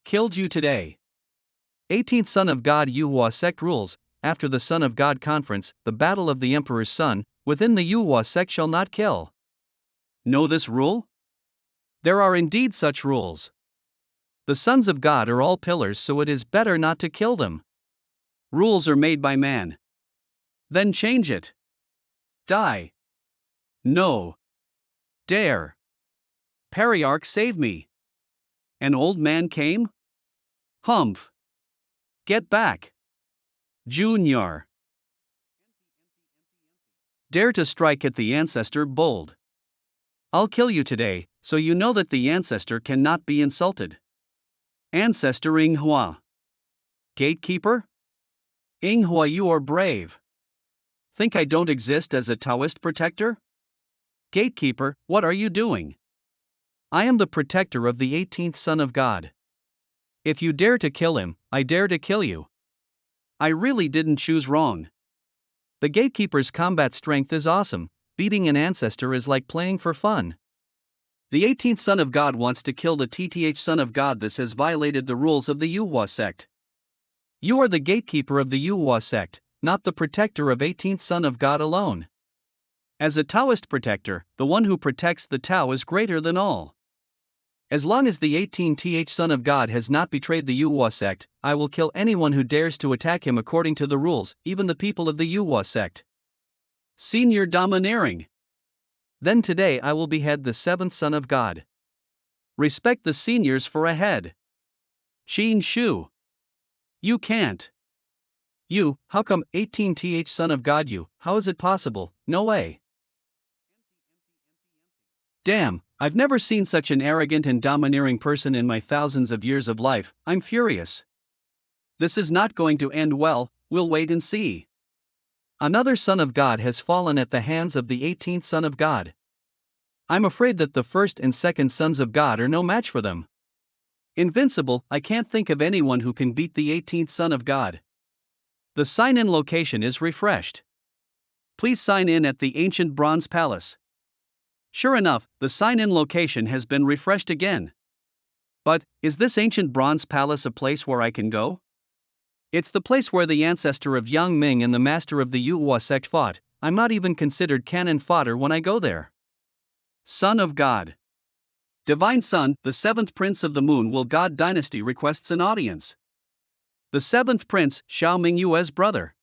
Killed you today. 18th Son of God Yuhua sect rules. After the Son of God conference, the battle of the Emperor's son, within the Yuhua sect shall not kill. Know this rule? There are indeed such rules. The sons of God are all pillars, so it is better not to kill them. Rules are made by man. Then change it. Die. No. Dare. Periarch, save me. An old man came? Humph. Get back. Junior. Dare to strike at the ancestor bold. I'll kill you today, so you know that the ancestor cannot be insulted. Ancestor Manhwa. Gatekeeper? Manhwa, you are brave. Think I don't exist as a Taoist protector? Gatekeeper, what are you doing? I am the protector of the 18th Son of God. If you dare to kill him, I dare to kill you. I really didn't choose wrong. The gatekeeper's combat strength is awesome. Beating an ancestor is like playing for fun. The 18th Son of God wants to kill the TTH Son of God. This has violated the rules of the Yuhua sect. You are the gatekeeper of the Yuhua sect, not the protector of 18th Son of God alone. As a Taoist protector, the one who protects the Tao is greater than all. As long as the 18th Son of God has not betrayed the Yuhua sect, I will kill anyone who dares to attack him according to the rules, even the people of the Yuhua sect. Senior domineering. Then today I will behead the 7th Son of God. Respect the seniors for a head. Qin Shu. You can't. You, how come 18th Son of God you, how is it possible? No way. Damn, I've never seen such an arrogant and domineering person in my thousands of years of life. I'm furious. This is not going to end well, we'll wait and see. Another Son of God has fallen at the hands of the 18th Son of God. I'm afraid that the first and second Sons of God are no match for them. Invincible, I can't think of anyone who can beat the 18th Son of God. The sign-in location is refreshed. Please sign in at the ancient bronze palace. Sure enough, the sign-in location has been refreshed again. But, is this ancient bronze palace a place where I can go? It's the place where the ancestor of Yang Ming and the master of the Yuhua sect fought. I'm not even considered cannon fodder when I go there. Son of God. Divine Son, the 7th Prince of the Moon Will God Dynasty requests an audience. The 7th Prince, Xiao Mingyue's brother.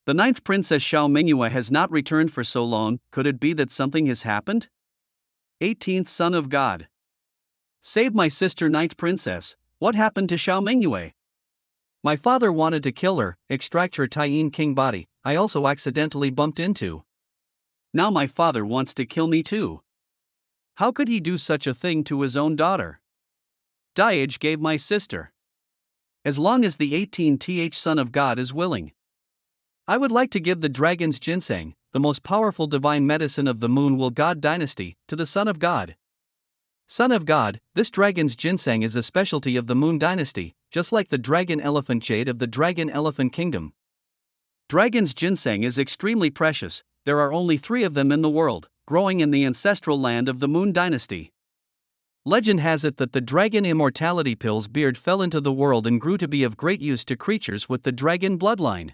The 9th Princess Xiao Mingyue has not returned for so long. Could it be that something has happened? 18th Son of God. Save my sister 9th Princess. What happened to Xiao Mingyue? My father wanted to kill her, extract her Taiyin King body. I also accidentally bumped into. Now my father wants to kill me too. How could he do such a thing to his own daughter? Diage gave my sister. As long as the 18th Son of God is willing. I would like to give the dragon's ginseng, the most powerful divine medicine of the Moon Will God dynasty, to the Son of God. Son of God, this dragon's ginseng is a specialty of the Moon dynasty, just like the dragon elephant jade of the dragon elephant kingdom. Dragon's ginseng is extremely precious. There are only 3 of them in the world, growing in the ancestral land of the Moon dynasty. Legend has it that the dragon immortality pill's beard fell into the world and grew to be of great use to creatures with the dragon bloodline.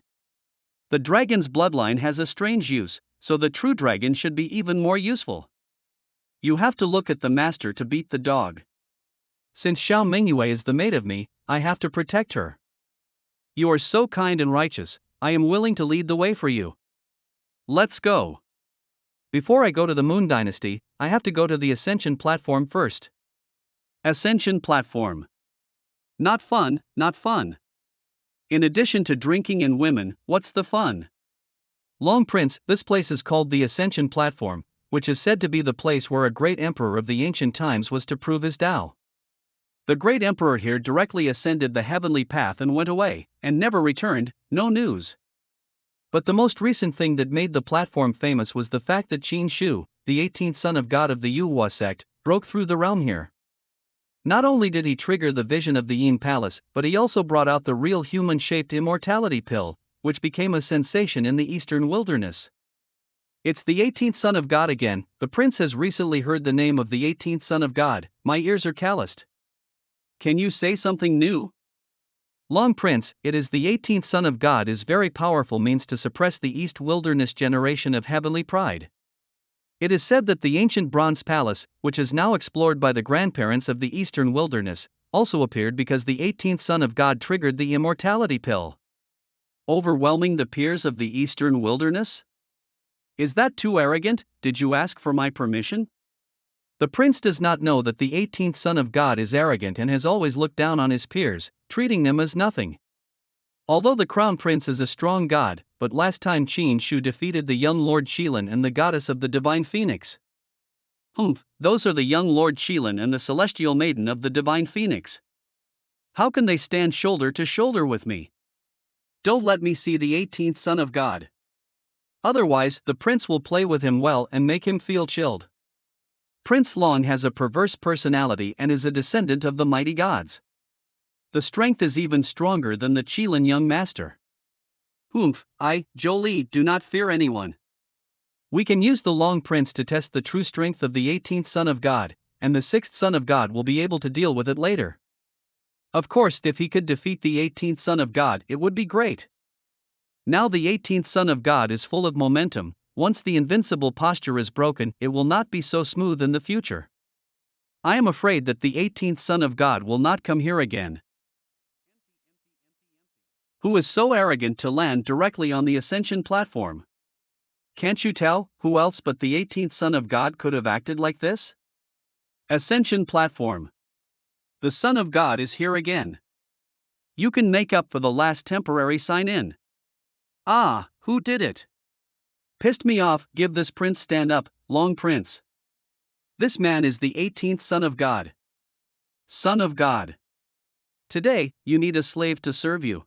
The dragon's bloodline has a strange use, so the true dragon should be even more useful. You have to look at the master to beat the dog. Since Xiao Mingyue is the mate of me, I have to protect her. You are so kind and righteous, I am willing to lead the way for you. Let's go. Before I go to the Moon dynasty, I have to go to the Ascension platform first. Ascension platform. Not fun, not fun. In addition to drinking and women, what's the fun? Long Prince, this place is called the Ascension platform, which is said to be the place where a great emperor of the ancient times was to prove his Tao. The great emperor here directly ascended the heavenly path and went away, and never returned, no news. But the most recent thing that made the platform famous was the fact that Qin Shu, the 18th Son of God of the Yuhua sect, broke through the realm here. Not only did he trigger the vision of the Yin Palace, but he also brought out the real human-shaped immortality pill, which became a sensation in the eastern wilderness. It's the 18th Son of God again. The prince has recently heard the name of the 18th Son of God. My ears are calloused. Can you say something new? Long Prince, it is the 18th son of God is very powerful means to suppress the East Wilderness generation of heavenly pride. It is said that the ancient bronze palace, which is now explored by the grandparents of the Eastern Wilderness, also appeared because the 18th son of God triggered the immortality pill. Overwhelming the peers of the Eastern Wilderness? Is that too arrogant? Did you ask for my permission? The prince does not know that the 18th son of God is arrogant and has always looked down on his peers, treating them as nothing. Although the crown prince is a strong god, but last time Qin Shu defeated the young Lord Qilin and the goddess of the divine phoenix. Those are the young Lord Qilin and the celestial maiden of the divine phoenix. How can they stand shoulder to shoulder with me? Don't let me see the 18th son of God. Otherwise, the prince will play with him well and make him feel chilled. Prince Long has a perverse personality and is a descendant of the mighty gods. The strength is even stronger than the Qilin young master. Jolie, do not fear anyone. We can use the Long Prince to test the true strength of the 18th son of God, and the 6th son of God will be able to deal with it later. Of course, if he could defeat the 18th son of God, it would be great. Now the 18th son of God is full of momentum. Once the invincible posture is broken, it will not be so smooth in the future. I am afraid that the 18th son of God will not come here again. Who is so arrogant to land directly on the ascension platform? Can't you tell who else but the 18th son of God could have acted like this? Ascension platform. The son of God is here again. You can make up for the last temporary sign-in. Who did it? Pissed me off. Give this prince stand up, Long Prince. This man is the 18th son of God. Son of God. Today, you need a slave to serve you.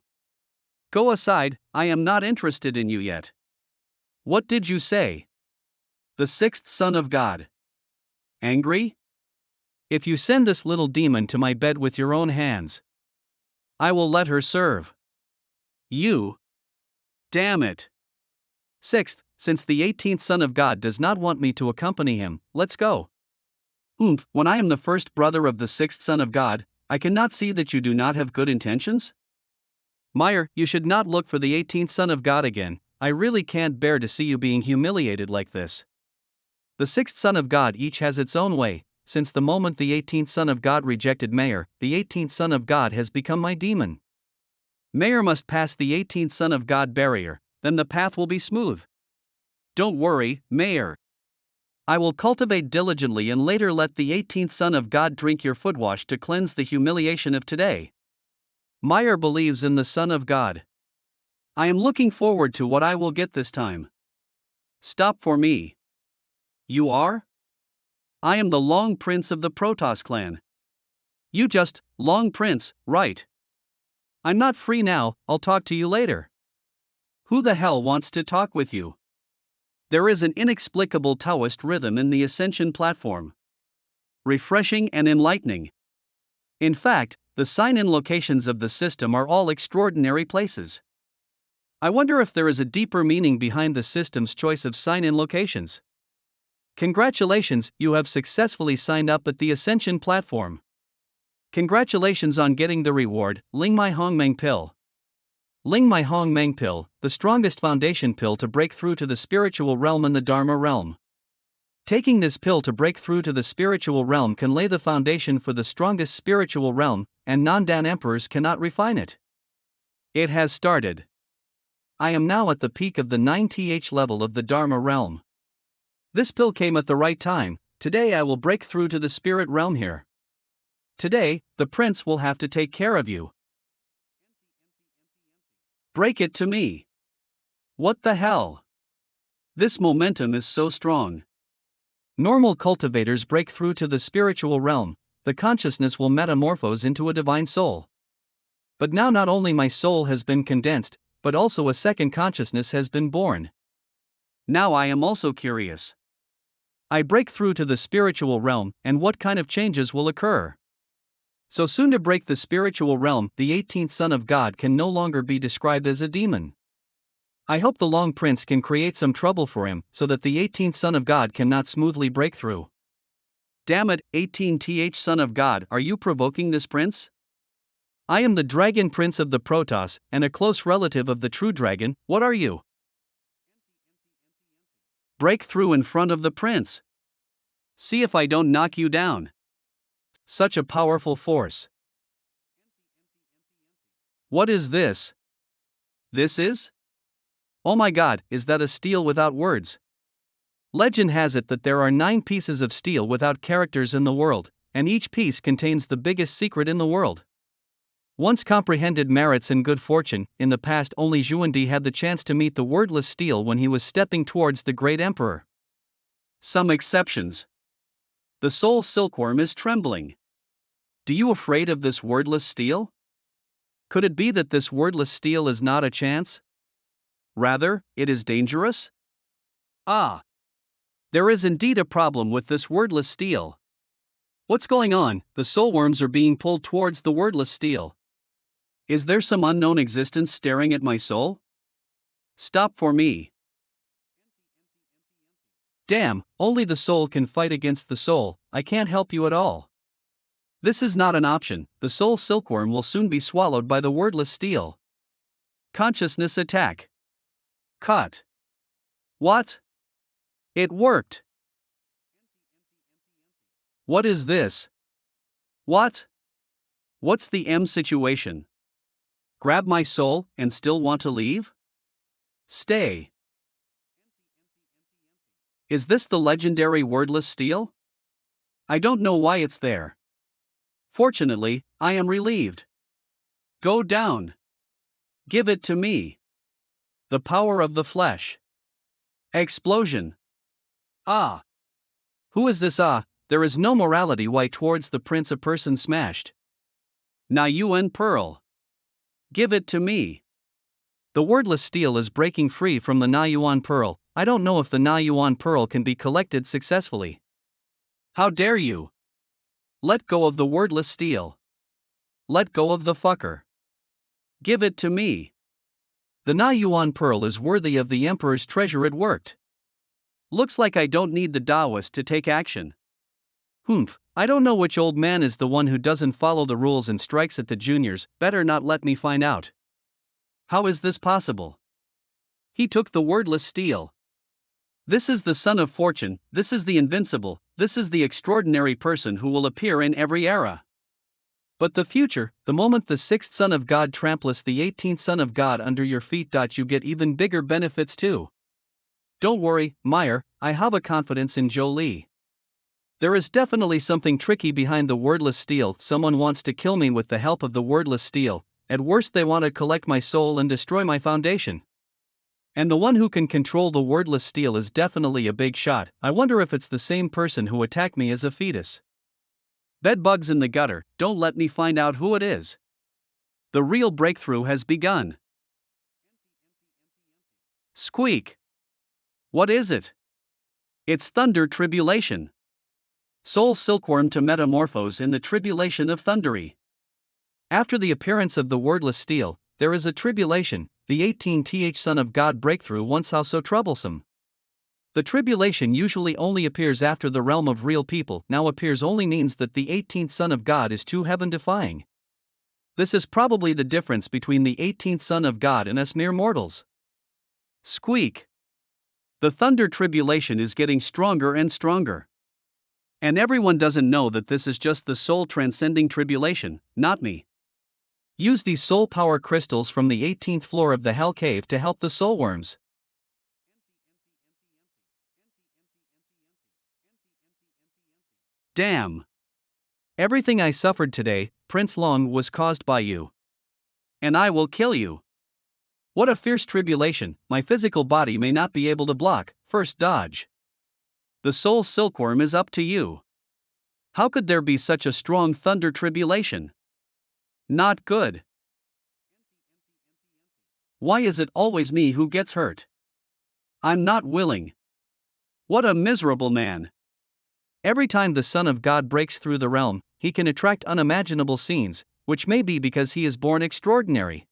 Go aside, I am not interested in you yet. What did you say? The 6th son of God. Angry? If you send this little demon to my bed with your own hands, I will let her serve you. Damn it. 6th, since the 18th son of God does not want me to accompany him, let's go. When I am the first brother of the 6th son of God, I cannot see that you do not have good intentions? Meyer, you should not look for the 18th son of God again. I really can't bear to see you being humiliated like this. The 6th son of God each has its own way. Since the moment the 18th son of God rejected Meyer, the 18th son of God has become my demon. Meyer must pass the 18th son of God barrier, then the path will be smooth. Don't worry, Meyer. I will cultivate diligently and later let the 18th son of God drink your footwash to cleanse the humiliation of today. Meyer believes in the Son of God. I am looking forward to what I will get this time. Stop for me. You are? I am the Long Prince of the Protoss clan. You just, Long Prince, right? I'm not free now, I'll talk to you later. Who the hell wants to talk with you? There is an inexplicable Taoist rhythm in the Ascension platform. Refreshing and enlightening. In fact, the sign-in locations of the system are all extraordinary places. I wonder if there is a deeper meaning behind the system's choice of sign-in locations. Congratulations, you have successfully signed up at the Ascension platform. Congratulations on getting the reward, Ling Mai Hongmeng Pill. Ling Mai Hongmeng Pill, the strongest foundation pill to break through to the spiritual realm and the Dharma realm. Taking this pill to break through to the spiritual realm can lay the foundation for the strongest spiritual realm, and non-Dan emperors cannot refine it. It has started. I am now at the peak of the 9th level of the Dharma realm. This pill came at the right time. Today I will break through to the spirit realm here. Today, the prince will have to take care of you. Break it to me. What the hell? This momentum is so strong. Normal cultivators break through to the spiritual realm, the consciousness will metamorphose into a divine soul. But now not only my soul has been condensed, but also a second consciousness has been born. Now I am also curious. I break through to the spiritual realm, and what kind of changes will occur? So soon to break the spiritual realm, the 18th son of God can no longer be described as a demon. I hope the Long Prince can create some trouble for him, so that the 18th son of God cannot smoothly break through. Damn it, 18th son of God, are you provoking this prince? I am the dragon prince of the Protoss, and a close relative of the true dragon. What are you? Break through in front of the prince. See if I don't knock you down. Such a powerful force. What is this? This is? Oh my god, is that a steel without words? Legend has it that there are 9 pieces of steel without characters in the world, and each piece contains the biggest secret in the world. Once comprehended merits and good fortune, in the past only Xuandi had the chance to meet the wordless steel when he was stepping towards the great emperor. Some exceptions. The soul silkworm is trembling. Do you afraid of this wordless steel? Could it be that this wordless steel is not a chance? Rather, it is dangerous? Ah! There is indeed a problem with this wordless steel. What's going on? The soulworms are being pulled towards the wordless steel. Is there some unknown existence staring at my soul? Stop for me. Damn, only the soul can fight against the soul, I can't help you at all. This is not an option, the soul silkworm will soon be swallowed by the wordless steel. Consciousness attack. Cut. What? It worked. What is this? What? What's the M situation? Grab my soul and still want to leave? Stay. Is this the legendary wordless steel? I don't know why it's there. Fortunately, I am relieved. Go down. Give it to me. The power of the flesh. Explosion. Ah. Who is this? Ah, there is no morality. Why towards the prince a person smashed? Na Yuan Pearl. Give it to me. The wordless steel is breaking free from the Na Yuan Pearl. I don't know if the Na Yuan Pearl can be collected successfully. How dare you? Let go of the wordless steel. Let go of the fucker. Give it to me. The Na Yuan Pearl is worthy of the Emperor's treasure. It worked. Looks like I don't need the Taoist to take action. Humph, I don't know which old man is the one who doesn't follow the rules and strikes at the juniors, better not let me find out. How is this possible? He took the wordless steel. This is the son of fortune, this is the invincible, this is the extraordinary person who will appear in every era. But the future, the moment the 6th son of God tramples the 18th son of God under your feet. You get even bigger benefits too. Don't worry, Meyer, I have a confidence in Jolie. There is definitely something tricky behind the wordless steel. Someone wants to kill me with the help of the wordless steel. At worst they want to collect my soul and destroy my foundation. And the one who can control the wordless steel is definitely a big shot. I wonder if it's the same person who attacked me as a fetus. Bedbugs in the gutter, don't let me find out who it is. The real breakthrough has begun. Squeak. What is it? It's thunder tribulation. Soul silkworm to metamorphose in the tribulation of thundery. After the appearance of the wordless steel, there is a tribulation, the 18th son of God breakthrough. Once how so troublesome. The tribulation usually only appears after the realm of real people, now appears only means that the 18th son of God is too heaven-defying. This is probably the difference between the 18th son of God and us mere mortals. Squeak. The thunder tribulation is getting stronger and stronger. And everyone doesn't know that this is just the soul transcending tribulation, not me. Use these soul power crystals from the 18th floor of the Hell Cave to help the soulworms. Damn. Everything I suffered today, Prince Long, was caused by you. And I will kill you. What a fierce tribulation, my physical body may not be able to block. First dodge. The soul silkworm is up to you. How could there be such a strong thunder tribulation? Not good. Why is it always me who gets hurt? I'm not willing. What a miserable man. Every time the Son of God breaks through the realm, he can attract unimaginable scenes, which may be because he is born extraordinary.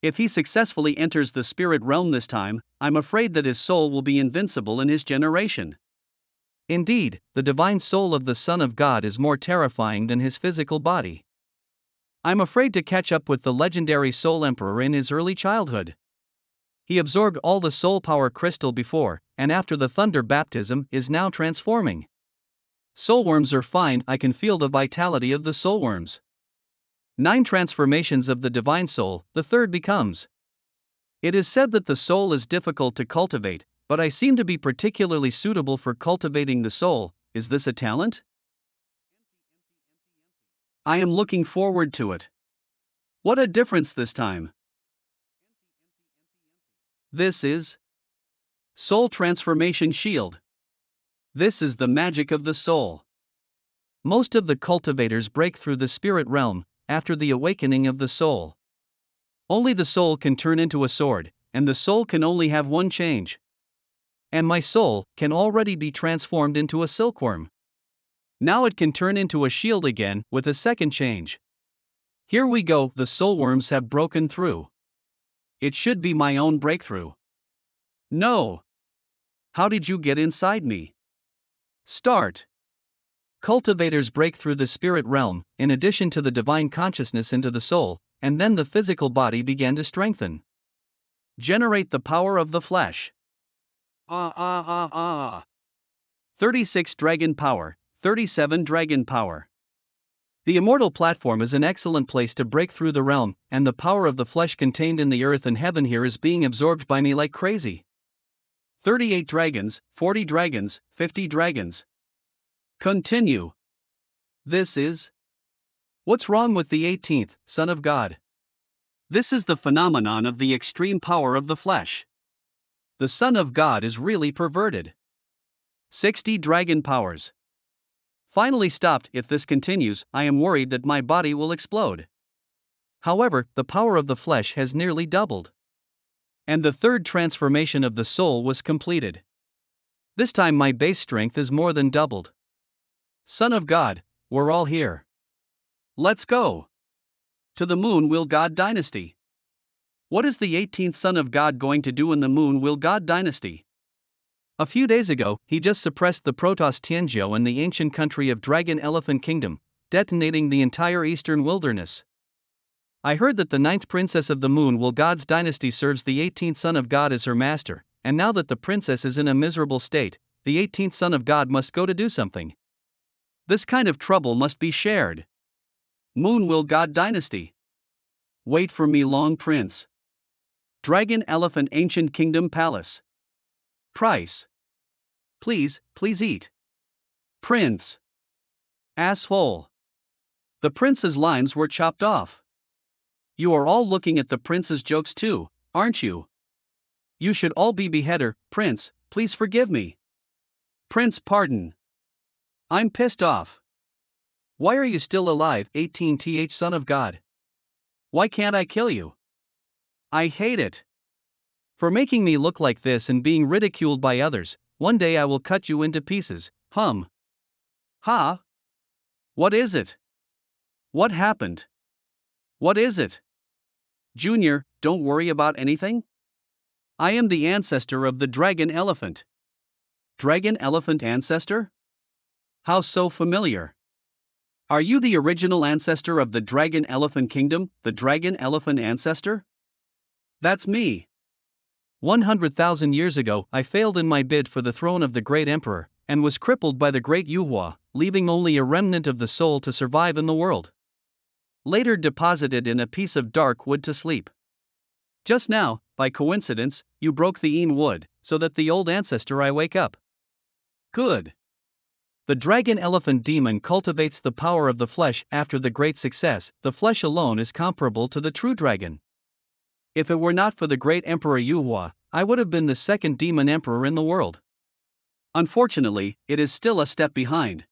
If he successfully enters the spirit realm this time, I'm afraid that his soul will be invincible in his generation. Indeed, the divine soul of the Son of God is more terrifying than his physical body. I'm afraid to catch up with the legendary Soul Emperor in his early childhood. He absorbed all the soul power crystal before, and after the thunder baptism, is now transforming. Soulworms are fine, I can feel the vitality of the soulworms. 9 transformations of the divine soul, the third becomes. It is said that the soul is difficult to cultivate, but I seem to be particularly suitable for cultivating the soul. Is this a talent? I am looking forward to it. What a difference this time. This is Soul Transformation Shield. This is the magic of the soul. Most of the cultivators break through the spirit realm after the awakening of the soul. Only the soul can turn into a sword, and the soul can only have one change. And my soul can already be transformed into a silkworm. Now it can turn into a shield again with a second change. Here we go, the soulworms have broken through. It should be my own breakthrough. No. How did you get inside me? Start. Cultivators break through the spirit realm, in addition to the divine consciousness into the soul, and then the physical body began to strengthen. Generate the power of the flesh. 36 dragon power, 37 dragon power. The immortal platform is an excellent place to break through the realm, and the power of the flesh contained in the earth and heaven here is being absorbed by me like crazy. 38 dragons, 40 dragons, 50 dragons. Continue. This is. What's wrong with the 18th, Son of God? This is the phenomenon of the extreme power of the flesh. The Son of God is really perverted. 60 dragon powers. Finally stopped. If this continues, I am worried that my body will explode. However, the power of the flesh has nearly doubled. And the third transformation of the soul was completed. This time my base strength is more than doubled. Son of God, we're all here. Let's go. To the Moon Will God Dynasty. What is the 18th Son of God going to do in the Moon Will God Dynasty? A few days ago, he just suppressed the Protoss Tianzhou in the ancient country of Dragon Elephant Kingdom, detonating the entire eastern wilderness. I heard that the 9th princess of the Moon Will God's dynasty serves the 18th Son of God as her master, and now that the princess is in a miserable state, the 18th Son of God must go to do something. This kind of trouble must be shared. Moon Will God Dynasty. Wait for me, Long Prince. Dragon Elephant Ancient Kingdom Palace. Price. Please, please eat. Prince. Asshole. The prince's lines were chopped off. You are all looking at the prince's jokes too, aren't you? You should all be beheader. Prince, please forgive me. Prince, pardon. I'm pissed off. Why are you still alive, 18th Son of God? Why can't I kill you? I hate it. For making me look like this and being ridiculed by others, one day I will cut you into pieces. Ha? What is it? What happened? What is it? Junior, don't worry about anything. I am the ancestor of the dragon elephant. Dragon elephant ancestor? How so familiar? Are you the original ancestor of the dragon elephant kingdom, the dragon elephant ancestor? That's me. 100,000 years ago, I failed in my bid for the throne of the great emperor, and was crippled by the great Yuhua, leaving only a remnant of the soul to survive in the world. Later deposited in a piece of dark wood to sleep. Just now, by coincidence, you broke the Een wood, so that the old ancestor I wake up. Good. The dragon elephant demon cultivates the power of the flesh. After the great success, the flesh alone is comparable to the true dragon. If it were not for the great emperor Yuhua, I would have been the second demon emperor in the world. Unfortunately, it is still a step behind.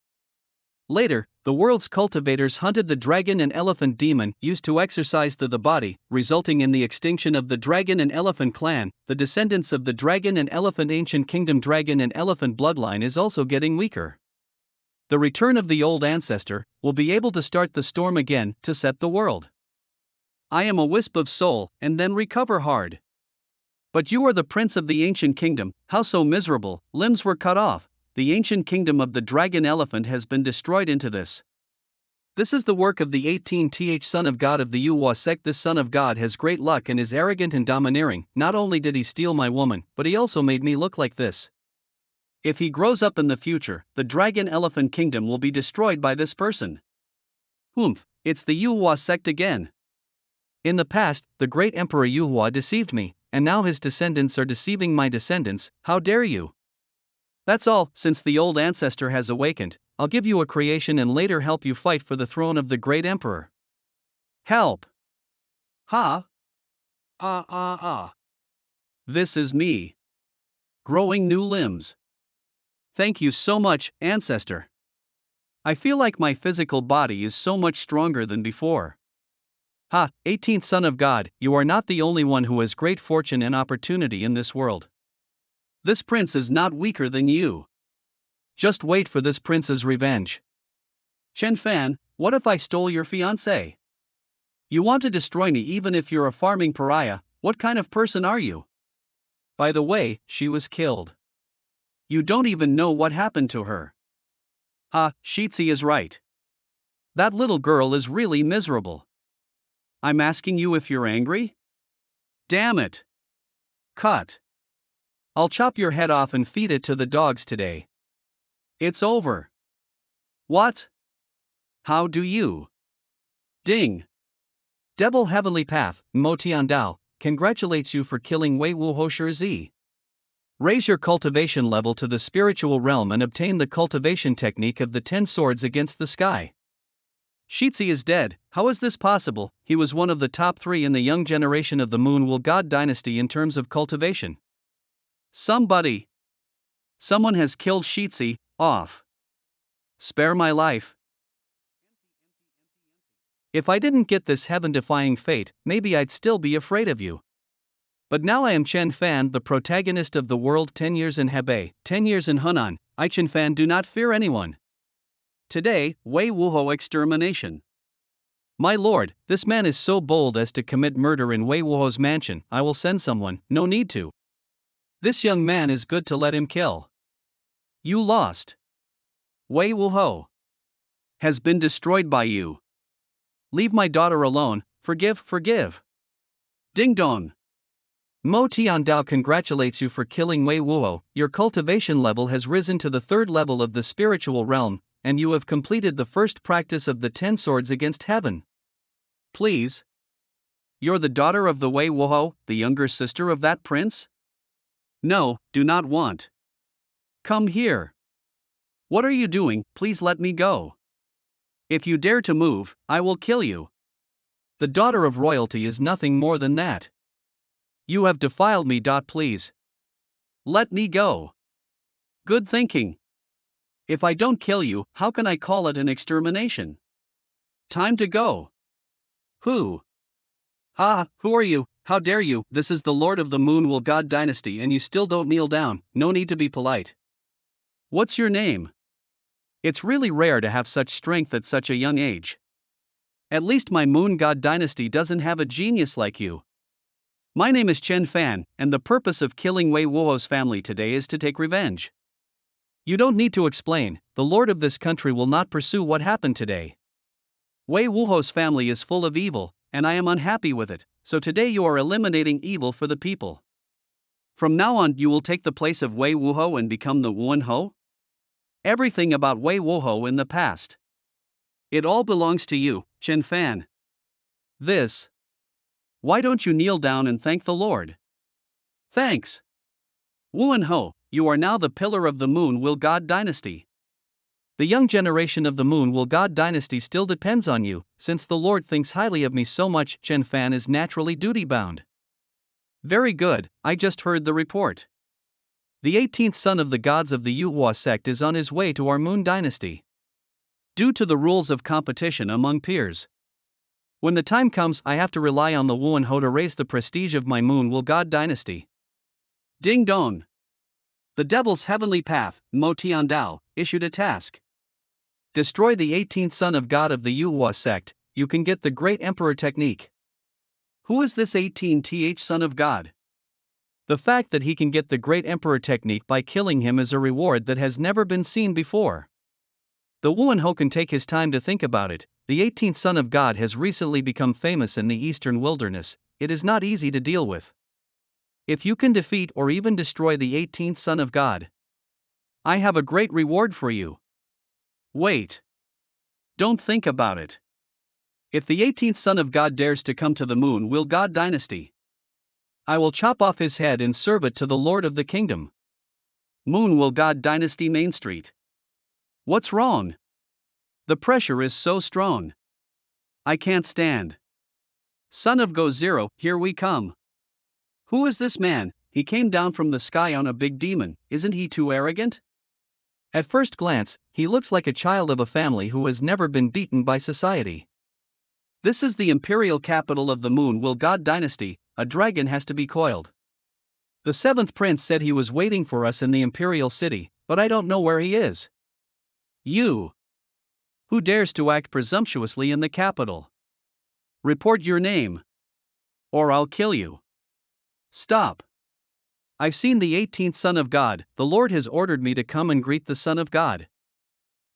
Later, the world's cultivators hunted the dragon and elephant demon used to exercise the body, resulting in the extinction of the dragon and elephant clan. The descendants of the dragon and elephant ancient kingdom dragon and elephant bloodline is also getting weaker. The return of the old ancestor will be able to start the storm again to set the world. I am a wisp of soul, and then recover hard. But you are the prince of the ancient kingdom, how so miserable? Limbs were cut off, the ancient kingdom of the dragon elephant has been destroyed into this. This is the work of the 18th son of God of the Yuhua sect. This son of God has great luck and is arrogant and domineering. Not only did he steal my woman, but he also made me look like this. If he grows up in the future, the dragon elephant kingdom will be destroyed by this person. It's the Yuhua sect again. In the past, the great emperor Yuhua deceived me, and now his descendants are deceiving my descendants. How dare you? That's all. Since the old ancestor has awakened, I'll give you a creation and later help you fight for the throne of the great emperor. Help! Ha! This is me. Growing new limbs. Thank you so much, ancestor. I feel like my physical body is so much stronger than before. 18th son of God, you are not the only one who has great fortune and opportunity in this world. This prince is not weaker than you. Just wait for this prince's revenge. Chen Fan, what if I stole your fiancée? You want to destroy me even if you're a farming pariah. What kind of person are you? By the way, she was killed. You don't even know what happened to her. Shitzi is right. That little girl is really miserable. I'm asking you if you're angry? Damn it. Cut. I'll chop your head off and feed it to the dogs today. It's over. What? How do you? Ding. Devil Heavenly Path, Mo Tiandao, congratulates you for killing Wei Wuho Shi. Raise your cultivation level to the spiritual realm and obtain the cultivation technique of the 10 swords against the sky. Shitzi is dead. How is this possible? He was one of the top 3 in the young generation of the Moon God dynasty in terms of cultivation. Someone has killed Shitzi, off. Spare my life. If I didn't get this heaven-defying fate, maybe I'd still be afraid of you. But now I am Chen Fan, the protagonist of the world. 10 years in Hebei, 10 years in Hunan. I Chen Fan do not fear anyone. Today, Wei Wuho extermination. My lord, this man is so bold as to commit murder in Wei Wuho's mansion. I will send someone, no need to. This young man is good to let him kill. You lost. Wei Wuho has been destroyed by you. Leave my daughter alone, forgive. Ding dong. Mo Tiandao congratulates you for killing Wei Wuho. Your cultivation level has risen to the 3rd level of the spiritual realm, and you have completed the first practice of the 10 swords against heaven. Please. You're the daughter of the Wei Wuho, the younger sister of that prince? No, do not want. Come here. What are you doing? Please let me go. If you dare to move, I will kill you. The daughter of royalty is nothing more than that. You have defiled me. Please. Let me go. Good thinking. If I don't kill you, how can I call it an extermination? Time to go. Who? Who are you? How dare you? This is the Lord of the Moon God dynasty and you still don't kneel down. No need to be polite. What's your name? It's really rare to have such strength at such a young age. At least my Moon God dynasty doesn't have a genius like you. My name is Chen Fan, and the purpose of killing Wei Wuho's family today is to take revenge. You don't need to explain, the lord of this country will not pursue what happened today. Wei Wuho's family is full of evil, and I am unhappy with it, so today you are eliminating evil for the people. From now on you will take the place of Wei Wuho and become the Wuan Ho? Everything about Wei Wuho in the past. It all belongs to you, Chen Fan. This. Why don't you kneel down and thank the Lord? Thanks. Wuan Ho, you are now the pillar of the Moon God dynasty. The young generation of the Moon God dynasty still depends on you, since the Lord thinks highly of me so much. Chen Fan is naturally duty-bound. Very good, I just heard the report. The 18th son of the gods of the Yuhua sect is on his way to our Moon dynasty. Due to the rules of competition among peers. When the time comes, I have to rely on the Wuan Ho to raise the prestige of my Moon God dynasty. Ding dong. The Devil's Heavenly Path, Mo Tiandao, issued a task. Destroy the 18th son of God of the Yuhua sect, you can get the Great Emperor technique. Who is this 18th son of God? The fact that he can get the great emperor technique by killing him is a reward that has never been seen before. The Wuhan can take his time to think about it. The 18th son of God has recently become famous in the eastern wilderness. It is not easy to deal with. If you can defeat or even destroy the 18th son of God, I have a great reward for you. Wait. Don't think about it. If the 18th son of God dares to come to the moon will God dynasty, I will chop off his head and serve it to the Lord of the kingdom. Moon will God dynasty Main Street. What's wrong? The pressure is so strong. I can't stand. Son of Go Zero, here we come. Who is this man? He came down from the sky on a big demon, isn't he too arrogant? At first glance, he looks like a child of a family who has never been beaten by society. This is the imperial capital of the Moon will God dynasty. A dragon has to be coiled. The 7th prince said he was waiting for us in the imperial city, but I don't know where he is. You! Who dares to act presumptuously in the capital? Report your name, or I'll kill you. Stop. I've seen the 18th son of God. The Lord has ordered me to come and greet the son of God.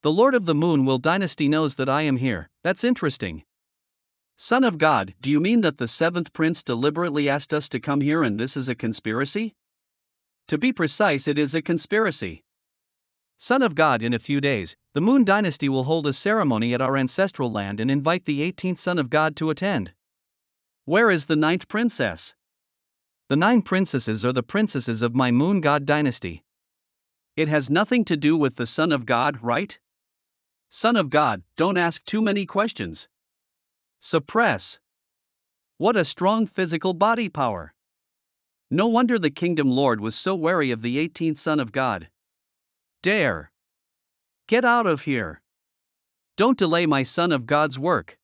The Lord of the Moon will dynasty knows that I am here. That's interesting. Son of God, do you mean that the 7th prince deliberately asked us to come here and this is a conspiracy? To be precise, it is a conspiracy. Son of God, in a few days, the Moon dynasty will hold a ceremony at our ancestral land and invite the 18th son of God to attend. Where is the 9th princess? The 9 princesses are the princesses of my Moon God dynasty. It has nothing to do with the son of God, right? Son of God, don't ask too many questions. Suppress. What a strong physical body power. No wonder the kingdom lord was so wary of the 18th son of God. Dare. Get out of here. Don't delay my son of God's work.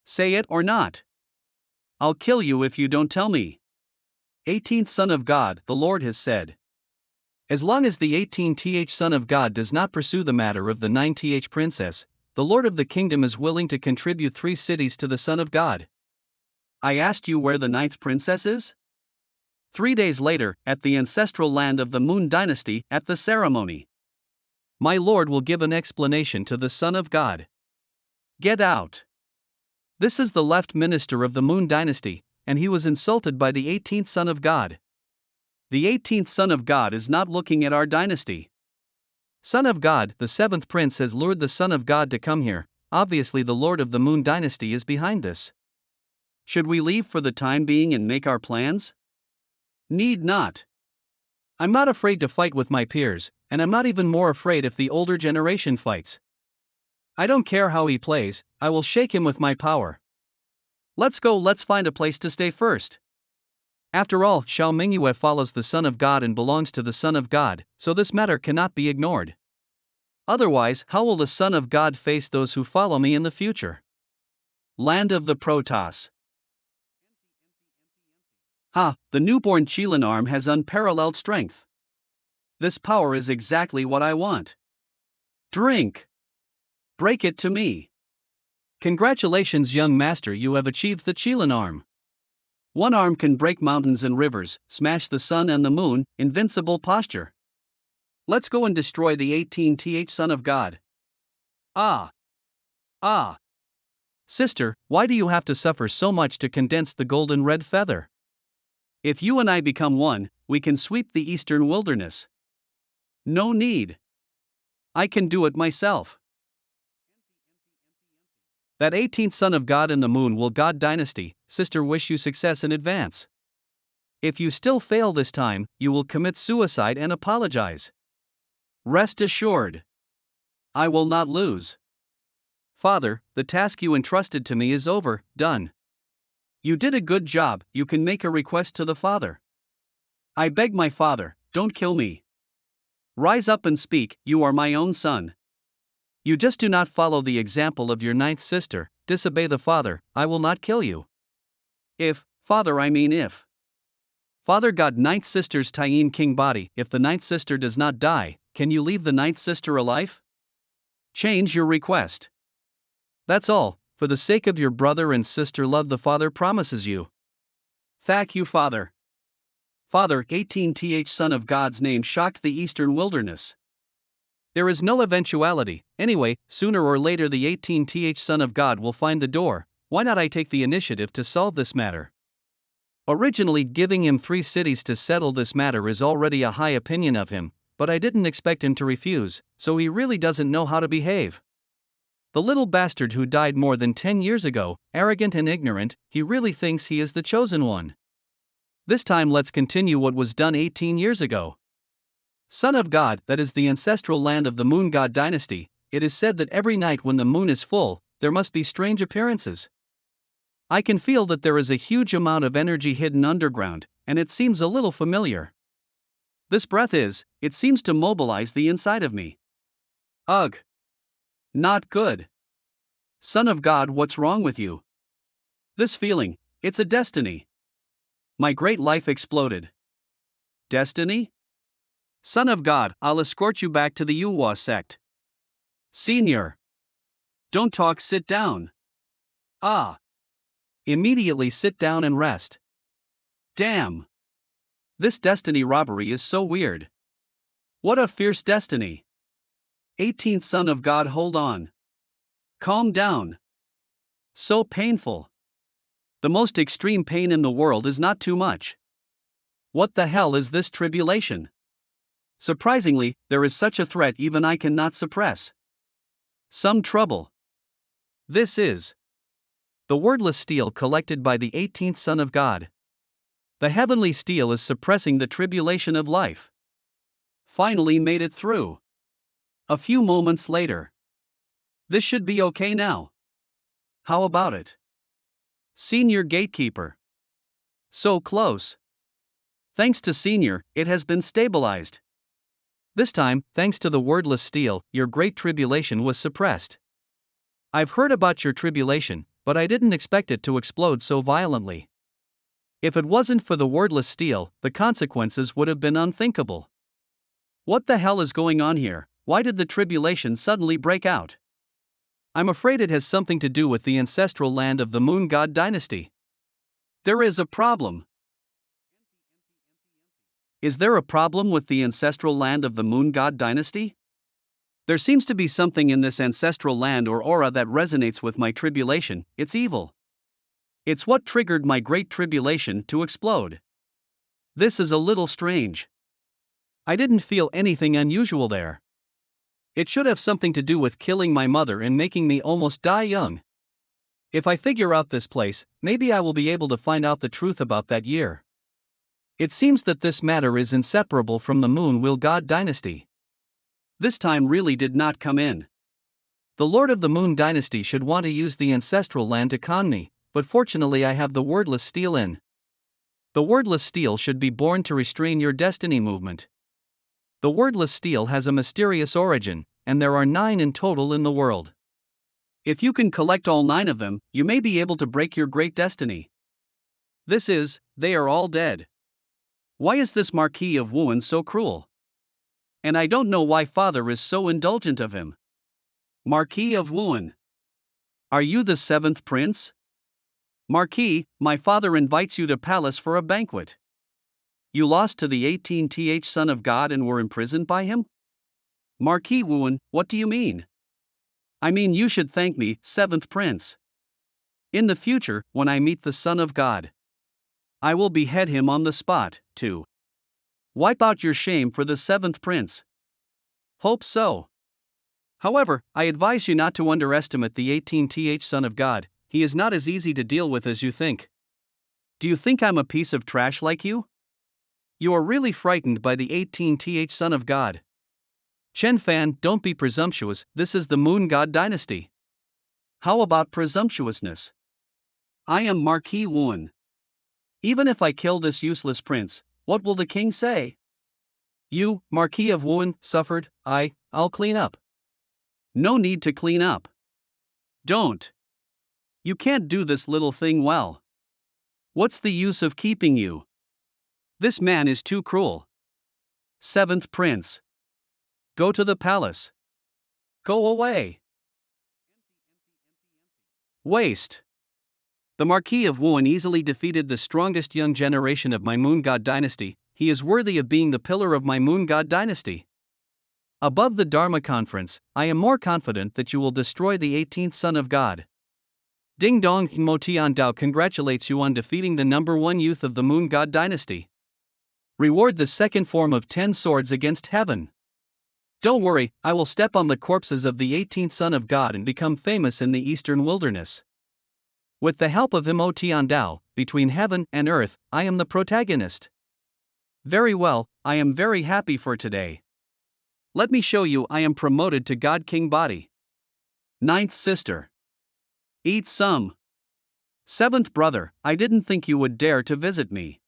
Say it or not. I'll kill you if you don't tell me. 18th son of God, the Lord has said. As long as the 18th son of God does not pursue the matter of the 9th princess, the Lord of the kingdom is willing to contribute 3 cities to the son of God. I asked you where the 9th princess is? 3 days later, at the ancestral land of the Moon dynasty, at the ceremony. My Lord will give an explanation to the son of God. Get out. This is the left minister of the Moon dynasty, and he was insulted by the 18th son of God. The 18th son of God is not looking at our dynasty. Son of God, the 7th prince has lured the son of God to come here. Obviously the Lord of the Moon dynasty is behind this. Should we leave for the time being and make our plans? Need not. I'm not afraid to fight with my peers, and I'm not even more afraid if the older generation fights. I don't care how he plays, I will shake him with my power. Let's go, let's find a place to stay first. After all, Manhwa follows the Son of God and belongs to the Son of God, so this matter cannot be ignored. Otherwise, how will the Son of God face those who follow me in the future? Land of the Protoss. Ha, the newborn Qilin arm has unparalleled strength. This power is exactly what I want. Drink. Break it to me. Congratulations, young master, you have achieved the Qilin arm. One arm can break mountains and rivers, smash the sun and the moon, invincible posture. Let's go and destroy the 18th son of God. Ah. Sister, why do you have to suffer so much to condense the golden red feather? If you and I become one, we can sweep the eastern wilderness. No need. I can do it myself. That 18th son of God in the Moon will God dynasty, sister, wish you success in advance. If you still fail this time, you will commit suicide and apologize. Rest assured. I will not lose. Father, the task you entrusted to me is over, done. You did a good job, you can make a request to the Father. I beg my Father, don't kill me. Rise up and speak, you are my own son. You just do not follow the example of your 9th sister, disobey the Father, I will not kill you. If, Father, I mean if. Father God, 9th sister's Taim King body, if the 9th sister does not die, can you leave the 9th sister alive? Change your request. That's all, for the sake of your brother and sister, love the Father promises you. Thank you, Father. Father, 18th son of God's name shocked the eastern wilderness. There is no eventuality, anyway, sooner or later the 18th son of God will find the door. Why not I take the initiative to solve this matter? Originally giving him 3 cities to settle this matter is already a high opinion of him, but I didn't expect him to refuse, so he really doesn't know how to behave. The little bastard who died more than 10 years ago, arrogant and ignorant, he really thinks he is the chosen one. This time let's continue what was done 18 years ago. Son of God, that is the ancestral land of the moon god dynasty. It is said that every night when the moon is full, there must be strange appearances. I can feel that there is a huge amount of energy hidden underground, and it seems a little familiar. This breath it seems to mobilize the inside of me. Ugh. Not good. Son of God, what's wrong with you? This feeling, it's a destiny. My great life exploded. Destiny? Son of God, I'll escort you back to the Yuhua sect. Senior. Don't talk, sit down. Ah. Immediately sit down and rest. Damn. This destiny robbery is so weird. What a fierce destiny. 18th son of God, hold on. Calm down. So painful. The most extreme pain in the world is not too much. What the hell is this tribulation? Surprisingly, there is such a threat even I cannot suppress. Some trouble. This is the wordless steel collected by the 18th son of God. The heavenly steel is suppressing the tribulation of life. Finally made it through. A few moments later. This should be okay now. How about it? Senior gatekeeper. So close. Thanks to Senior, it has been stabilized. This time, thanks to the wordless steel, your great tribulation was suppressed. I've heard about your tribulation, but I didn't expect it to explode so violently. If it wasn't for the wordless steel, the consequences would have been unthinkable. What the hell is going on here? Why did the tribulation suddenly break out? I'm afraid it has something to do with the ancestral land of the moon god dynasty. There is a problem. Is there a problem with the ancestral land of the moon god dynasty? There seems to be something in this ancestral land or aura that resonates with my tribulation. It's evil. It's what triggered my great tribulation to explode. This is a little strange. I didn't feel anything unusual there. It should have something to do with killing my mother and making me almost die young. If I figure out this place, maybe I will be able to find out the truth about that year. It seems that this matter is inseparable from the moon will god dynasty. This time really did not come in. The lord of the moon dynasty should want to use the ancestral land to con me, but fortunately I have the wordless steel in. The wordless steel should be born to restrain your destiny movement. The wordless steel has a mysterious origin, and there are 9 in total in the world. If you can collect all 9 of them, you may be able to break your great destiny. They are all dead. Why is this Marquis of Wuhan so cruel? And I don't know why Father is so indulgent of him. Marquis of Wuhan. Are you the 7th prince? Marquis, my father invites you to palace for a banquet. You lost to the 18th son of God and were imprisoned by him? Marquis Wuhan, what do you mean? I mean you should thank me, 7th prince. In the future, when I meet the son of God, I will behead him on the spot, to wipe out your shame for the 7th prince. Hope so. However, I advise you not to underestimate the 18th son of God. He is not as easy to deal with as you think. Do you think I'm a piece of trash like you? You are really frightened by the 18th son of God. Chen Fan, don't be presumptuous, this is the moon god dynasty. How about presumptuousness? I am Marquis Wuhan. Even if I kill this useless prince, what will the king say? You, Marquis of Wuhan, suffered, I'll clean up. No need to clean up. Don't. You can't do this little thing well. What's the use of keeping you? This man is too cruel. 7th prince. Go to the palace. Go away. Waste. The Marquis of Wuhan easily defeated the strongest young generation of my moon god dynasty. he is worthy of being the pillar of my moon god dynasty. Above the Dharma conference, I am more confident that you will destroy the 18th son of God. Ding Dong Mo Tian Dao congratulates you on defeating the number 1 youth of the moon god dynasty. Reward the second form of 10 swords against heaven. Don't worry, I will step on the corpses of the 18th son of God and become famous in the eastern wilderness. With the help of Mo Tian Dao, between heaven and earth, I am the protagonist. Very well, I am very happy for today. Let me show you I am promoted to God King body. 9th sister. Eat some. 7th brother, I didn't think you would dare to visit me.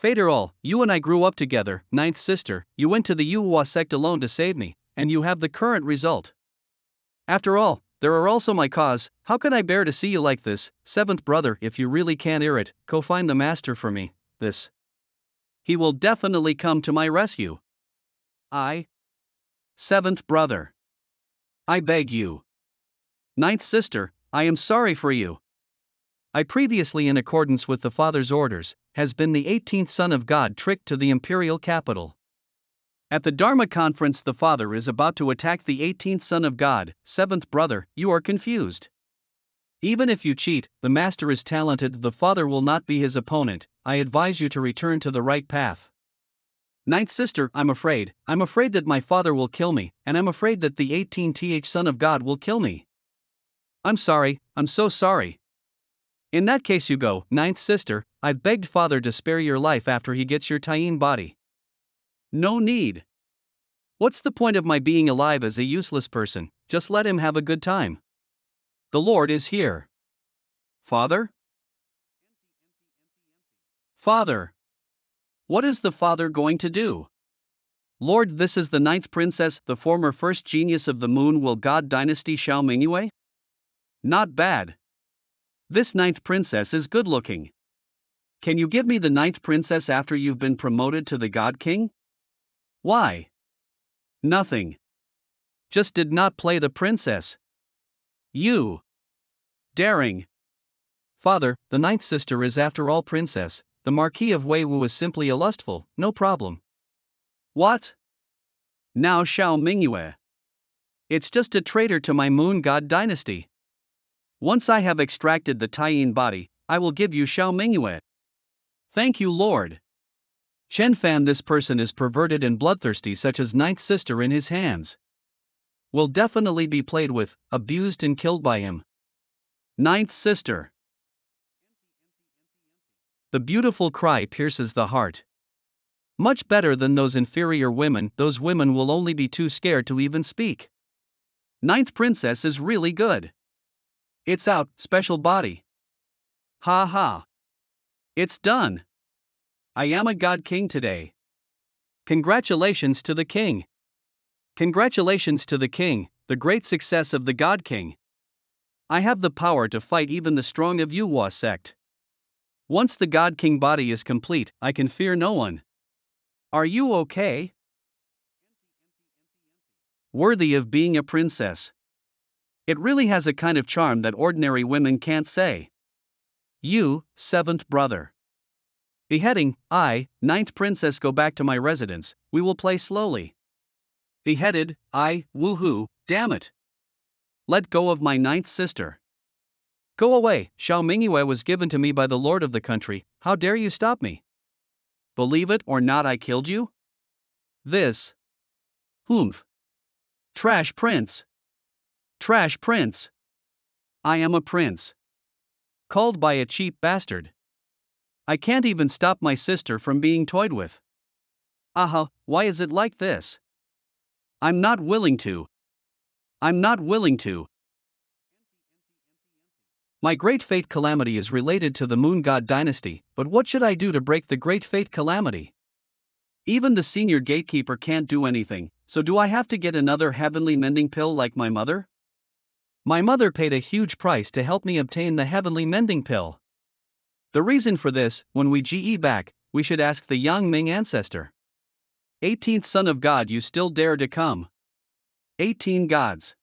Faderall, you and I grew up together. 9th sister, you went to the Yuhua sect alone to save me, and you have the current result. After all, there are also my cause. How can I bear to see you like this? 7th brother, if you really can't hear it, go find the master for me. This. He will definitely come to my rescue. 7th brother. I beg you. 9th sister, I am sorry for you. I previously, in accordance with the father's orders, has been the 18th son of God tricked to the imperial capital. At the Dharma conference the father is about to attack the 18th son of God. 7th brother, you are confused. Even if you cheat, the master is talented, the father will not be his opponent. I advise you to return to the right path. 9th sister, I'm afraid that my father will kill me, and I'm afraid that the 18th son of God will kill me. I'm sorry, I'm so sorry. In that case you go. 9th sister, I've begged father to spare your life after he gets your Taiyin body. No need. What's the point of my being alive as a useless person? Just let him have a good time. The Lord is here. Father? Father. What is the father going to do? Lord, this is the 9th princess, the former first genius of the Moon Will God dynasty Xiao Mingyue? Not bad. This 9th princess is good looking. Can you give me the 9th princess after you've been promoted to the God King? Why? Nothing. Just did not play the princess. You. Daring. Father, the 9th sister is after all princess. The Marquis of Weiwu was simply a lustful, no problem. What? Now Xiao Mingyue. It's just a traitor to my moon god dynasty. Once I have extracted the Taiyin body, I will give you Xiao Mingyue. Thank you, Lord. Chen Fan, this person is perverted and bloodthirsty, such as 9th sister in his hands. Will definitely be played with, abused and killed by him. 9th sister. The beautiful cry pierces the heart. Much better than those inferior women, those women will only be too scared to even speak. 9th princess is really good. It's out, special body. Ha ha. It's done. I am a God King today. Congratulations to the King. Congratulations to the King, the great success of the God King. I have the power to fight even the strong of Yuhua sect. Once the God King body is complete, I can fear no one. Are you okay? Worthy of being a princess. It really has a kind of charm that ordinary women can't say. You, 7th brother. Beheading, I, 9th princess, go back to my residence, we will play slowly. Beheaded, I, woohoo, damn it. Let go of my 9th sister. Go away, Xiao Mingyue was given to me by the lord of the country, how dare you stop me? Believe it or not, I killed you? This. Humph. Trash prince. Trash prince. I am a prince. Called by a cheap bastard. I can't even stop my sister from being toyed with. Aha, why is it like this? I'm not willing to. I'm not willing to. My great fate calamity is related to the moon god dynasty, but what should I do to break the great fate calamity? Even the senior gatekeeper can't do anything, so do I have to get another heavenly mending pill like my mother? My mother paid a huge price to help me obtain the heavenly mending pill. The reason for this, when we GE back, we should ask the Yang Ming ancestor. 18th son of God, you still dare to come? 18 gods.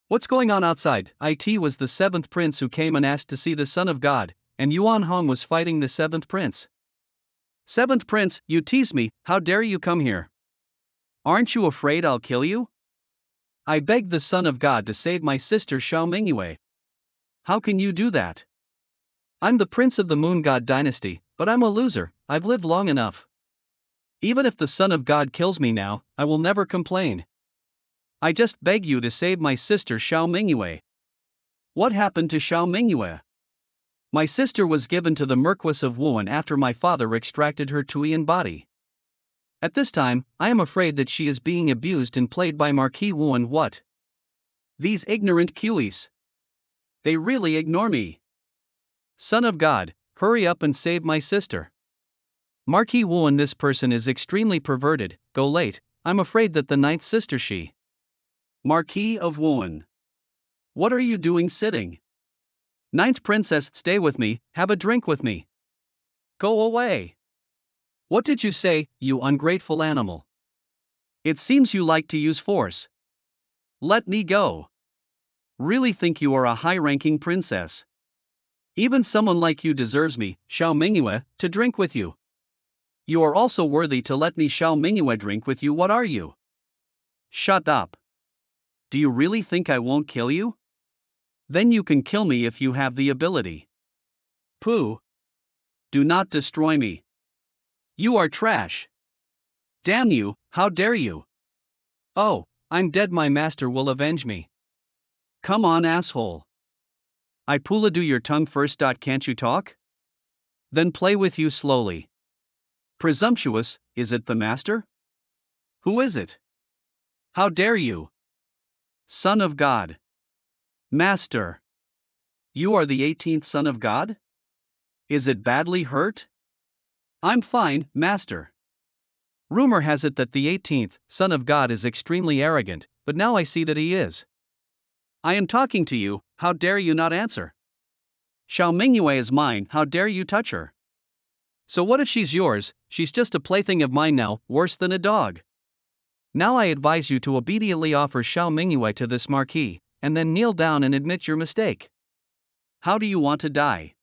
What's going on outside? It was the 7th prince who came and asked to see the son of God, and Yuan Hong was fighting the 7th prince. Seventh prince, you tease me, how dare you come here? Aren't you afraid I'll kill you? I begged the Son of God to save my sister Xiao Mingyue. How can you do that? I'm the prince of the moon god dynasty, but I'm a loser, I've lived long enough. Even if the Son of God kills me now, I will never complain. I just beg you to save my sister Xiao Mingyue. What happened to Xiao Mingyue? My sister was given to the Marquis of Wuhan after my father extracted her Tuian body. At this time, I am afraid that she is being abused and played by Marquis Wuhan. What? These ignorant Qis. They really ignore me. Son of God, hurry up and save my sister. Marquis Wuhan, this person is extremely perverted, go late, I'm afraid that the ninth sister she. Marquis of Wuhan. What are you doing sitting? Ninth princess, stay with me, have a drink with me. Go away. What did you say, you ungrateful animal? It seems you like to use force. Let me go. Really think you are a high-ranking princess? Even someone like you deserves me, Xiao Mingyue, to drink with you. You are also worthy to let me Xiao Mingyue drink with you. What are you? Shut up. Do you really think I won't kill you? Then you can kill me if you have the ability. Pooh. Do not destroy me. You are trash. Damn you, how dare you? Oh, I'm dead, my master will avenge me. Come on, asshole. I pula do your tongue first. Can't you talk? Then play with you slowly. Presumptuous, is it the master? Who is it? How dare you? Son of God. Master. You are the 18th son of God? Is it badly hurt? I'm fine, master. Rumor has it that the 18th son of God is extremely arrogant, but now I see that he is. I am talking to you, how dare you not answer? Xiao Mingyue is mine, how dare you touch her? So what if she's yours? She's just a plaything of mine now, worse than a dog. Now I advise you to obediently offer Xiao Mingyue to this marquis, and then kneel down and admit your mistake. How do you want to die?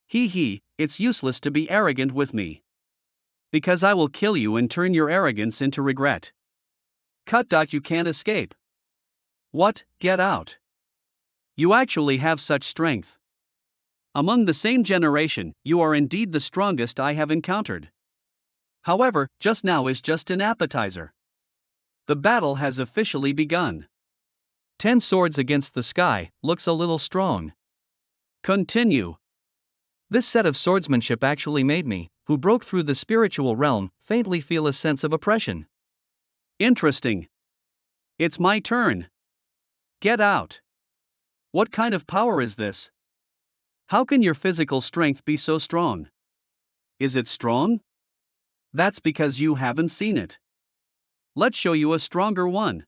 He, it's useless to be arrogant with me. Because I will kill you and turn your arrogance into regret. Cut. You can't escape. What, get out. You actually have such strength. Among the same generation, you are indeed the strongest I have encountered. However, just now is just an appetizer. The battle has officially begun. 10 swords against the sky, looks a little strong. Continue. This set of swordsmanship actually made me, who broke through the spiritual realm, faintly feel a sense of oppression. Interesting. It's my turn. Get out. What kind of power is this? How can your physical strength be so strong? Is it strong? That's because you haven't seen it. Let's show you a stronger one.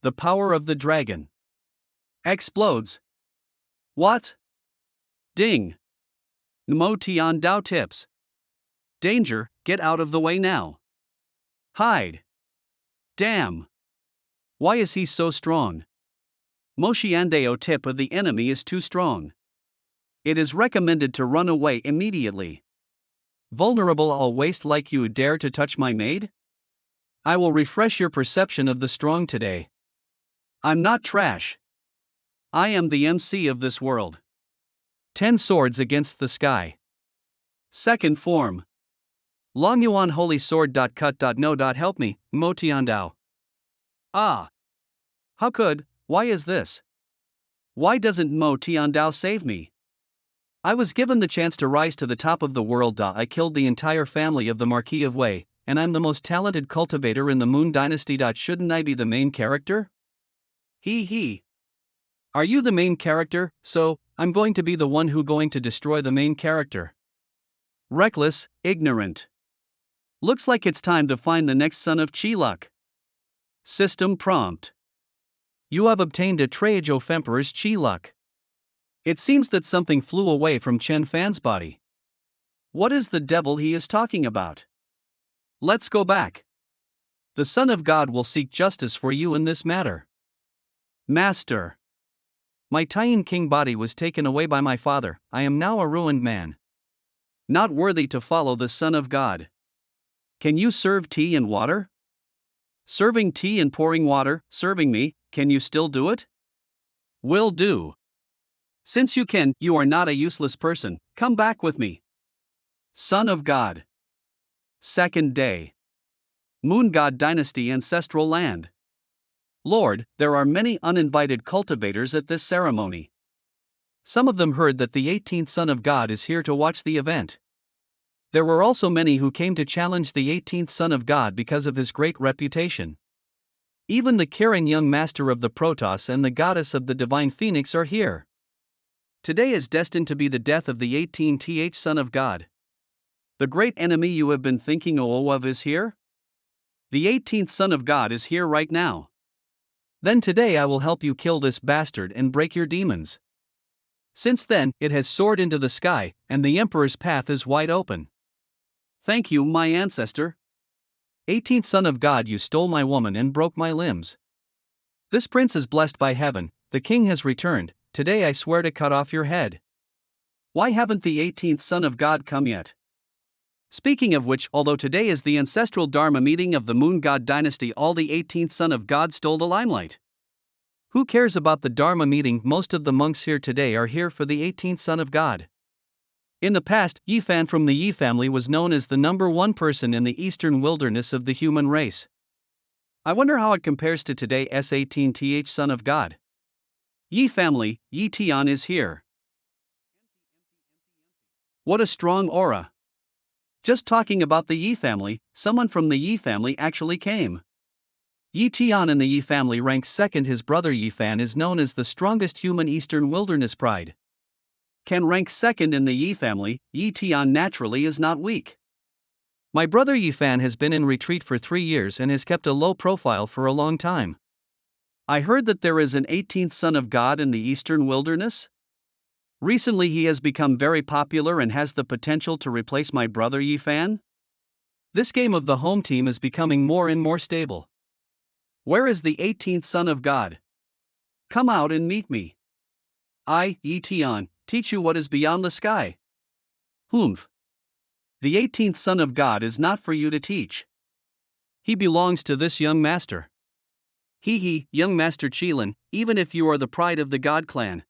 The power of the dragon. Explodes. What? Ding. Nmo Tian Dao tips. Danger, get out of the way now. Hide. Damn. Why is he so strong? Moshiandeo tip of the enemy is too strong. It is recommended to run away immediately. Vulnerable, I'll waste like you dare to touch my maid? I will refresh your perception of the strong today. I'm not trash. I am the MC of this world. 10 swords against the sky. Second form. Long Yuan Holy Sword. Cut. No. Help me, Mo Tiandao. Ah. How could, why is this? Why doesn't Mo Tiandao save me? I was given the chance to rise to the top of the world. I killed the entire family of the Marquis of Wei, and I'm the most talented cultivator in the Moon Dynasty. Shouldn't I be the main character? He. Are you the main character? So, I'm going to be the one who going to destroy the main character. Reckless, ignorant. Looks like it's time to find the next son of Chi-Luck. System prompt. You have obtained a Traige of Emperor's Chi-Luck. It seems that something flew away from Chen Fan's body. What is the devil he is talking about? Let's go back. The Son of God will seek justice for you in this matter. Master. My Taiyan King body was taken away by my father, I am now a ruined man. Not worthy to follow the Son of God. Can you serve tea and water? Serving tea and pouring water, serving me, can you still do it? Will do. Since you can, you are not a useless person, come back with me. Son of God. Second day. Moon God Dynasty Ancestral Land. Lord, there are many uninvited cultivators at this ceremony. Some of them heard that the 18th Son of God is here to watch the event. There were also many who came to challenge the 18th Son of God because of his great reputation. Even the caring young master of the Protoss and the goddess of the divine phoenix are here. Today is destined to be the death of the 18th Son of God. The great enemy you have been thinking of is here? The 18th Son of God is here right now. Then today I will help you kill this bastard and break your demons. Since then, it has soared into the sky, and the Emperor's path is wide open. Thank you, my ancestor. 18th Son of God, you stole my woman and broke my limbs. This prince is blessed by heaven, the king has returned, today I swear to cut off your head. Why haven't the 18th Son of God come yet? Speaking of which, although today is the ancestral Dharma meeting of the Moon God Dynasty, all the 18th Son of God stole the limelight. Who cares about the Dharma meeting? Most of the monks here today are here for the 18th Son of God. In the past, Yi Fan from the Yi family was known as the #1 person in the eastern wilderness of the human race. I wonder how it compares to today's 18th Son of God. Yi family, Yi Tian is here. What a strong aura. Just talking about the Yi family, someone from the Yi family actually came. Yi Tian in the Yi family ranks second. His brother Yi Fan is known as the strongest human eastern wilderness pride. Can rank second in the Yi family. Yi Tian naturally is not weak. My brother Yi Fan has been in retreat for 3 years and has kept a low profile for a long time. I heard that there is an 18th Son of God in the eastern wilderness. Recently he has become very popular and has the potential to replace my brother Yi Fan. This game of the home team is becoming more and more stable. Where is the 18th Son of God? Come out and meet me. I, Yi Tian, teach you what is beyond the sky. Humph. The 18th Son of God is not for you to teach. He belongs to this young master. Young Master Qilin, even if you are the pride of the God clan.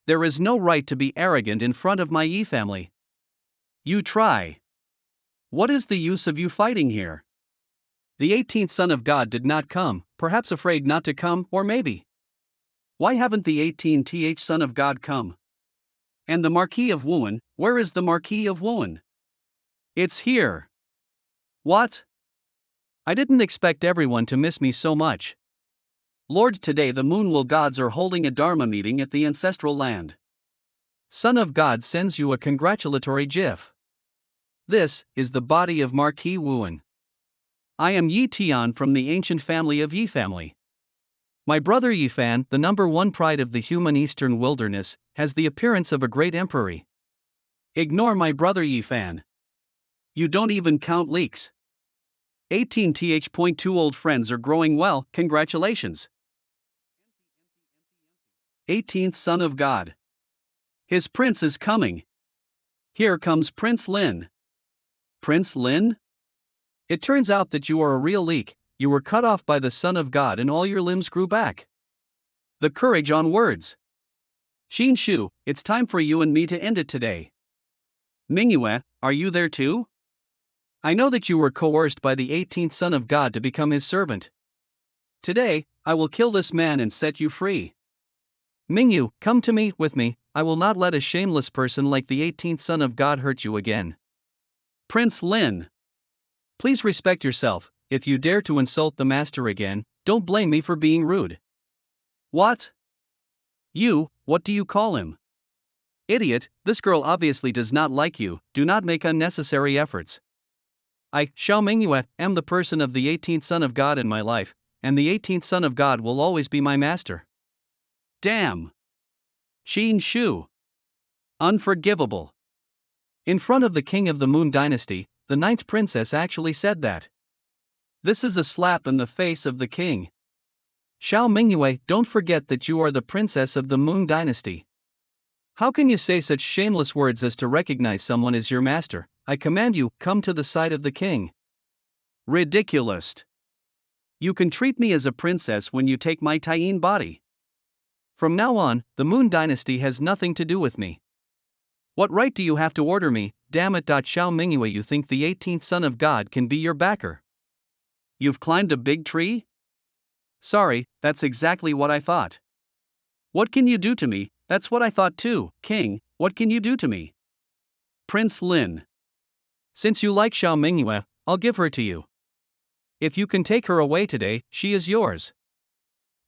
There is no right to be arrogant in front of my Yi family. You try. What is the use of you fighting here? The 18th Son of God did not come, perhaps afraid not to come, or maybe. Why haven't the 18th Son of God come? And the Marquis of Wuhan, where is the Marquis of Wuhan? It's here. What? I didn't expect everyone to miss me so much. Lord, today the Moonwell gods are holding a Dharma meeting at the ancestral land. Son of God sends you a congratulatory gif. This is the body of Marquis Wuhan. I am Yi Tian from the ancient family of Yi family. My brother Yi Fan, the #1 pride of the human eastern wilderness, has the appearance of a great emperor. Ignore my brother Yi Fan. You don't even count leaks. 18th.2 old friends are growing well, congratulations. 18th Son of God. His prince is coming. Here comes Prince Lin. Prince Lin? It turns out that you are a real leak, you were cut off by the Son of God and all your limbs grew back. The courage on words. Xin Shu, it's time for you and me to end it today. Manhwa, are you there too? I know that you were coerced by the 18th Son of God to become his servant. Today, I will kill this man and set you free. Mingyu, come to me, with me, I will not let a shameless person like the 18th Son of God hurt you again. Prince Lin. Please respect yourself, if you dare to insult the master again, don't blame me for being rude. What? You, what do you call him? Idiot, this girl obviously does not like you, do not make unnecessary efforts. I, Xiao Mingyue, am the person of the 18th Son of God in my life, and the 18th Son of God will always be my master. Damn. Xin Shu. Unforgivable. In front of the king of the Moon Dynasty, the 9th princess actually said that. This is a slap in the face of the king. Xiao Mingyue, don't forget that you are the princess of the Moon Dynasty. How can you say such shameless words as to recognize someone as your master? I command you, come to the side of the king. Ridiculous. You can treat me as a princess when you take my Taiyin body. From now on, the Moon Dynasty has nothing to do with me. What right do you have to order me? Damn it. Xiao Mingyue, you think the 18th son of God can be your backer? You've climbed a big tree? Sorry, that's exactly what I thought. What can you do to me? That's what I thought too, King. What can you do to me? Prince Lin. Since you like Xiao Mingyue, I'll give her to you. If you can take her away today, she is yours.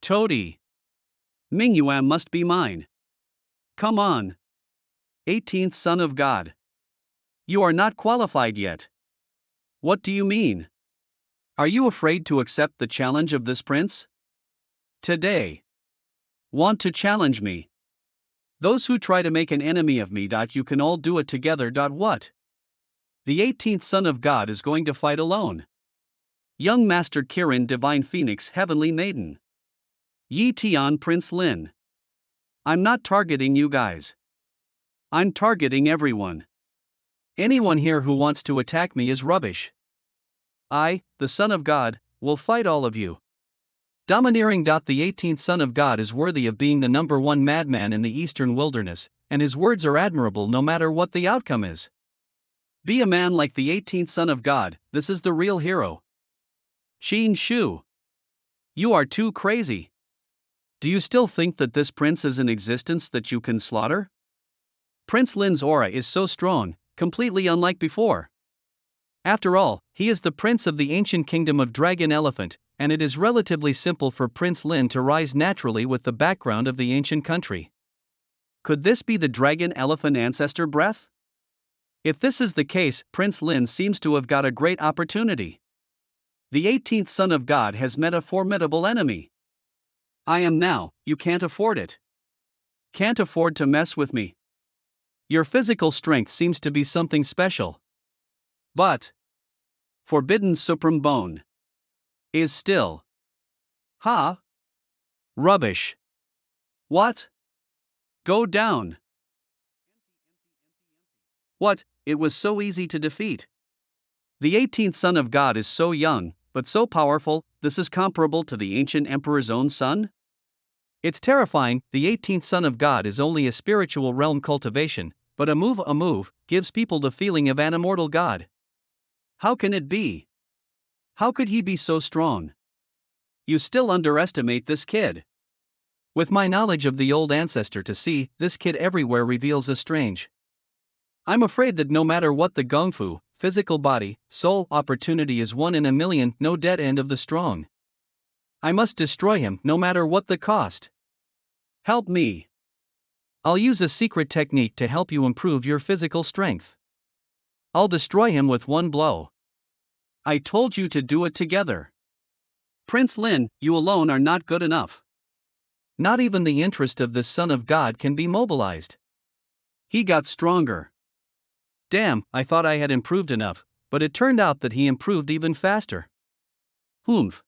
Toady. Mingyue must be mine. Come on. 18th son of God. You are not qualified yet. What do you mean? Are you afraid to accept the challenge of this prince? Today. Want to challenge me? Those who try to make an enemy of me. You can all do it together. What? The 18th son of God is going to fight alone. Young Master Kirin, Divine Phoenix, Heavenly Maiden. Yi Tian, Prince Lin. I'm not targeting you guys. I'm targeting everyone. Anyone here who wants to attack me is rubbish. I, the Son of God, will fight all of you. Domineering. The 18th son of God is worthy of being the #1 madman in the eastern wilderness, and his words are admirable no matter what the outcome is. Be a man like the 18th son of God, this is the real hero. Qin Shu. You are too crazy. Do you still think that this prince is in existence that you can slaughter? Prince Lin's aura is so strong, completely unlike before. After all, he is the prince of the ancient kingdom of Dragon Elephant, and it is relatively simple for Prince Lin to rise naturally with the background of the ancient country. Could this be the Dragon Elephant ancestor breath? If this is the case, Prince Lin seems to have got a great opportunity. The 18th son of God has met a formidable enemy. I am now, you can't afford it. Can't afford to mess with me. Your physical strength seems to be something special. But Forbidden Supreme Bone is still. Ha! Rubbish. What? Go down. What? It was so easy to defeat. The 18th son of God is so young, but so powerful. This is comparable to the ancient emperor's own son? It's terrifying. The 18th son of God is only a spiritual realm cultivation, but a move gives people the feeling of an immortal god. How can it be? How could he be so strong? You still underestimate this kid. With my knowledge of the old ancestor to see, this kid everywhere reveals a strange. I'm afraid that no matter what the gung fu, physical body, soul opportunity is 1 in a million, no dead end of the strong. I must destroy him no matter what the cost. Help me. I'll use a secret technique to help you improve your physical strength. I'll destroy him with one blow. I told you to do it together. Prince Lin, you alone are not good enough. Not even the interest of this son of God can be mobilized. He got stronger. Damn, I thought I had improved enough, but it turned out that he improved even faster. Humph.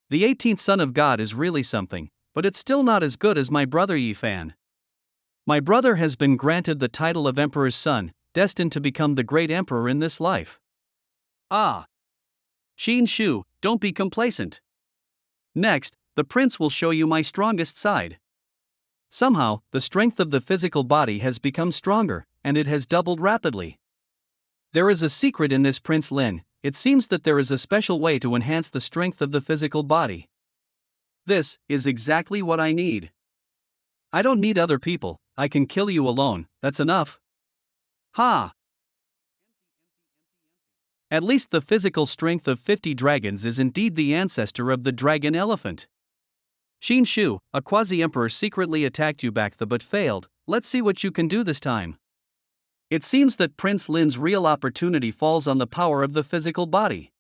The 18th son of God is really something, but it's still not as good as my brother Yi Fan. My brother has been granted the title of Emperor's son, destined to become the great emperor in this life. Ah! Qin Shu, don't be complacent. Next, the prince will show you my strongest side. Somehow, the strength of the physical body has become stronger, and it has doubled rapidly. There is a secret in this Prince Lin. It seems that there is a special way to enhance the strength of the physical body. This is exactly what I need. I don't need other people, I can kill you alone, that's enough. Ha! At least the physical strength of 50 dragons is indeed the ancestor of the dragon elephant. Qin Shu, a quasi-emperor secretly attacked you back but failed. Let's see what you can do this time. It seems that Prince Lin's real opportunity falls on the power of the physical body.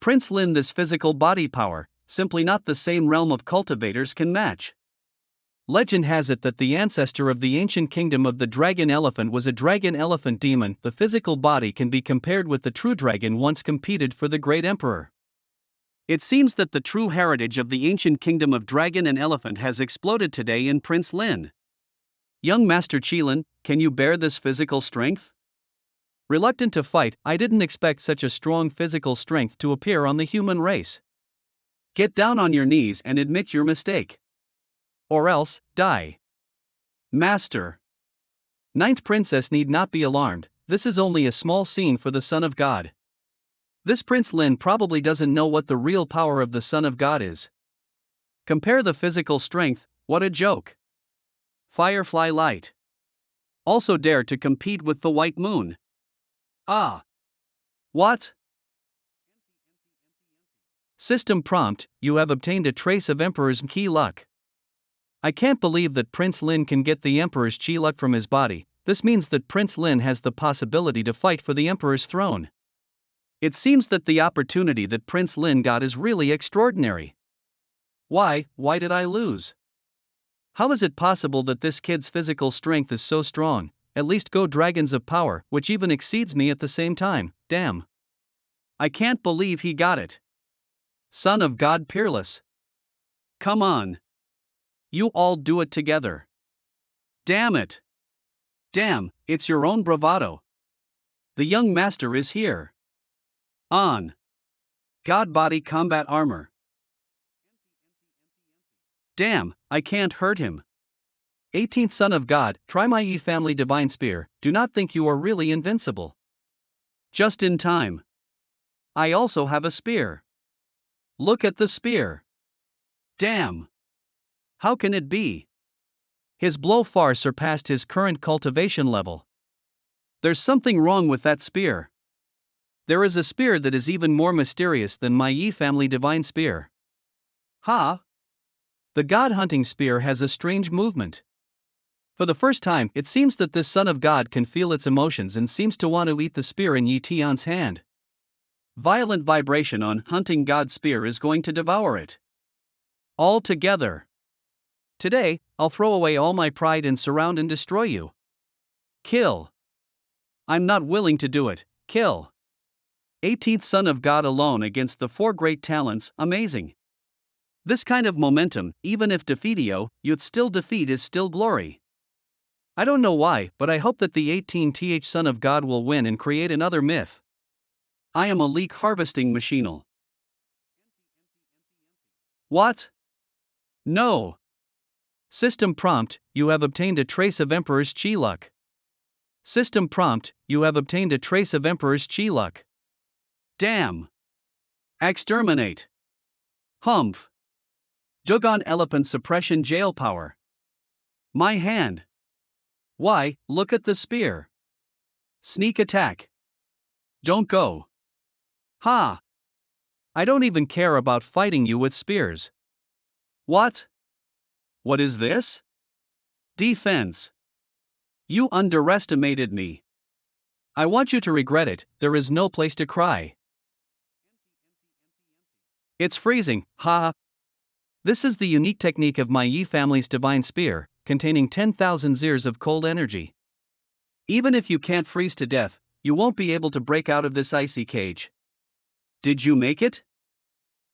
Prince Lin, this physical body power, simply not the same realm of cultivators can match. Legend has it that the ancestor of the ancient kingdom of the dragon elephant was a dragon elephant demon. The physical body can be compared with the true dragon once competed for the great emperor. It seems that the true heritage of the ancient kingdom of dragon and elephant has exploded today in Prince Lin. Young Master Qilin, can you bear this physical strength? Reluctant to fight, I didn't expect such a strong physical strength to appear on the human race. Get down on your knees and admit your mistake. Or else, die. Master. Ninth Princess need not be alarmed, this is only a small scene for the Son of God. This Prince Lin probably doesn't know what the real power of the Son of God is. Compare the physical strength, what a joke. Firefly Light. Also dare to compete with the White Moon. Ah. What? System prompt, you have obtained a trace of Emperor's Qi luck. I can't believe that Prince Lin can get the Emperor's Qi luck from his body. This means that Prince Lin has the possibility to fight for the Emperor's throne. It seems that the opportunity that Prince Lin got is really extraordinary. Why did I lose? How is it possible that this kid's physical strength is so strong? At least go Dragons of Power, which even exceeds me at the same time, damn. I can't believe he got it. Son of God Peerless. Come on. You all do it together. Damn it. Damn, it's your own bravado. The young master is here. On. God Body Combat Armor. Damn, I can't hurt him. 18th Son of God, try my E Family Divine Spear, do not think you are really invincible. Just in time. I also have a spear. Look at the spear. Damn. How can it be? His blow far surpassed his current cultivation level. There's something wrong with that spear. There is a spear that is even more mysterious than my Yi Family Divine Spear. Ha! The God Hunting Spear has a strange movement. For the first time, it seems that this Son of God can feel its emotions and seems to want to eat the spear in Yi Tian's hand. Violent vibration on Hunting God Spear is going to devour it. All together. Today, I'll throw away all my pride and surround and destroy you. Kill. I'm not willing to do it, kill. 18th Son of God alone against the 4 great talents, amazing. This kind of momentum, even if defeatio, you'd still defeat is still glory. I don't know why, but I hope that the 18th Son of God will win and create another myth. I am a leak harvesting machinal. What? No. System prompt, you have obtained a trace of Emperor's Qi luck. System prompt, you have obtained a trace of Emperor's Qi luck. Damn. Exterminate. Humph. Dugon Elephant Suppression Jail Power. My hand. Why, look at the spear. Sneak attack. Don't go. Ha. I don't even care about fighting you with spears. What? What is this? Defense. You underestimated me. I want you to regret it, there is no place to cry. It's freezing, ha. This is the unique technique of my Yi family's divine spear, containing 10,000 years of cold energy. Even if you can't freeze to death, you won't be able to break out of this icy cage. Did you make it?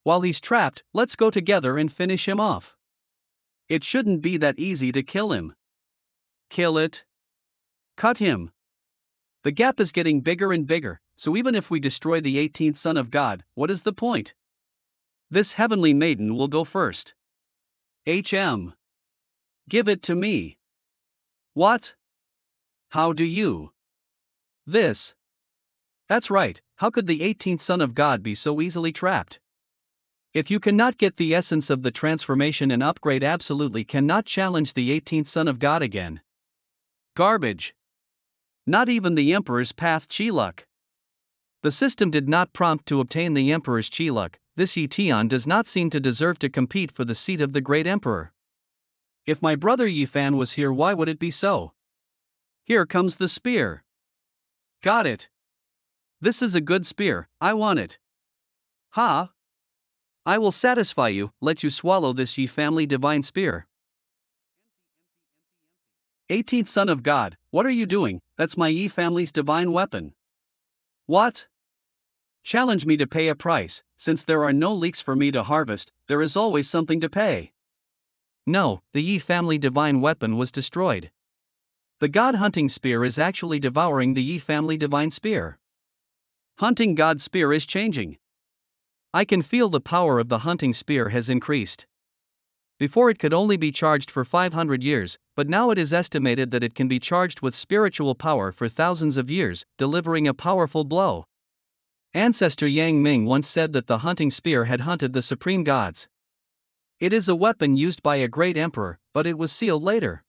While he's trapped, let's go together and finish him off. It shouldn't be that easy to kill him. Kill it. Cut him. The gap is getting bigger and bigger, so even if we destroy the 18th Son of God, what is the point? This heavenly maiden will go first. HM. Give it to me. What? How do you? This. That's right, how could the 18th Son of God be so easily trapped? If you cannot get the essence of the transformation and upgrade, absolutely cannot challenge the 18th Son of God again. Garbage. Not even the Emperor's Path Qi luck. The system did not prompt to obtain the Emperor's Qi luck. This Yi Tian does not seem to deserve to compete for the seat of the great emperor. If my brother Yi Fan was here, why would it be so? Here comes the spear. Got it. This is a good spear, I want it. Ha! I will satisfy you, let you swallow this Yi family divine spear. 18th Son of God, what are you doing? That's my Yi family's divine weapon. What? Challenge me to pay a price, since there are no leeks for me to harvest, there is always something to pay. No, the Yi family divine weapon was destroyed. The god hunting spear is actually devouring the Yi family divine spear. Hunting god spear is changing. I can feel the power of the hunting spear has increased. Before it could only be charged for 500 years, but now it is estimated that it can be charged with spiritual power for thousands of years, delivering a powerful blow. Ancestor Yang Ming once said that the hunting spear had hunted the supreme gods. It is a weapon used by a great emperor, but it was sealed later.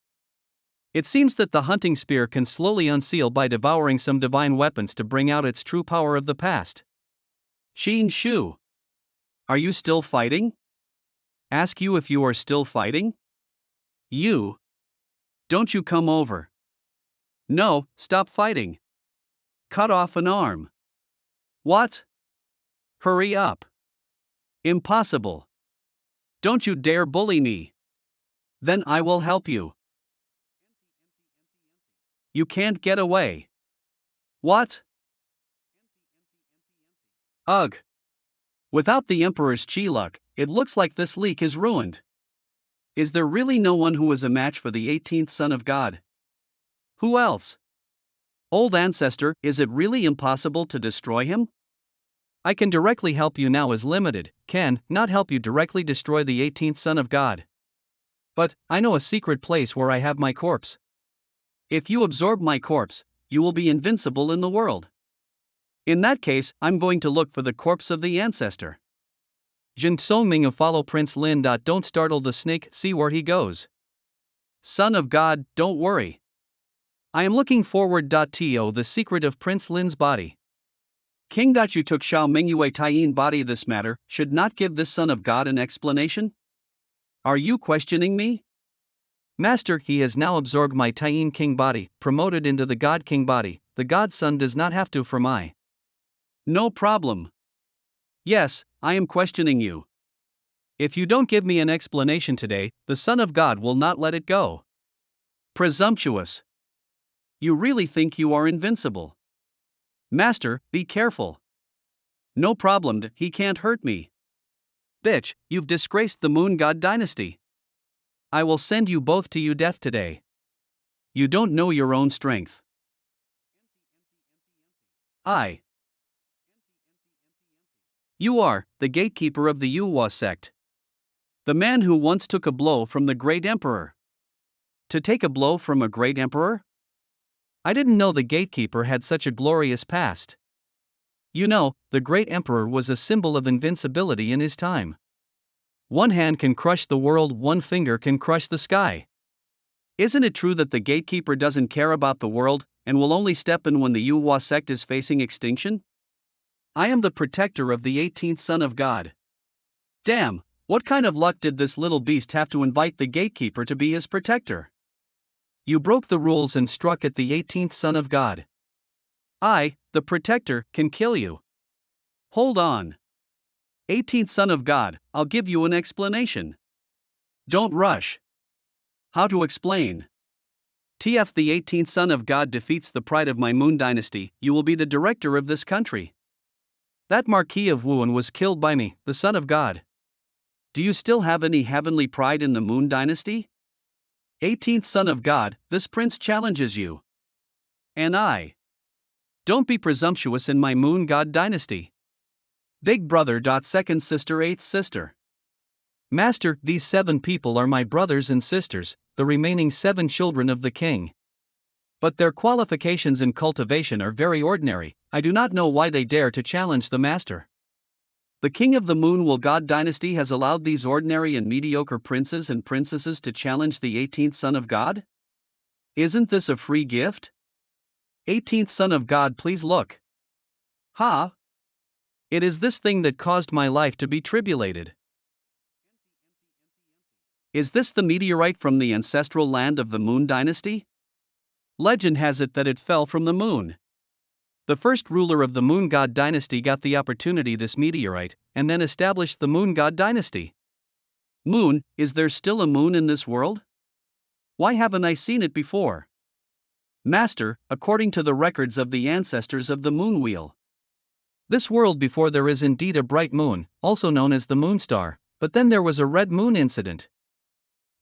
It seems that the hunting spear can slowly unseal by devouring some divine weapons to bring out its true power of the past. Xin Shu. Are you still fighting? Ask you if you are still fighting? You. Don't you come over. No, stop fighting. Cut off an arm. What? Hurry up. Impossible. Don't you dare bully me. Then I will help you. You can't get away. What? Ugh. Without the Emperor's chi luck, it looks like this leak is ruined. Is there really no one who is a match for the 18th son of God? Who else? Old ancestor, is it really impossible to destroy him? I can directly help you now is limited, can not help you directly destroy the 18th son of God. But, I know a secret place where I have my corpse. If you absorb my corpse, you will be invincible in the world. In that case, I'm going to look for the corpse of the ancestor. Jin Songming follow Prince Lin. Don't startle the snake, see where he goes. Son of God, don't worry. I am looking forward. To the secret of Prince Lin's body. King Dachu took Xiao Mingyue Taiyin body. This matter should not give this son of God an explanation? Are you questioning me? Master, he has now absorbed my Taiyin king body, promoted into the God king body. The God son does not have to for my. No problem. Yes, I am questioning you. If you don't give me an explanation today, the Son of God will not let it go. Presumptuous. You really think you are invincible? Master, be careful. No problem, he can't hurt me. Bitch, you've disgraced the Moon God dynasty. I will send you both to your death today. You don't know your own strength. You are the gatekeeper of the Yuhua sect. The man who once took a blow from the great emperor. To take a blow from a great emperor? I didn't know the gatekeeper had such a glorious past. You know, the great emperor was a symbol of invincibility in his time. One hand can crush the world, one finger can crush the sky. Isn't it true that the gatekeeper doesn't care about the world, and will only step in when the Yuhua sect is facing extinction? I am the protector of the 18th son of God. Damn, what kind of luck did this little beast have to invite the gatekeeper to be his protector? You broke the rules and struck at the 18th son of God. I, the protector, can kill you. Hold on. 18th son of God, I'll give you an explanation. Don't rush. How to explain? TF the 18th son of God defeats the pride of my Moon dynasty, you will be the director of this country. That Marquis of Wuhan was killed by me, the son of God. Do you still have any heavenly pride in the Moon dynasty? 18th son of God, this prince challenges you. And I. Don't be presumptuous in my Moon God dynasty. Big brother. Second sister, eighth sister. Master, these 7 people are my brothers and sisters, the remaining 7 children of the king. But their qualifications in cultivation are very ordinary, I do not know why they dare to challenge the master. The king of the Moon Will God dynasty has allowed these ordinary and mediocre princes and princesses to challenge the 18th son of God? Isn't this a free gift? 18th son of God, please look. Ha! It is this thing that caused my life to be tribulated. Is this the meteorite from the ancestral land of the Moon dynasty? Legend has it that it fell from the moon. The first ruler of the Moon God dynasty got the opportunity this meteorite, and then established the Moon God dynasty. Moon, is there still a moon in this world? Why haven't I seen it before? Master, according to the records of the ancestors of the moon wheel. This world before there is indeed a bright moon, also known as the moon star, but then there was a red moon incident.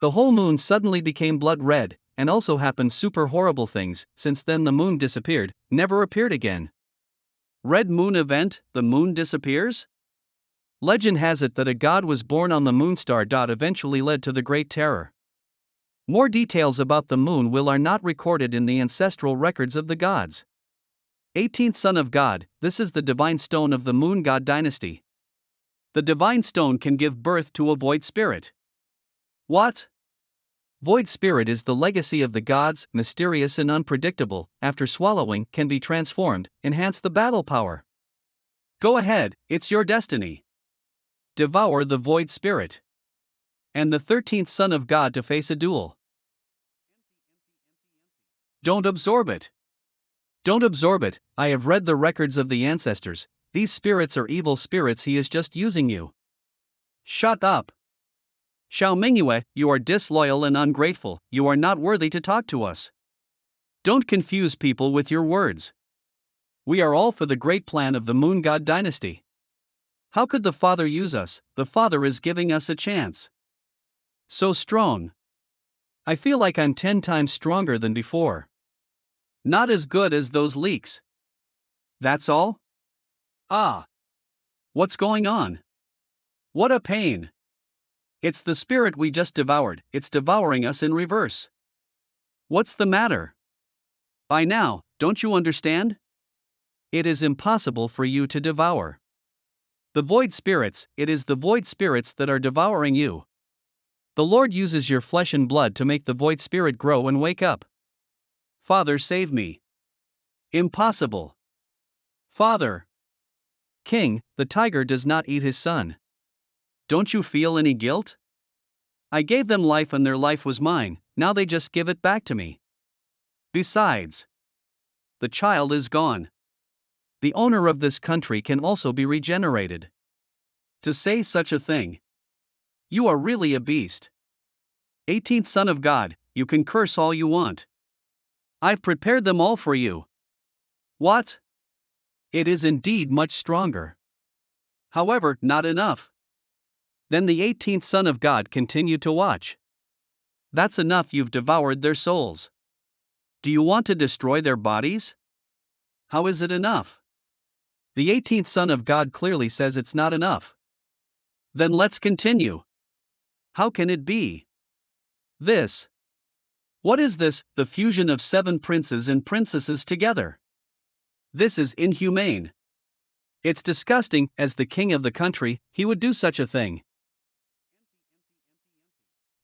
The whole moon suddenly became blood red, and also happened super horrible things. Since then, the moon disappeared, never appeared again. Red Moon event, the moon disappears? Legend has it that a god was born on the moon star. Eventually led to the Great Terror. More details about the moon are not recorded in the ancestral records of the gods. 18th son of God, this is the divine stone of the moon god dynasty. The divine stone can give birth to a void spirit. What? Void spirit is the legacy of the gods, mysterious and unpredictable. After swallowing, can be transformed, enhance the battle power. Go ahead, it's your destiny. Devour the void spirit. And the 13th son of God to face a duel. Don't absorb it. Don't absorb it. I have read the records of the ancestors. These spirits are evil spirits. He is just using you. Shut up. Xiao Mingyue, you are disloyal and ungrateful. You are not worthy to talk to us. Don't confuse people with your words. We are all for the great plan of the moon god dynasty. How could the father use us? The father is giving us a chance. So strong. I feel like I'm 10 times stronger than before. Not as good as those leaks. That's all? Ah. What's going on? What a pain. It's the spirit we just devoured, it's devouring us in reverse. What's the matter? By now, don't you understand? It is impossible for you to devour. The void spirits, it is the void spirits that are devouring you. The Lord uses your flesh and blood to make the void spirit grow and wake up. Father, save me. Impossible. Father. King, the tiger does not eat his son. Don't you feel any guilt? I gave them life and their life was mine, now they just give it back to me. Besides, the child is gone. The owner of this country can also be regenerated. To say such a thing. You are really a beast. 18th son of God, you can curse all you want. I've prepared them all for you. What? It is indeed much stronger. However, not enough. Then the 18th son of God continued to watch. That's enough, you've devoured their souls. Do you want to destroy their bodies? How is it enough? The 18th son of God clearly says it's not enough. Then let's continue. How can it be? This. What is this, the fusion of 7 princes and princesses together? This is inhumane. It's disgusting. As the king of the country, he would do such a thing.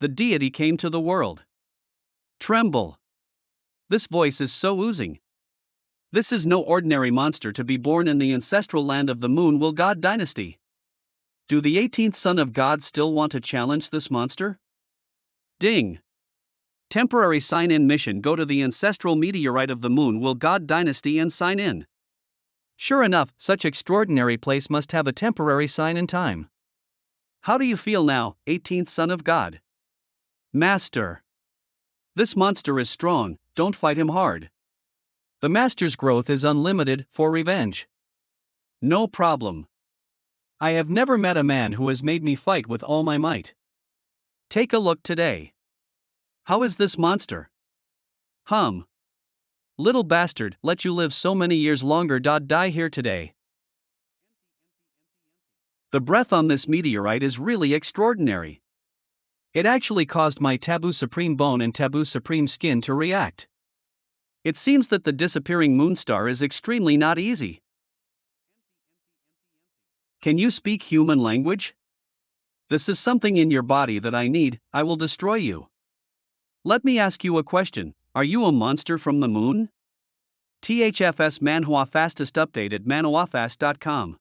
The deity came to the world. Tremble. This voice is so oozing. This is no ordinary monster to be born in the ancestral land of the moon god dynasty. Do the 18th son of God still want to challenge this monster? Ding. Temporary sign-in mission. Go to the ancestral meteorite of the moon god dynasty and sign in. Sure enough, such extraordinary place must have a temporary sign-in time. How do you feel now, 18th son of God? Master. This monster is strong, don't fight him hard. The master's growth is unlimited, for revenge. No problem. I have never met a man who has made me fight with all my might. Take a look today. How is this monster? Little bastard, let you live so many years longer. Die here today. The breath on this meteorite is really extraordinary. It actually caused my taboo supreme bone and taboo supreme skin to react. It seems that the disappearing moonstar is extremely not easy. Can you speak human language? This is something in your body that I need. I will destroy you. Let me ask you a question. Are you a monster from the moon? THFS Manhwa fastest update at manhwafast.com.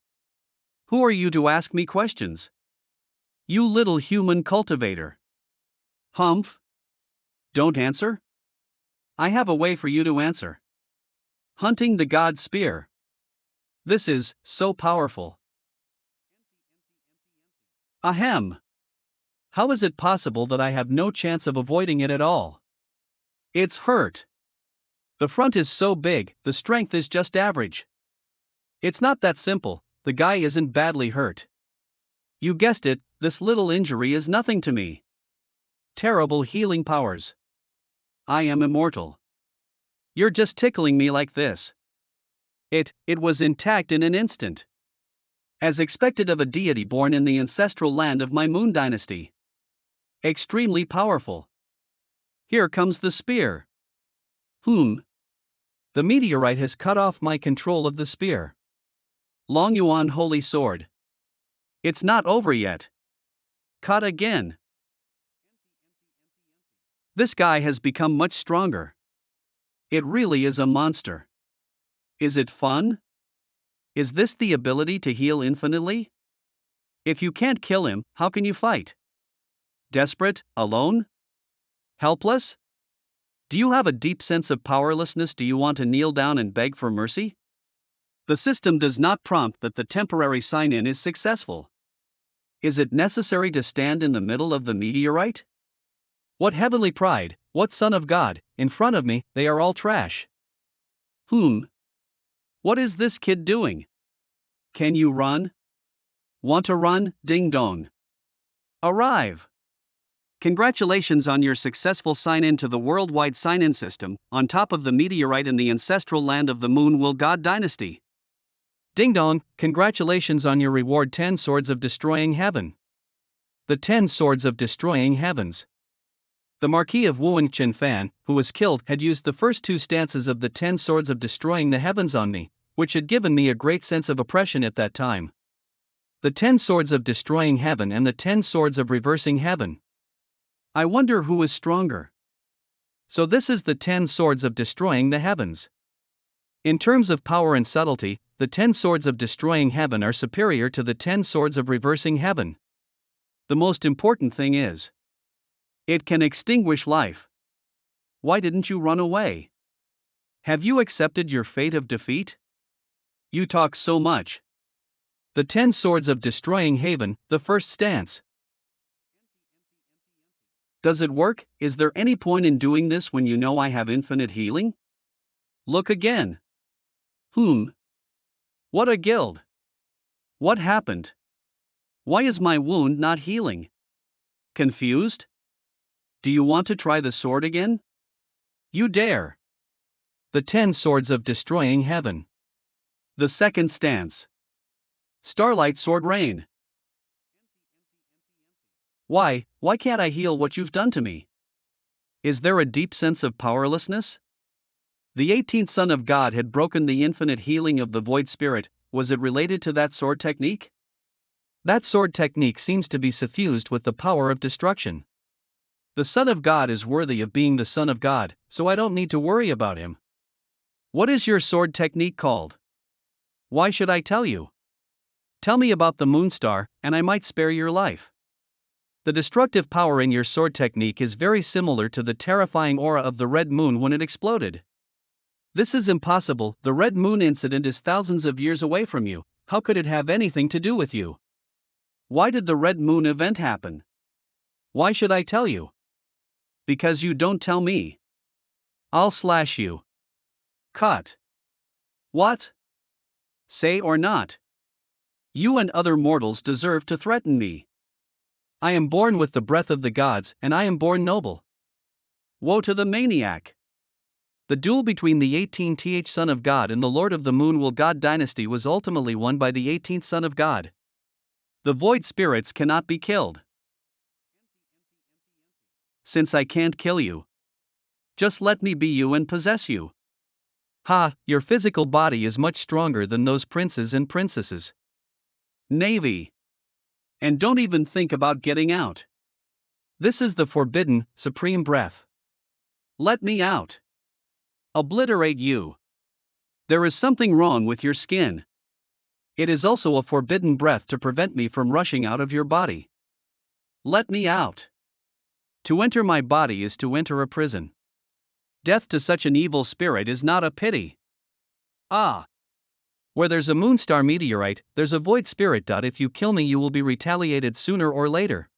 Who are you to ask me questions? You little human cultivator. Humph? Don't answer? I have a way for you to answer. Hunting the god spear. This is so powerful. Ahem. How is it possible that I have no chance of avoiding it at all? It's hurt. The front is so big, the strength is just average. It's not that simple, the guy isn't badly hurt. You guessed it, this little injury is nothing to me. Terrible healing powers. I am immortal. You're just tickling me like this. It was intact in an instant. As expected of a deity born in the ancestral land of my moon dynasty. Extremely powerful. Here comes the spear. The meteorite has cut off my control of the spear. Long Yuan Holy Sword. It's not over yet. Cut again. This guy has become much stronger. It really is a monster. Is it fun? Is this the ability to heal infinitely? If you can't kill him, how can you fight? Desperate, alone? Helpless? Do you have a deep sense of powerlessness? Do you want to kneel down and beg for mercy? The system does not prompt that the temporary sign-in is successful. Is it necessary to stand in the middle of the meteorite? What heavenly pride, what son of God, in front of me, they are all trash. What is this kid doing? Can you run? Want to run, ding dong. Arrive. Congratulations on your successful sign-in to the worldwide sign-in system, on top of the meteorite in the ancestral land of the Moon Will God dynasty. Ding dong, congratulations on your reward 10 Swords of Destroying Heaven. The 10 Swords of Destroying Heavens. The Marquis of Wuing Chen Fan, who was killed, had used the first 2 stances of the 10 Swords of Destroying the Heavens on me, which had given me a great sense of oppression at that time. The 10 Swords of Destroying Heaven and the 10 Swords of Reversing Heaven. I wonder who is stronger. So this is the 10 Swords of Destroying the Heavens. In terms of power and subtlety, the 10 Swords of Destroying Heaven are superior to the 10 Swords of Reversing Heaven. The most important thing is, it can extinguish life. Why didn't you run away? Have you accepted your fate of defeat? You talk so much. The 10 Swords of Destroying Heaven, the first stance. Does it work? Is there any point in doing this when you know I have infinite healing? Look again. What a guild. What happened? Why is my wound not healing? Confused? Do you want to try the sword again? You dare. The 10 Swords of Destroying Heaven. The second stance. Starlight Sword Rain. Why can't I heal what you've done to me? Is there a deep sense of powerlessness? The 18th Son of God had broken the infinite healing of the Void Spirit. Was it related to that sword technique? That sword technique seems to be suffused with the power of destruction. The Son of God is worthy of being the Son of God, so I don't need to worry about him. What is your sword technique called? Why should I tell you? Tell me about the Moonstar, and I might spare your life. The destructive power in your sword technique is very similar to the terrifying aura of the Red Moon when it exploded. This is impossible. The Red Moon incident is thousands of years away from you. How could it have anything to do with you? Why did the Red Moon event happen? Why should I tell you? Because you don't tell me. I'll slash you. Cut. What? Say or not. You and other mortals deserve to threaten me. I am born with the breath of the gods, and I am born noble. Woe to the maniac. The duel between the 18th Son of God and the Lord of the Moon Will God dynasty was ultimately won by the 18th Son of God. The void spirits cannot be killed. Since I can't kill you, just let me be you and possess you. Ha, your physical body is much stronger than those princes and princesses. Navy. And don't even think about getting out. This is the forbidden, supreme breath. Let me out. Obliterate you. There is something wrong with your skin. It is also a forbidden breath to prevent me from rushing out of your body. Let me out. To enter my body is to enter a prison. Death to such an evil spirit is not a pity. Ah. Where there's a Moonstar meteorite, there's a void spirit. If you kill me, you will be retaliated sooner or later.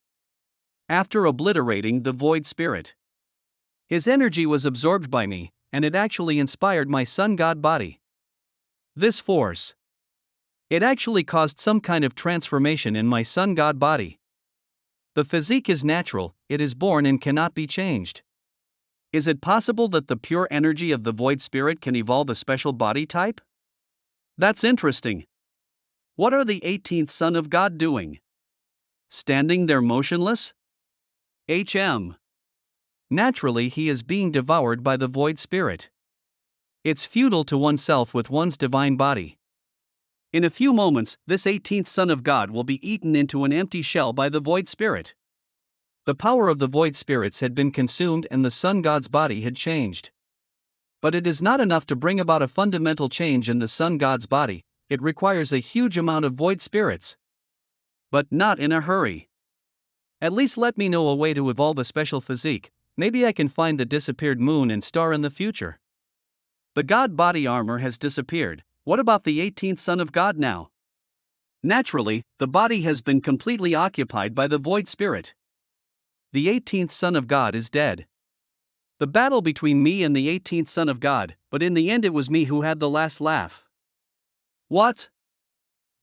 After obliterating the void spirit, his energy was absorbed by me, and it actually inspired my sun god body. This force, it actually caused some kind of transformation in my sun god body. The physique is natural, it is born and cannot be changed. Is it possible that the pure energy of the void spirit can evolve a special body type? That's interesting. What are the 18th son of God doing? Standing there motionless? Naturally, he is being devoured by the void spirit. It's futile to oneself with one's divine body. In a few moments, this 18th son of God will be eaten into an empty shell by the void spirit. The power of the void spirits had been consumed and the sun god's body had changed. But it is not enough to bring about a fundamental change in the sun god's body, it requires a huge amount of void spirits. But not in a hurry. At least let me know a way to evolve a special physique, maybe I can find the disappeared moon and star in the future. The god body armor has disappeared, what about the 18th son of God now? Naturally, the body has been completely occupied by the void spirit. The 18th son of God is dead. The battle between me and the 18th son of God, but in the end it was me who had the last laugh. What?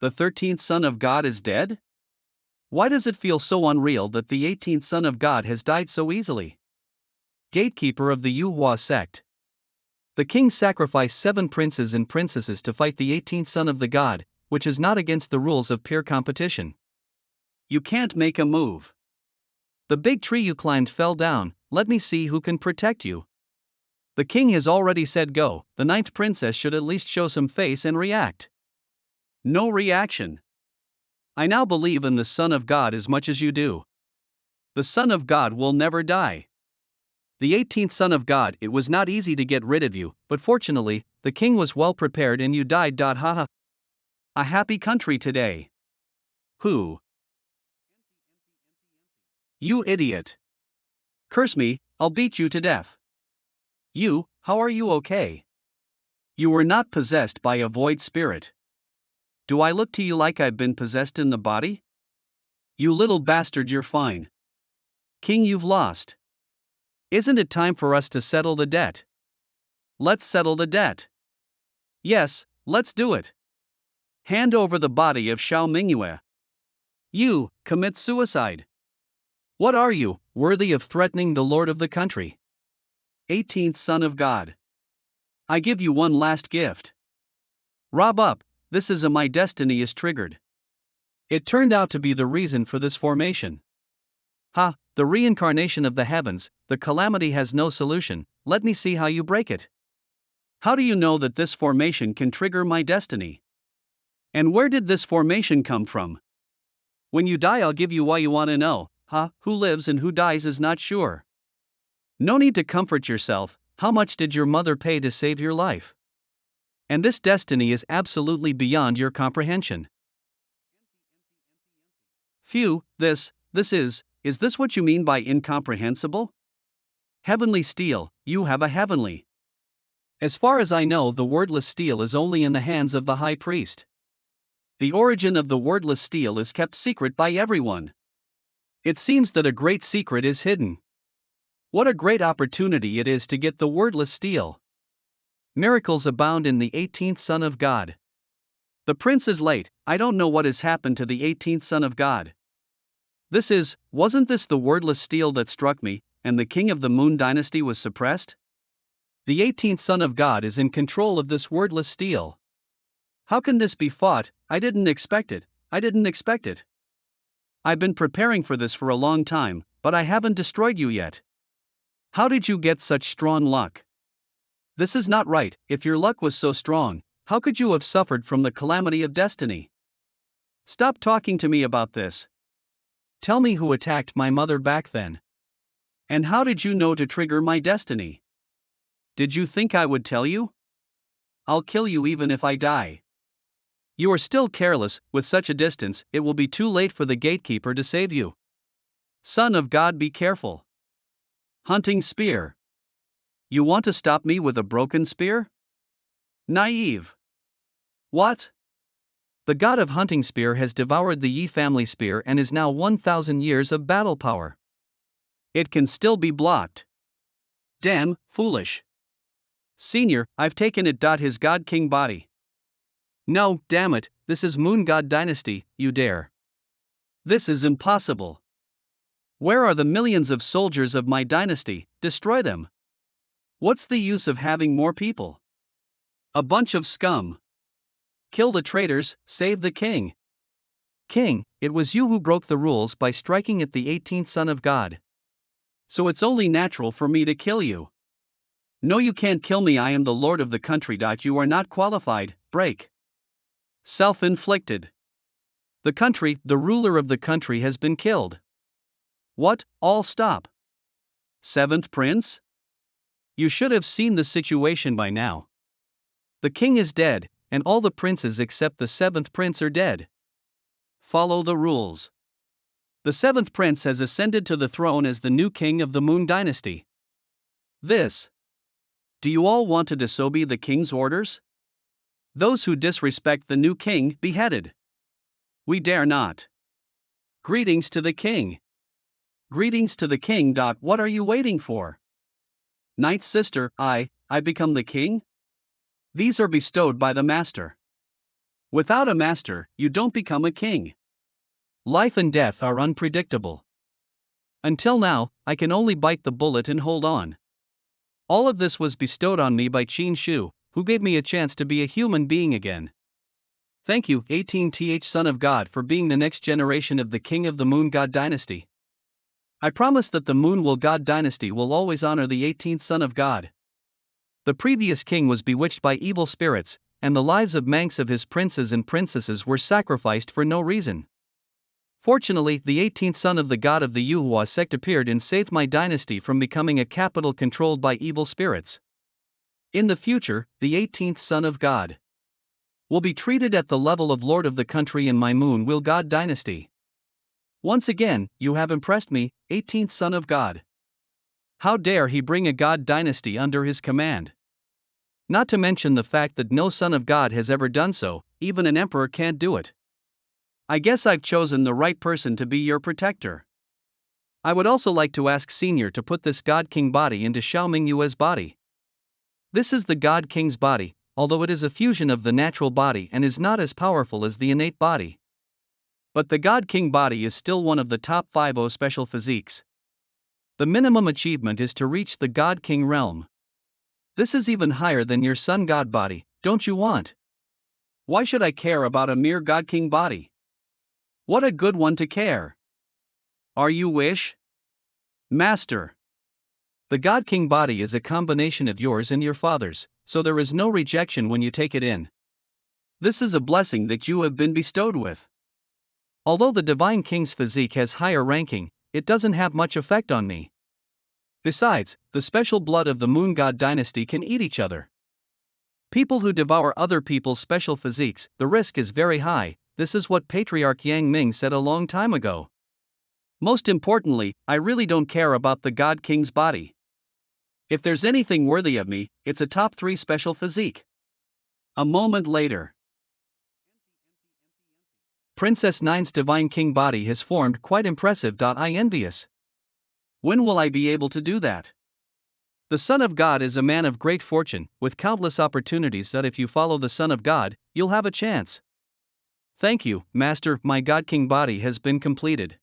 The 13th son of God is dead? Why does it feel so unreal that the 18th son of God has died so easily? Gatekeeper of the Manhwa sect. The king sacrificed 7 princes and princesses to fight the 18th son of the god, which is not against the rules of peer competition. You can't make a move. The big tree you climbed fell down, let me see who can protect you. The king has already said go, the 9th princess should at least show some face and react. No reaction. I now believe in the Son of God as much as you do. The Son of God will never die. The 18th son of God, it was not easy to get rid of you, but fortunately, the king was well prepared and you died. Haha. A happy country today. Who? You idiot. Curse me, I'll beat you to death. You, how are you okay? You were not possessed by a void spirit. Do I look to you like I've been possessed in the body? You little bastard, you're fine. King, you've lost. Isn't it time for us to settle the debt? Let's settle the debt. Yes, let's do it. Hand over the body of Xiao Mingyue. You, commit suicide. What are you, worthy of threatening the lord of the country? 18th son of God. I give you one last gift. Rob up, this is my destiny is triggered. It turned out to be the reason for this formation. Ha, the reincarnation of the heavens, the calamity has no solution, let me see how you break it. How do you know that this formation can trigger my destiny? And where did this formation come from? When you die I'll give you why you want to know, who lives and who dies is not sure. No need to comfort yourself, how much did your mother pay to save your life? And this destiny is absolutely beyond your comprehension. Phew, this is this what you mean by incomprehensible? Heavenly steel, you have a heavenly. As far as I know, the wordless steel is only in the hands of the high priest. The origin of the wordless steel is kept secret by everyone. It seems that a great secret is hidden. What a great opportunity it is to get the wordless steel. Miracles abound in the 18th Son of God. The prince is late, I don't know what has happened to the 18th Son of God. Wasn't this the wordless steel that struck me, and the king of the Moon dynasty was suppressed? The 18th Son of God is in control of this wordless steel. How can this be fought? I didn't expect it. I've been preparing for this for a long time, but I haven't destroyed you yet. How did you get such strong luck? This is not right, if your luck was so strong, how could you have suffered from the calamity of destiny? Stop talking to me about this. Tell me who attacked my mother back then. And how did you know to trigger my destiny? Did you think I would tell you? I'll kill you even if I die. You are still careless, with such a distance, it will be too late for the gatekeeper to save you. Son of God, be careful. Hunting spear. You want to stop me with a broken spear? Naive. What? The god of hunting spear has devoured the Yi family spear and is now 1,000 years of battle power. It can still be blocked. Damn, foolish. Senior, I've taken it. His god king body. No, damn it, this is Moon God Dynasty, you dare. This is impossible. Where are the millions of soldiers of my dynasty? Destroy them. What's the use of having more people? A bunch of scum. Kill the traitors, save the king. King, it was you who broke the rules by striking at the 18th son of God. So it's only natural for me to kill you. No, you can't kill me, I am the lord of the country. You are not qualified, break. Self-inflicted. The country, the ruler of the country has been killed. What, all stop. Seventh prince? You should have seen the situation by now. The king is dead, and all the princes except the seventh prince are dead. Follow the rules. The seventh prince has ascended to the throne as the new king of the Moon Dynasty. This. Do you all want to disobey the king's orders? Those who disrespect the new king, beheaded. We dare not. Greetings to the king. Greetings to the king. What are you waiting for? Ninth sister, I become the king? These are bestowed by the master. Without a master, you don't become a king. Life and death are unpredictable. Until now, I can only bite the bullet and hold on. All of this was bestowed on me by Qin Shu, who gave me a chance to be a human being again. Thank you, 18th Son of God, for being the next generation of the king of the Moon God Dynasty. I promise that the Moon God Dynasty will always honor the 18th Son of God. The previous king was bewitched by evil spirits, and the lives of manx of his princes and princesses were sacrificed for no reason. Fortunately, the 18th son of the god of the Yuhua sect appeared and saved my dynasty from becoming a capital controlled by evil spirits. In the future, the 18th son of God will be treated at the level of lord of the country in my Moon God dynasty. Once again, you have impressed me, 18th son of God. How dare he bring a god dynasty under his command? Not to mention the fact that no son of God has ever done so, even an emperor can't do it. I guess I've chosen the right person to be your protector. I would also like to ask Senior to put this God King body into Xiaoming Yue's body. This is the God King's body, although it is a fusion of the natural body and is not as powerful as the innate body. But the God King body is still one of the top 50 special physiques. The minimum achievement is to reach the God King realm. This is even higher than your Sun God body, don't you want? Why should I care about a mere God King body? What a good one to care. Are you wish? Master. The God King body is a combination of yours and your father's, so there is no rejection when you take it in. This is a blessing that you have been bestowed with. Although the Divine King's physique has higher ranking, it doesn't have much effect on me. Besides, the special blood of the Moon God dynasty can eat each other. People who devour other people's special physiques, the risk is very high. This is what Patriarch Yang Ming said a long time ago. Most importantly, I really don't care about the God King's body. If there's anything worthy of me, it's a top 3 special physique. A moment later. Princess Nine's Divine King body has formed, quite impressive. I envious. When will I be able to do that? The Son of God is a man of great fortune, with countless opportunities that if you follow the Son of God, you'll have a chance. Thank you, Master, my God King body has been completed.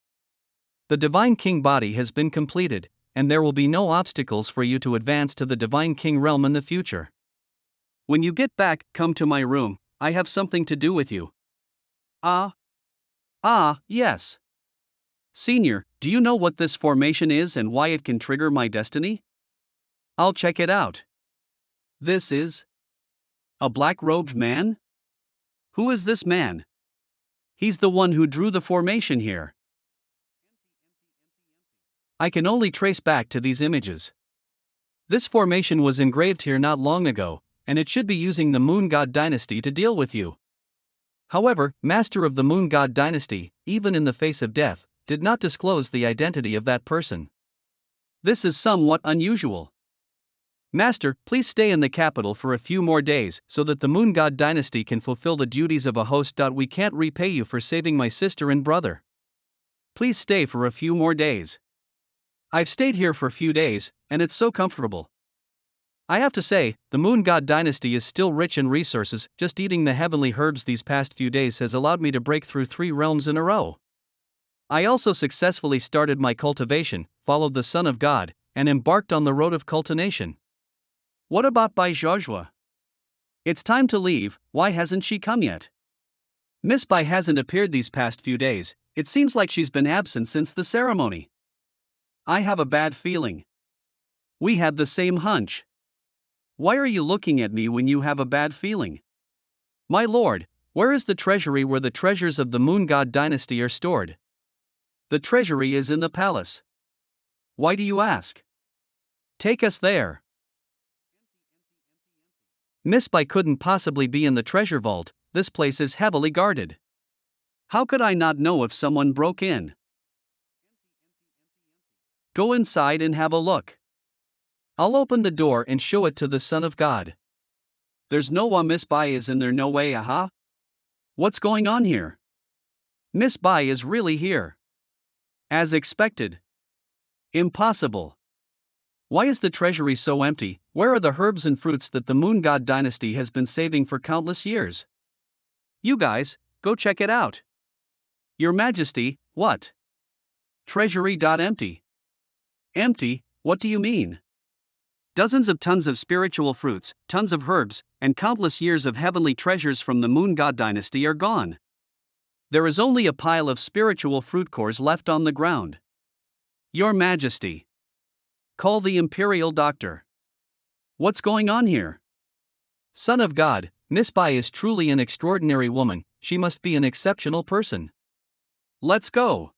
The Divine King body has been completed, and there will be no obstacles for you to advance to the Divine King realm in the future. When you get back, come to my room, I have something to do with you. Yes. Senior, do you know what this formation is and why it can trigger my destiny? I'll check it out. This is a black-robed man? Who is this man? He's the one who drew the formation here. I can only trace back to these images. This formation was engraved here not long ago, and it should be using the Moon God Dynasty to deal with you. However, Master of the Moon God Dynasty, even in the face of death, did not disclose the identity of that person. This is somewhat unusual. Master, please stay in the capital for a few more days so that the Moon God Dynasty can fulfill the duties of a host. We can't repay you for saving my sister and brother. Please stay for a few more days. I've stayed here for a few days, and it's so comfortable. I have to say, the Moon God Dynasty is still rich in resources. Just eating the heavenly herbs these past few days has allowed me to break through 3 realms in a row. I also successfully started my cultivation, followed the Son of God, and embarked on the road of cultivation. What about Bai Zhozhua? It's time to leave, why hasn't she come yet? Miss Bai hasn't appeared these past few days, it seems like she's been absent since the ceremony. I have a bad feeling. We had the same hunch. Why are you looking at me when you have a bad feeling? My lord, where is the treasury where the treasures of the Moon God dynasty are stored? The treasury is in the palace. Why do you ask? Take us there. Miss Bai couldn't possibly be in the treasure vault, this place is heavily guarded. How could I not know if someone broke in? Go inside and have a look. I'll open the door and show it to the Son of God. There's no way Miss Bai is in there, no way, aha? What's going on here? Miss Bai is really here. As expected. Impossible. Why is the treasury so empty? Where are the herbs and fruits that the Moon God dynasty has been saving for countless years? You guys, go check it out. Your Majesty, what? Treasury. Empty. Empty, what do you mean? Dozens of tons of spiritual fruits, tons of herbs, and countless years of heavenly treasures from the Moon God dynasty are gone. There is only a pile of spiritual fruit cores left on the ground. Your Majesty. Call the Imperial Doctor. What's going on here? Son of God, Miss Bai is truly an extraordinary woman, she must be an exceptional person. Let's go.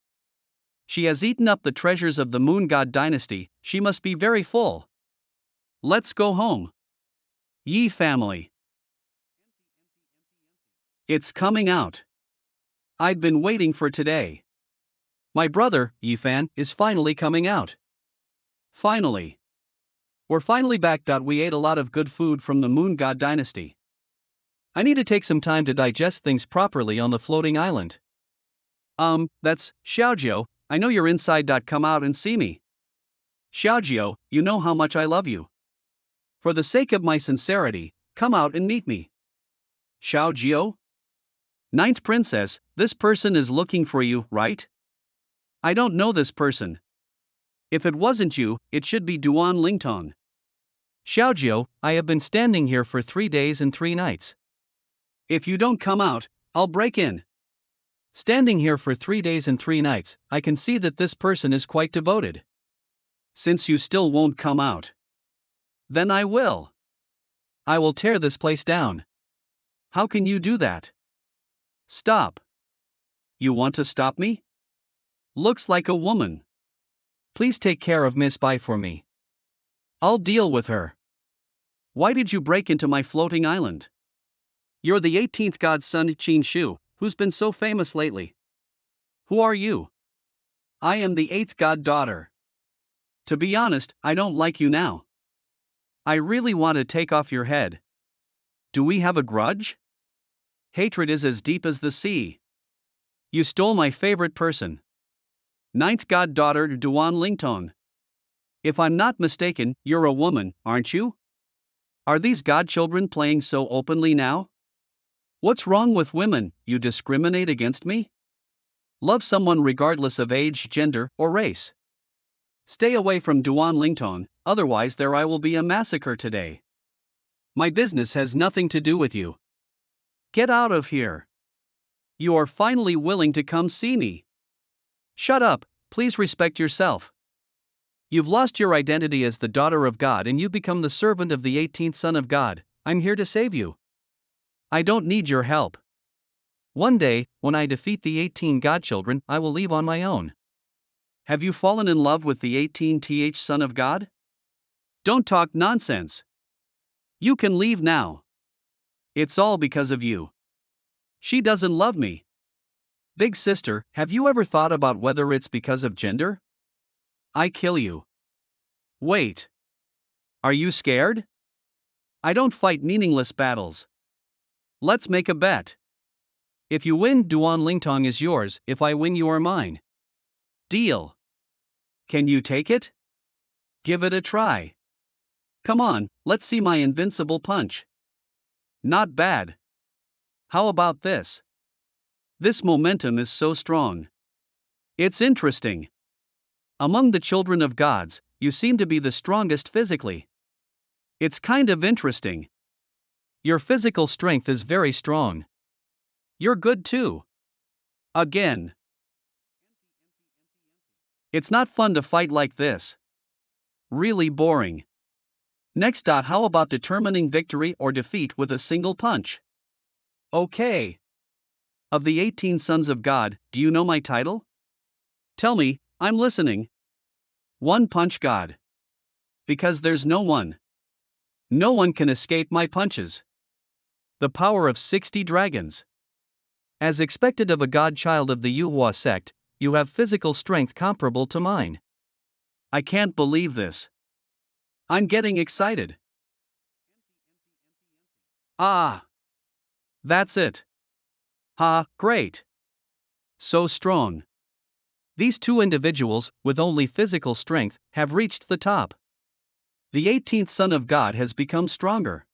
She has eaten up the treasures of the Moon God dynasty, she must be very full. Let's go home. Yi family. It's coming out. I'd been waiting for today. My brother, Yifan, is finally coming out. Finally. We're finally back. We ate a lot of good food from the Moon God dynasty. I need to take some time to digest things properly on the floating island. That's Xiaojiu, I know you're inside. Come out and see me. Xiaojiu, you know how much I love you. For the sake of my sincerity, come out and meet me. Xiaojiu? Ninth Princess, this person is looking for you, right? I don't know this person. If it wasn't you, it should be Duan Lingtong. Xiaojiu, I have been standing here for 3 days and 3 nights. If you don't come out, I'll break in. Standing here for 3 days and 3 nights, I can see that this person is quite devoted. Since you still won't come out, then I will. I will tear this place down. How can you do that? Stop. You want to stop me? Looks like a woman. Please take care of Miss Bai for me. I'll deal with her. Why did you break into my floating island? You're the 18th god's son Qin Shu, who's been so famous lately. Who are you? I am the 8th god daughter. To be honest, I don't like you now. I really want to take off your head. Do we have a grudge? Hatred is as deep as the sea. You stole my favorite person. 9th god daughter Duan Lingtong. If I'm not mistaken, you're a woman, aren't you? Are these godchildren playing so openly now? What's wrong with women? You discriminate against me? Love someone regardless of age, gender, or race. Stay away from Duan Lingtong, otherwise there I will be a massacre today. My business has nothing to do with you. Get out of here. You are finally willing to come see me. Shut up, please respect yourself. You've lost your identity as the daughter of God and you become the servant of the 18th son of God. I'm here to save you. I don't need your help. One day, when I defeat the 18 godchildren, I will leave on my own. Have you fallen in love with the 18th son of God? Don't talk nonsense. You can leave now. It's all because of you. She doesn't love me. Big sister, have you ever thought about whether it's because of gender? I kill you. Wait. Are you scared? I don't fight meaningless battles. Let's make a bet. If you win, Duan Lingtong is yours, if I win, you are mine. Deal. Can you take it? Give it a try. Come on, let's see my invincible punch. Not bad. How about this? This momentum is so strong. It's interesting. Among the children of gods, you seem to be the strongest physically. It's kind of interesting. Your physical strength is very strong. You're good too. Again. It's not fun to fight like this. Really boring. Next. How about determining victory or defeat with a single punch? Okay. Of the 18 Sons of God, do you know my title? Tell me, I'm listening. One Punch God. Because there's no one. No one can escape my punches. The power of 60 dragons. As expected of a godchild of the Manhwa sect, you have physical strength comparable to mine. I can't believe this. I'm getting excited. Ah! That's it. Ha, great. So strong. These two individuals, with only physical strength, have reached the top. The 18th Son of God has become stronger.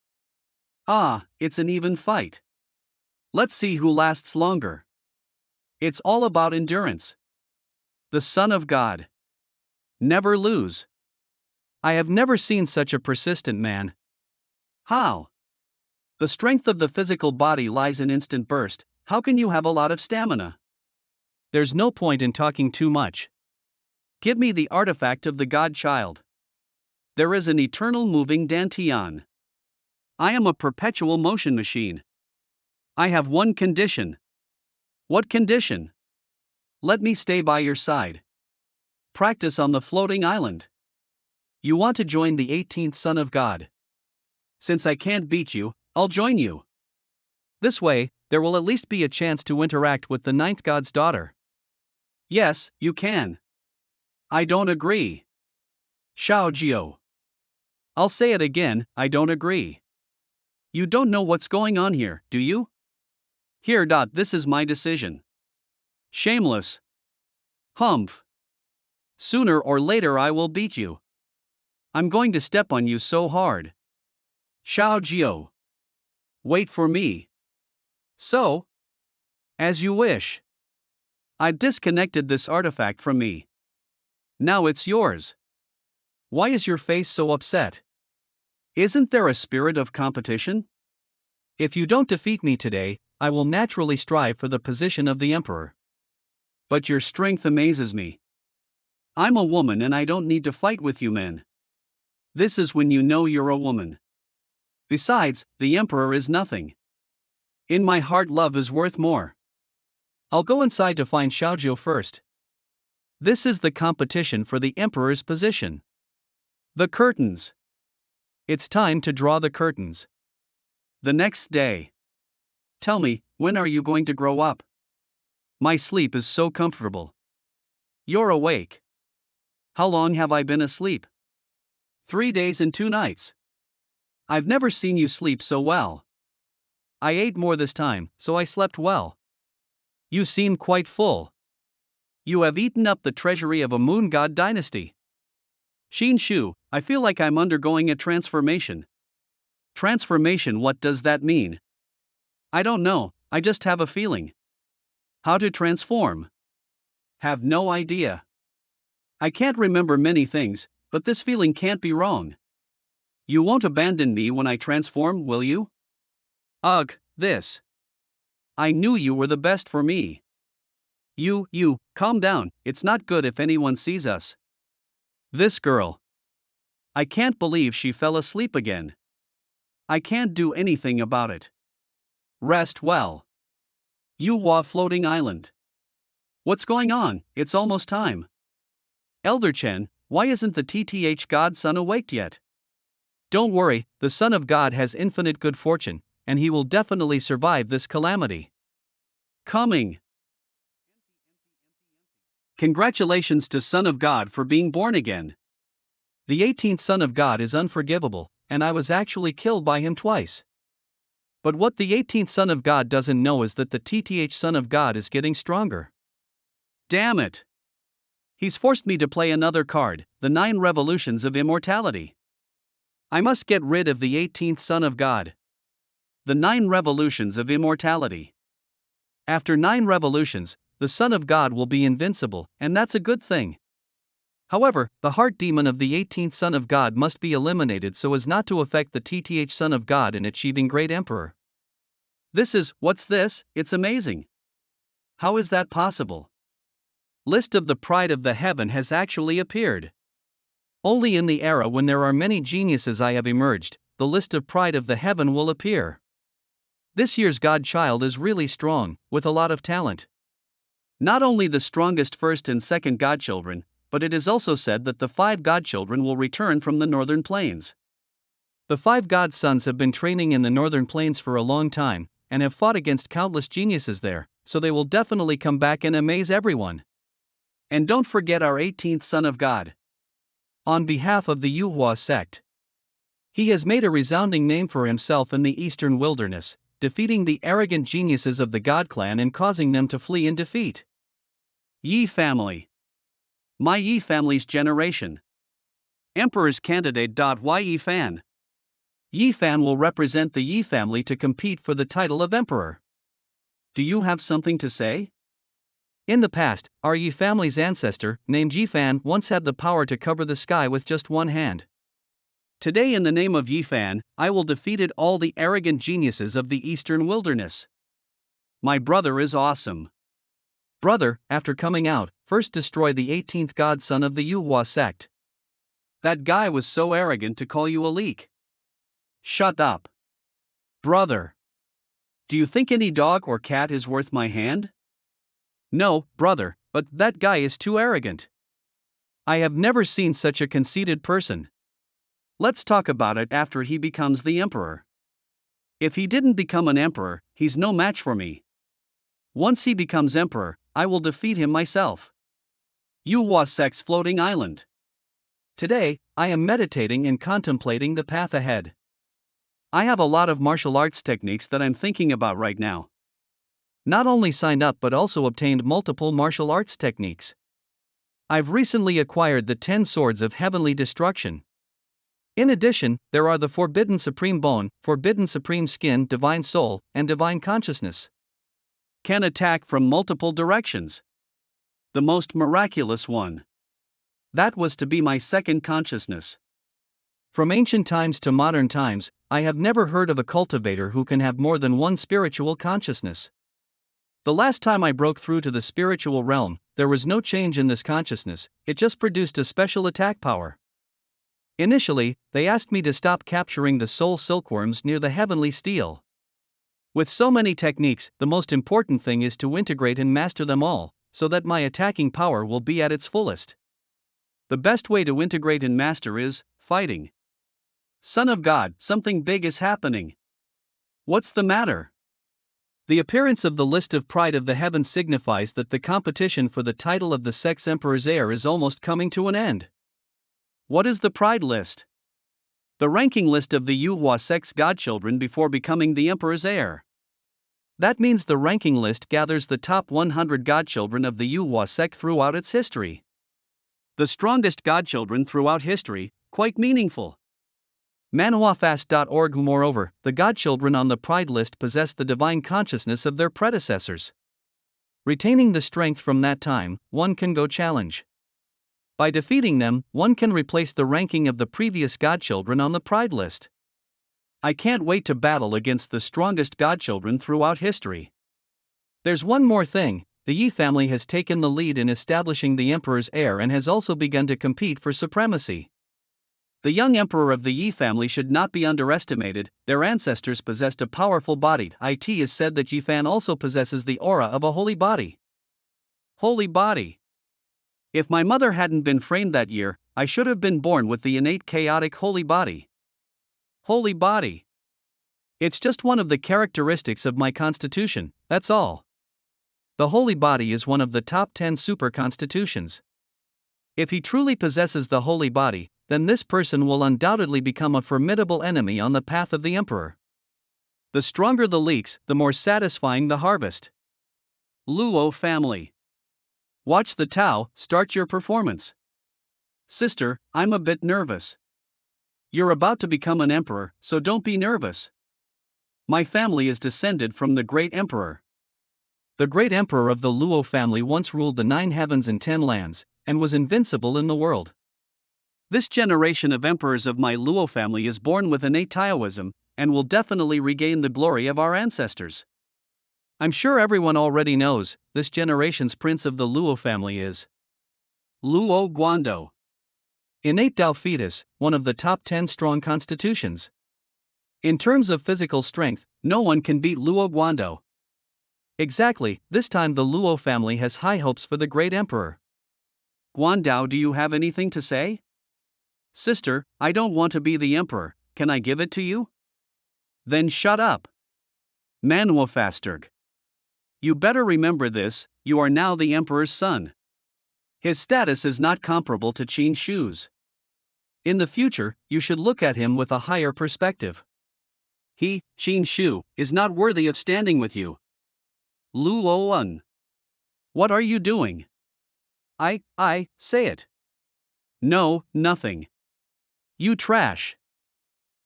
Ah, it's an even fight. Let's see who lasts longer. It's all about endurance. The Son of God. Never lose. I have never seen such a persistent man. How? The strength of the physical body lies in instant burst. How can you have a lot of stamina? There's no point in talking too much. Give me the artifact of the godchild. There is an eternal moving Dantian. I am a perpetual motion machine. I have one condition. What condition? Let me stay by your side. Practice on the floating island. You want to join the 18th Son of God. Since I can't beat you, I'll join you. This way, there will at least be a chance to interact with the 9th God's daughter. Yes, you can. I don't agree. Xiao Jiao. I'll say it again, I don't agree. You don't know what's going on here, do you? Here. This is my decision. Shameless. Humph. Sooner or later I will beat you. I'm going to step on you so hard. Xiao Jiao. Wait for me. So? As you wish. I disconnected this artifact from me. Now it's yours. Why is your face so upset? Isn't there a spirit of competition? If you don't defeat me today, I will naturally strive for the position of the emperor. But your strength amazes me. I'm a woman and I don't need to fight with you men. This is when you know you're a woman. Besides, the emperor is nothing. In my heart, love is worth more. I'll go inside to find Xiaojiu first. This is the competition for the emperor's position. The curtains. It's time to draw the curtains. The next day. Tell me, when are you going to grow up? My sleep is so comfortable. You're awake. How long have I been asleep? 3 days and 2 nights. I've never seen you sleep so well. I ate more this time, so I slept well. You seem quite full. You have eaten up the treasury of a moon god dynasty. Xin Shu, I feel like I'm undergoing a transformation. Transformation, what does that mean? I don't know, I just have a feeling. How to transform? Have no idea. I can't remember many things, but this feeling can't be wrong. You won't abandon me when I transform, will you? Ugh, this. I knew you were the best for me. You, calm down, it's not good if anyone sees us. This girl. I can't believe she fell asleep again. I can't do anything about it. Rest well. Yuhua floating island. What's going on? It's almost time. Elder Chen, why isn't the TTH godson awaked yet? Don't worry, the Son of God has infinite good fortune, and he will definitely survive this calamity. Coming. Congratulations to Son of God for being born again. The 18th Son of God is unforgivable, and I was actually killed by him twice. But what the 18th Son of God doesn't know is that the TTH Son of God is getting stronger. Damn it! He's forced me to play another card, the 9 Revolutions of Immortality. I must get rid of the 18th Son of God. The 9 Revolutions of Immortality. After 9 revolutions, the Son of God will be invincible, and that's a good thing. However, the heart demon of the 18th Son of God must be eliminated so as not to affect the TTH Son of God in achieving great emperor. What's this? It's amazing. How is that possible? List of the pride of the heaven has actually appeared. Only in the era when there are many geniuses I have emerged, the list of pride of the heaven will appear. This year's godchild is really strong, with a lot of talent. Not only the strongest first and second godchildren, but it is also said that the 5 godchildren will return from the northern plains. The 5 godsons have been training in the northern plains for a long time, and have fought against countless geniuses there, so they will definitely come back and amaze everyone. And don't forget our 18th Son of God. On behalf of the Manhwa sect, he has made a resounding name for himself in the eastern wilderness, defeating the arrogant geniuses of the God clan and causing them to flee in defeat. Yi family. My Yi family's generation. Emperor's candidate. Yi fan. Yi fan will represent the Yi family to compete for the title of emperor. Do you have something to say? In the past, our Yi family's ancestor, named Yi fan, once had the power to cover the sky with just one hand. Today, in the name of Yi fan, I will defeat all the arrogant geniuses of the eastern wilderness. My brother is awesome. Brother, after coming out, first destroy the 18th godson of the Manhwa sect. That guy was so arrogant to call you a leak. Shut up. Brother. Do you think any dog or cat is worth my hand? No, brother, but that guy is too arrogant. I have never seen such a conceited person. Let's talk about it after he becomes the emperor. If he didn't become an emperor, he's no match for me. Once he becomes emperor, I will defeat him myself. Manhwa sect's floating island. Today, I am meditating and contemplating the path ahead. I have a lot of martial arts techniques that I'm thinking about right now. Not only signed up but also obtained multiple martial arts techniques. I've recently acquired the 10 swords of heavenly destruction. In addition, there are the Forbidden Supreme Bone, Forbidden Supreme Skin, Divine Soul, and Divine Consciousness. Can attack from multiple directions. The most miraculous one. That was to be my second consciousness. From ancient times to modern times, I have never heard of a cultivator who can have more than one spiritual consciousness. The last time I broke through to the spiritual realm, there was no change in this consciousness, it just produced a special attack power. Initially, they asked me to stop capturing the soul silkworms near the heavenly steel. With so many techniques, the most important thing is to integrate and master them all, so that my attacking power will be at its fullest. The best way to integrate and master is fighting. Son of God, something big is happening. What's the matter? The appearance of the list of pride of the heavens signifies that the competition for the title of the sex emperor's heir is almost coming to an end. What is the pride list? The ranking list of the Manhwa sect's godchildren before becoming the emperor's heir. That means the ranking list gathers the top 100 godchildren of the Manhwa sect throughout its history. The strongest godchildren throughout history, quite meaningful. Manhwafast.org. Moreover, the godchildren on the pride list possess the divine consciousness of their predecessors. Retaining the strength from that time, one can go challenge. By defeating them, one can replace the ranking of the previous godchildren on the pride list. I can't wait to battle against the strongest godchildren throughout history. There's one more thing, the Yi family has taken the lead in establishing the emperor's heir and has also begun to compete for supremacy. The young emperor of the Yi family should not be underestimated, their ancestors possessed a powerful body. It is said that Yi fan also possesses the aura of a holy body. Holy body. If my mother hadn't been framed that year, I should have been born with the innate chaotic holy body. Holy body. It's just one of the characteristics of my constitution, that's all. The holy body is one of the top 10 super constitutions. If he truly possesses the holy body, then this person will undoubtedly become a formidable enemy on the path of the emperor. The stronger the leeks, the more satisfying the harvest. Luo family. Watch the Tao, start your performance. Sister, I'm a bit nervous. You're about to become an emperor, so don't be nervous. My family is descended from the great emperor. The great emperor of the Luo family once ruled the 9 heavens and 10 lands. and was invincible in the world. This generation of emperors of my Luo family is born with innate Taoism, and will definitely regain the glory of our ancestors. I'm sure everyone already knows, this generation's prince of the Luo family is Luo Guando. Innate Tao fetus, one of the top 10 strong constitutions. In terms of physical strength, no one can beat Luo Guando. Exactly, this time the Luo family has high hopes for the great emperor. Guandao, do you have anything to say? Sister, I don't want to be the emperor, can I give it to you? Then shut up. Manhwa Fasterg. You better remember this, you are now the emperor's son. His status is not comparable to Qin Shu's. In the future, you should look at him with a higher perspective. He, Qin Shu, is not worthy of standing with you. Luoan. What are you doing? Say it. No, nothing. You trash.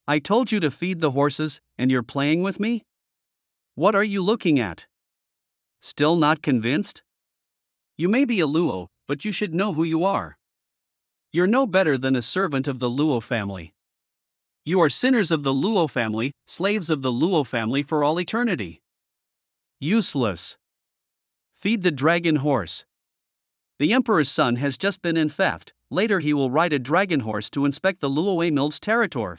I told you to feed the horses, and you're playing with me? What are you looking at? Still not convinced? You may be a Luo, but you should know who you are. You're no better than a servant of the Luo family. You are sinners of the Luo family, slaves of the Luo family for all eternity. Useless. Feed the dragon horse. The emperor's son has just been in theft, later he will ride a dragon horse to inspect the Luo Mil's territory.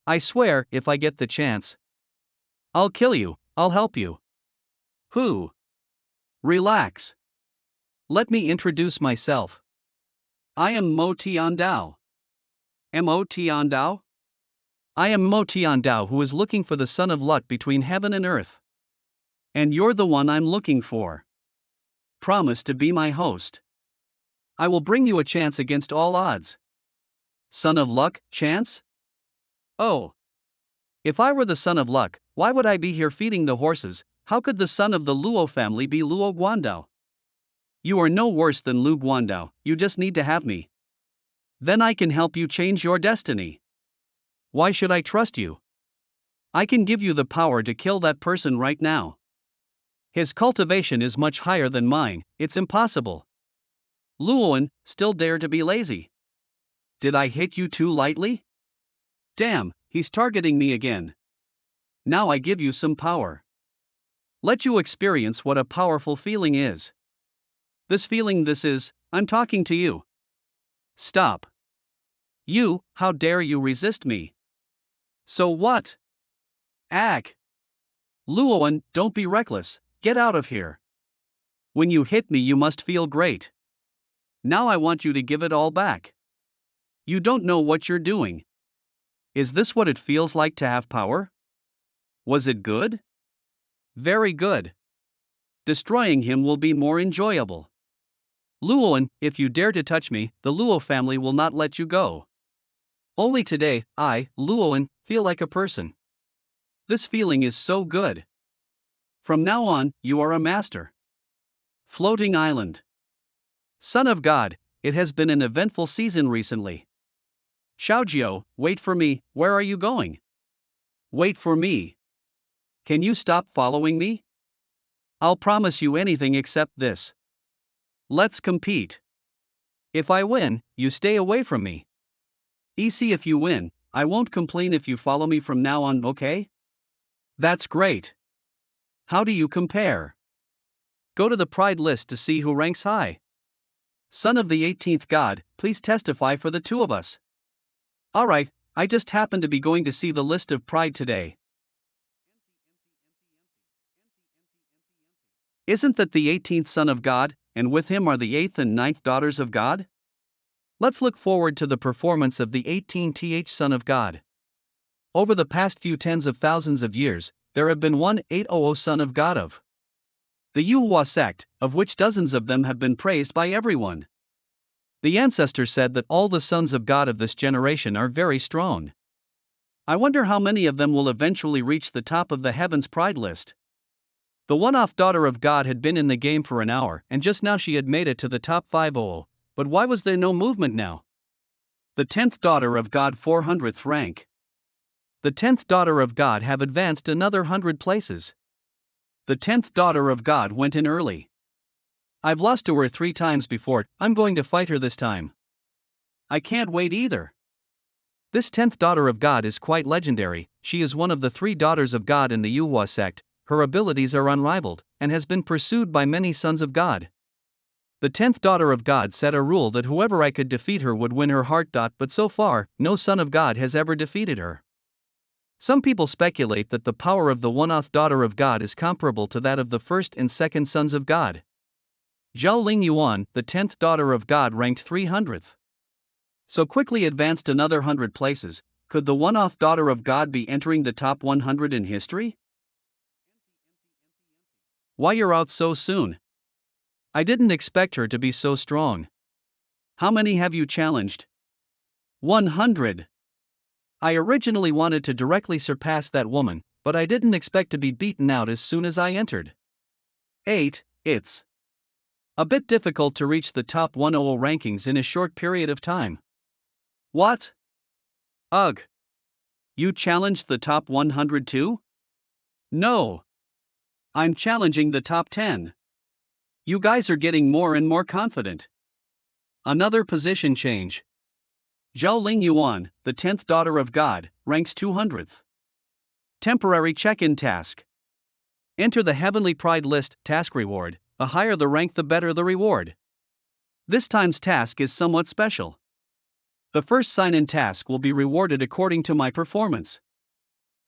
I swear, if I get the chance, I'll kill you, I'll help you. Who? Relax. Let me introduce myself. I am Mo Tiandao. Mo Tiandao? I am Mo Tiandao, who is looking for the son of luck between heaven and earth. And you're the one I'm looking for. Promise to be my host. I will bring you a chance against all odds. Son of luck, chance? Oh. If I were the son of luck, why would I be here feeding the horses? How could the son of the Luo family be Luo Guandao? You are no worse than Lu Guandao, you just need to have me. Then I can help you change your destiny. Why should I trust you? I can give you the power to kill that person right now. His cultivation is much higher than mine, it's impossible. Luoan, still dare to be lazy. Did I hit you too lightly? Damn, he's targeting me again. Now I give you some power. Let you experience what a powerful feeling is. This feeling I'm talking to you. Stop. You, how dare you resist me? So what? Ag. Luoan, don't be reckless, get out of here. When you hit me you must feel great. Now I want you to give it all back. You don't know what you're doing. Is this what it feels like to have power? Was it good? Very good. Destroying him will be more enjoyable. Luoan, if you dare to touch me, the Luo family will not let you go. Only today, I, Luoan, feel like a person. This feeling is so good. From now on, you are a master. Floating Island. Son of God, it has been an eventful season recently. Xiaojiao, wait for me, where are you going? Wait for me. Can you stop following me? I'll promise you anything except this. Let's compete. If I win, you stay away from me. Easy if you win, I won't complain if you follow me from now on, okay? That's great. How do you compare? Go to the pride list to see who ranks high. Son of the 18th god, please testify for the two of us. Alright, I just happened to be going to see the list of pride today. Isn't that the 18th son of God, and with him are the 8th and 9th daughters of God? Let's look forward to the performance of the 18th son of God. Over the past few tens of thousands of years, there have been 1800 son of God of the Yuhua sect, of which dozens of them have been praised by everyone. The ancestor said that all the sons of God of this generation are very strong. I wonder how many of them will eventually reach the top of the heavens pride list. The one-off daughter of God had been in the game for an hour and just now she had made it to the top 50, but why was there no movement now? The 10th daughter of God 400th rank. The 10th daughter of God have advanced another 100 places. The 10th daughter of God went in early. I've lost to her 3 times before, I'm going to fight her this time. I can't wait either. This 10th daughter of God is quite legendary. She is one of the 3 daughters of God in the Manhwa sect. Her abilities are unrivaled, and has been pursued by many sons of God. The 10th daughter of God set a rule that whoever I could defeat her would win her heart. But so far, no son of God has ever defeated her. Some people speculate that the power of the 1th daughter of God is comparable to that of the 1st and 2nd sons of God. Zhao Ling Yuan, the 10th daughter of God, ranked 300th. So quickly advanced another 100 places. Could the 1th daughter of God be entering the top 100 in history? Why you're out so soon? I didn't expect her to be so strong. How many have you challenged? 100. I originally wanted to directly surpass that woman, but I didn't expect to be beaten out as soon as I entered. 8. It's a bit difficult to reach the top 100 rankings in a short period of time. What? Ugh. You challenged the top 100 too? No. I'm challenging the top 10. You guys are getting more and more confident. Another position change. Zhao Ling Yuan, the 10th daughter of God, ranks 200th. Temporary check-in task. Enter the Heavenly Pride list task reward. The higher the rank, the better the reward. This time's task is somewhat special. The first sign-in task will be rewarded according to my performance.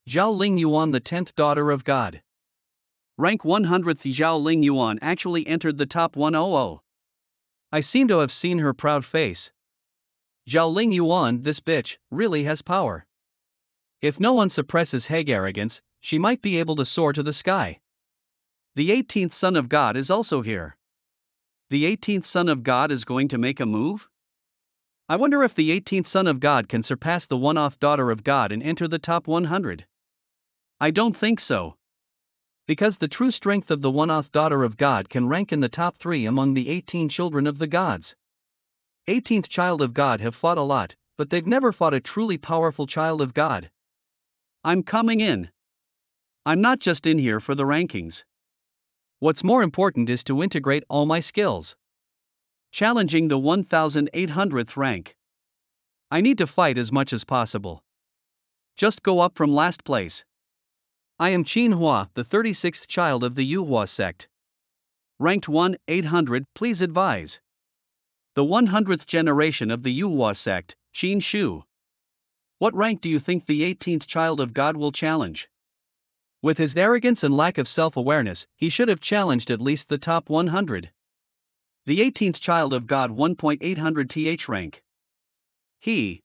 Zhao Ling Yuan, the 10th daughter of God. Rank 100th. Zhao Ling Yuan actually entered the top 100. I seem to have seen her proud face. Zhao Ling Yuan, this bitch, really has power. If no one suppresses her arrogance, she might be able to soar to the sky. The 18th son of God is also here. The 18th son of God is going to make a move? I wonder if the 18th son of God can surpass the 1th daughter of God and enter the top 100. I don't think so. Because the true strength of the 1th daughter of God can rank in the top 3 among the 18 children of the gods. 18th child of God have fought a lot, but they've never fought a truly powerful child of God. I'm coming in. I'm not just in here for the rankings. What's more important is to integrate all my skills. Challenging the 1800th rank. I need to fight as much as possible. Just go up from last place. I am Manhwa, the 36th child of the Manhwa sect. Ranked 1-800, please advise. The 100th generation of the Manhwa sect, Qin Shu. What rank do you think the 18th child of God will challenge? With his arrogance and lack of self-awareness, he should have challenged at least the top 100. The 18th child of God 1.800th rank. He.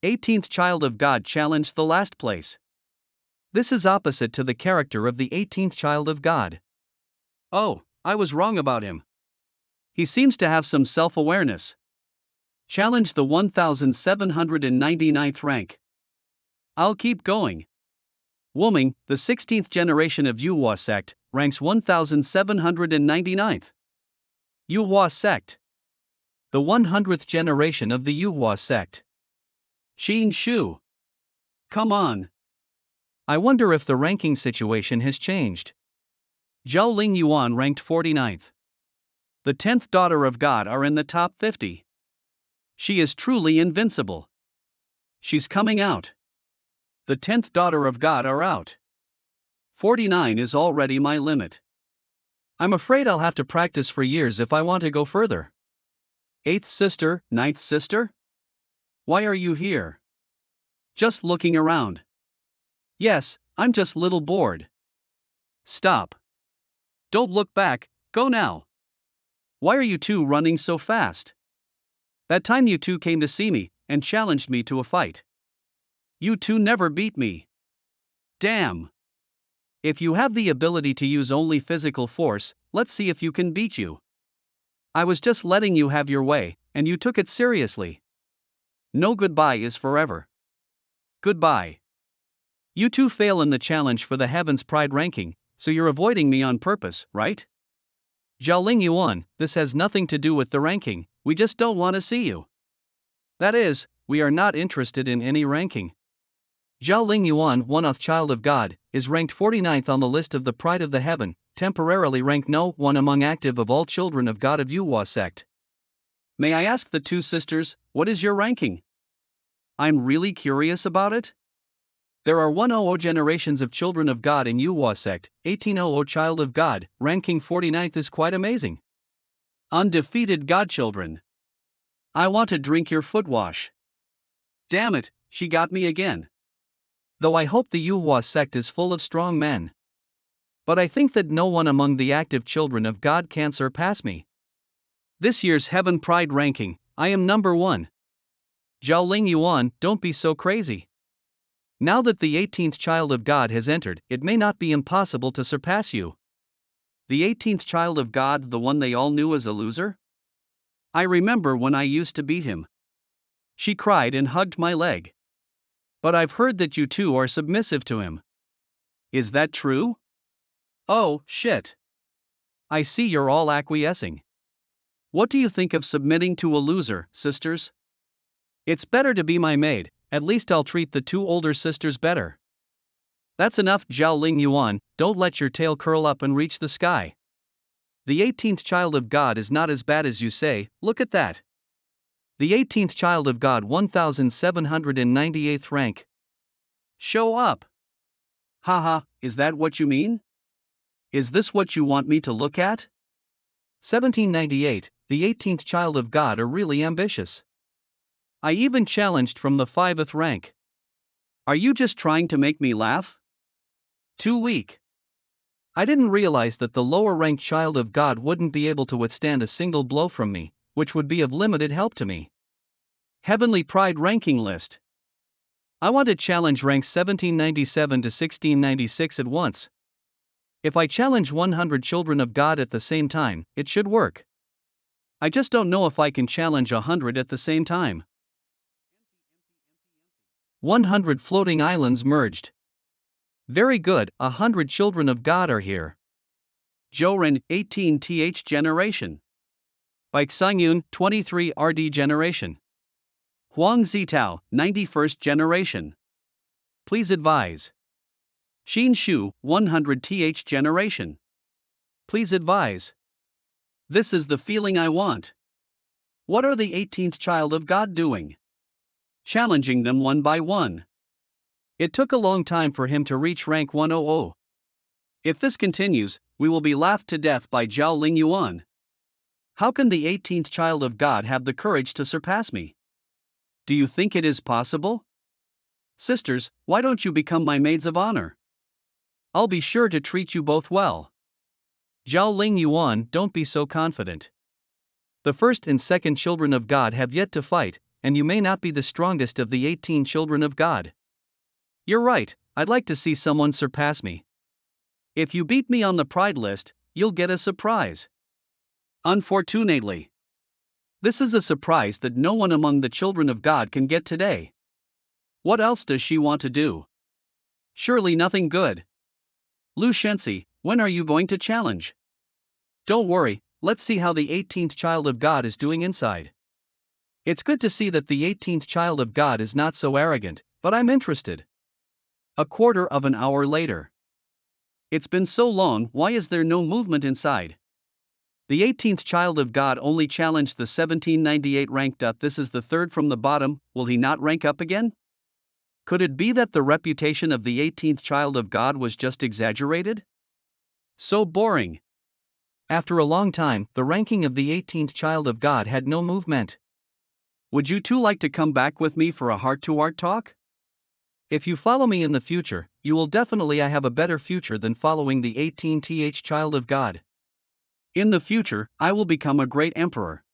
18th child of God challenged the last place. This is opposite to the character of the 18th child of God. Oh, I was wrong about him. He seems to have some self-awareness. Challenge the 1799th rank. I'll keep going. Woming, the 16th generation of Manhwa sect, ranks 1799th. Manhwa sect. The 100th generation of the Manhwa sect. Qin Shu. Come on. I wonder if the ranking situation has changed. Zhao Ling Yuan ranked 49th. The 10th daughter of God are in the top 50. She is truly invincible. She's coming out. The 10th daughter of God are out. 49 is already my limit. I'm afraid I'll have to practice for years if I want to go further. 8th sister, 9th sister? Why are you here? Just looking around. Yes, I'm just little bored. Stop. Don't look back, go now. Why are you two running so fast? That time you two came to see me, and challenged me to a fight. You two never beat me. Damn. If you have the ability to use only physical force, let's see if you can beat you. I was just letting you have your way, and you took it seriously. No goodbye is forever. Goodbye. You two fail in the challenge for the Heaven's Pride ranking, so you're avoiding me on purpose, right? Zhao Ling Yuan, this has nothing to do with the ranking, we just don't want to see you. That is, we are not interested in any ranking. Zhao Ling Yuan, 1th child of God, is ranked 49th on the list of the Pride of the Heaven. temporarily rank no one among active of all children of God of Yuhua sect. May I ask the two sisters, what is your ranking? I'm really curious about it. There are 100 generations of children of God in Yuhua sect, 1800 child of God, ranking 49th is quite amazing. Undefeated godchildren. I want to drink your foot wash. Damn it, she got me again. Though I hope the Yuhua sect is full of strong men. But I think that no one among the active children of God can surpass me. This year's Heaven Pride ranking, I am number 1. Zhaoling Yuan, don't be so crazy. Now that the 18th child of God has entered, it may not be impossible to surpass you. The 18th child of God, the one they all knew as a loser? I remember when I used to beat him. She cried and hugged my leg. But I've heard that you two are submissive to him. Is that true? Oh, shit. I see you're all acquiescing. What do you think of submitting to a loser, sisters? It's better to be my maid, at least I'll treat the two older sisters better. That's enough, Zhaoling Yuan, don't let your tail curl up and reach the sky. The 18th child of God is not as bad as you say, look at that. The 18th child of God 1798th rank. Show up. Haha, is that what you mean? Is this what you want me to look at? 1798, the 18th child of God are really ambitious. I even challenged from the 5th rank. Are you just trying to make me laugh? Too weak. I didn't realize that the lower ranked child of God wouldn't be able to withstand a single blow from me, which would be of limited help to me. Heavenly Pride ranking list. I want to challenge ranks 1797 to 1696 at once. If I challenge 100 children of God at the same time, it should work. I just don't know if I can challenge 100 at the same time. 100 floating islands merged. Very good, 100 children of God are here. Zhouren, 18th generation. Baixangyun, 23 RD generation. Huang Zitao, 91st generation. Please advise. Xin Shu, 100th generation. Please advise. This is the feeling I want. What are the 18th child of God doing? Challenging them one by one. It took a long time for him to reach rank 100. If this continues, we will be laughed to death by Zhaoling Yuan. How can the 18th child of God have the courage to surpass me? Do you think it is possible? Sisters, why don't you become my maids of honor? I'll be sure to treat you both well. Zhaoling Yuan, don't be so confident. The first and second children of God have yet to fight, and you may not be the strongest of the 18 children of God. You're right, I'd like to see someone surpass me. If you beat me on the pride list, you'll get a surprise. Unfortunately, this is a surprise that no one among the children of God can get today. What else does she want to do? Surely nothing good. Lu Shensi, when are you going to challenge? Don't worry, let's see how the 18th child of God is doing inside. It's good to see that the 18th child of God is not so arrogant, but I'm interested. A quarter of an hour later. It's been so long, why is there no movement inside? The 18th child of God only challenged the 1798 ranked up. This is the third from the bottom, will he not rank up again? Could it be that the reputation of the 18th child of God was just exaggerated? So boring. After a long time, the ranking of the 18th child of God had no movement. Would you two like to come back with me for a heart-to-heart talk? If you follow me in the future, you will definitely have a better future than following the 18th child of God. In the future, I will become a great emperor.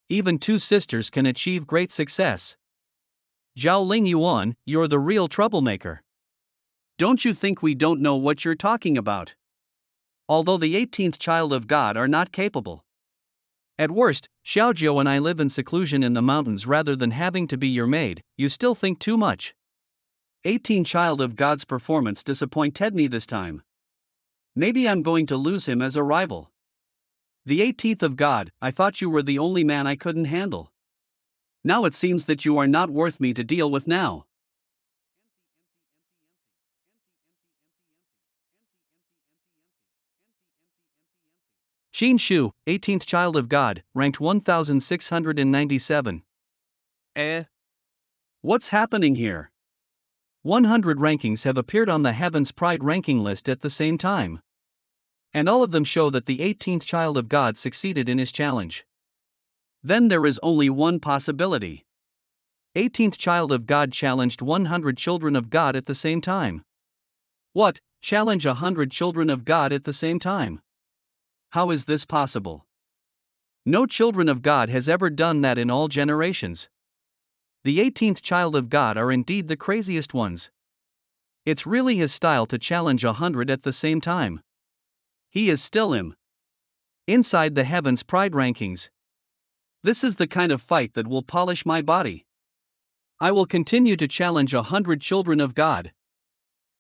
Even two sisters can achieve great success. Zhaoling Yuan, you're the real troublemaker. Don't you think we don't know what you're talking about? Although the 18th child of God are not capable. At worst, Xiaojiao and I live in seclusion in the mountains rather than having to be your maid, you still think too much. 18 child of God's performance disappointed me this time. Maybe I'm going to lose him as a rival. The 18th of God, I thought you were the only man I couldn't handle. Now it seems that you are not worth me to deal with now. Xin Shu, 18th child of God, ranked 1697. What's happening here? 100 rankings have appeared on the Heaven's Pride ranking list at the same time. And all of them show that the 18th child of God succeeded in his challenge. Then there is only one possibility. 18th child of God challenged 100 children of God at the same time. What? Challenge 100 children of God at the same time? How is this possible? No children of God has ever done that in all generations. The 18th child of God are indeed the craziest ones. It's really his style to challenge 100 at the same time. He is still him. Inside the Heaven's Pride rankings. This is the kind of fight that will polish my body. I will continue to challenge 100 children of God.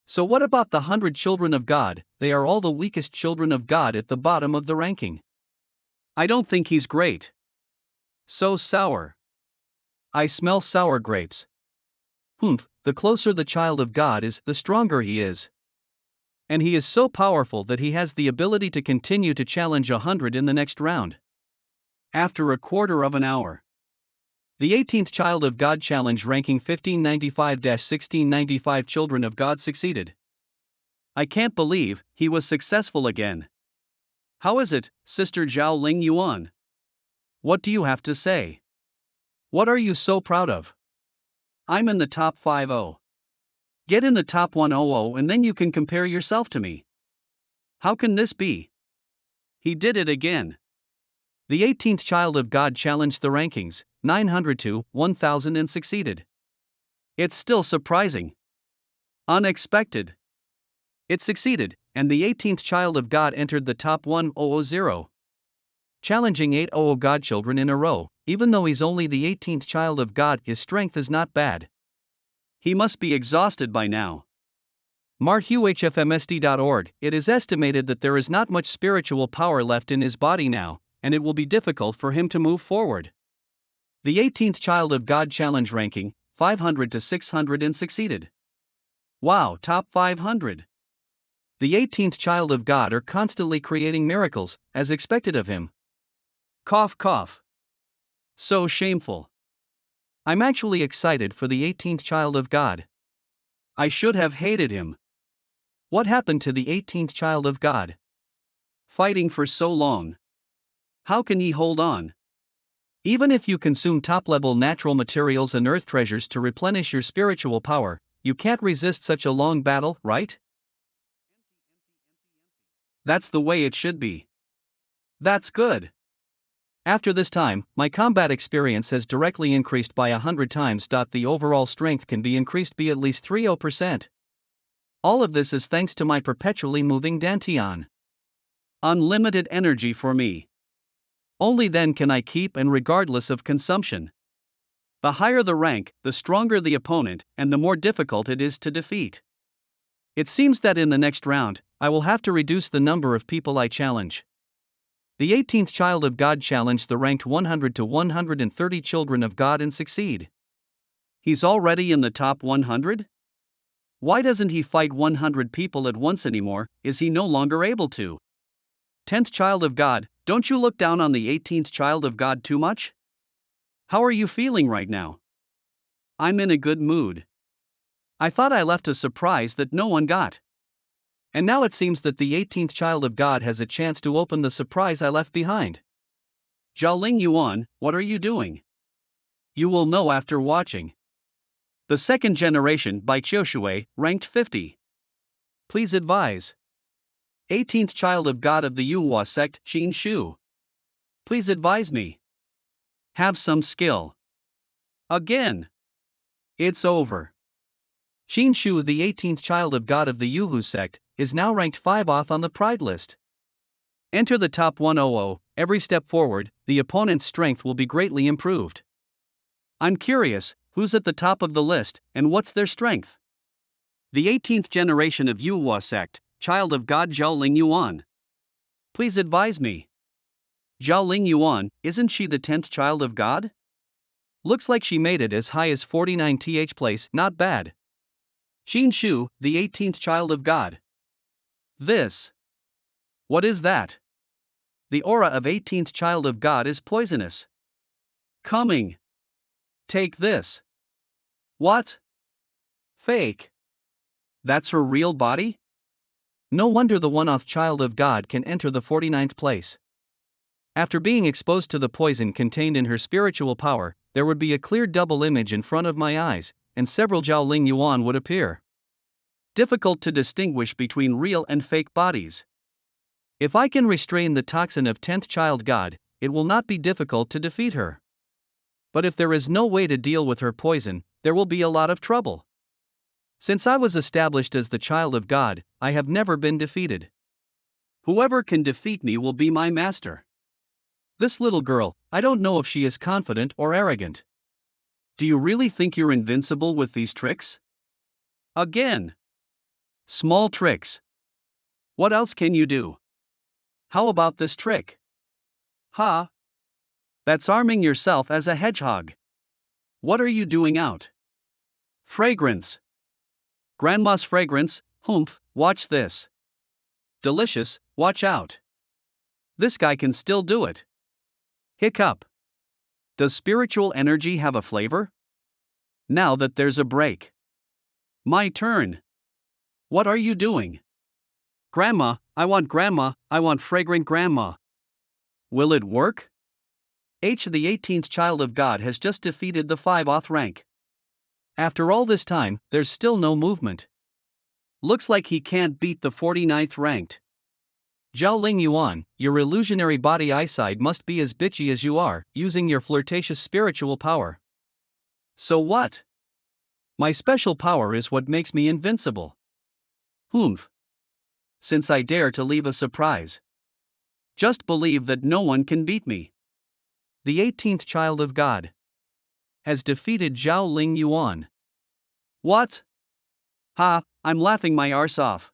So what about the 100 children of God? They are all the weakest children of God at the bottom of the ranking. I don't think he's great. So sour. I smell sour grapes. The closer the child of God is, the stronger he is. And he is so powerful that he has the ability to continue to challenge 100 in the next round. After a quarter of an hour. The 18th child of God challenge ranking 1595-1695 children of God succeeded. I can't believe he was successful again. How is it, Sister Zhao Ling Yuan? What do you have to say? What are you so proud of? I'm in the top 50. Get in the top 100 and then you can compare yourself to me. How can this be? He did it again. The 18th child of God challenged the rankings, 900 to 1000 and succeeded. It's still surprising. Unexpected. It succeeded, and the 18th child of God entered the top 100. Challenging 800 godchildren in a row, even though he's only the 18th child of God, his strength is not bad. He must be exhausted by now. marhuhfmsd.org, it is estimated that there is not much spiritual power left in his body now, and it will be difficult for him to move forward. The 18th child of God challenge ranking, 500 to 600 and succeeded. Wow, top 500. The 18th child of God are constantly creating miracles, as expected of him. Cough cough. So shameful. I'm actually excited for the 18th child of God. I should have hated him. What happened to the 18th child of God? Fighting for so long. How can ye hold on? Even if you consume top-level natural materials and earth treasures to replenish your spiritual power, you can't resist such a long battle, right? That's the way it should be. That's good. After this time, my combat experience has directly increased by 100 times. The overall strength can be increased by at least 30%. All of this is thanks to my perpetually moving Dantian. Unlimited energy for me. Only then can I keep and regardless of consumption. The higher the rank, the stronger the opponent, and the more difficult it is to defeat. It seems that in the next round, I will have to reduce the number of people I challenge. The 18th child of God challenged the ranked 100 to 130 children of God and succeed. He's already in the top 100? Why doesn't he fight 100 people at once anymore? Is he no longer able to? 10th child of God, don't you look down on the 18th child of God too much? How are you feeling right now? I'm in a good mood. I thought I left a surprise that no one got. And now it seems that the 18th child of God has a chance to open the surprise I left behind. Zhaoling Yuan, what are you doing? You will know after watching. The Second Generation by Qiushui, ranked 50. Please advise. 18th child of God of the Yuhua sect, Xin Shu. Please advise me. Have some skill. Again. It's over. Xin Shu, the 18th child of God of the Yuhu sect, is now ranked 5th on the Pride list. Enter the top 100, every step forward, the opponent's strength will be greatly improved. I'm curious, who's at the top of the list, and what's their strength? The 18th generation of Yuhua sect, child of God Zhaoling Yuan. Please advise me. Zhaoling Yuan, isn't she the 10th child of God? Looks like she made it as high as 49th place, not bad. Xin Shu, the 18th child of God. This What is that? The aura of 18th child of God is poisonous. Coming. Take this. What? Fake. That's her real body? No wonder the one-off child of God can enter the 49th place. After being exposed to the poison contained in her spiritual power, there would be a clear double image in front of my eyes, and several Jiaoling Yuan would appear. Difficult to distinguish between real and fake bodies. If I can restrain the toxin of 10th child God, it will not be difficult to defeat her. But if there is no way to deal with her poison, there will be a lot of trouble. Since I was established as the child of God, I have never been defeated. Whoever can defeat me will be my master. This little girl, I don't know if she is confident or arrogant. Do you really think you're invincible with these tricks? Again. Small tricks. What else can you do? How about this trick? Ha! That's arming yourself as a hedgehog. What are you doing out? Fragrance. Grandma's fragrance, humph, watch this. Delicious, watch out. This guy can still do it. Hiccup. Does spiritual energy have a flavor? Now that there's a break. My turn. What are you doing? Grandma, I want fragrant grandma. Will it work? H. The 18th child of God has just defeated the 5th rank. After all this time, there's still no movement. Looks like he can't beat the 49th ranked. Jiaoling Yuan, your illusionary body eyesight must be as bitchy as you are, using your flirtatious spiritual power. So what? My special power is what makes me invincible. Humph. Since I dare to leave a surprise. Just believe that no one can beat me. The 18th child of God has defeated Jiaoling Yuan. What? Ha, I'm laughing my arse off.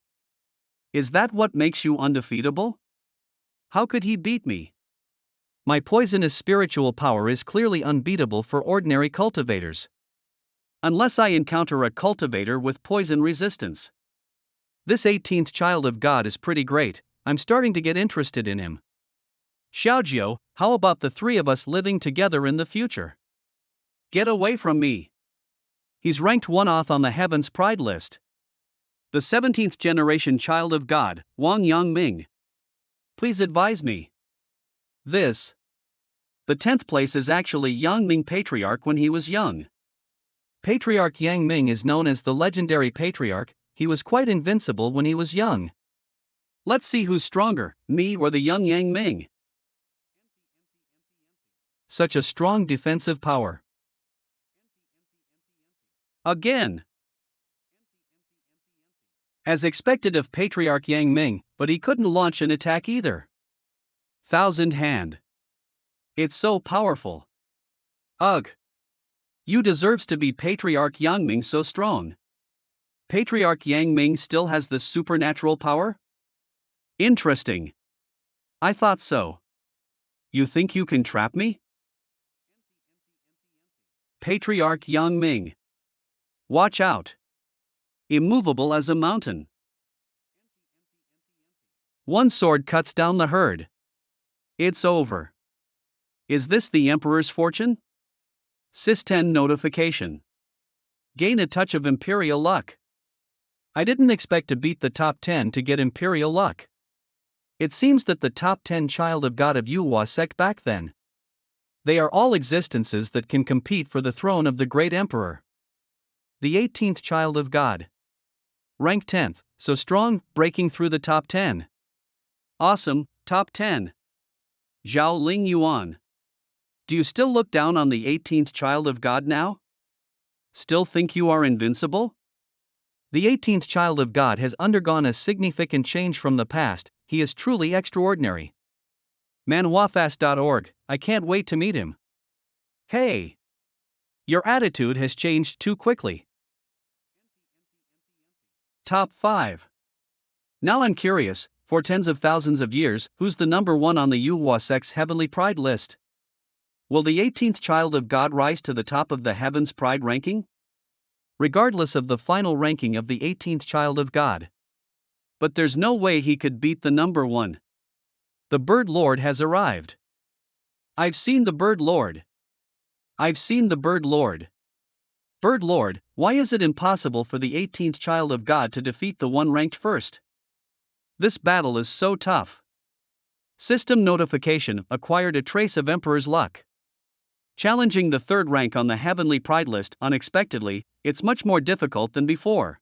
Is that what makes you undefeatable? How could he beat me? My poisonous spiritual power is clearly unbeatable for ordinary cultivators. Unless I encounter a cultivator with poison resistance. This 18th child of God is pretty great, I'm starting to get interested in him. Xiaojiu, how about the three of us living together in the future? Get away from me. He's ranked 1st on the Heaven's Pride list. The 17th generation child of God, Wang Yangming. Please advise me. This. The 10th place is actually Yangming Patriarch when he was young. Patriarch Yangming is known as the legendary patriarch, he was quite invincible when he was young. Let's see who's stronger, me or the young Yangming. Such a strong defensive power. Again. As expected of Patriarch Yangming, but he couldn't launch an attack either. Thousand Hand. It's so powerful. Ugh. You deserves to be Patriarch Yangming so strong. Patriarch Yangming still has this supernatural power? Interesting. I thought so. You think you can trap me? Patriarch Yangming. Watch out. Immovable as a mountain. One sword cuts down the herd. It's over. Is this the Emperor's fortune? Sys10 notification. Gain a touch of Imperial luck. I didn't expect to beat the top 10 to get Imperial luck. It seems that the top 10 child of God of Yuhua sect back then. They are all existences that can compete for the throne of the great Emperor. The 18th child of God. Ranked 10th, so strong, breaking through the top 10. Awesome, top 10. Jiaoling Yuan. Do you still look down on the 18th child of God now? Still think you are invincible? The 18th child of God has undergone a significant change from the past, he is truly extraordinary. Manhwafast.org, I can't wait to meet him. Hey! Your attitude has changed too quickly. Top 5. Now I'm curious, for tens of thousands of years, who's the number 1 on the Yuhua sect's Heavenly Pride list? Will the 18th child of God rise to the top of the Heaven's Pride ranking? Regardless of the final ranking of the 18th child of God. But there's no way he could beat the number 1. The Bird Lord has arrived. I've seen the Bird Lord. I've seen the Bird Lord. Bird Lord, why is it impossible for the 18th child of God to defeat the one ranked first? This battle is so tough. System notification acquired a trace of Emperor's luck. Challenging the 3rd rank on the Heavenly Pride list unexpectedly, it's much more difficult than before.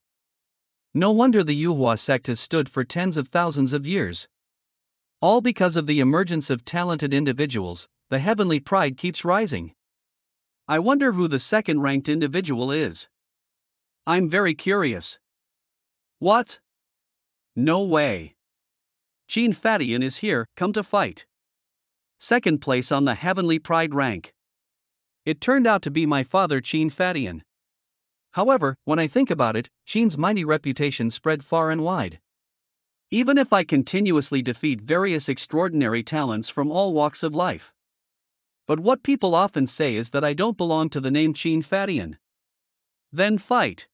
No wonder the Manhwa sect has stood for tens of thousands of years. All because of the emergence of talented individuals, the Heavenly Pride keeps rising. I wonder who the 2nd ranked individual is. I'm very curious. What? No way. Gene Fadian is here, come to fight. 2nd place on the Heavenly Pride rank. It turned out to be my father Gene Fadian. However, when I think about it, Gene's mighty reputation spread far and wide. Even if I continuously defeat various extraordinary talents from all walks of life. But what people often say is that I don't belong to the name Gene Fadian. Then fight.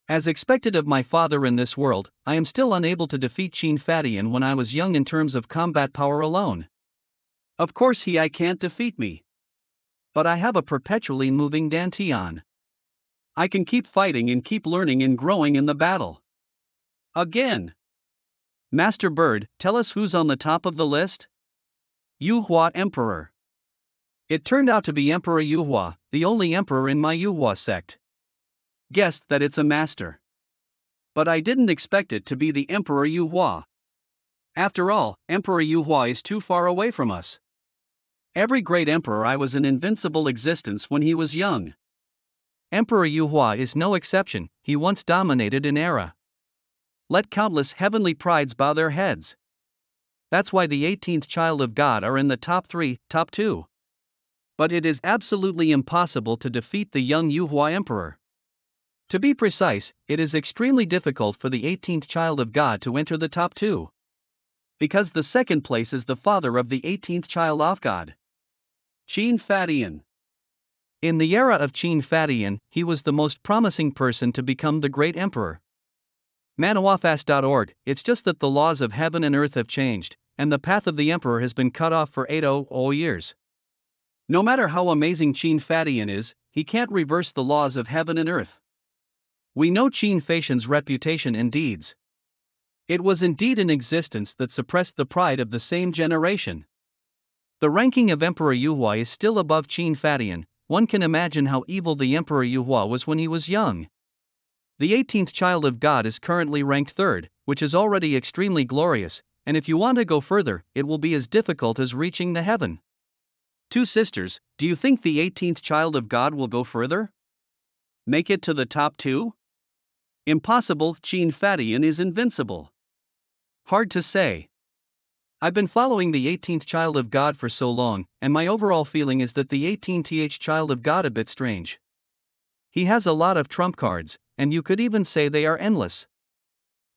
As expected of my father in this world, I am still unable to defeat Gene Fadian when I was young in terms of combat power alone. Of course I can't defeat me. But I have a perpetually moving Dantian. I can keep fighting and keep learning and growing in the battle. Again. Master Bird, tell us who's on the top of the list? Manhwa Emperor. It turned out to be Emperor Manhwa, the only emperor in my Manhwa sect. Guessed that it's a master. But I didn't expect it to be the Emperor Manhwa. After all, Emperor Manhwa is too far away from us. Every great emperor was an invincible existence when he was young. Emperor Manhwa is no exception, he once dominated an era. Let countless heavenly prides bow their heads. That's why the 18th child of God are in the top 3, top 2. But it is absolutely impossible to defeat the young Manhwa emperor. To be precise, it is extremely difficult for the 18th child of God to enter the top 2. Because the 2nd place is the father of the 18th child of God. Gene Fadian. In the era of Gene Fadian, he was the most promising person to become the great emperor. Manhwafast.org, it's just that the laws of heaven and earth have changed, and the path of the emperor has been cut off for 800 years. No matter how amazing Gene Fadian is, he can't reverse the laws of heaven and earth. We know Gene Fadian's reputation and deeds. It was indeed an existence that suppressed the pride of the same generation. The ranking of Emperor Manhwa is still above Gene Fadian. One can imagine how evil the Emperor Manhwa was when he was young. The 18th child of God is currently ranked 3rd, which is already extremely glorious, and if you want to go further, it will be as difficult as reaching the heaven. 2 sisters, do you think the 18th child of God will go further? Make it to the top 2? Impossible, Gene Fadian is invincible. Hard to say. I've been following the 18th child of God for so long, and my overall feeling is that the 18th child of God a bit strange. He has a lot of trump cards, and you could even say they are endless.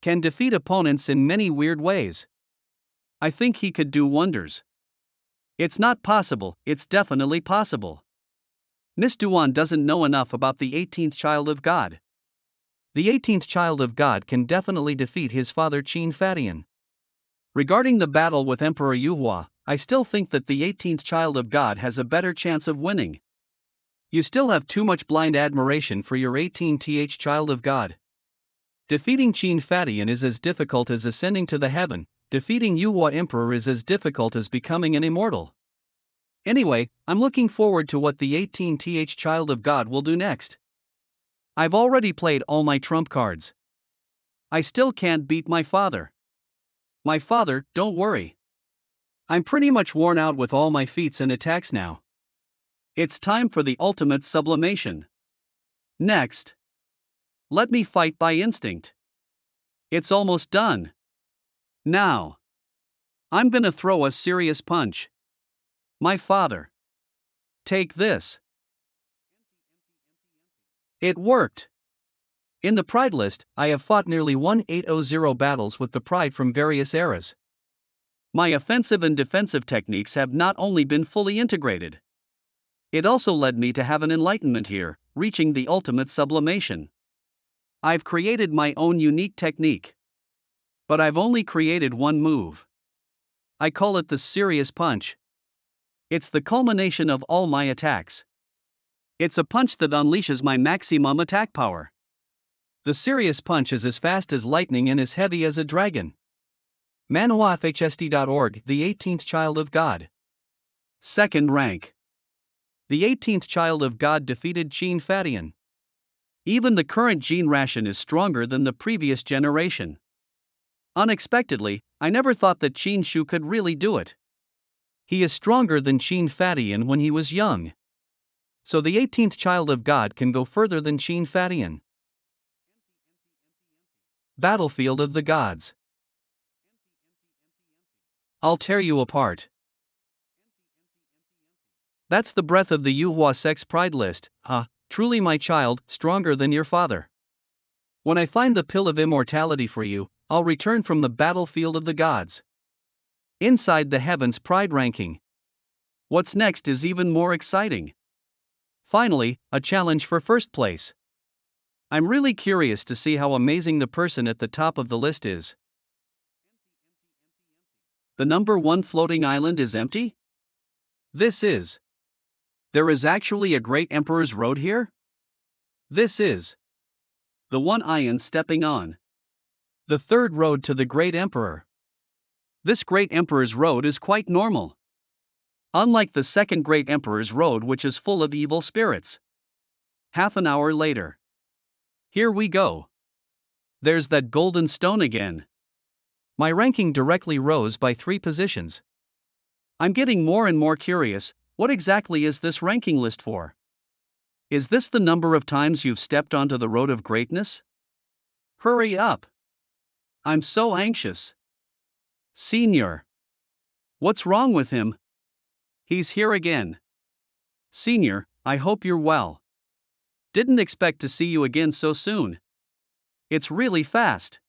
Can defeat opponents in many weird ways. I think he could do wonders. It's not possible, it's definitely possible. Miss Duan doesn't know enough about the 18th child of God. The 18th child of God can definitely defeat his father Gene Fadian. Regarding the battle with Emperor Manhwa, I still think that the 18th child of God has a better chance of winning. You still have too much blind admiration for your 18th child of God. Defeating Gene Fadian is as difficult as ascending to the heaven, defeating Manhwa Emperor is as difficult as becoming an immortal. Anyway, I'm looking forward to what the 18th child of God will do next. I've already played all my trump cards. I still can't beat my father. My father, don't worry. I'm pretty much worn out with all my feats and attacks now. It's time for the ultimate sublimation. Next. Let me fight by instinct. It's almost done. Now. I'm gonna throw a serious punch. My father. Take this. It worked. In the Pride list, I have fought nearly 1800 battles with the Pride from various eras. My offensive and defensive techniques have not only been fully integrated. It also led me to have an enlightenment here, reaching the ultimate sublimation. I've created my own unique technique. But I've only created one move. I call it the serious punch. It's the culmination of all my attacks. It's a punch that unleashes my maximum attack power. The serious punch is as fast as lightning and as heavy as a dragon. Manhwa.org, the 18th child of God. Second rank. The 18th child of God defeated Gene Fadian. Even the current Gene ration is stronger than the previous generation. Unexpectedly, I never thought that Gene Shu could really do it. He is stronger than Gene Fadian when he was young. So the 18th child of God can go further than Gene Fadian. Battlefield of the Gods. I'll tear you apart. That's the breath of the Yuhua sex pride list, huh? Truly my child, stronger than your father. When I find the pill of immortality for you, I'll return from the battlefield of the gods. Inside the heavens pride ranking. What's next is even more exciting. Finally, a challenge for first place. I'm really curious to see how amazing the person at the top of the list is. The number 1 floating island is empty? This is. There is actually a great emperor's road here? This is. The one I am stepping on. The third road to the great emperor. This great emperor's road is quite normal. Unlike the second great emperor's road, which is full of evil spirits. Half an hour later. Here we go. There's that golden stone again. My ranking directly rose by 3 positions. I'm getting more and more curious. What exactly is this ranking list for? Is this the number of times you've stepped onto the road of greatness? Hurry up. I'm so anxious. Senior. What's wrong with him? He's here again. Senior, I hope you're well. Didn't expect to see you again so soon. It's really fast.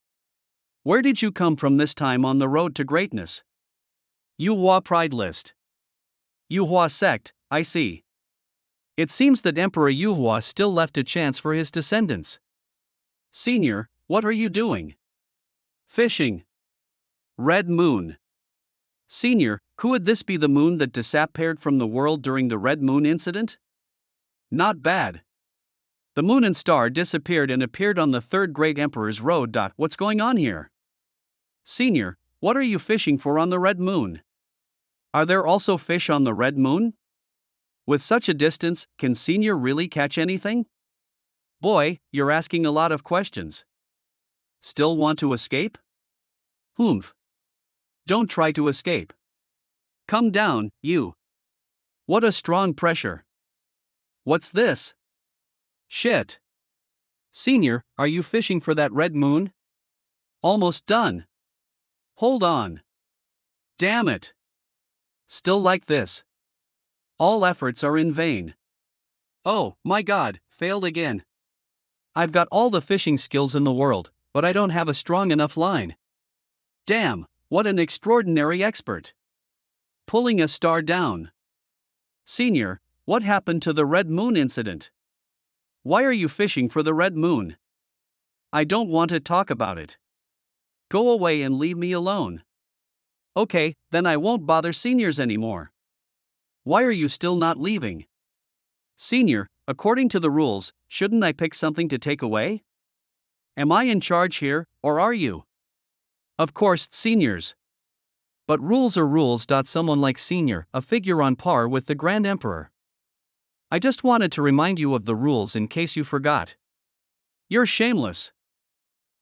Where did you come from this time on the road to greatness? Yuhua Pride List. Yuhua Sect, I see. It seems that Emperor Yuhua still left a chance for his descendants. Senior, what are you doing? Fishing. Red Moon. Senior, could this be the moon that disappeared from the world during the Red Moon incident? Not bad. The moon and star disappeared and appeared on the third great emperor's road. What's going on here? Senior, what are you fishing for on the Red Moon? Are there also fish on the Red Moon? With such a distance, can Senior really catch anything? Boy, you're asking a lot of questions. Still want to escape? Humph. Don't try to escape. Come down, you. What a strong pressure. What's this? Shit. Senior, are you fishing for that Red Moon? Almost done. Hold on. Damn it. Still like this. All efforts are in vain. Oh, my God, failed again. I've got all the fishing skills in the world, but I don't have a strong enough line. Damn, what an extraordinary expert. Pulling a star down. Senior, what happened to the Red Moon incident? Why are you fishing for the Red Moon? I don't want to talk about it. Go away and leave me alone. Okay, then I won't bother seniors anymore. Why are you still not leaving? Senior, according to the rules, shouldn't I pick something to take away? Am I in charge here, or are you? Of course, seniors. But rules are rules. Someone like Senior, a figure on par with the Grand Emperor. I just wanted to remind you of the rules in case you forgot. You're shameless.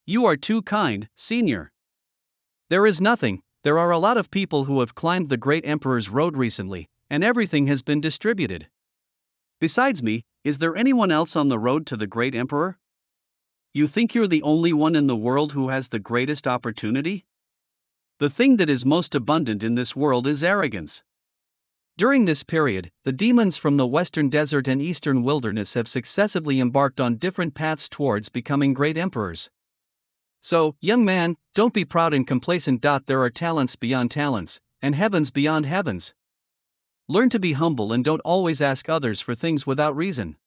You are too kind, Senior. There is nothing. There are a lot of people who have climbed the Great Emperor's road recently, and everything has been distributed. Besides me, is there anyone else on the road to the Great Emperor? You think you're the only one in the world who has the greatest opportunity? The thing that is most abundant in this world is arrogance. During this period, the demons from the western desert and eastern wilderness have successively embarked on different paths towards becoming great emperors. So, young man, don't be proud and complacent. There are talents beyond talents, and heavens beyond heavens. Learn to be humble and don't always ask others for things without reason.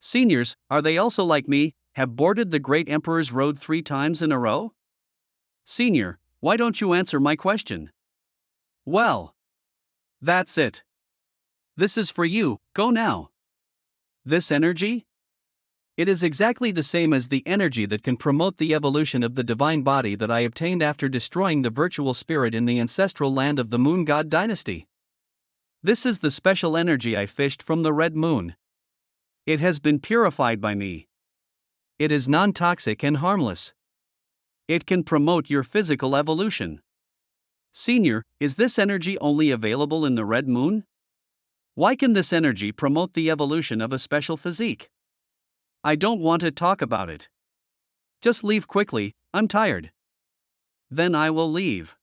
Seniors, are they also like me, have boarded the great emperor's road 3 times in a row? Senior, why don't you answer my question? Well, that's it. This is for you, go now. This energy? It is exactly the same as the energy that can promote the evolution of the divine body that I obtained after destroying the virtual spirit in the ancestral land of the Moon God dynasty. This is the special energy I fished from the red moon. It has been purified by me. It is non-toxic and harmless. It can promote your physical evolution. Senior, is this energy only available in the red moon? Why can this energy promote the evolution of a special physique? I don't want to talk about it. Just leave quickly, I'm tired. Then I will leave.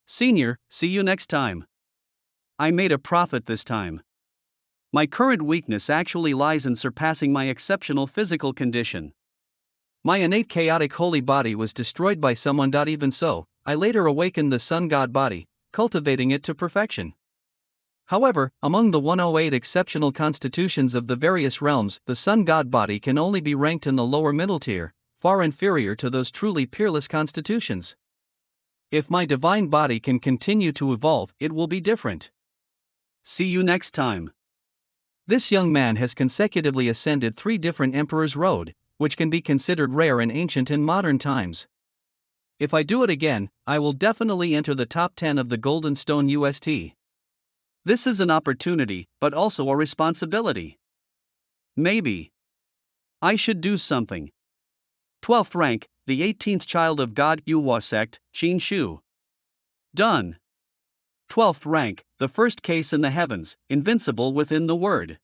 Senior, see you next time. I made a profit this time. My current weakness actually lies in surpassing my exceptional physical condition. My innate chaotic holy body was destroyed by someone. Even so, I later awakened the sun god body, cultivating it to perfection. However, among the 108 exceptional constitutions of the various realms, the sun god body can only be ranked in the lower middle tier, far inferior to those truly peerless constitutions. If my divine body can continue to evolve, it will be different. See you next time. This young man has consecutively ascended 3 different Emperor's Road, which can be considered rare in ancient and modern times. If I do it again, I will definitely enter the top 10 of the Golden Stone UST. This is an opportunity, but also a responsibility. Maybe I should do something. 12th rank, the 18th child of God Yuhua sect, Qin Shu. Done. 12th rank, the first case in the heavens, invincible within the word.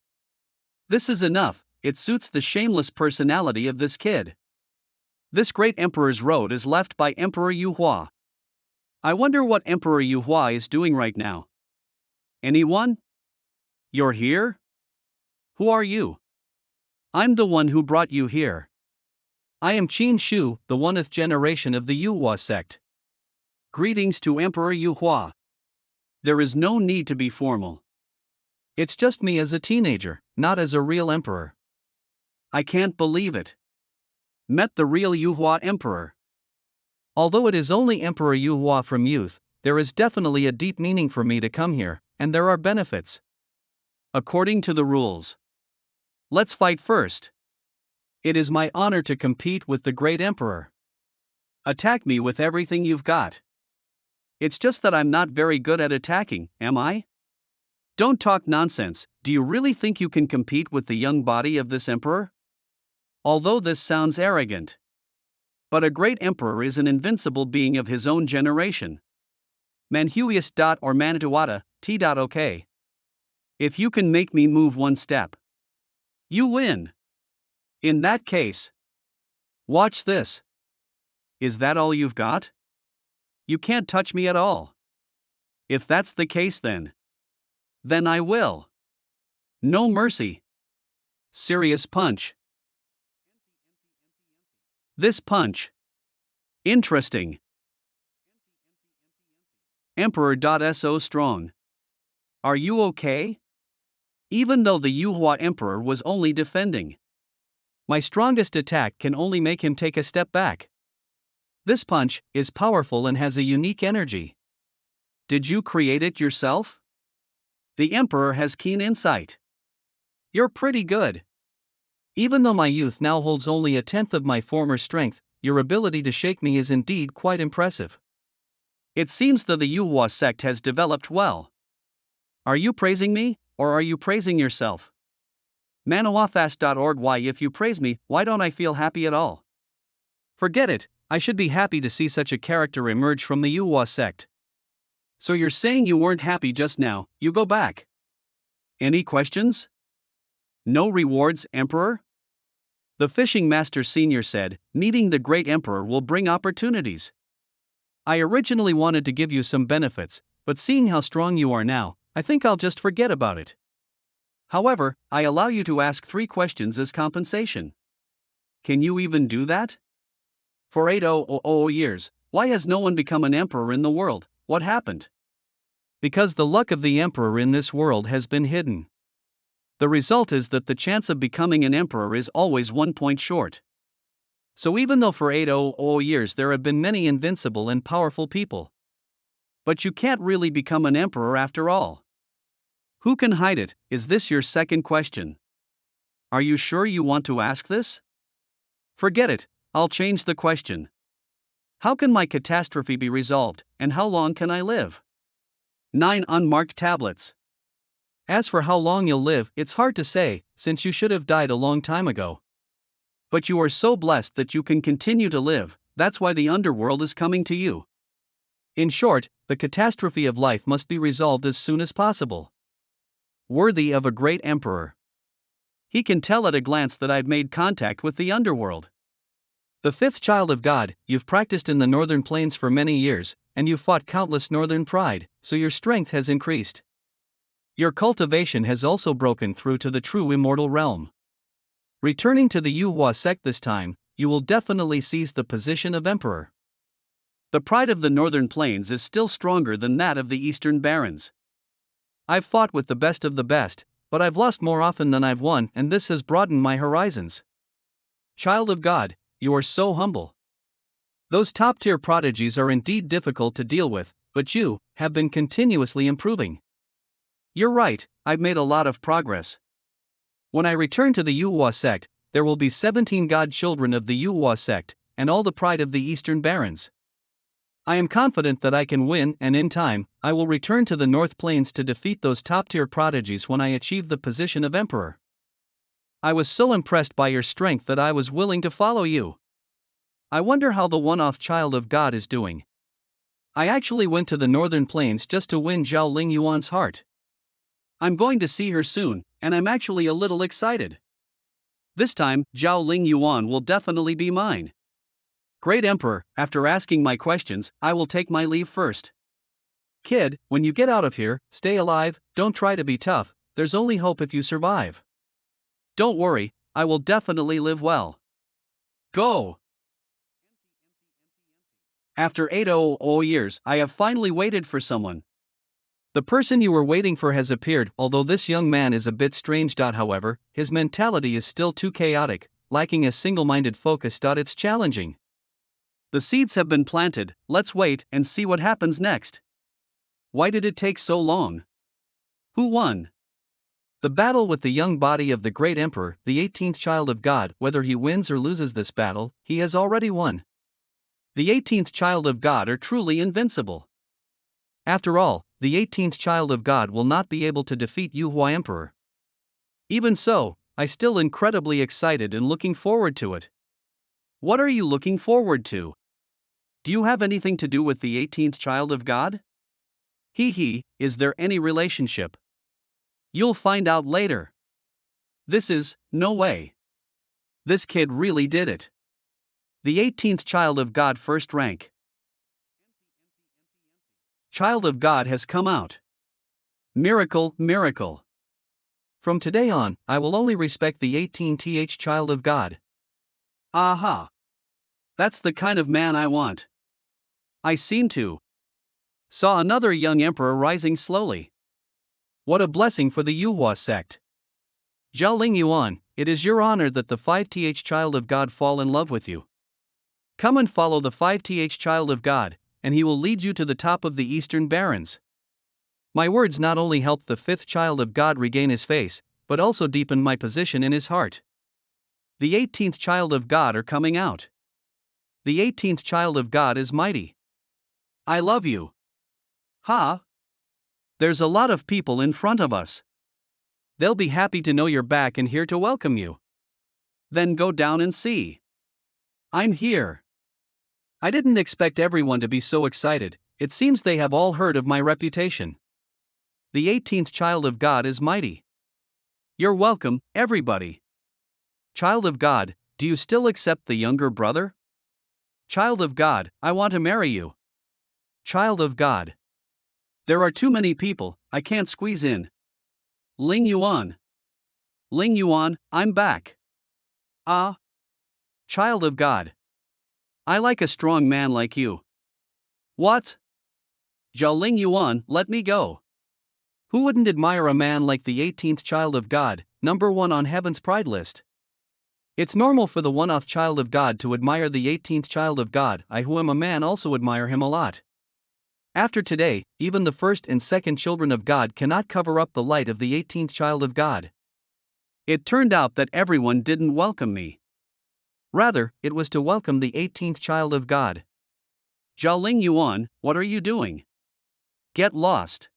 This is enough, it suits the shameless personality of this kid. This great Emperor's Road is left by Emperor Yuhua. I wonder what Emperor Yuhua is doing right now. Anyone? You're here? Who are you? I'm the one who brought you here. I am Qin Shu, the 1st generation of the Yuhua sect. Greetings to Emperor Yuhua. There is no need to be formal. It's just me as a teenager, not as a real emperor. I can't believe it. Met the real Yuhua emperor. Although it is only Emperor Yuhua from youth, there is definitely a deep meaning for me to come here, and there are benefits. According to the rules. Let's fight first. It is my honor to compete with the great emperor. Attack me with everything you've got. It's just that I'm not very good at attacking, am I? Don't talk nonsense, do you really think you can compete with the young body of this emperor? Although this sounds arrogant. But a great emperor is an invincible being of his own generation. Manhua or Manhwa, T.OK. If you can make me move one step, you win. In that case, watch this. Is that all you've got? You can't touch me at all. If that's the case then I will. No mercy. Serious punch. This punch. Interesting. Emperor.so strong. Are you okay? Even though the Yuhua emperor was only defending, my strongest attack can only make him take a step back. This punch is powerful and has a unique energy. Did you create it yourself? The emperor has keen insight. You're pretty good. Even though my youth now holds only 1/10 of my former strength, your ability to shake me is indeed quite impressive. It seems that the Yuhua sect has developed well. Are you praising me, or are you praising yourself? Manhwafast.org. Why, if you praise me, why don't I feel happy at all? Forget it, I should be happy to see such a character emerge from the Yuhua sect. So you're saying you weren't happy just now, you go back. Any questions? No rewards, Emperor? The fishing master senior said, meeting the great emperor will bring opportunities. I originally wanted to give you some benefits, but seeing how strong you are now, I think I'll just forget about it. However, I allow you to ask 3 questions as compensation. Can you even do that? For 800 years, why has no one become an emperor in the world? What happened? Because the luck of the emperor in this world has been hidden. The result is that the chance of becoming an emperor is always 1 point short. So even though for 800 years there have been many invincible and powerful people. But you can't really become an emperor after all. Who can hide it? Is this your second question? Are you sure you want to ask this? Forget it, I'll change the question. How can my catastrophe be resolved, and how long can I live? 9 unmarked tablets. As for how long you'll live, it's hard to say, since you should have died a long time ago. But you are so blessed that you can continue to live, that's why the underworld is coming to you. In short, the catastrophe of life must be resolved as soon as possible. Worthy of a great emperor. He can tell at a glance that I've made contact with the underworld. The fifth child of God, you've practiced in the northern plains for many years, and you've fought countless northern pride, so your strength has increased. Your cultivation has also broken through to the true immortal realm. Returning to the Yuhua sect this time, you will definitely seize the position of emperor. The pride of the northern plains is still stronger than that of the eastern barons. I've fought with the best of the best, but I've lost more often than I've won, and this has broadened my horizons. Child of God, you are so humble. Those top-tier prodigies are indeed difficult to deal with, but you have been continuously improving. You're right, I've made a lot of progress. When I return to the Yuhua sect, there will be 17 god-children of the Yuhua sect, and all the pride of the eastern barons. I am confident that I can win, and in time, I will return to the North Plains to defeat those top-tier prodigies when I achieve the position of emperor. I was so impressed by your strength that I was willing to follow you. I wonder how the one-off child of God is doing. I actually went to the Northern Plains just to win Zhao Ling Yuan's heart. I'm going to see her soon, and I'm actually a little excited. This time, Zhao Ling Yuan will definitely be mine. Great Emperor, after asking my questions, I will take my leave first. Kid, when you get out of here, stay alive, don't try to be tough, there's only hope if you survive. Don't worry, I will definitely live well. Go! After 800 years, I have finally waited for someone. The person you were waiting for has appeared, although this young man is a bit strange. However, his mentality is still too chaotic, lacking a single-minded focus. It's challenging. The seeds have been planted, let's wait and see what happens next. Why did it take so long? Who won? The battle with the young body of the great emperor, the 18th child of God. Whether he wins or loses this battle, he has already won. The 18th child of God are truly invincible. After all, the 18th child of God will not be able to defeat Yuhua Emperor. Even so, I still incredibly excited and looking forward to it. What are you looking forward to? Do you have anything to do with the 18th child of God? Is there any relationship? You'll find out later. This is, no way. This kid really did it. The 18th child of God first rank. Child of God has come out. Miracle, miracle. From today on, I will only respect the 18th child of God. Aha! That's the kind of man I want. I seem to saw another young emperor rising slowly. What a blessing for the Yuhua sect. Zhao Ling Yuan, it is your honor that the 5th child of God fall in love with you. Come and follow the 5th child of God, and he will lead you to the top of the eastern barons. My words not only helped the 5th child of God regain his face, but also deepened my position in his heart. The 18th child of God are coming out. The 18th child of God is mighty. I love you. There's a lot of people in front of us. They'll be happy to know you're back and here to welcome you. Then go down and see. I'm here. I didn't expect everyone to be so excited, it seems they have all heard of my reputation. The 18th child of God is mighty. You're welcome, everybody. Child of God, do you still accept the younger brother? Child of God, I want to marry you. Child of God. There are too many people, I can't squeeze in. Ling Yuan. Ling Yuan, I'm back. Child of God. I like a strong man like you. What? Zhao Ling Yuan, let me go. Who wouldn't admire a man like the 18th child of God, number 1 on heaven's pride list? It's normal for the one-off child of God to admire the 18th child of God. I, who am a man, also admire him a lot. After today, even the first and second children of God cannot cover up the light of the 18th child of God. It turned out that everyone didn't welcome me. Rather, it was to welcome the 18th child of God. Jialing Yuan, what are you doing? Get lost.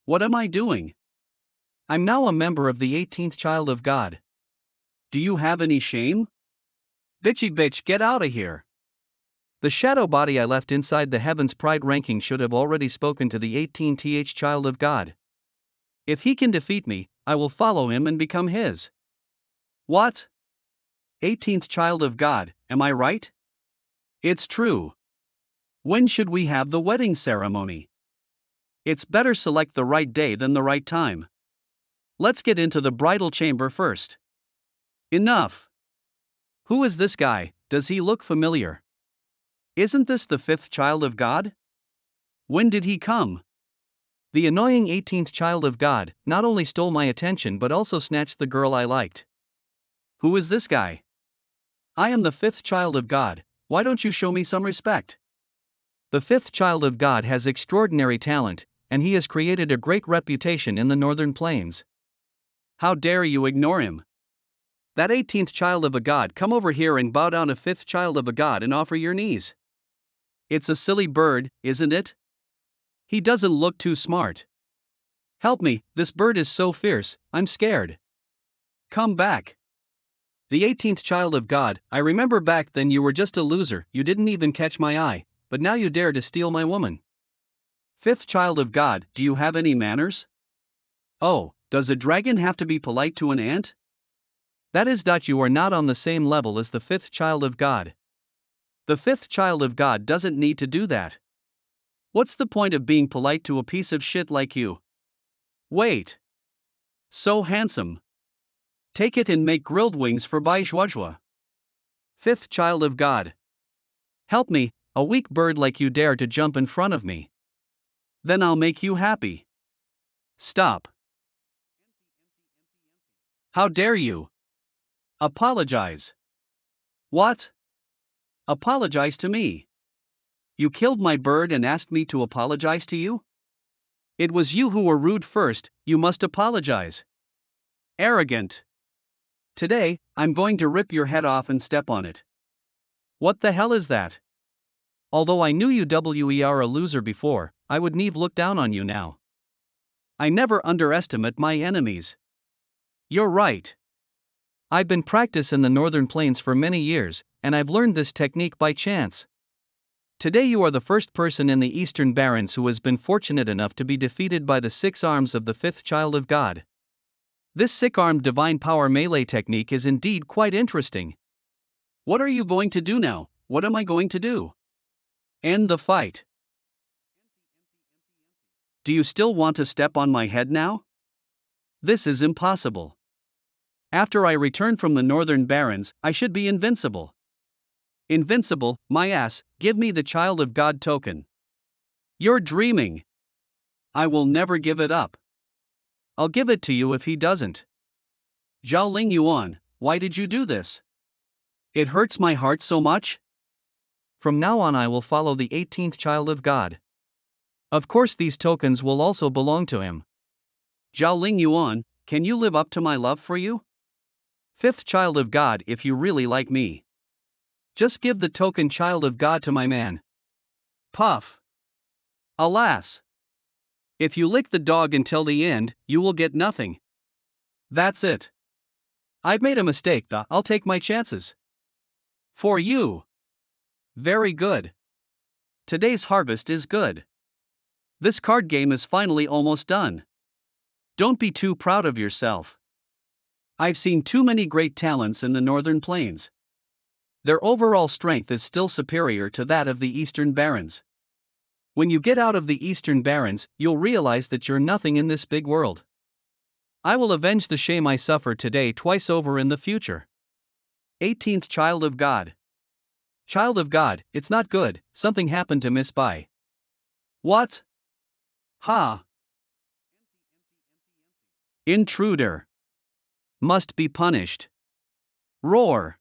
What am I doing? I'm now a member of the 18th child of God. Do you have any shame? Bitchy bitch, get out of here. The shadow body I left inside the Heavens Pride ranking should have already spoken to the 18th child of God. If he can defeat me, I will follow him and become his. What? 18th child of God, am I right? It's true. When should we have the wedding ceremony? It's better select the right day than the right time. Let's get into the bridal chamber first. Enough. Who is this guy? Does he look familiar? Isn't this the 5th child of God? When did he come? The annoying 18th child of God not only stole my attention but also snatched the girl I liked. Who is this guy? I am the 5th child of God, why don't you show me some respect? The 5th child of God has extraordinary talent, and he has created a great reputation in the northern plains. How dare you ignore him? That 18th child of a god, come over here and bow down a 5th child of a god and offer your knees. It's a silly bird, isn't it? He doesn't look too smart. Help me, this bird is so fierce, I'm scared. Come back. The 18th child of God, I remember back then you were just a loser, you didn't even catch my eye, but now you dare to steal my woman. 5th child of God, do you have any manners? Oh, does a dragon have to be polite to an ant? That is that you are not on the same level as the 5th child of God. The 5th child of God doesn't need to do that. What's the point of being polite to a piece of shit like you? Wait. So handsome. Take it and make grilled wings for Bai Zhuazhua. 5th child of God. Help me, a weak bird like you dare to jump in front of me. Then I'll make you happy. Stop. How dare you? Apologize. What? Apologize to me. You killed my bird and asked me to apologize to you? It was you who were rude first, you must apologize. Arrogant. Today, I'm going to rip your head off and step on it. What the hell is that? Although I knew you were a loser before, I would never look down on you now. I never underestimate my enemies. You're right. I've been practicing in the northern plains for many years, and I've learned this technique by chance. Today you are the first person in the Eastern Barrens who has been fortunate enough to be defeated by the 6 arms of the 5th child of God. This 6-armed divine power melee technique is indeed quite interesting. What are you going to do now? What am I going to do? End the fight. Do you still want to step on my head now? This is impossible. After I return from the Northern Barrens, I should be invincible. Invincible, my ass, give me the Child of God token. You're dreaming. I will never give it up. I'll give it to you if he doesn't. Jialing Yuan, why did you do this? It hurts my heart so much? From now on I will follow the 18th child of God. Of course these tokens will also belong to him. Jialing Yuan, can you live up to my love for you? 5th child of God, if you really like me. Just give the token child of God to my man. Puff. Alas. If you lick the dog until the end, you will get nothing. That's it. I've made a mistake, I'll take my chances. For you. Very good. Today's harvest is good. This card game is finally almost done. Don't be too proud of yourself. I've seen too many great talents in the Northern Plains. Their overall strength is still superior to that of the Eastern Barrens. When you get out of the Eastern Barrens, you'll realize that you're nothing in this big world. I will avenge the shame I suffered today twice over in the future. 18th child of God. Child of God, it's not good, something happened to Miss Bai. What? Ha! Intruder. Must be punished. Roar!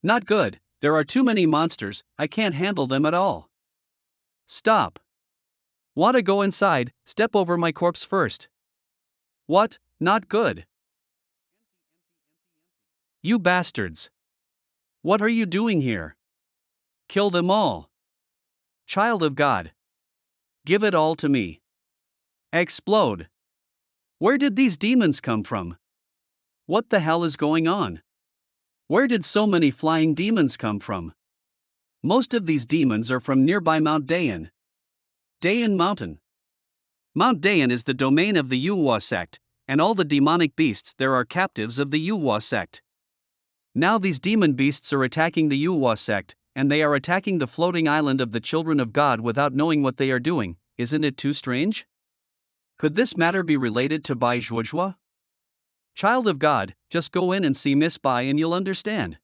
Not good, there are too many monsters, I can't handle them at all. Stop. Wanna go inside, step over my corpse first. What, not good? You bastards! What are you doing here? Kill them all. Child of God. Give it all to me. Explode. Where did these demons come from? What the hell is going on? Where did so many flying demons come from? Most of these demons are from nearby Mount Dayan. Dayan Mountain. Mount Dayan is the domain of the Yuhua sect, and all the demonic beasts there are captives of the Yuhua sect. Now these demon beasts are attacking the Yuhua sect, and they are attacking the floating island of the children of God without knowing what they are doing. Isn't it too strange? Could this matter be related to Bai Zhuozhua? Child of God, just go in and see Miss Bai and you'll understand.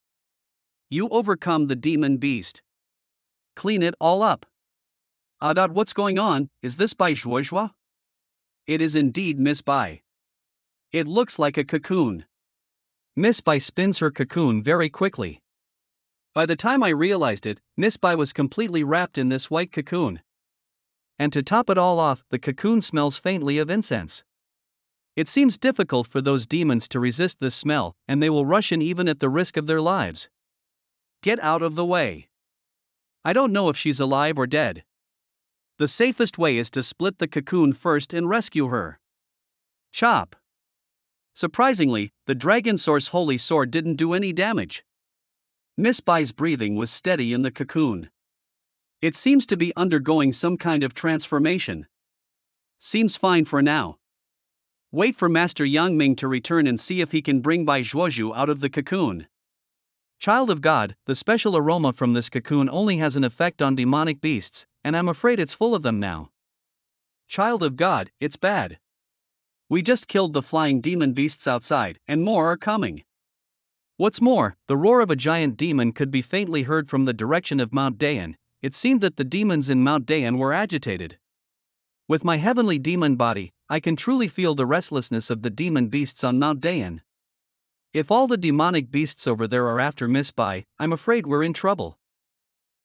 You overcome the demon beast. Clean it all up. What's going on? Is this Bai Zhuozhua? It is indeed Miss Bai. It looks like a cocoon. Miss Bai spins her cocoon very quickly. By the time I realized it, Miss Bai was completely wrapped in this white cocoon. And to top it all off, the cocoon smells faintly of incense. It seems difficult for those demons to resist this smell, and they will rush in even at the risk of their lives. Get out of the way. I don't know if she's alive or dead. The safest way is to split the cocoon first and rescue her. Chop. Surprisingly, the Dragon Source Holy Sword didn't do any damage. Miss Bai's breathing was steady in the cocoon. It seems to be undergoing some kind of transformation. Seems fine for now. Wait for Master Yang Ming to return and see if he can bring Bai Zhuozhu out of the cocoon. Child of God, the special aroma from this cocoon only has an effect on demonic beasts, and I'm afraid it's full of them now. Child of God, it's bad. We just killed the flying demon beasts outside, and more are coming. What's more, the roar of a giant demon could be faintly heard from the direction of Mount Dayan. It seemed that the demons in Mount Dayan were agitated. With my heavenly demon body, I can truly feel the restlessness of the demon beasts on Mount Dayan. If all the demonic beasts over there are after Miss Bai, I'm afraid we're in trouble.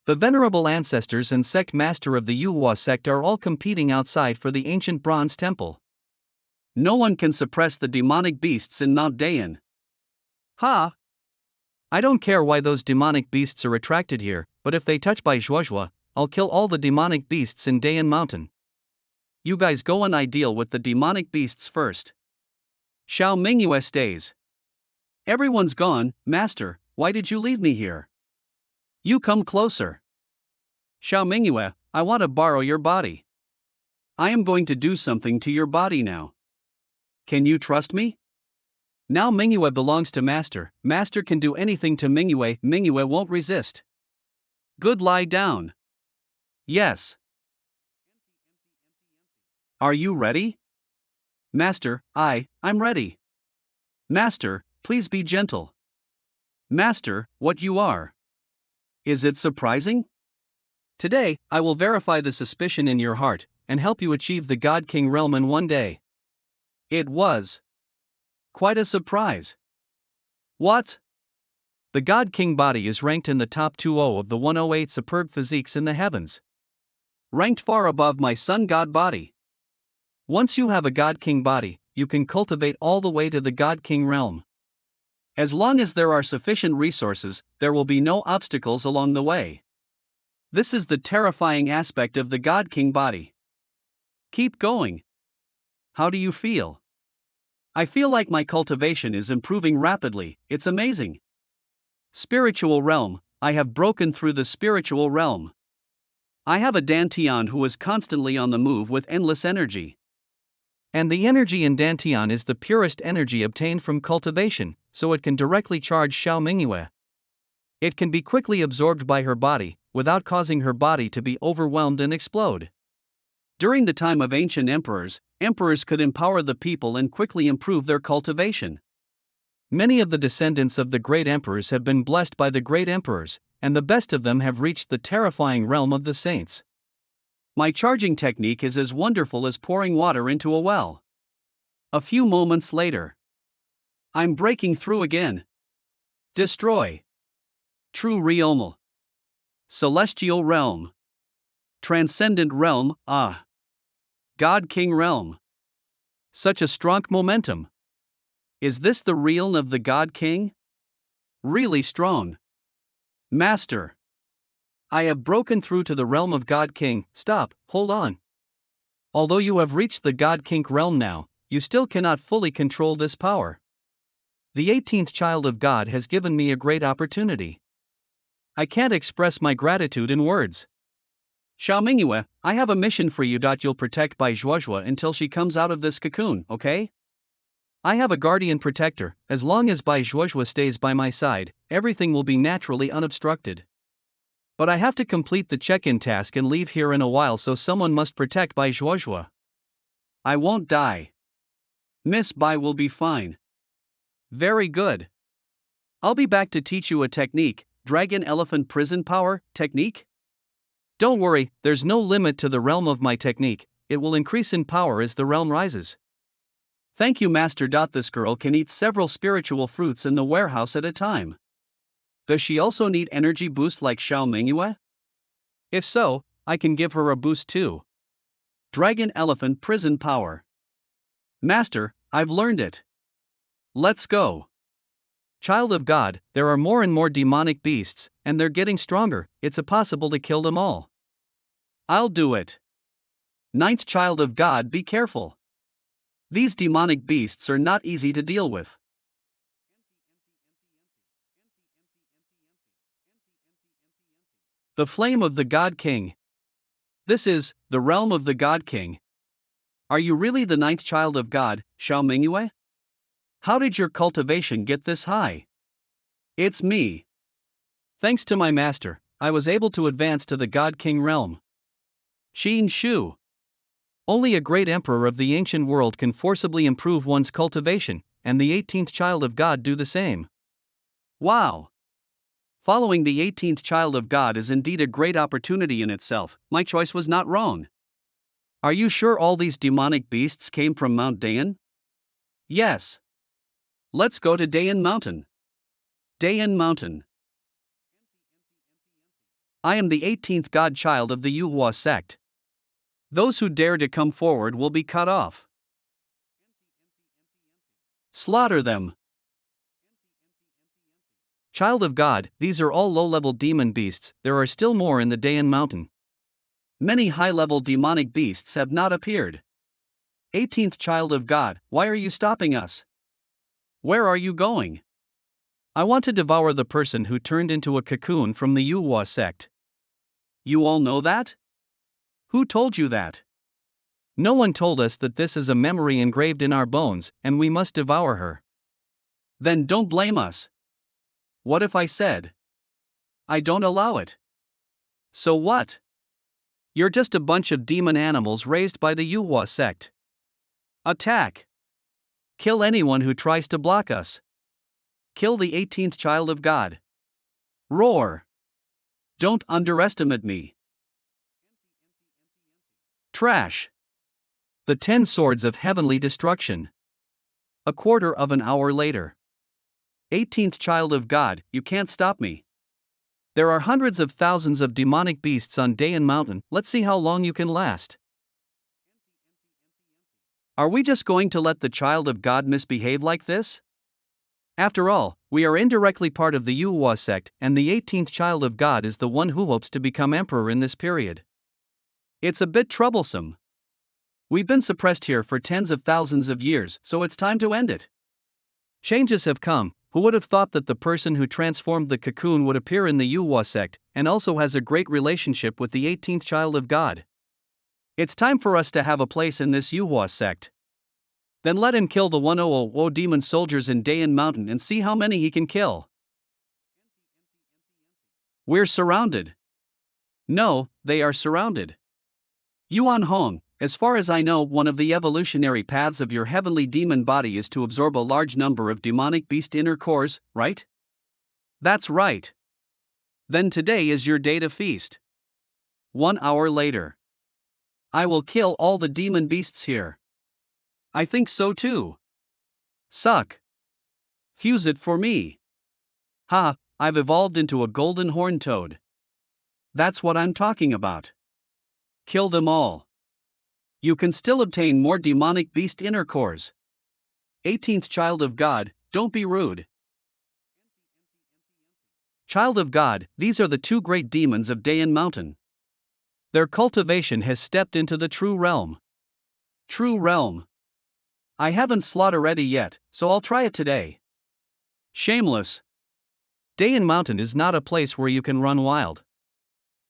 The venerable ancestors and sect master of the Yuhua sect are all competing outside for the ancient bronze temple. No one can suppress the demonic beasts in Mount Dayan. Ha! I don't care why those demonic beasts are attracted here, but if they touch Bai Zhuozhua, I'll kill all the demonic beasts in Dayan Mountain. You guys go and I deal with the demonic beasts first. Xiao Mingyue stays. Everyone's gone, Master, why did you leave me here? You come closer. Xiao Mingyue, I want to borrow your body. I am going to do something to your body now. Can you trust me? Now Mingyue belongs to Master, Master can do anything to Mingyue, Mingyue won't resist. Good, lie down. Yes. Are you ready? Master, I'm ready. Master, please be gentle. Master, what you are. Is it surprising? Today, I will verify the suspicion in your heart, and help you achieve the God King realm in one day. It was quite a surprise. What? The God King body is ranked in the top 20 of the 108 superb physiques in the heavens. Ranked far above my sun god body. Once you have a God King body, you can cultivate all the way to the God King realm. As long as there are sufficient resources, there will be no obstacles along the way. This is the terrifying aspect of the God King body. Keep going. How do you feel? I feel like my cultivation is improving rapidly, it's amazing. Spiritual realm, I have broken through the spiritual realm. I have a Dantian who is constantly on the move with endless energy. And the energy in Dantian is the purest energy obtained from cultivation, so it can directly charge Xiao Mingyue. It can be quickly absorbed by her body, without causing her body to be overwhelmed and explode. During the time of ancient emperors, emperors could empower the people and quickly improve their cultivation. Many of the descendants of the great emperors have been blessed by the great emperors, and the best of them have reached the terrifying realm of the saints. My charging technique is as wonderful as pouring water into a well. A few moments later. I'm breaking through again. Destroy. True realm. Celestial realm. Transcendent realm, ah. God King realm. Such a strong momentum. Is this the realm of the God King? Really strong. Master. I have broken through to the realm of God King. Stop, hold on. Although you have reached the God King realm now, you still cannot fully control this power. The 18th child of God has given me a great opportunity. I can't express my gratitude in words. Xiaomingyue, I have a mission for you. You'll protect Bai Zhuozhua until she comes out of this cocoon, okay? I have a guardian protector. As long as Bai Zhuozhua stays by my side, everything will be naturally unobstructed. But I have to complete the check-in task and leave here in a while, so someone must protect Bai Zhuozhua. I won't die. Miss Bai will be fine. Very good. I'll be back to teach you a technique, Dragon Elephant Prison Power technique. Don't worry, there's no limit to the realm of my technique, it will increase in power as the realm rises. Thank you, Master. This girl can eat several spiritual fruits in the warehouse at a time. Does she also need energy boost like Xiaomingyue? If so, I can give her a boost too. Dragon Elephant Prison Power. Master, I've learned it. Let's go. Child of God, there are more and more demonic beasts, and they're getting stronger. It's impossible to kill them all. I'll do it. Ninth child of God, be careful. These demonic beasts are not easy to deal with. The flame of the God King. This is the realm of the God King. Are you really the ninth child of God, Xiaomingyue? How did your cultivation get this high? It's me. Thanks to my master, I was able to advance to the God King realm. Qin Shu. Only a great emperor of the ancient world can forcibly improve one's cultivation, and the 18th child of God do the same. Wow! Following the 18th child of God is indeed a great opportunity in itself. My choice was not wrong. Are you sure all these demonic beasts came from Mount Dayan? Yes. Let's go to Dayan Mountain. Dayan Mountain. I am the 18th godchild of the Yuhua sect. Those who dare to come forward will be cut off. Slaughter them. Child of God, these are all low-level demon beasts. There are still more in the Dayan Mountain. Many high-level demonic beasts have not appeared. 18th child of God, why are you stopping us? Where are you going? I want to devour the person who turned into a cocoon from the Yuhua sect. You all know that? Who told you that? No one told us that this is a memory engraved in our bones, and we must devour her. Then don't blame us. What if I said? I don't allow it. So what? You're just a bunch of demon animals raised by the Yuhua sect. Attack! Kill anyone who tries to block us. Kill the 18th child of God. Roar! Don't underestimate me. Trash! The 10 swords of heavenly destruction. A quarter of an hour later. 18th child of God, you can't stop me. There are hundreds of thousands of demonic beasts on Dayan Mountain. Let's see how long you can last. Are we just going to let the child of God misbehave like this? After all, we are indirectly part of the Yuhua sect, and the 18th child of God is the one who hopes to become emperor in this period. It's a bit troublesome. We've been suppressed here for tens of thousands of years, so it's time to end it. Changes have come. Who would have thought that the person who transformed the cocoon would appear in the Yuhua sect, and also has a great relationship with the 18th child of God? It's time for us to have a place in this Yuhua sect. Then let him kill the 100 demon soldiers in Dayan Mountain and see how many he can kill. We're surrounded. No, they are surrounded. Yuan Hong, as far as I know, one of the evolutionary paths of your heavenly demon body is to absorb a large number of demonic beast inner cores, right? That's right. Then today is your day to feast. 1 hour later. I will kill all the demon beasts here. I think so too. Suck. Fuse it for me. Ha, I've evolved into a golden horned toad. That's what I'm talking about. Kill them all. You can still obtain more demonic beast inner cores. 18th Child of God, don't be rude. Child of God, these are the two great demons of Dayan Mountain. Their cultivation has stepped into the true realm. True realm. I haven't slaughter ready yet, so I'll try it today. Shameless. Dayan Mountain is not a place where you can run wild.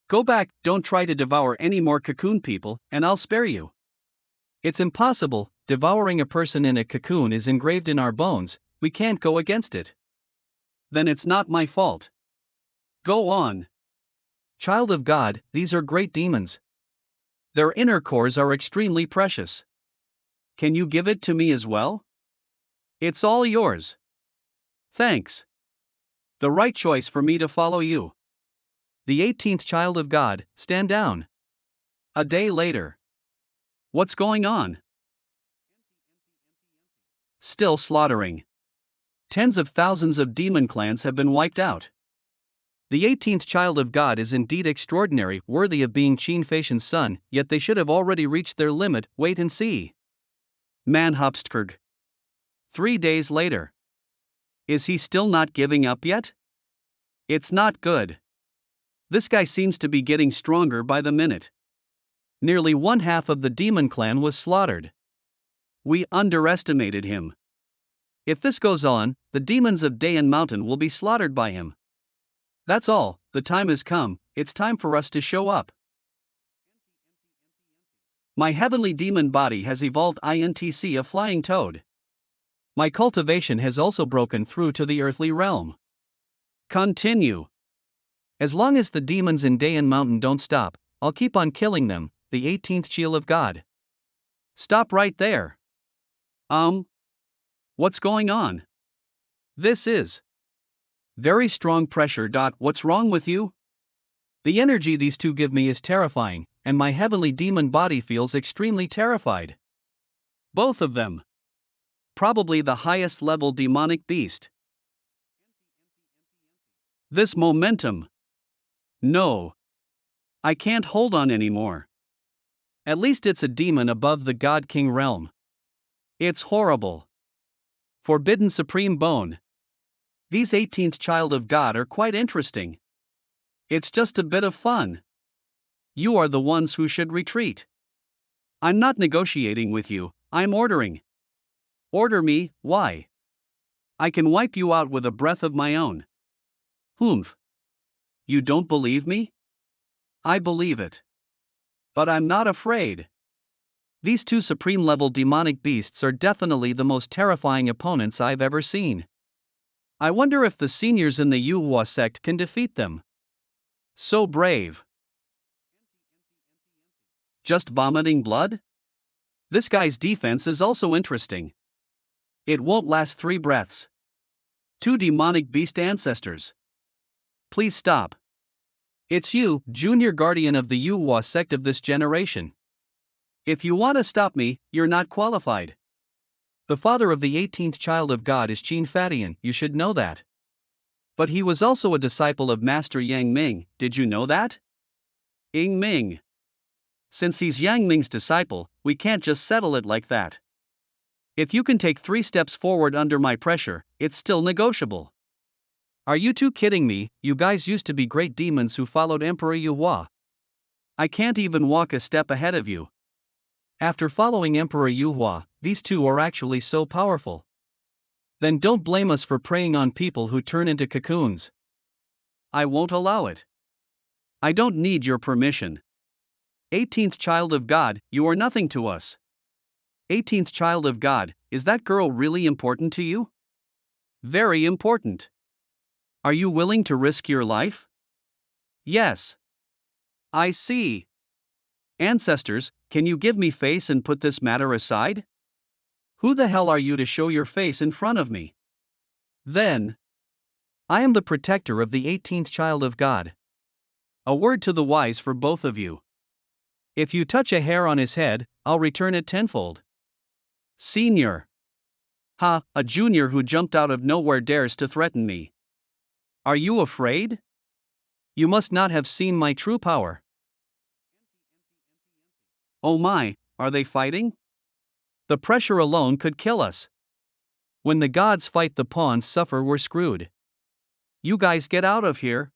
Go back, don't try to devour any more cocoon people, and I'll spare you. It's impossible, devouring a person in a cocoon is engraved in our bones, we can't go against it. Then it's not my fault. Go on. Child of God, these are great demons. Their inner cores are extremely precious. Can you give it to me as well? It's all yours. Thanks. The right choice for me to follow you. The 18th Child of God, stand down. A day later. What's going on? Still slaughtering. Tens of thousands of demon clans have been wiped out. The 18th Child of God is indeed extraordinary, worthy of being Qin Faishan's son, yet they should have already reached their limit, wait and see. Manhupstkurg. 3 days later. Is he still not giving up yet? It's not good. This guy seems to be getting stronger by the minute. Nearly one half of the demon clan was slaughtered. We underestimated him. If this goes on, the demons of Dayan Mountain will be slaughtered by him. That's all, the time has come, it's time for us to show up. My heavenly demon body has evolved INTC a flying toad. My cultivation has also broken through to the earthly realm. Continue. As long as the demons in Dayan Mountain don't stop, I'll keep on killing them, the 18th Child of God. Stop right there. What's going on? This is very strong pressure. What's wrong with you? The energy these two give me is terrifying, and my heavenly demon body feels extremely terrified. Both of them. Probably the highest level demonic beast. This momentum. No. I can't hold on anymore. At least it's a demon above the God King realm. It's horrible. Forbidden Supreme Bone. These 18th Child of God are quite interesting. It's just a bit of fun. You are the ones who should retreat. I'm not negotiating with you, I'm ordering. Order me, why? I can wipe you out with a breath of my own. Humph. You don't believe me? I believe it. But I'm not afraid. These two supreme level demonic beasts are definitely the most terrifying opponents I've ever seen. I wonder if the seniors in the Yuhua sect can defeat them. So brave. Just vomiting blood? This guy's defense is also interesting. It won't last 3 breaths. 2 demonic beast ancestors. Please stop. It's you, junior guardian of the Yuhua sect of this generation. If you want to stop me, you're not qualified. The father of the 18th Child of God is Qin Fadian, you should know that. But he was also a disciple of Master Yang Ming, did you know that? Ying Ming. Since he's Yang Ming's disciple, we can't just settle it like that. If you can take 3 steps forward under my pressure, it's still negotiable. Are you two kidding me? You guys used to be great demons who followed Emperor Yuhua. I can't even walk a step ahead of you. After following Emperor Yuhua, these two are actually so powerful. Then don't blame us for preying on people who turn into cocoons. I won't allow it. I don't need your permission. 18th Child of God, you are nothing to us. 18th Child of God, is that girl really important to you? Very important. Are you willing to risk your life? Yes. I see. Ancestors, can you give me face and put this matter aside? Who the hell are you to show your face in front of me? Then, I am the protector of the 18th Child of God. A word to the wise for both of you. If you touch a hair on his head, I'll return it tenfold. Senior. Ha, a junior who jumped out of nowhere dares to threaten me. Are you afraid? You must not have seen my true power. Oh my, are they fighting? The pressure alone could kill us. When the gods fight, the pawns suffer, we're screwed. You guys get out of here.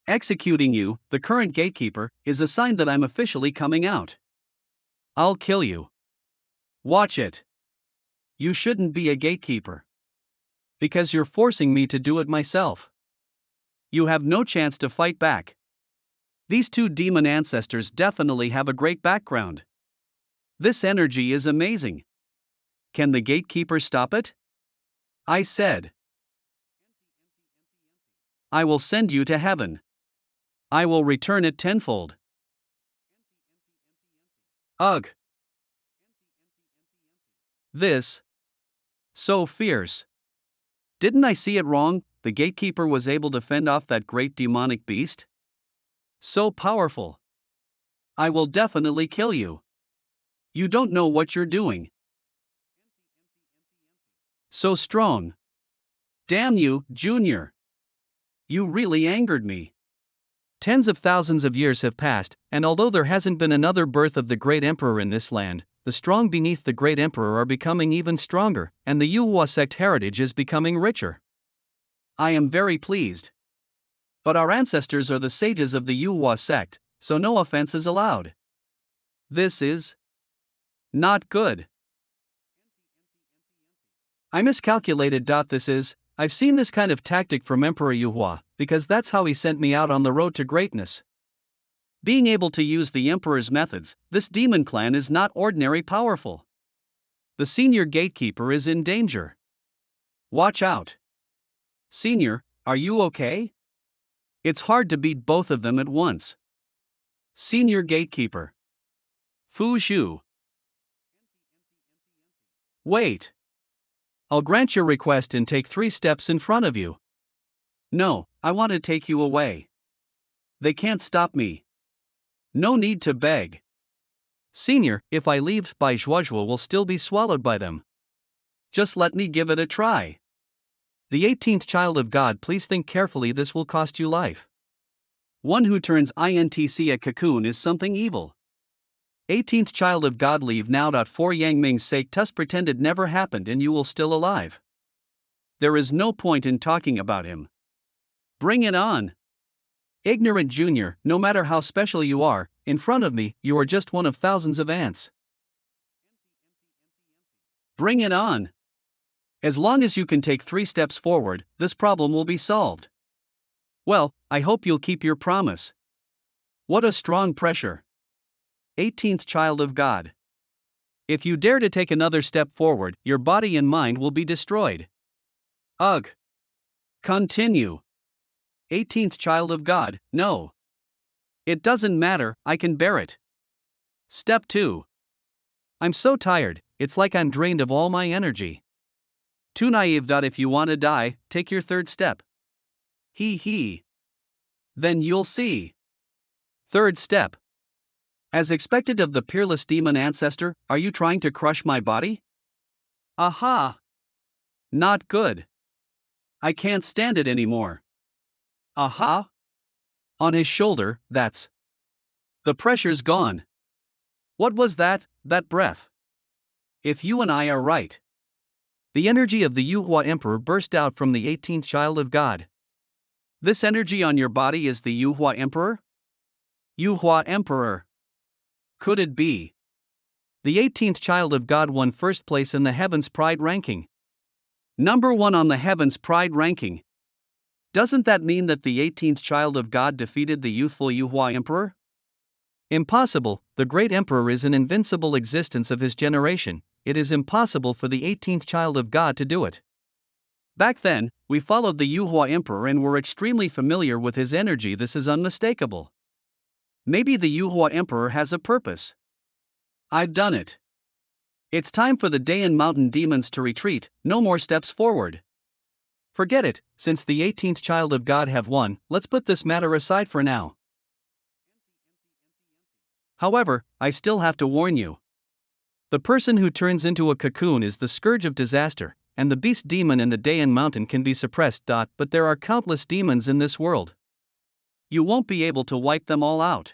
Executing you, the current gatekeeper, is a sign that I'm officially coming out. I'll kill you. Watch it. You shouldn't be a gatekeeper. Because you're forcing me to do it myself. You have no chance to fight back. These two demon ancestors definitely have a great background. This energy is amazing. Can the gatekeeper stop it? I said. I will send you to heaven. I will return it tenfold. Ugh. This. So fierce. Didn't I see it wrong? The gatekeeper was able to fend off that great demonic beast? So powerful. I will definitely kill you. You don't know what you're doing. So strong. Damn you, Junior. You really angered me. Tens of thousands of years have passed, and although there hasn't been another birth of the great emperor in this land, the strong beneath the great emperor are becoming even stronger, and the Yuhua sect heritage is becoming richer. I am very pleased. But our ancestors are the sages of the Yuhua sect, so no offense is allowed. This is not good. I miscalculated. I've seen this kind of tactic from Emperor Yuhua, because that's how he sent me out on the road to greatness. Being able to use the Emperor's methods, this demon clan is not ordinary powerful. The senior gatekeeper is in danger. Watch out. Senior, are you okay? It's hard to beat both of them at once. Senior gatekeeper. Fu Shu. Wait. I'll grant your request and take 3 steps in front of you. No, I want to take you away. They can't stop me. No need to beg. Senior, if I leave, Bai Zhuozhuo will still be swallowed by them. Just let me give it a try. The 18th child of God, please think carefully, this will cost you life. One who turns INTC a cocoon is something evil. 18th child of God, leave now. For Yang Ming's sake, just pretend it never happened and you will still alive. There is no point in talking about him. Bring it on. Ignorant junior, no matter how special you are, in front of me, you are just one of thousands of ants. Bring it on. As long as you can take 3 steps forward, this problem will be solved. Well, I hope you'll keep your promise. What a strong pressure. 18th child of God. If you dare to take another step forward, your body and mind will be destroyed. Ugh. Continue. 18th child of God, no. It doesn't matter, I can bear it. Step 2. I'm so tired, it's like I'm drained of all my energy. Too naive. If you want to die, take your 3rd step. Hee. Then you'll see. 3rd step. As expected of the peerless demon ancestor, are you trying to crush my body? Aha! Not good. I can't stand it anymore. Aha! On his shoulder, that's. The pressure's gone. What was that breath? If you and I are right. The energy of the Yuhua Emperor burst out from the 18th child of God. This energy on your body is the Yuhua Emperor? Yuhua Emperor. Could it be? The 18th child of God won 1st place in the Heaven's Pride ranking. Number 1 on the Heaven's Pride ranking. Doesn't that mean that the 18th child of God defeated the youthful Yuhua Emperor? Impossible, the great emperor is an invincible existence of his generation, it is impossible for the 18th child of God to do it. Back then, we followed the Yuhua Emperor and were extremely familiar with his energy. This is unmistakable. Maybe the Yuhua Emperor has a purpose. I've done it. It's time for the Dayan Mountain demons to retreat, no more steps forward. Forget it, since the 18th child of God have won, let's put this matter aside for now. However, I still have to warn you. The person who turns into a cocoon is the scourge of disaster, and the beast demon in the Dayan mountain can be suppressed. But there are countless demons in this world. You won't be able to wipe them all out.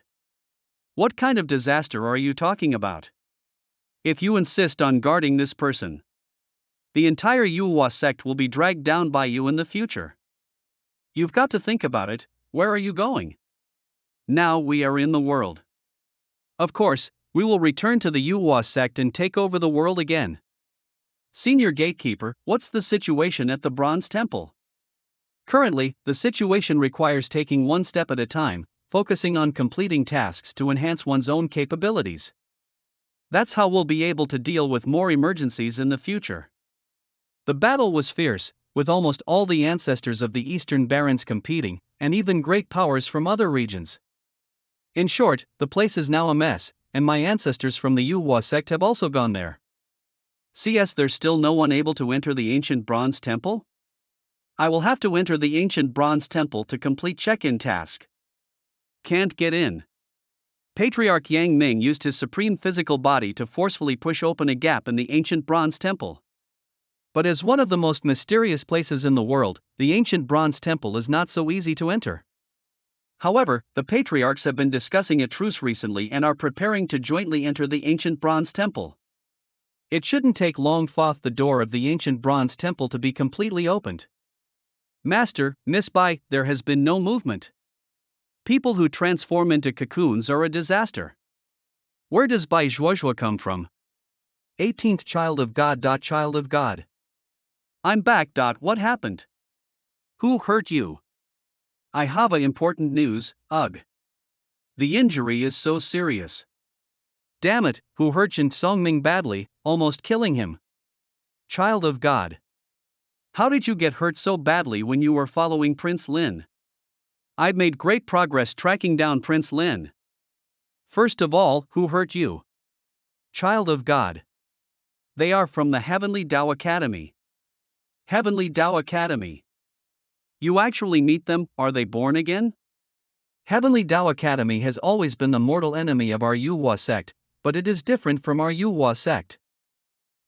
What kind of disaster are you talking about? If you insist on guarding this person, the entire Yuhua sect will be dragged down by you in the future. You've got to think about it. Where are you going? Now we are in the world. Of course, we will return to the Yuhua sect and take over the world again. Senior Gatekeeper, what's the situation at the Bronze Temple? Currently, the situation requires taking one step at a time, focusing on completing tasks to enhance one's own capabilities. That's how we'll be able to deal with more emergencies in the future. The battle was fierce, with almost all the ancestors of the Eastern Barons competing, and even great powers from other regions. In short, the place is now a mess, and my ancestors from the Yuhua sect have also gone there. CS, there's still no one able to enter the ancient Bronze Temple? I will have to enter the ancient Bronze Temple to complete check-in task. Can't get in. Patriarch Yang Ming used his supreme physical body to forcefully push open a gap in the ancient Bronze Temple. But as one of the most mysterious places in the world, the ancient Bronze Temple is not so easy to enter. However, the patriarchs have been discussing a truce recently and are preparing to jointly enter the ancient Bronze Temple. It shouldn't take long for the door of the ancient Bronze Temple to be completely opened. Master, Miss Bai, there has been no movement. People who transform into cocoons are a disaster. Where does Bai Zhuozhua come from? 18th Child of God. Child of God. I'm back. What happened? Who hurt you? I have important news, ugh. The injury is so serious. Damn it, who hurt Shin Songming badly, almost killing him? Child of God. How did you get hurt so badly when you were following Prince Lin? I've made great progress tracking down Prince Lin. First of all, who hurt you? Child of God. They are from the Heavenly Tao Academy. Heavenly Tao Academy. You actually meet them, are they born again? Heavenly Tao Academy has always been the mortal enemy of our Yuhua sect, but it is different from our Yuhua sect.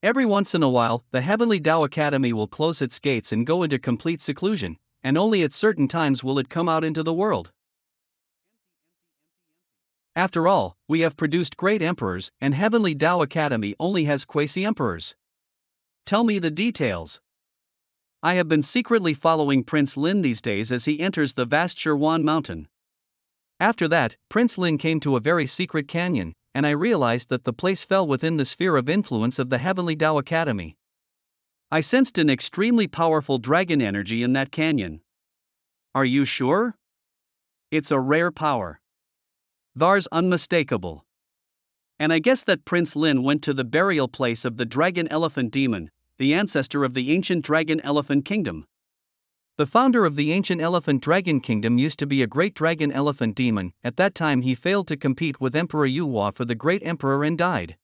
Every once in a while, the Heavenly Tao Academy will close its gates and go into complete seclusion, and only at certain times will it come out into the world. After all, we have produced great emperors, and Heavenly Tao Academy only has quasi-emperors. Tell me the details. I have been secretly following Prince Lin these days as he enters the vast Shirwan mountain. After that, Prince Lin came to a very secret canyon, and I realized that the place fell within the sphere of influence of the Heavenly Tao Academy. I sensed an extremely powerful dragon energy in that canyon. Are you sure? It's a rare power. Thar's unmistakable. And I guess that Prince Lin went to the burial place of the dragon elephant demon, the ancestor of the ancient dragon elephant kingdom. The founder of the ancient elephant dragon kingdom used to be a great dragon elephant demon. At that time he failed to compete with Emperor Yuhua for the great emperor and died.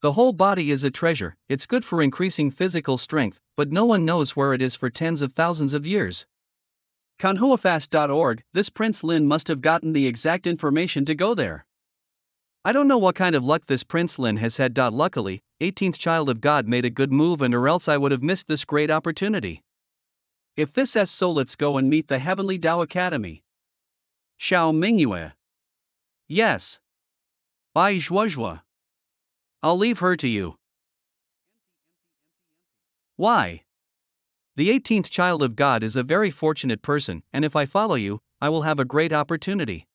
The whole body is a treasure, it's good for increasing physical strength, but no one knows where it is for tens of thousands of years. Kanhuafast.org, this Prince Lin must have gotten the exact information to go there. I don't know what kind of luck this Prince Lin has had. Luckily, 18th Child of God made a good move, and or else I would have missed this great opportunity. If this is so, let's go and meet the Heavenly Tao Academy. Xiao Mingyue. Yes. Bai Zhuozhua. I'll leave her to you. Why? The 18th Child of God is a very fortunate person, and if I follow you, I will have a great opportunity.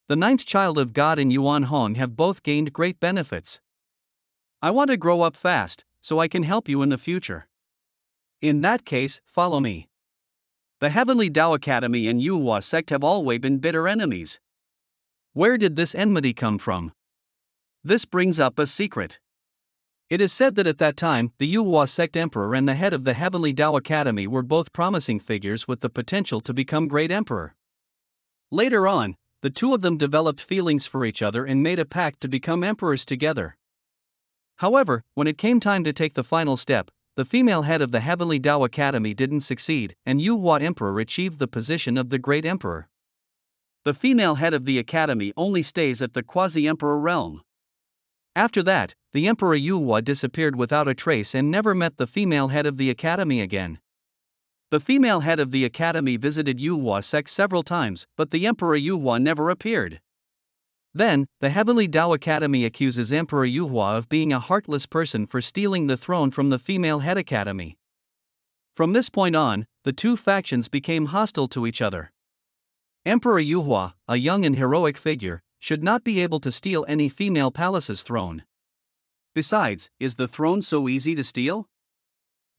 The 9th Child of God and Yuan Hong have both gained great benefits. I want to grow up fast, so I can help you in the future. In that case, follow me. The Heavenly Tao Academy and Yuhua sect have always been bitter enemies. Where did this enmity come from? This brings up a secret. It is said that at that time, the Yuhua sect emperor and the head of the Heavenly Tao Academy were both promising figures with the potential to become great emperor. Later on, the two of them developed feelings for each other and made a pact to become emperors together. However, when it came time to take the final step, the female head of the Heavenly Tao Academy didn't succeed, and Yuhua Emperor achieved the position of the Great Emperor. The female head of the academy only stays at the quasi-emperor realm. After that, the Emperor Yuhua disappeared without a trace and never met the female head of the academy again. The female head of the academy visited Yuhua sect several times, but the Emperor Yuhua never appeared. Then, the Heavenly Tao Academy accuses Emperor Yuhua of being a heartless person for stealing the throne from the female head academy. From this point on, the two factions became hostile to each other. Emperor Yuhua, a young and heroic figure, should not be able to steal any female palace's throne. Besides, is the throne so easy to steal?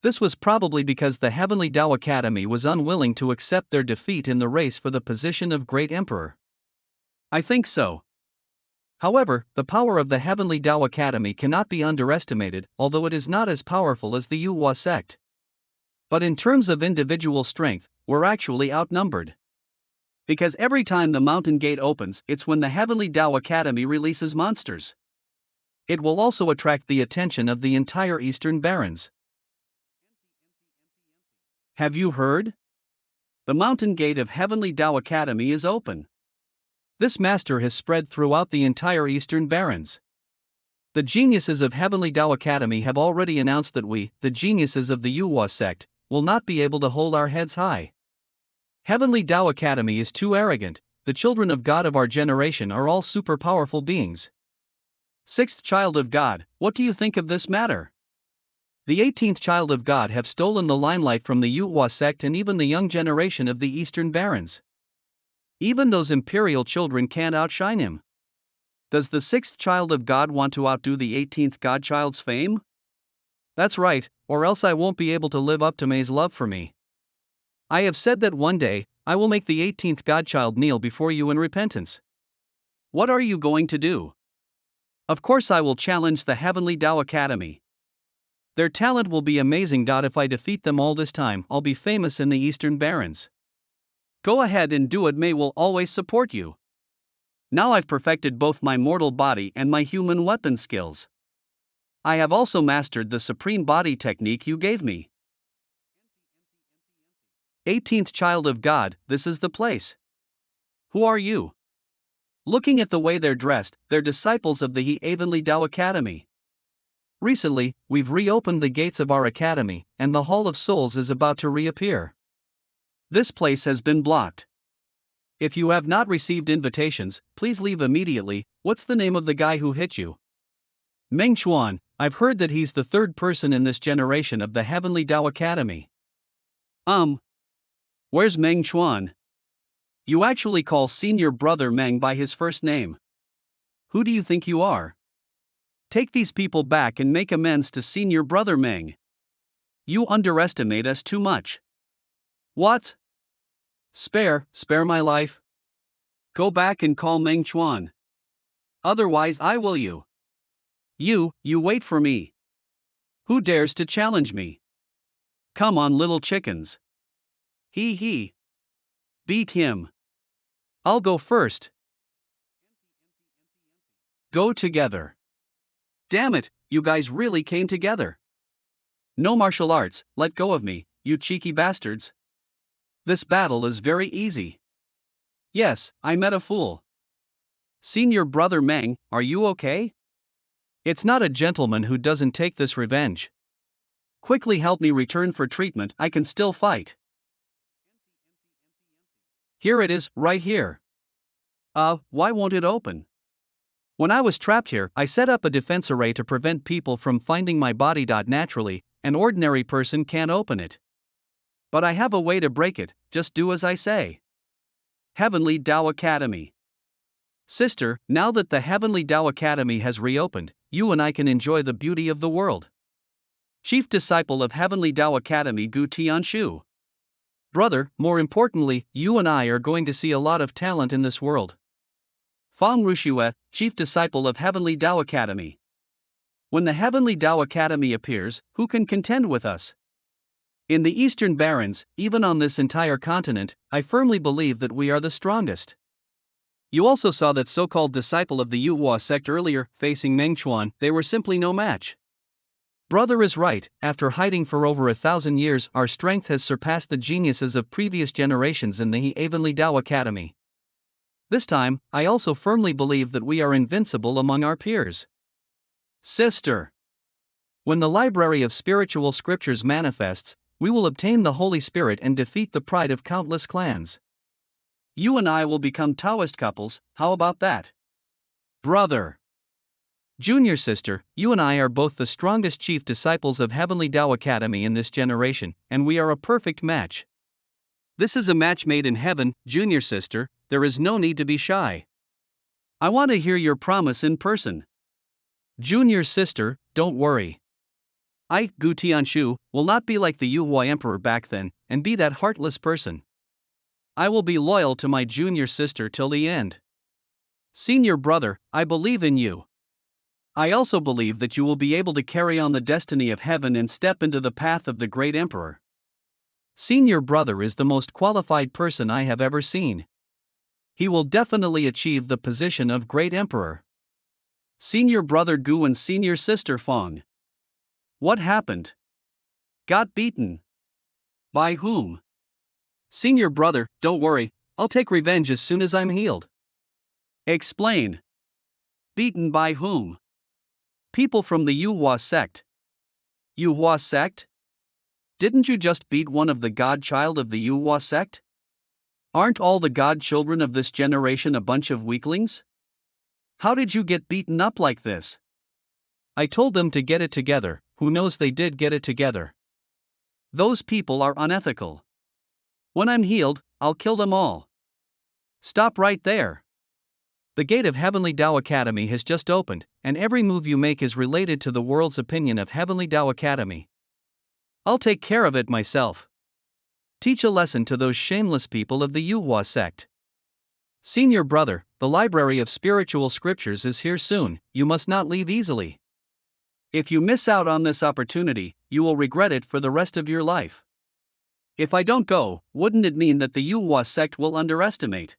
This was probably because the Heavenly Tao Academy was unwilling to accept their defeat in the race for the position of Great Emperor. I think so. However, the power of the Heavenly Tao Academy cannot be underestimated, although it is not as powerful as the Yuhua sect. But in terms of individual strength, we're actually outnumbered. Because every time the mountain gate opens, it's when the Heavenly Tao Academy releases monsters. It will also attract the attention of the entire Eastern Barrens. Have you heard? The mountain gate of Heavenly Tao Academy is open. This master has spread throughout the entire Eastern Barrens. The geniuses of Heavenly Tao Academy have already announced that we, the geniuses of the Yuhua sect, will not be able to hold our heads high. Heavenly Tao Academy is too arrogant. The children of God of our generation are all super powerful beings. Sixth child of God, what do you think of this matter? The 18th child of God have stolen the limelight from the Yuhua sect and even the young generation of the Eastern Barrens. Even those imperial children can't outshine him. Does the 6th child of God want to outdo the 18th godchild's fame? That's right, or else I won't be able to live up to May's love for me. I have said that one day, I will make the 18th godchild kneel before you in repentance. What are you going to do? Of course I will challenge the Heavenly Tao Academy. Their talent will be amazing. If I defeat them all this time, I'll be famous in the Eastern Barrens. Go ahead and do it. May will always support you. Now I've perfected both my mortal body and my human weapon skills. I have also mastered the supreme body technique you gave me. 18th child of God, this is the place. Who are you? Looking at the way they're dressed, they're disciples of the Heavenly Tao Academy. Recently, we've reopened the gates of our academy, and the Hall of Souls is about to reappear. This place has been blocked. If you have not received invitations, please leave immediately. What's the name of the guy who hit you? Meng Chuan, I've heard that he's the third person in this generation of the Heavenly Tao Academy. Where's Meng Chuan? You actually call senior brother Meng by his first name. Who do you think you are? Take these people back and make amends to senior brother Meng. You underestimate us too much. What? Spare my life? Go back and call Meng Chuan. Otherwise I will you. You wait for me. Who dares to challenge me? Come on, little chickens. He. Beat him. I'll go first. Go together. Damn it, you guys really came together. No martial arts, let go of me, you cheeky bastards. This battle is very easy. Yes, I met a fool. Senior brother Meng, are you okay? It's not a gentleman who doesn't take this revenge. Quickly help me return for treatment, I can still fight. Here it is, right here. Why won't it open? When I was trapped here, I set up a defense array to prevent people from finding my body. Naturally, an ordinary person can't open it. But I have a way to break it, just do as I say. Heavenly Tao Academy. Sister, now that the Heavenly Tao Academy has reopened, you and I can enjoy the beauty of the world. Chief disciple of Heavenly Tao Academy Gu Tianshu. Brother, more importantly, you and I are going to see a lot of talent in this world. Fang Rushue, chief disciple of Heavenly Tao Academy. When the Heavenly Tao Academy appears, who can contend with us? In the Eastern Barrens, even on this entire continent, I firmly believe that we are the strongest. You also saw that so-called disciple of the Yuhua sect earlier, facing Meng Chuan. They were simply no match. Brother is right, after hiding for over 1,000 years, our strength has surpassed the geniuses of previous generations in the Heavenly Tao Academy. This time, I also firmly believe that we are invincible among our peers. Sister. When the library of spiritual scriptures manifests, we will obtain the Holy Spirit and defeat the pride of countless clans. You and I will become Taoist couples, how about that? Brother. Junior sister, you and I are both the strongest chief disciples of Heavenly Tao Academy in this generation, and we are a perfect match. This is a match made in heaven, junior sister, there is no need to be shy. I want to hear your promise in person. Junior sister, don't worry. I, Gu Tianshu, will not be like the Yuhua emperor back then, and be that heartless person. I will be loyal to my junior sister till the end. Senior brother, I believe in you. I also believe that you will be able to carry on the destiny of heaven and step into the path of the great emperor. Senior brother is the most qualified person I have ever seen. He will definitely achieve the position of great emperor. Senior brother Gu and senior sister Fong. What happened? Got beaten. By whom? Senior brother, don't worry, I'll take revenge as soon as I'm healed. Explain. Beaten by whom? People from the Yuhua sect. Yuhua sect? Didn't you just beat one of the godchild of the Yuhua sect? Aren't all the godchildren of this generation a bunch of weaklings? How did you get beaten up like this? I told them to get it together, who knows they did get it together. Those people are unethical. When I'm healed, I'll kill them all. Stop right there. The gate of Heavenly Tao Academy has just opened, and every move you make is related to the world's opinion of Heavenly Tao Academy. I'll take care of it myself. Teach a lesson to those shameless people of the Yuhua sect. Senior brother, the library of spiritual scriptures is here soon, you must not leave easily. If you miss out on this opportunity, you will regret it for the rest of your life. If I don't go, wouldn't it mean that the Yuhua sect will underestimate?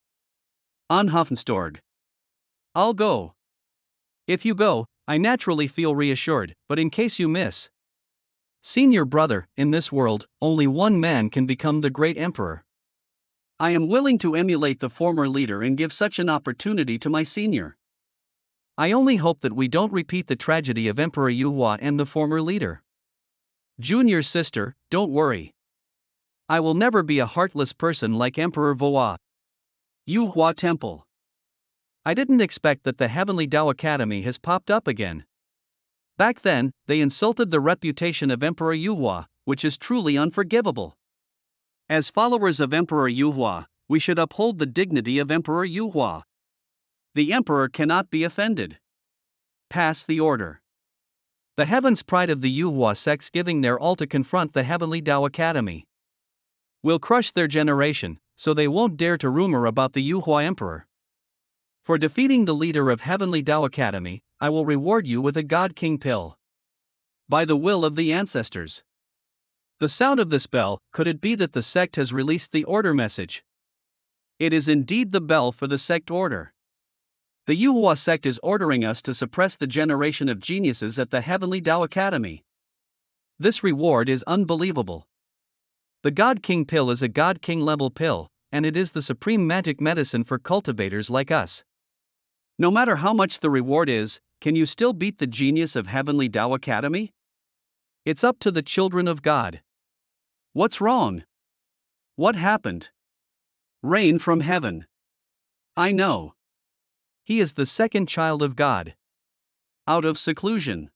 Anhoffenstorg. I'll go. If you go, I naturally feel reassured, but in case you miss. Senior brother, in this world, only one man can become the great emperor. I am willing to emulate the former leader and give such an opportunity to my senior. I only hope that we don't repeat the tragedy of Emperor Yuhua and the former leader. Junior sister, don't worry. I will never be a heartless person like Emperor Voa. Yuhua Temple. I didn't expect that the Heavenly Tao Academy has popped up again. Back then, they insulted the reputation of Emperor Yuhua, which is truly unforgivable. As followers of Emperor Yuhua, we should uphold the dignity of Emperor Yuhua. The emperor cannot be offended. Pass the order. The heavens pride of the Yuhua sects giving their all to confront the Heavenly Tao Academy. We'll crush their generation, so they won't dare to rumor about the Yuhua emperor. For defeating the leader of Heavenly Tao Academy, I will reward you with a God King pill. By the will of the ancestors. The sound of this bell, could it be that the sect has released the order message? It is indeed the bell for the sect order. The Yuhua sect is ordering us to suppress the generation of geniuses at the Heavenly Tao Academy. This reward is unbelievable. The God King pill is a God King level pill, and it is the supreme magic medicine for cultivators like us. No matter how much the reward is, can you still beat the genius of Heavenly Tao Academy? It's up to the children of God. What's wrong? What happened? Rain from heaven. I know. He is the second child of God. Out of seclusion.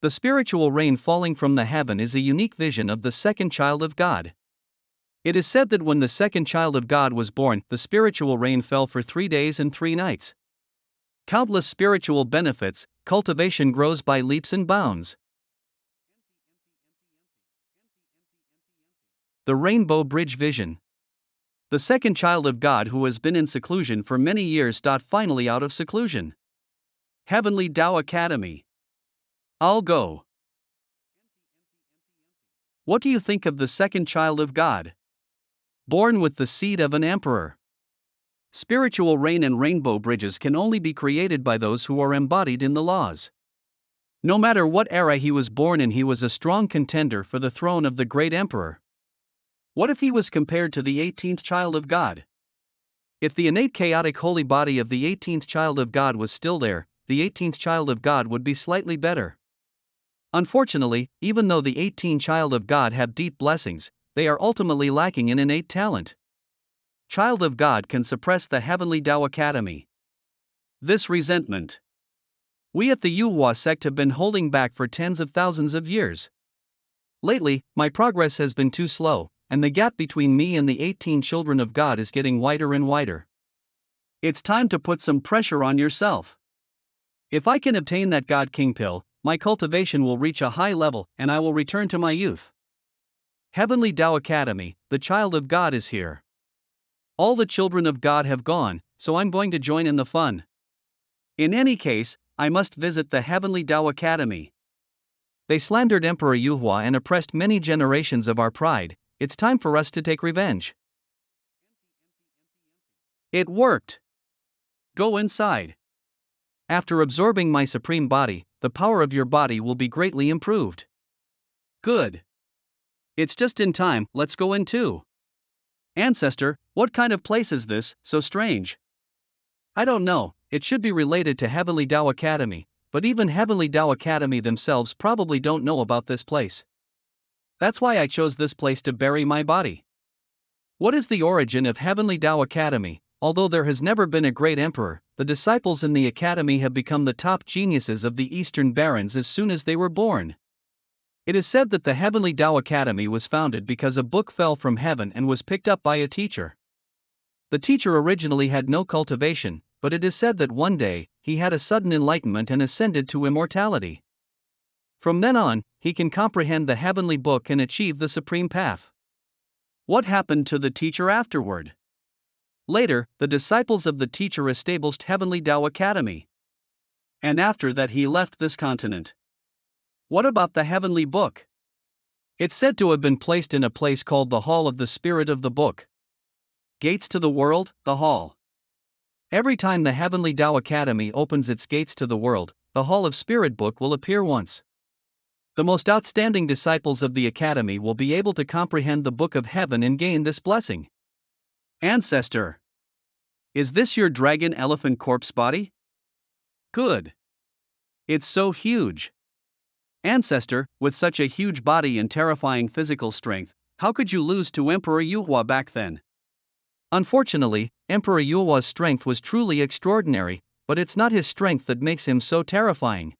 The spiritual rain falling from the heaven is a unique vision of the second child of God. It is said that when the second child of God was born, the spiritual rain fell for 3 days and 3 nights. Countless spiritual benefits, cultivation grows by leaps and bounds. The Rainbow Bridge Vision. The second child of God who has been in seclusion for many years finally out of seclusion. Heavenly Tao Academy. I'll go. What do you think of the second child of God? Born with the seed of an emperor. Spiritual rain and rainbow bridges can only be created by those who are embodied in the laws. No matter what era he was born in, he was a strong contender for the throne of the great emperor. What if he was compared to the 18th child of God? If the innate chaotic holy body of the 18th child of God was still there, the 18th child of God would be slightly better. Unfortunately, even though the 18th child of God have deep blessings, they are ultimately lacking in innate talent. Child of God can suppress the heavenly Tao Academy. This resentment we at the Yuhua sect have been holding back for tens of thousands of years. Lately, my progress has been too slow, and the gap between me and the 18 children of God is getting wider and wider. It's time to put some pressure on yourself. If I can obtain that God King pill, my cultivation will reach a high level and I will return to my youth. Heavenly Tao Academy, the child of God is here. All the children of God have gone, so I'm going to join in the fun. In any case, I must visit the Heavenly Tao Academy. They slandered Emperor Yuhua and oppressed many generations of our pride. It's time for us to take revenge. It worked. Go inside. After absorbing my supreme body, the power of your body will be greatly improved. Good. It's just in time, let's go in too. Ancestor, what kind of place is this, so strange? I don't know, it should be related to Heavenly Tao Academy, but even Heavenly Tao Academy themselves probably don't know about this place. That's why I chose this place to bury my body. What is the origin of Heavenly Tao Academy? Although there has never been a great emperor, the disciples in the academy have become the top geniuses of the Eastern barons as soon as they were born. It is said that the Heavenly Tao Academy was founded because a book fell from heaven and was picked up by a teacher. The teacher originally had no cultivation, but it is said that one day, he had a sudden enlightenment and ascended to immortality. From then on, he can comprehend the heavenly book and achieve the supreme path. What happened to the teacher afterward? Later, the disciples of the teacher established Heavenly Tao Academy. And after that he left this continent. What about the heavenly book? It's said to have been placed in a place called the Hall of the Spirit of the Book. Gates to the world, the hall. Every time the Heavenly Tao Academy opens its gates to the world, the Hall of Spirit Book will appear once. The most outstanding disciples of the Academy will be able to comprehend the Book of Heaven and gain this blessing. Ancestor. Is this your dragon elephant corpse body? Good. It's so huge. Ancestor, with such a huge body and terrifying physical strength, how could you lose to Emperor Yuhua back then? Unfortunately, Emperor Yuhua's strength was truly extraordinary, but it's not his strength that makes him so terrifying.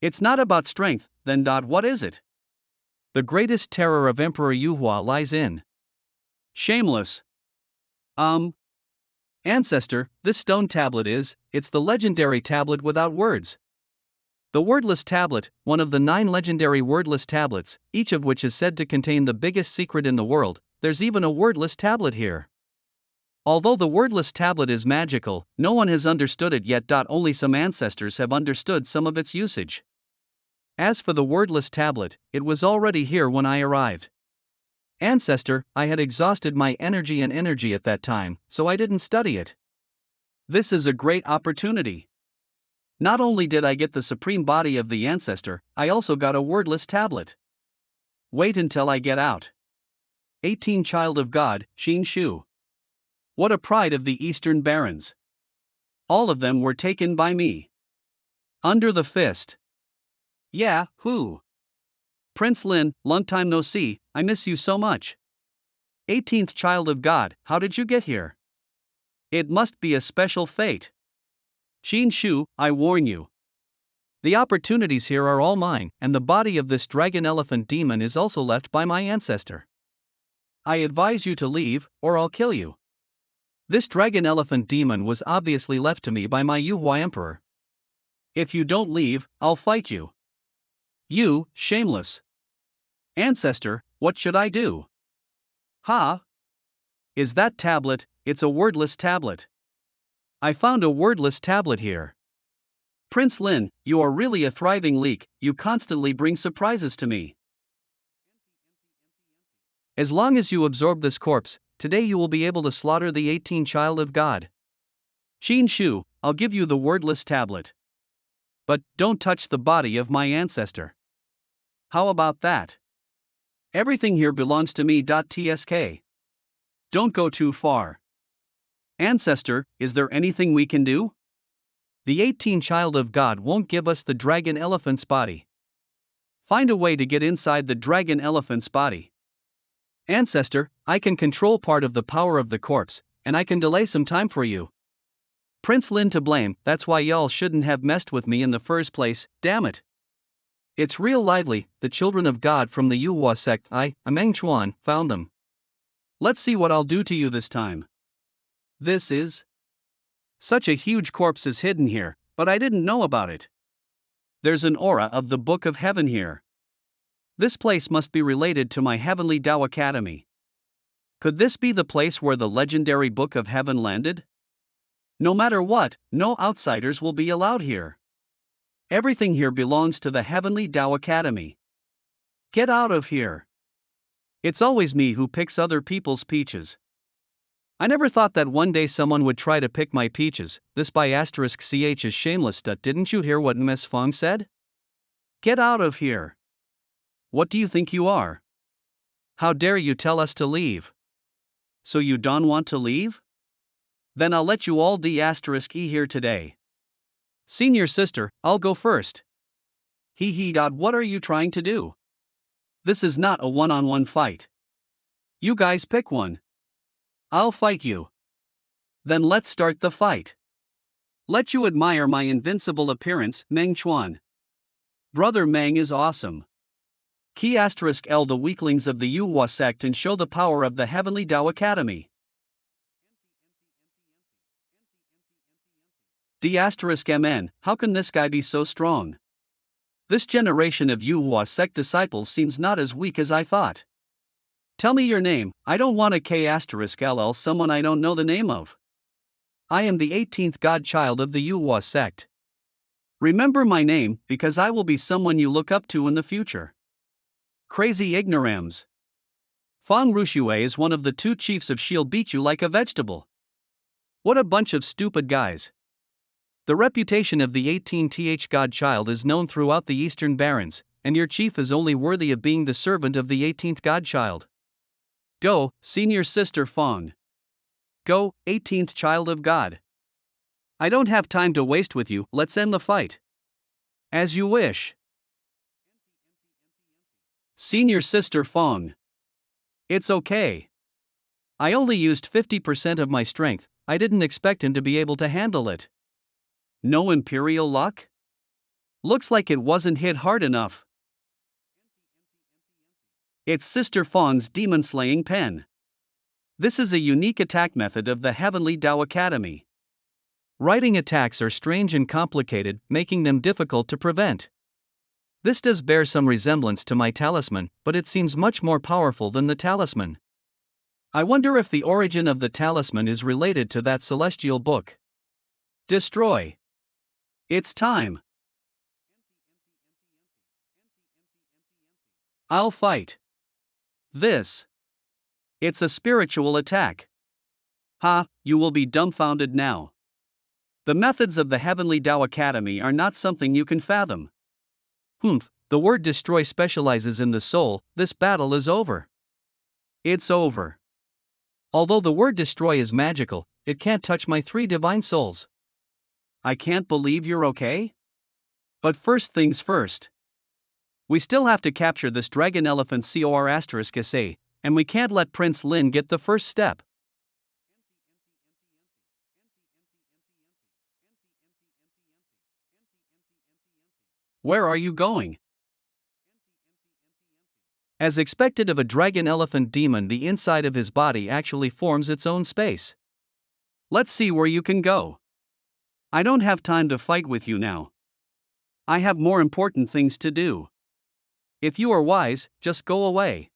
It's not about strength, then. What is it? The greatest terror of Emperor Yuhua lies in. Shameless. Ancestor, this stone tablet it's the legendary tablet without words. The wordless tablet, one of the 9 legendary wordless tablets, each of which is said to contain the biggest secret in the world. There's even a wordless tablet here. Although the wordless tablet is magical, no one has understood it yet. Only some ancestors have understood some of its usage. As for the wordless tablet, it was already here when I arrived. Ancestor, I had exhausted my energy at that time, so I didn't study it. This is a great opportunity. Not only did I get the supreme body of the ancestor, I also got a wordless tablet. Wait until I get out. 18 Child of God, Xin Shu. What a pride of the Eastern barons. All of them were taken by me. Under the fist. Yeah, who? Prince Lin, long time no see, I miss you so much. 18th Child of God, how did you get here? It must be a special fate. Xin Shu, I warn you. The opportunities here are all mine, and the body of this dragon elephant demon is also left by my ancestor. I advise you to leave, or I'll kill you. This dragon elephant demon was obviously left to me by my Yuhua emperor. If you don't leave, I'll fight you. You, shameless. Ancestor, what should I do? Ha? Is that tablet? It's a wordless tablet. I found a wordless tablet here. Prince Lin, you are really a thriving leak, you constantly bring surprises to me. As long as you absorb this corpse, today you will be able to slaughter the 18 Child of God. Xin Shu, I'll give you the wordless tablet. But, don't touch the body of my ancestor. How about that? Everything here belongs to me. Tsk. Don't go too far. Ancestor, is there anything we can do? The 18 child of God won't give us the dragon elephant's body. Find a way to get inside the dragon elephant's body. Ancestor, I can control part of the power of the corpse, and I can delay some time for you. Prince Lin to blame, that's why y'all shouldn't have messed with me in the first place, damn it. It's real lively, the children of God from the Yuhua sect, Meng Chuan, found them. Let's see what I'll do to you this time. This is such a huge corpse is hidden here, but I didn't know about it. There's an aura of the Book of Heaven here. This place must be related to my Heavenly Tao Academy. Could this be the place where the legendary Book of Heaven landed? No matter what, no outsiders will be allowed here. Everything here belongs to the Heavenly Tao Academy. Get out of here. It's always me who picks other people's peaches. I never thought that one day someone would try to pick my peaches. This by *ch is shameless. Didn't you hear what Ms. Fong said? Get out of here. What do you think you are? How dare you tell us to leave? So you don't want to leave? Then I'll let you all *e here today. Senior sister, I'll go first. What are you trying to do? This is not a one-on-one fight. You guys pick one. I'll fight you. Then let's start the fight. Let you admire my invincible appearance, Meng Chuan. Brother Meng is awesome. *L the weaklings of the Yuhua sect and show the power of the Heavenly Tao Academy. *MN, how can this guy be so strong? This generation of Yuhua sect disciples seems not as weak as I thought. Tell me your name, I don't want a *LL someone I don't know the name of. I am the 18th godchild of the Yuhua sect. Remember my name, because I will be someone you look up to in the future. Crazy ignorams. Fang Rushue is one of the 2 chiefs of She'll beat you like a vegetable. What a bunch of stupid guys. The reputation of the 18th godchild is known throughout the Eastern Barrens, and your chief is only worthy of being the servant of the 18th godchild. Go, senior sister Fong. Go, 18th child of God. I don't have time to waste with you, let's end the fight. As you wish. Senior sister Fong. It's okay. I only used 50% of my strength, I didn't expect him to be able to handle it. No imperial luck? Looks like it wasn't hit hard enough. It's Sister Fong's demon-slaying pen. This is a unique attack method of the Heavenly Tao Academy. Writing attacks are strange and complicated, making them difficult to prevent. This does bear some resemblance to my talisman, but it seems much more powerful than the talisman. I wonder if the origin of the talisman is related to that celestial book. Destroy. It's time. I'll fight. This. It's a spiritual attack. Ha, you will be dumbfounded now. The methods of the Heavenly Tao Academy are not something you can fathom. The word destroy specializes in the soul, this battle is over. It's over. Although the word destroy is magical, it can't touch my 3 divine souls. I can't believe you're okay? But first things first. We still have to capture this dragon elephant **SA, and we can't let Prince Lin get the first step. Where are you going? As expected of a dragon elephant demon, the inside of his body actually forms its own space. Let's see where you can go. I don't have time to fight with you now. I have more important things to do. If you are wise, just go away.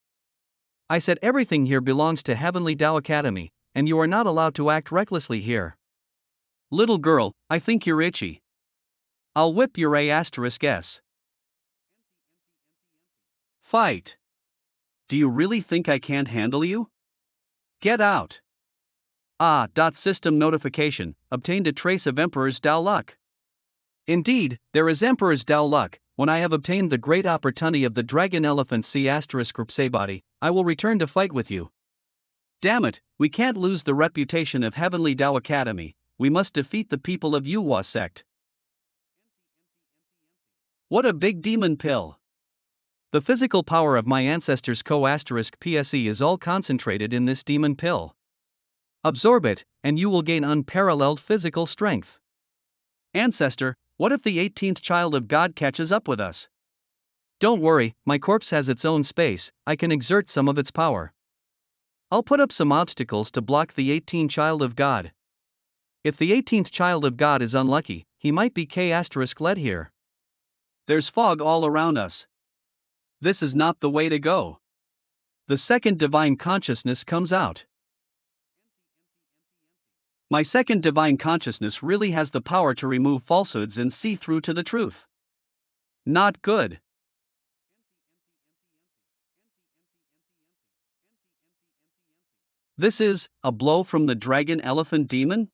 I said everything here belongs to Heavenly Tao Academy, and you are not allowed to act recklessly here. Little girl, I think you're itchy. I'll whip your *S. Fight. Do you really think I can't handle you? Get out. System notification, obtained a trace of Emperor's Tao luck. Indeed, there is Emperor's Tao luck. When I have obtained the great opportunity of the dragon elephant *** body, I will return to fight with you. Damn it, we can't lose the reputation of Heavenly Tao Academy, we must defeat the people of Yuhua sect. What a big demon pill! The physical power of my ancestors *PSE is all concentrated in this demon pill. Absorb it, and you will gain unparalleled physical strength. Ancestor, what if the 18th child of God catches up with us? Don't worry, my corpse has its own space, I can exert some of its power. I'll put up some obstacles to block the 18th child of God. If the 18th child of God is unlucky, he might be led here. There's fog all around us. This is not the way to go. The second divine consciousness comes out. My second divine consciousness really has the power to remove falsehoods and see through to the truth. Not good. This is a blow from the dragon elephant demon?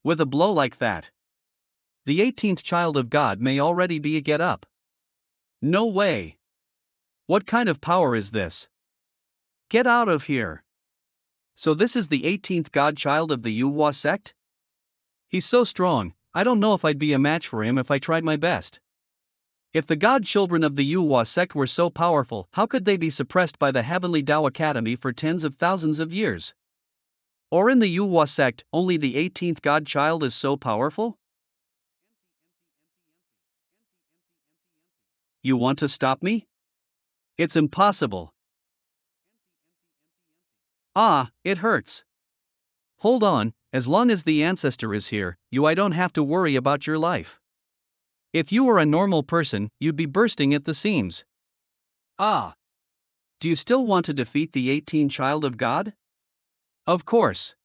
With a blow like that, the 18th child of God may already be a get up. No way. What kind of power is this? Get out of here. So this is the 18th godchild of the Yuhua sect? He's so strong, I don't know if I'd be a match for him if I tried my best. If the godchildren of the Yuhua sect were so powerful, how could they be suppressed by the Heavenly Tao Academy for tens of thousands of years? Or in the Yuhua sect, only the 18th godchild is so powerful? You want to stop me? It's impossible. Ah, it hurts. Hold on, as long as the ancestor is here, I don't have to worry about your life. If you were a normal person, you'd be bursting at the seams. Ah. Do you still want to defeat the 18th child of God? Of course.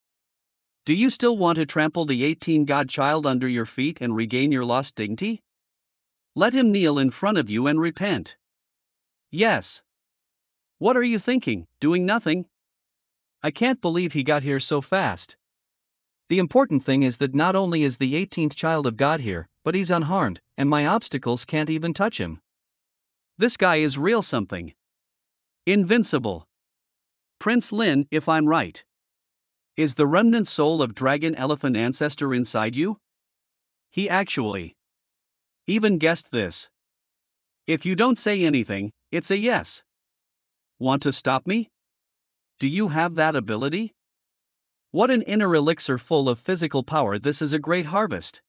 Do you still want to trample the 18th godchild under your feet and regain your lost dignity? Let him kneel in front of you and repent. Yes. What are you thinking, doing nothing? I can't believe he got here so fast. The important thing is that not only is the 18th child of God here, but he's unharmed, and my obstacles can't even touch him. This guy is real something. Invincible. Prince Lin, if I'm right. Is the remnant soul of dragon elephant ancestor inside you? He actually even guessed this. If you don't say anything, it's a yes. Want to stop me? Do you have that ability? What an inner elixir full of physical power, this is a great harvest.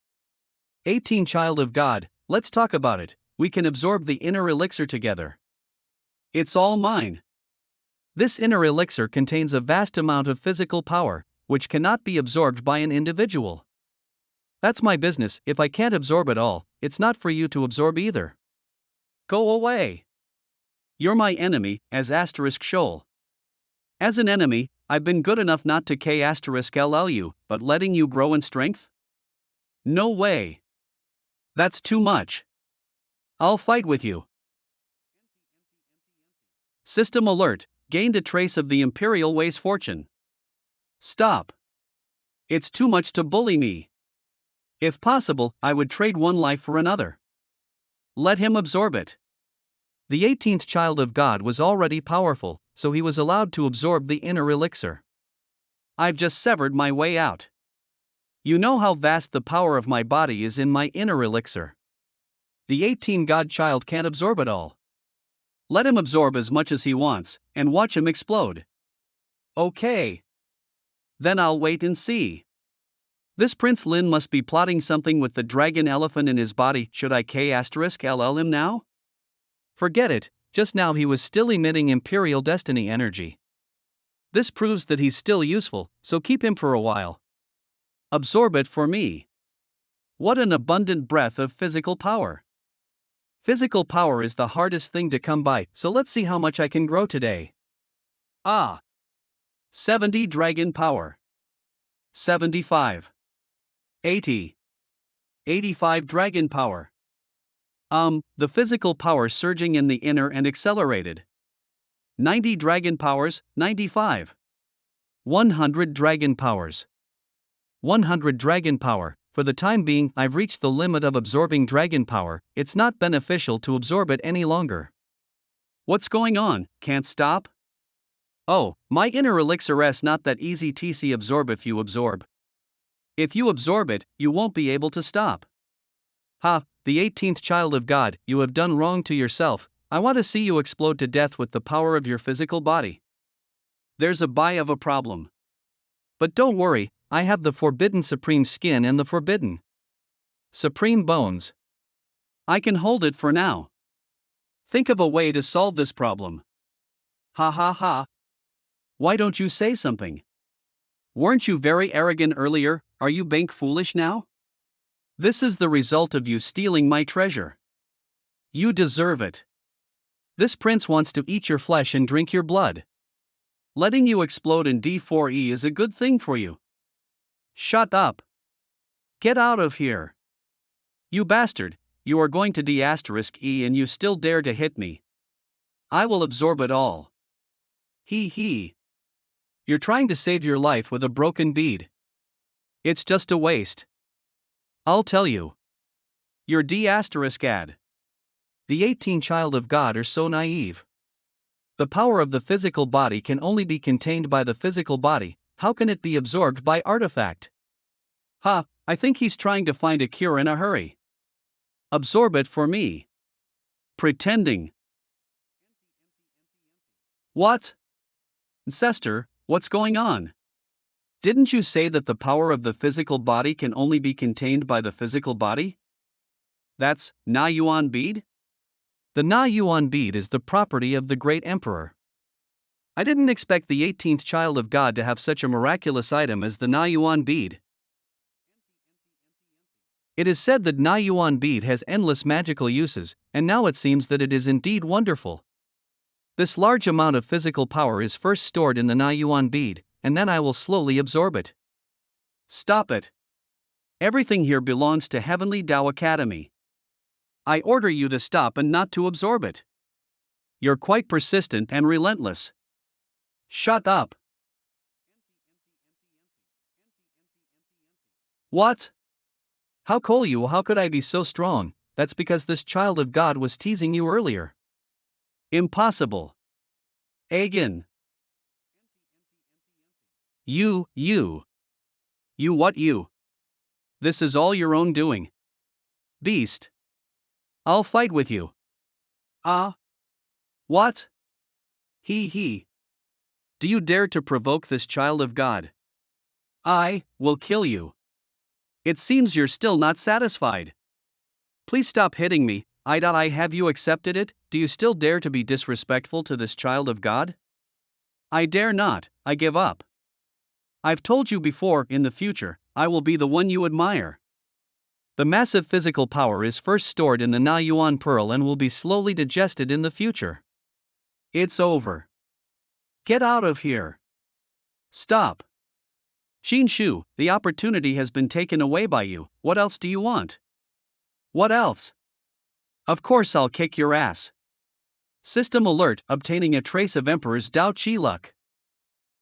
18 child of God, let's talk about it, we can absorb the inner elixir together. It's all mine. This inner elixir contains a vast amount of physical power, which cannot be absorbed by an individual. That's my business, if I can't absorb it all, it's not for you to absorb either. Go away. You're my enemy, as *Shoal. As an enemy, I've been good enough not to *LL you, but letting you grow in strength? No way. That's too much. I'll fight with you. System alert, gained a trace of the Imperial Way's fortune. Stop. It's too much to bully me. If possible, I would trade one life for another. Let him absorb it. The 18th child of God was already powerful, so he was allowed to absorb the inner elixir. I've just severed my way out. You know how vast the power of my body is in my inner elixir. The 18 godchild can't absorb it all. Let him absorb as much as he wants, and watch him explode. Okay. Then I'll wait and see. This Prince Lin must be plotting something with the dragon elephant in his body. Should I *LL him now? Forget it, just now he was still emitting Imperial Destiny energy. This proves that he's still useful, so keep him for a while. Absorb it for me. What an abundant breath of physical power. Physical power is the hardest thing to come by, so let's see how much I can grow today. 70 dragon power. 75. 80. 85 dragon power. The physical power surging in the inner and accelerated. 90 dragon powers, 95. 100 dragon powers. 100 dragon power. For the time being, I've reached the limit of absorbing dragon power, it's not beneficial to absorb it any longer. What's going on, can't stop? Oh, my inner elixir's not that easy to absorb if you absorb. If you absorb it, you won't be able to stop. Ha, the 18th child of God, you have done wrong to yourself. I want to see you explode to death with the power of your physical body. There's a bit of a problem. But don't worry, I have the forbidden supreme skin and the forbidden supreme bones. I can hold it for now. Think of a way to solve this problem. Ha ha ha. Why don't you say something? Weren't you very arrogant earlier? Are you bank foolish now? This is the result of you stealing my treasure. You deserve it. This prince wants to eat your flesh and drink your blood. Letting you explode in D4E is a good thing for you. Shut up. Get out of here. You bastard, you are going to D*E and you still dare to hit me. I will absorb it all. Hee hee. You're trying to save your life with a broken bead. It's just a waste. I'll tell you. You're D*ad. The 18 child of God are so naive. The power of the physical body can only be contained by the physical body. How can it be absorbed by artifact? Ha, I think he's trying to find a cure in a hurry. Absorb it for me. Pretending. What? Ancestor, what's going on? Didn't you say that the power of the physical body can only be contained by the physical body? That's Na Yuan bead? The Na Yuan bead is the property of the great emperor. I didn't expect the 18th child of God to have such a miraculous item as the Na Yuan bead. It is said that Na Yuan bead has endless magical uses, and now it seems that it is indeed wonderful. This large amount of physical power is first stored in the Na Yuan bead, and then I will slowly absorb it. Stop it. Everything here belongs to Heavenly Tao Academy. I order you to stop and not to absorb it. You're quite persistent and relentless. Shut up. What? How could I be so strong? That's because this child of God was teasing you earlier. Impossible. Again. You what you? This is all your own doing. Beast. I'll fight with you. Ah? What? He. Do you dare to provoke this child of God? I will kill you. It seems you're still not satisfied. Please stop hitting me. I have you accepted it? Do you still dare to be disrespectful to this child of God? I dare not, I give up. I've told you before, in the future, I will be the one you admire. The massive physical power is first stored in the Na Yuan pearl and will be slowly digested in the future. It's over. Get out of here. Stop. Xin Shu, the opportunity has been taken away by you. What else do you want? What else? Of course I'll kick your ass. System alert, obtaining a trace of Emperor's Dao Qi luck.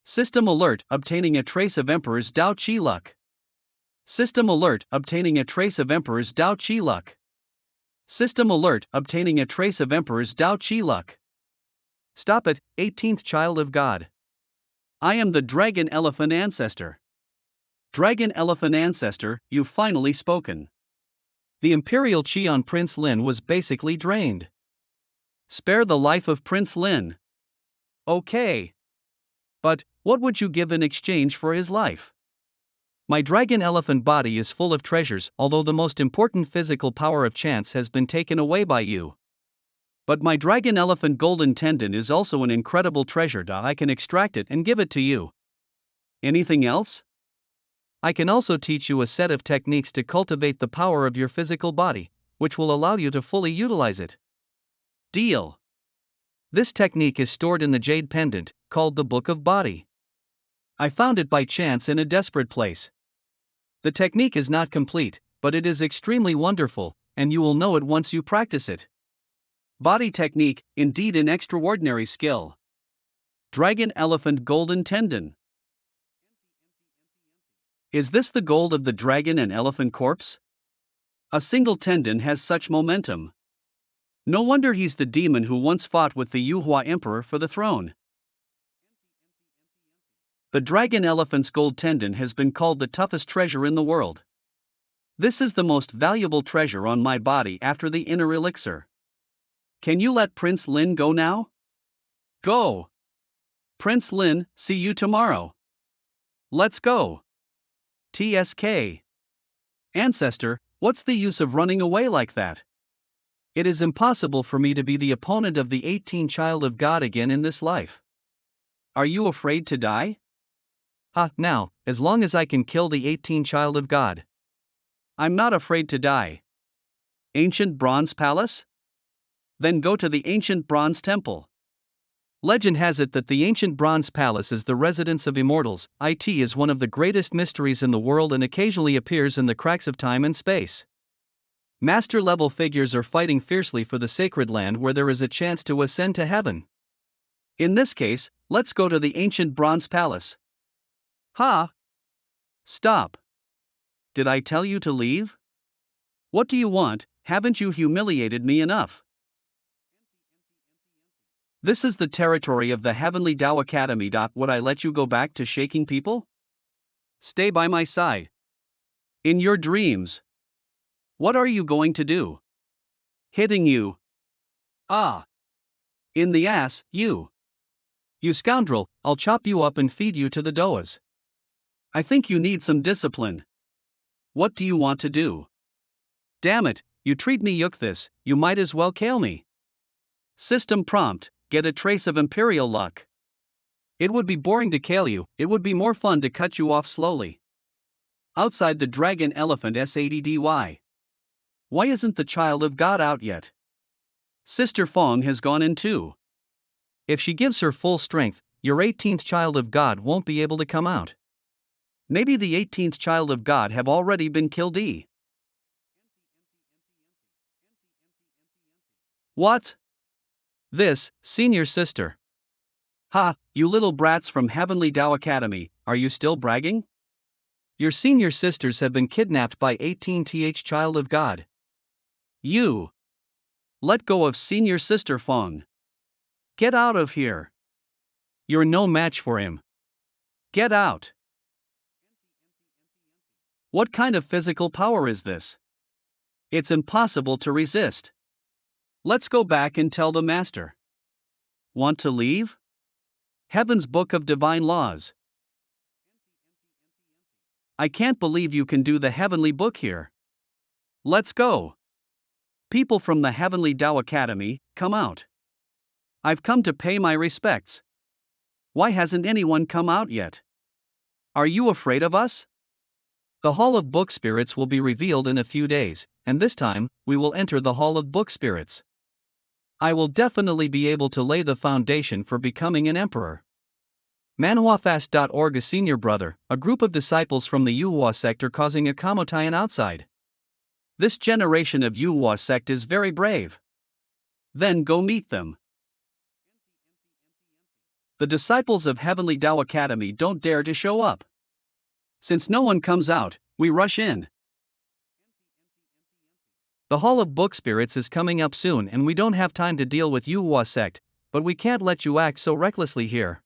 System alert, obtaining a trace of Emperor's Dao Qi luck. System alert, obtaining a trace of Emperor's Dao Qi luck. System alert, obtaining a trace of Emperor's Dao Qi luck. Stop it, 18th child of God. I am the Dragon Elephant Ancestor. Dragon Elephant Ancestor, you've finally spoken. The Imperial Qi on Prince Lin was basically drained. Spare the life of Prince Lin. Okay. But, what would you give in exchange for his life? My dragon elephant body is full of treasures, although the most important physical power of chance has been taken away by you. But my dragon elephant golden tendon is also an incredible treasure. I can extract it and give it to you. Anything else? I can also teach you a set of techniques to cultivate the power of your physical body, which will allow you to fully utilize it. Deal. This technique is stored in the jade pendant, called the Book of Body. I found it by chance in a desperate place. The technique is not complete, but it is extremely wonderful, and you will know it once you practice it. Body technique, indeed an extraordinary skill. Dragon elephant golden tendon. Is this the gold of the dragon and elephant corpse? A single tendon has such momentum. No wonder he's the demon who once fought with the Yuhua emperor for the throne. The dragon elephant's gold tendon has been called the toughest treasure in the world. This is the most valuable treasure on my body after the inner elixir. Can you let Prince Lin go now? Go! Prince Lin, see you tomorrow. Let's go. TSK. Ancestor, what's the use of running away like that? It is impossible for me to be the opponent of the 18th child of God again in this life. Are you afraid to die? Now, as long as I can kill the 18th child of God. I'm not afraid to die. Ancient Bronze Palace? Then go to the Ancient Bronze Temple. Legend has it that the Ancient Bronze Palace is the residence of immortals. It is one of the greatest mysteries in the world and occasionally appears in the cracks of time and space. Master-level figures are fighting fiercely for the sacred land where there is a chance to ascend to heaven. In this case, let's go to the Ancient Bronze Palace. Stop. Did I tell you to leave? What do you want? Haven't you humiliated me enough? This is the territory of the Heavenly Tao Academy. Would I let you go back to shaking people? Stay by my side. In your dreams. What are you going to do? Hitting you. In the ass, you. You scoundrel, I'll chop you up and feed you to the doas. I think you need some discipline. What do you want to do? Damn it, you treat me yuk this, you might as well kill me. System prompt, get a trace of imperial luck. It would be boring to kill you, it would be more fun to cut you off slowly. Outside the dragon elephant saddy. Why isn't the child of God out yet? Sister Fong has gone in too. If she gives her full strength, your 18th child of God won't be able to come out. Maybe the 18th child of God have already been killed. What? This, senior sister. You little brats from Heavenly Tao Academy, are you still bragging? Your senior sisters have been kidnapped by 18th child of God. You. Let go of senior sister Fong. Get out of here. You're no match for him. Get out. What kind of physical power is this? It's impossible to resist. Let's go back and tell the master. Want to leave? Heaven's Book of Divine Laws. I can't believe you can do the heavenly book here. Let's go. People from the Heavenly Tao Academy, come out. I've come to pay my respects. Why hasn't anyone come out yet? Are you afraid of us? The Hall of Book Spirits will be revealed in a few days, and this time, we will enter the Hall of Book Spirits. I will definitely be able to lay the foundation for becoming an emperor. Manhwafast.org. A senior brother, a group of disciples from the Yuhua sect are causing a kamotayan outside. This generation of Yuhua sect is very brave. Then go meet them. The disciples of Heavenly Tao Academy don't dare to show up. Since no one comes out, we rush in. The Hall of Book Spirits is coming up soon and we don't have time to deal with Yuhua sect, but we can't let you act so recklessly here.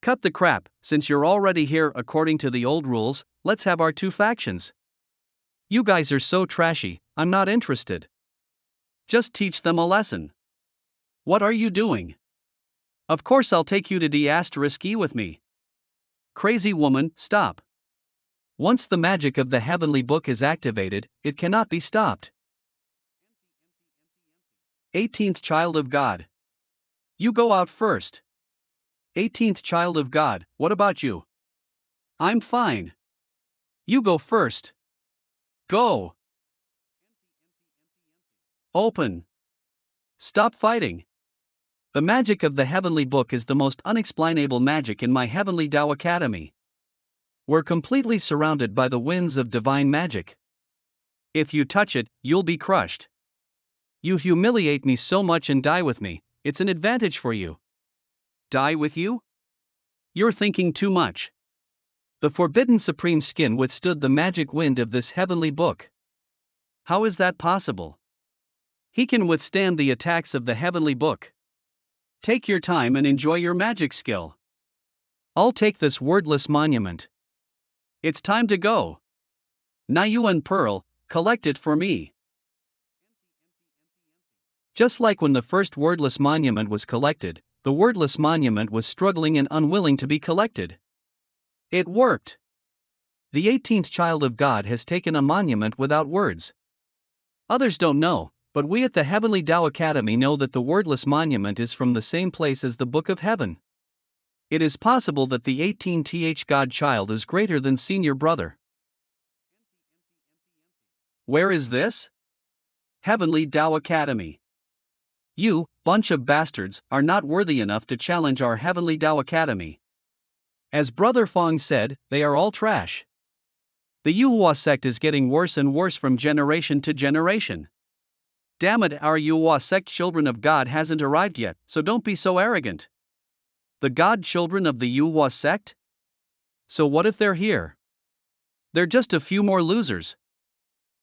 Cut the crap, since you're already here according to the old rules, let's have our two factions. You guys are so trashy, I'm not interested. Just teach them a lesson. What are you doing? Of course I'll take you to D*E with me. Crazy woman, stop. Once the magic of the heavenly book is activated, it cannot be stopped. 18th child of God. You go out first. 18th child of God, what about you? I'm fine. You go first. Go. Open. Stop fighting. The magic of the heavenly book is the most unexplainable magic in my Heavenly Tao Academy. We're completely surrounded by the winds of divine magic. If you touch it, you'll be crushed. You humiliate me so much and die with me, it's an advantage for you. Die with you? You're thinking too much. The forbidden supreme skin withstood the magic wind of this heavenly book. How is that possible? He can withstand the attacks of the heavenly book. Take your time and enjoy your magic skill. I'll take this wordless monument. It's time to go. Nayuan Pearl, collect it for me. Just like when the first wordless monument was collected, the wordless monument was struggling and unwilling to be collected. It worked. The 18th child of God has taken a monument without words. Others don't know, but we at the Heavenly Tao Academy know that the wordless monument is from the same place as the Book of Heaven. It is possible that the 18th God child is greater than senior brother. Where is this? Heavenly Tao Academy. You, bunch of bastards, are not worthy enough to challenge our Heavenly Tao Academy. As Brother Fong said, they are all trash. The Yuhua sect is getting worse and worse from generation to generation. Damn it, our Yuhua sect children of God hasn't arrived yet, so don't be so arrogant. The God children of the Yuhua sect? So what if they're here? They're just a few more losers.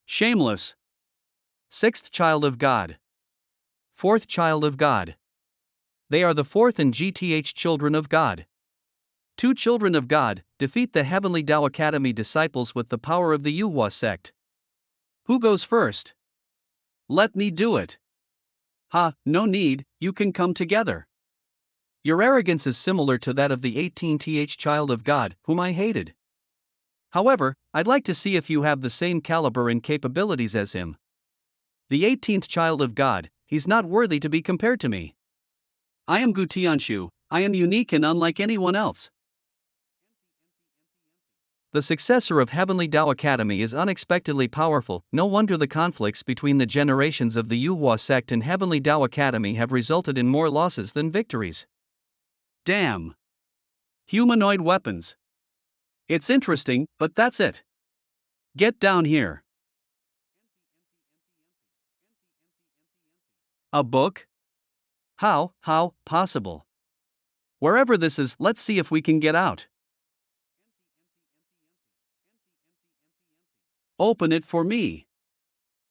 Shameless. 6th child of God. 4th child of God. They are the 4th and GTH children of God. 2 children of God defeat the Heavenly Tao Academy disciples with the power of the Yuhua sect. Who goes first? Let me do it. Ha, no need, you can come together. Your arrogance is similar to that of the 18th child of God, whom I hated. However, I'd like to see if you have the same caliber and capabilities as him. The 18th child of God, he's not worthy to be compared to me. I am Gu Tianshu, I am unique and unlike anyone else. The successor of Heavenly Tao Academy is unexpectedly powerful. No wonder the conflicts between the generations of the Yuhua sect and Heavenly Tao Academy have resulted in more losses than victories. Damn. Humanoid weapons. It's interesting, but that's it. Get down here. A book? How possible? Wherever this is, let's see if we can get out. Open it for me.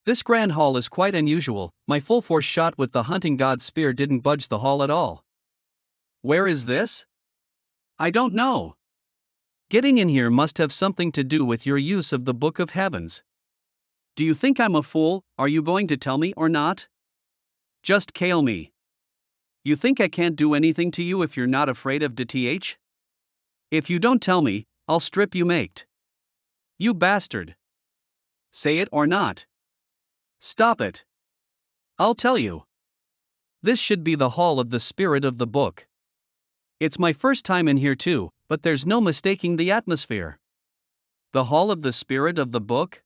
This grand hall is quite unusual. My full force shot with the hunting god's spear didn't budge the hall at all. Where is this? I don't know. Getting in here must have something to do with your use of the Book of Heavens. Do you think I'm a fool? Are you going to tell me or not? Just kill me. You think I can't do anything to you if you're not afraid of DTH? If you don't tell me, I'll strip you maked. You bastard. Say it or not. Stop it. I'll tell you. This should be the hall of the spirit of the book. It's my first time in here too, but there's no mistaking the atmosphere. The hall of the spirit of the book?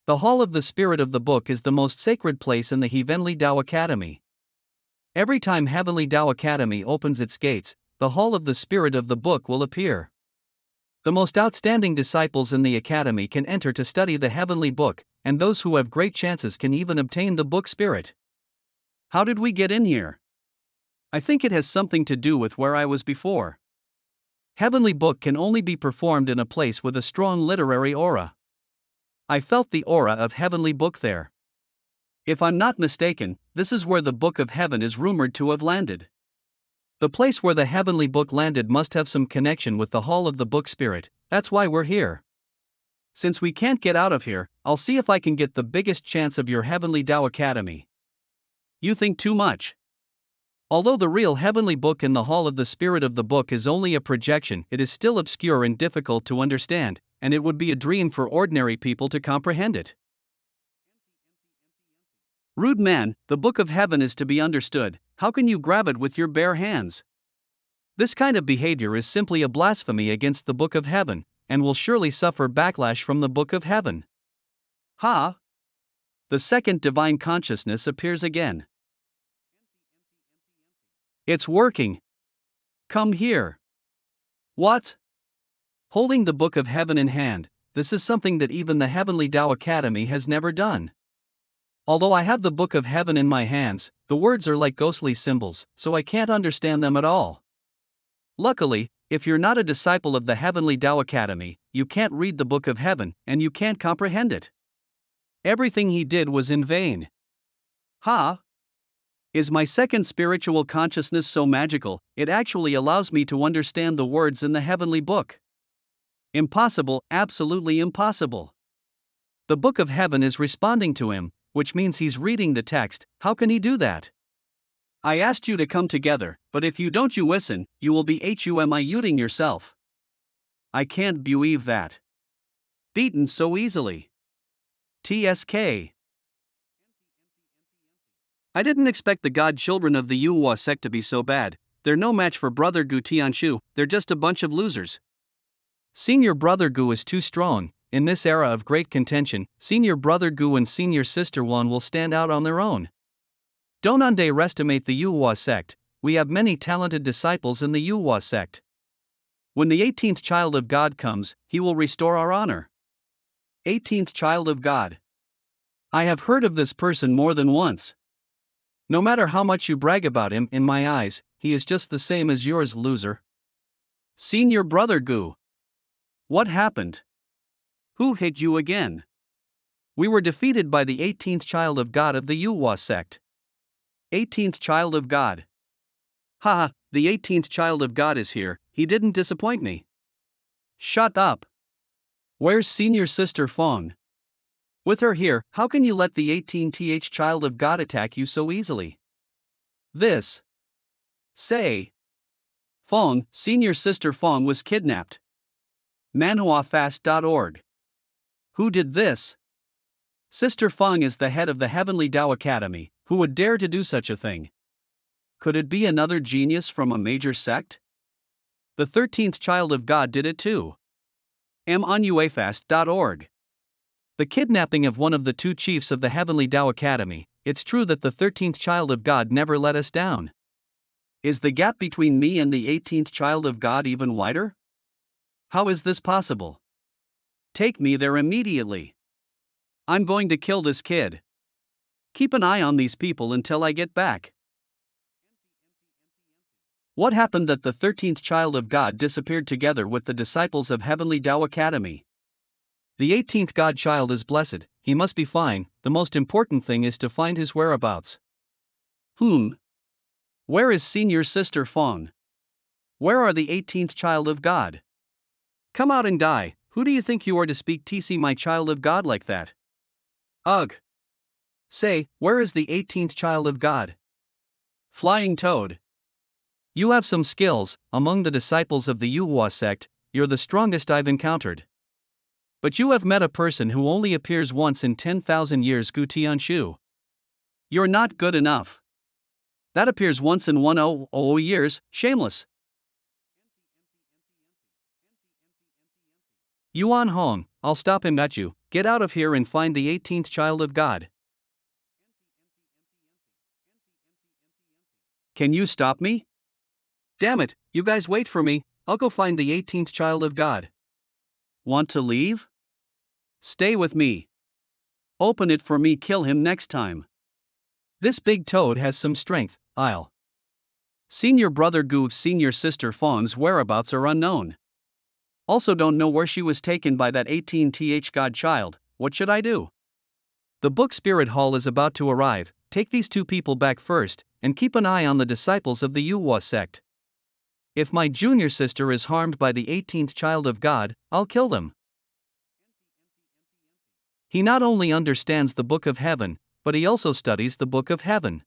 The hall of the spirit of the book is the most sacred place in the Heavenly Tao Academy. Every time Heavenly Tao Academy opens its gates, the hall of the spirit of the book will appear. The most outstanding disciples in the academy can enter to study the heavenly book, and those who have great chances can even obtain the book spirit. How did we get in here? I think it has something to do with where I was before. Heavenly book can only be performed in a place with a strong literary aura. I felt the aura of heavenly book there. If I'm not mistaken, this is where the Book of Heaven is rumored to have landed. The place where the heavenly book landed must have some connection with the hall of the book spirit, that's why we're here. Since we can't get out of here, I'll see if I can get the biggest chance of your Heavenly Tao Academy. You think too much. Although the real heavenly book in the hall of the spirit of the book is only a projection, it is still obscure and difficult to understand, and it would be a dream for ordinary people to comprehend it. Rude man, the Book of Heaven is to be understood, how can you grab it with your bare hands? This kind of behavior is simply a blasphemy against the Book of Heaven, and will surely suffer backlash from the Book of Heaven. Ha! The second divine consciousness appears again. It's working. Come here. What? Holding the Book of Heaven in hand, this is something that even the Heavenly Tao Academy has never done. Although I have the Book of Heaven in my hands, the words are like ghostly symbols, so I can't understand them at all. Luckily, if you're not a disciple of the Heavenly Tao Academy, you can't read the Book of Heaven, and you can't comprehend it. Everything he did was in vain. Ha! Is my second spiritual consciousness so magical, it actually allows me to understand the words in the heavenly book? Impossible, absolutely impossible. The book of heaven is responding to him, which means he's reading the text. How can he do that? I asked you to come together, but if you don't you listen, you will be humiling yourself. I can't believe that. Beaten so easily. TSK. I didn't expect the god children of the Yuhua sect to be so bad. They're no match for Brother Gu Tianshu, they're just a bunch of losers. Senior Brother Gu is too strong. In this era of great contention, Senior Brother Gu and Senior Sister Wan will stand out on their own. Don't underestimate the Yuhua sect. We have many talented disciples in the Yuhua sect. When the 18th child of God comes, he will restore our honor. 18th child of God. I have heard of this person more than once. No matter how much you brag about him, in my eyes, he is just the same as yours, loser. Senior Brother Gu. What happened? Who hit you again? We were defeated by the 18th child of God of the Yuhua sect. 18th child of God. Haha, the 18th child of God is here, he didn't disappoint me. Shut up. Where's Senior Sister Fong? With her here, how can you let the 18th child of God attack you so easily? This. Say. Fong, Senior Sister Fong was kidnapped. manhwafast.org. Who did this? Sister Fong is the head of the Heavenly Tao Academy. Who would dare to do such a thing? Could it be another genius from a major sect? The 13th child of God did it too. manhwafast.org. The kidnapping of one of the two chiefs of the Heavenly Tao Academy. It's true that the 13th child of God never let us down. Is the gap between me and the 18th child of God even wider? How is this possible? Take me there immediately. I'm going to kill this kid. Keep an eye on these people until I get back. What happened that the 13th child of God disappeared together with the disciples of Heavenly Tao Academy? The 18th godchild is blessed, he must be fine, the most important thing is to find his whereabouts. Where is Senior Sister Fong? Where are the 18th child of God? Come out and die, who do you think you are to speak TC my child of God like that? Ugh. Say, where is the 18th child of God? Flying Toad. You have some skills, among the disciples of the Yuhua sect, you're the strongest I've encountered. But you have met a person who only appears once in 10,000 years, Gu Tianshu. You're not good enough. That appears once in 100 years, shameless. Yuan Hong, I'll stop him at you, get out of here and find the 18th child of God. Can you stop me? Damn it, you guys wait for me, I'll go find the 18th child of God. Want to leave? Stay with me. Open it for me, kill him next time. This big toad has some strength, I'll. Senior Brother Gu's Senior Sister Fong's whereabouts are unknown. Also don't know where she was taken by that 18th godchild, what should I do? The book Spirit Hall is about to arrive, take these two people back first, and keep an eye on the disciples of the Yuhua sect. If my junior sister is harmed by the 18th child of God, I'll kill them. He not only understands the Book of Heaven, but he also studies the Book of Heaven.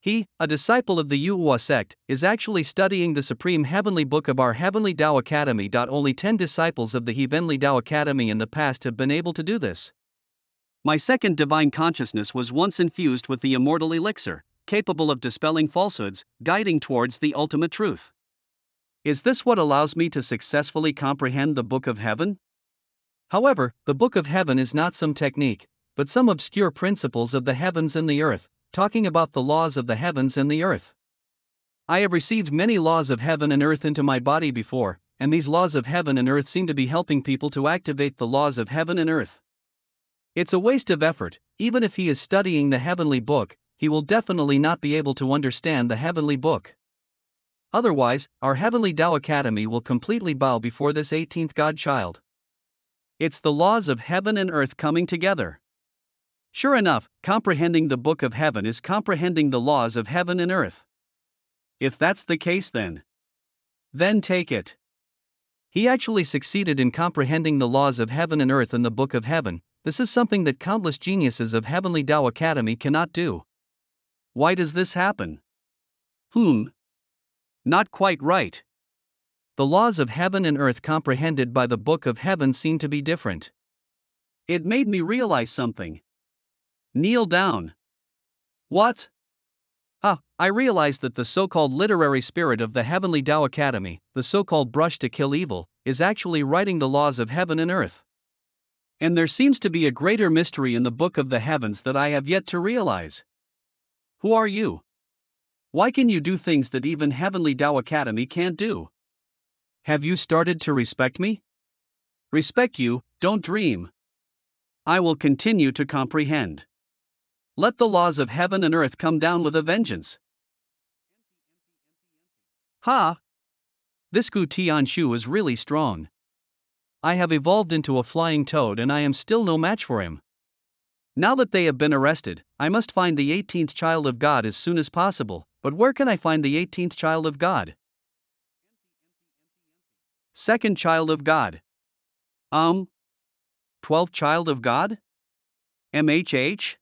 He, a disciple of the Yuhua sect, is actually studying the Supreme Heavenly Book of our Heavenly Tao Academy. Only 10 disciples of the Heavenly Tao Academy in the past have been able to do this. My second divine consciousness was once infused with the immortal elixir, capable of dispelling falsehoods, guiding towards the ultimate truth. Is this what allows me to successfully comprehend the Book of Heaven? However, the Book of Heaven is not some technique, but some obscure principles of the heavens and the earth, talking about the laws of the heavens and the earth. I have received many laws of heaven and earth into my body before, and these laws of heaven and earth seem to be helping people to activate the laws of heaven and earth. It's a waste of effort, even if he is studying the heavenly book, he will definitely not be able to understand the heavenly book. Otherwise, our Heavenly Tao Academy will completely bow before this 18th godchild. It's the laws of heaven and earth coming together. Sure enough, comprehending the Book of Heaven is comprehending the laws of heaven and earth. If that's the case, then take it. He actually succeeded in comprehending the laws of heaven and earth in the Book of Heaven, this is something that countless geniuses of Heavenly Tao Academy cannot do. Why does this happen? Not quite right. The laws of heaven and earth comprehended by the Book of Heaven seem to be different. It made me realize something. Kneel down. What? I realized that the so-called literary spirit of the Heavenly Tao Academy, the so-called brush to kill evil, is actually writing the laws of heaven and earth. And there seems to be a greater mystery in the Book of the Heavens that I have yet to realize. Who are you? Why can you do things that even Heavenly Tao Academy can't do? Have you started to respect me? Respect you, don't dream. I will continue to comprehend. Let the laws of heaven and earth come down with a vengeance. This Gu Tianshu is really strong. I have evolved into a flying toad and I am still no match for him. Now that they have been arrested, I must find the 18th child of God as soon as possible, but where can I find the 18th child of God? Second child of God. 12th child of God? MHH?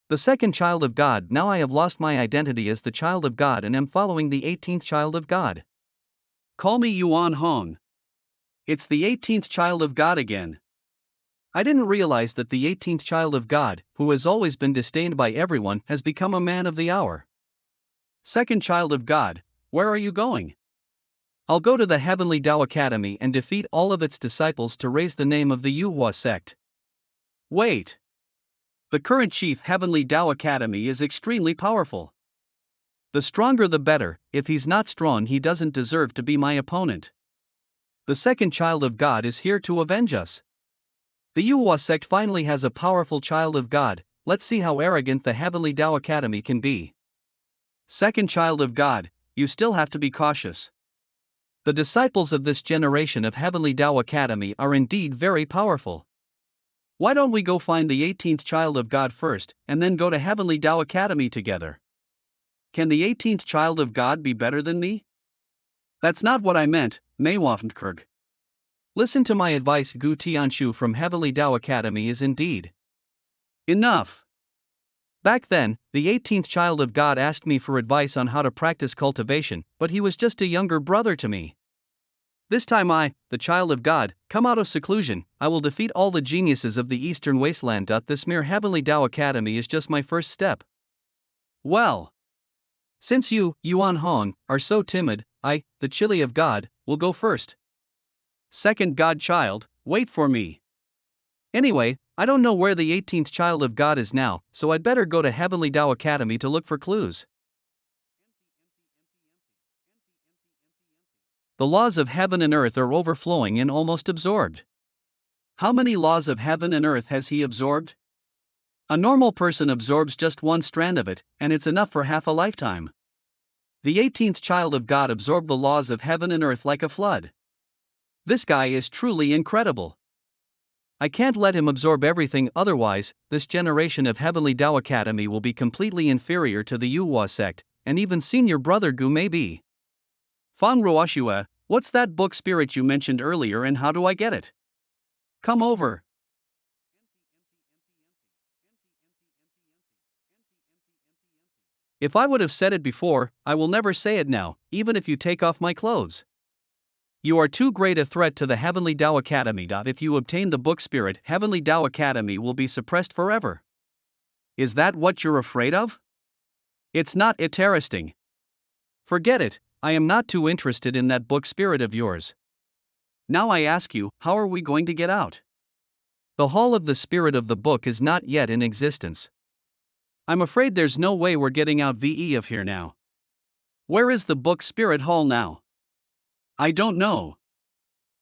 The second child of God. Now I have lost my identity as the child of God and am following the 18th child of God. Call me Yuan Hong. It's the 18th child of God again. I didn't realize that the 18th child of God, who has always been disdained by everyone, has become a man of the hour. Second child of God, where are you going? I'll go to the Heavenly Tao Academy and defeat all of its disciples to raise the name of the Yuhua sect. Wait. The current chief Heavenly Tao Academy is extremely powerful. The stronger the better. If he's not strong, he doesn't deserve to be my opponent. The second child of God is here to avenge us. The Yuhua sect finally has a powerful child of God. Let's see how arrogant the Heavenly Tao Academy can be. Second child of God, you still have to be cautious. The disciples of this generation of Heavenly Tao Academy are indeed very powerful. Why don't we go find the 18th child of God first, and then go to Heavenly Tao Academy together? Can the 18th child of God be better than me? That's not what I meant, Maywaffenkerg. Listen to my advice. Gu Tianshu from Heavenly Tao Academy is indeed enough. Back then, the 18th child of God asked me for advice on how to practice cultivation, but he was just a younger brother to me. This time I, the child of God, come out of seclusion. I will defeat all the geniuses of the Eastern Wasteland. This mere Heavenly Tao Academy is just my first step. Well, since you, Yuan Hong, are so timid, I, the Chili of God, will go first. Second godchild, wait for me. Anyway, I don't know where the 18th child of God is now, so I'd better go to Heavenly Tao Academy to look for clues. The laws of heaven and earth are overflowing and almost absorbed. How many laws of heaven and earth has he absorbed? A normal person absorbs just one strand of it, and it's enough for half a lifetime. The 18th child of God absorbed the laws of heaven and earth like a flood. This guy is truly incredible. I can't let him absorb everything, otherwise, this generation of Heavenly Tao Academy will be completely inferior to the Yuhua sect, and even senior brother Gu may be. Fang Ruoshua, what's that book spirit you mentioned earlier and how do I get it? Come over. If I would have said it before, I will never say it now, even if you take off my clothes. You are too great a threat to the Heavenly Tao Academy. If you obtain the book spirit, Heavenly Tao Academy will be suppressed forever. Is that what you're afraid of? It's not interesting. Forget it, I am not too interested in that book spirit of yours. Now I ask you, how are we going to get out? The hall of the spirit of the book is not yet in existence. I'm afraid there's no way we're getting out of here now. Where is the book spirit hall now? I don't know.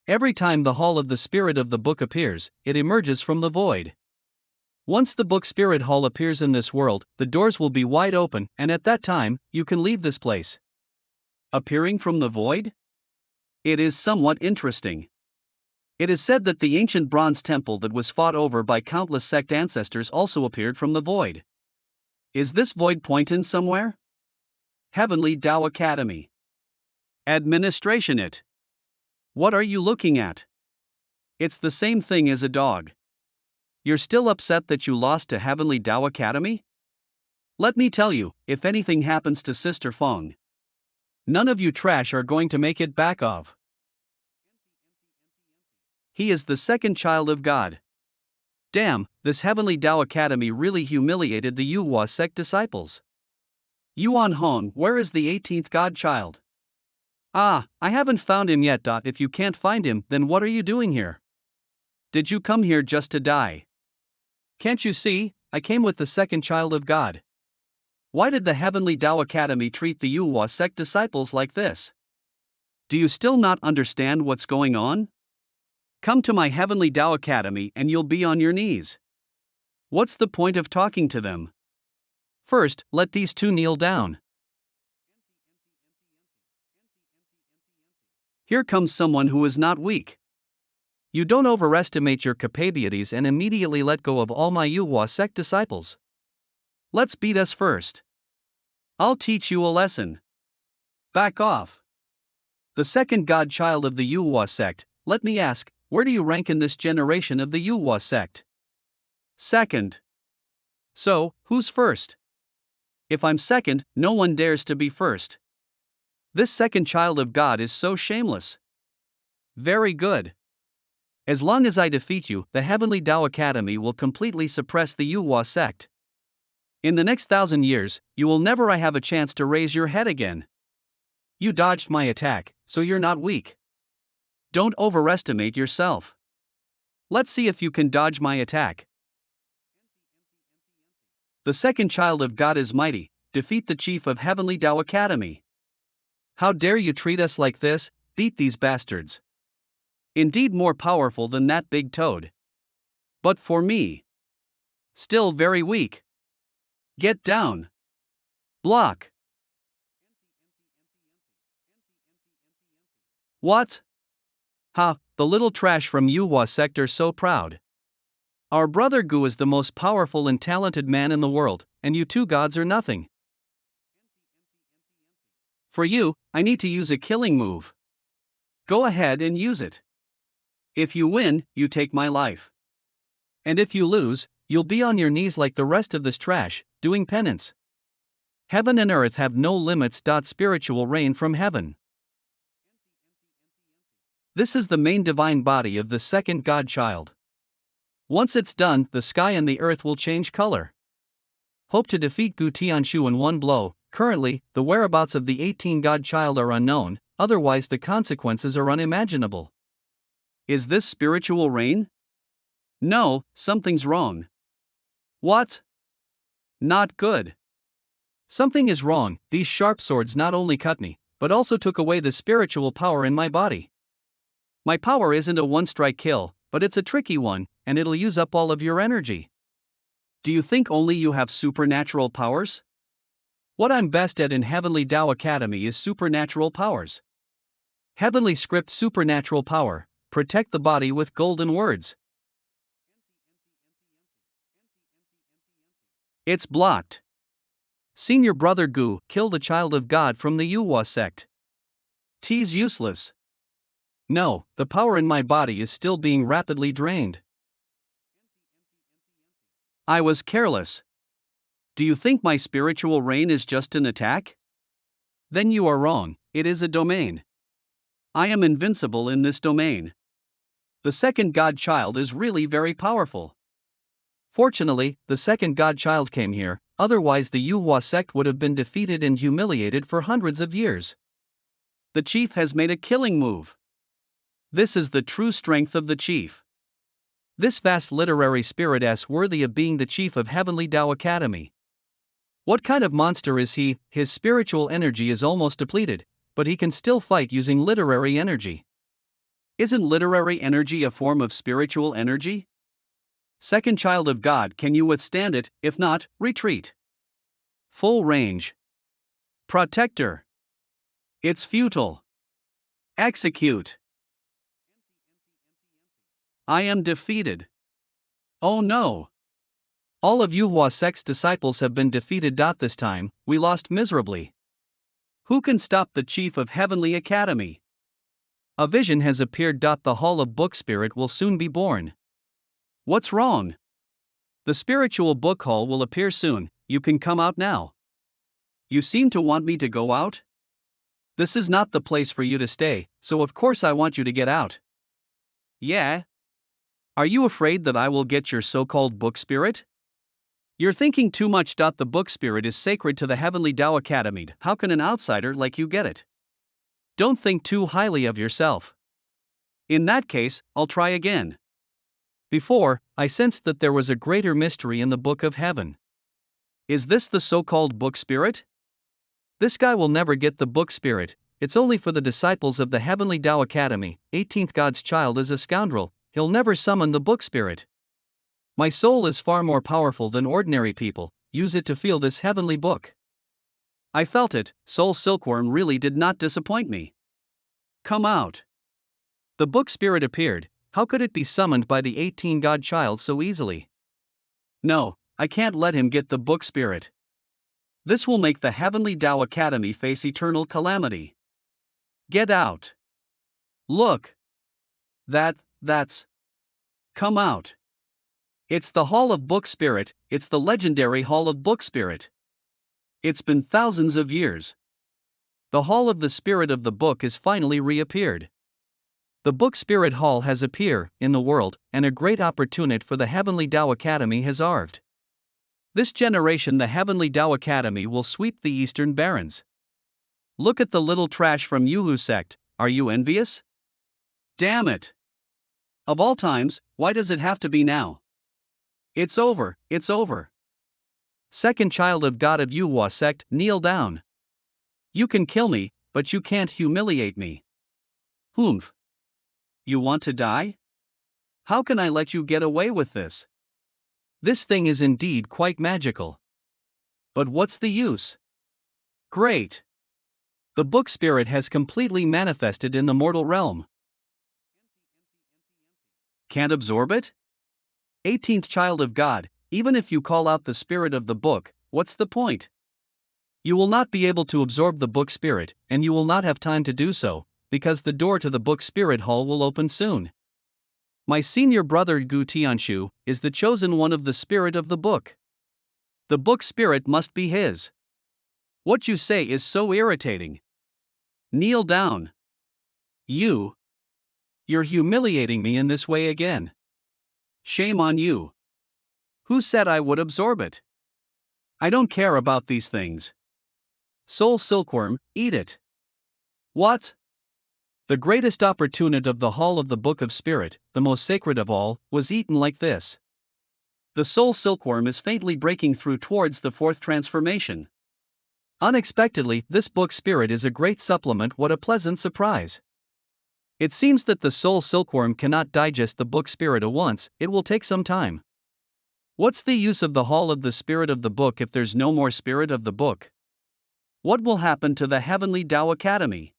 Every time the hall of the spirit of the book appears, it emerges from the void. Once the book spirit hall appears in this world, the doors will be wide open, and at that time, you can leave this place. Appearing from the void? It is somewhat interesting. It is said that the ancient bronze temple that was fought over by countless sect ancestors also appeared from the void. Is this void point in somewhere? Heavenly Tao Academy. Administration it. What are you looking at? It's the same thing as a dog. You're still upset that you lost to Heavenly Dao Academy? Let me tell you, if anything happens to Sister Fong, none of you trash are going to make it back of. He is the second child of God. Damn, this Heavenly Dao Academy really humiliated the Yuhua sect disciples. Yuan Hong, where is the 18th godchild? Ah, I haven't found him yet. If you can't find him, then what are you doing here? Did you come here just to die? Can't you see, I came with the second child of God. Why did the Heavenly Dao Academy treat the Yuhua sect disciples like this? Do you still not understand what's going on? Come to my Heavenly Dao Academy and you'll be on your knees. What's the point of talking to them? First, let these two kneel down. Here comes someone who is not weak. You don't overestimate your capabilities and immediately let go of all my Yuhua sect disciples. Let's beat us first. I'll teach you a lesson. Back off. The second godchild of the Yuhua sect, let me ask, where do you rank in this generation of the Yuhua sect? Second. So, who's first? If I'm second, no one dares to be first. This second child of God is so shameless. Very good. As long as I defeat you, the Heavenly Dao Academy will completely suppress the Yuhua sect. In the next 1,000 years, you will never have a chance to raise your head again. You dodged my attack, so you're not weak. Don't overestimate yourself. Let's see if you can dodge my attack. The second child of God is mighty, defeat the chief of Heavenly Dao Academy. How dare you treat us like this, beat these bastards. Indeed more powerful than that big toad. But for me, still very weak. Get down. Block. What? Ha, the little trash from Yuhua sector so proud. Our brother Gu is the most powerful and talented man in the world, and you two gods are nothing. For you, I need to use a killing move. Go ahead and use it. If you win, you take my life. And if you lose, you'll be on your knees like the rest of this trash, doing penance. Heaven and earth have no limits. Spiritual rain from heaven. This is the main divine body of the second godchild. Once it's done, the sky and the earth will change color. Hope to defeat Gu Tianshu in one blow. Currently, the whereabouts of the 18 godchild are unknown, otherwise the consequences are unimaginable. Is this spiritual rain? No, something's wrong. What? Not good. Something is wrong. These sharp swords not only cut me, but also took away the spiritual power in my body. My power isn't a one-strike kill, but it's a tricky one, and it'll use up all of your energy. Do you think only you have supernatural powers? What I'm best at in Heavenly Dao Academy is supernatural powers. Heavenly script supernatural power, protect the body with golden words. It's blocked. Senior brother Gu, kill the child of God from the Yuhua sect. T's useless. No, the power in my body is still being rapidly drained. I was careless. Do you think my spiritual rain is just an attack? Then you are wrong, it is a domain. I am invincible in this domain. The second godchild is really very powerful. Fortunately, the second godchild came here, otherwise the Yuhua sect would have been defeated and humiliated for hundreds of years. The chief has made a killing move. This is the true strength of the chief. This vast literary spirit is worthy of being the chief of Heavenly Dao Academy. What kind of monster is he? His spiritual energy is almost depleted, but he can still fight using literary energy. Isn't literary energy a form of spiritual energy? Second child of God, can you withstand it? If not, retreat. Full range. Protector. It's futile. Execute. I am defeated. Oh no. All of Yuhua sect's disciples have been defeated. This time, we lost miserably. Who can stop the chief of Heavenly Academy? A vision has appeared. The Hall of Book Spirit will soon be born. What's wrong? The spiritual book hall will appear soon, you can come out now. You seem to want me to go out? This is not the place for you to stay, so of course I want you to get out. Yeah? Are you afraid that I will get your so-called book spirit? You're thinking too much. The book spirit is sacred to the Heavenly Tao Academy. How can an outsider like you get it? Don't think too highly of yourself. In that case, I'll try again. Before, I sensed that there was a greater mystery in the Book of Heaven. Is this the so-called book spirit? This guy will never get the book spirit, it's only for the disciples of the Heavenly Tao Academy. 18th God's child is a scoundrel, he'll never summon the book spirit. My soul is far more powerful than ordinary people, use it to feel this heavenly book. I felt it, Soul Silkworm really did not disappoint me. Come out. The book spirit appeared, how could it be summoned by the 18 God child so easily? No, I can't let him get the book spirit. This will make the Heavenly Tao Academy face eternal calamity. Get out. Look. That's. Come out. It's the Hall of Book Spirit, it's the legendary Hall of Book Spirit. It's been thousands of years. The Hall of the Spirit of the Book is finally reappeared. The Book Spirit Hall has appeared in the world, and a great opportunity for the Heavenly Tao Academy has arrived. This generation the Heavenly Tao Academy will sweep the Eastern Barrens. Look at the little trash from Yuhu sect, are you envious? Damn it! Of all times, why does it have to be now? It's over, it's over. Second child of God of Yuhua sect, kneel down. You can kill me, but you can't humiliate me. Humph. You want to die? How can I let you get away with this? This thing is indeed quite magical. But what's the use? Great. The book spirit has completely manifested in the mortal realm. Can't absorb it? 18th child of God, even if you call out the spirit of the book, what's the point? You will not be able to absorb the book spirit, and you will not have time to do so, because the door to the book spirit hall will open soon. My senior brother Gu Tianshu is the chosen one of the spirit of the book. The book spirit must be his. What you say is so irritating. Kneel down. You're humiliating me in this way again. Shame on you. Who said I would absorb it? I don't care about these things. Soul Silkworm, eat it. What? The greatest opportunity of the Hall of the Book of Spirit, the most sacred of all, was eaten like this. The Soul Silkworm is faintly breaking through towards the fourth transformation. Unexpectedly, this book spirit is a great supplement. What a pleasant surprise. It seems that the Soul Silkworm cannot digest the book spirit at once, it will take some time. What's the use of the Hall of the Spirit of the Book if there's no more spirit of the book? What will happen to the Heavenly Tao Academy?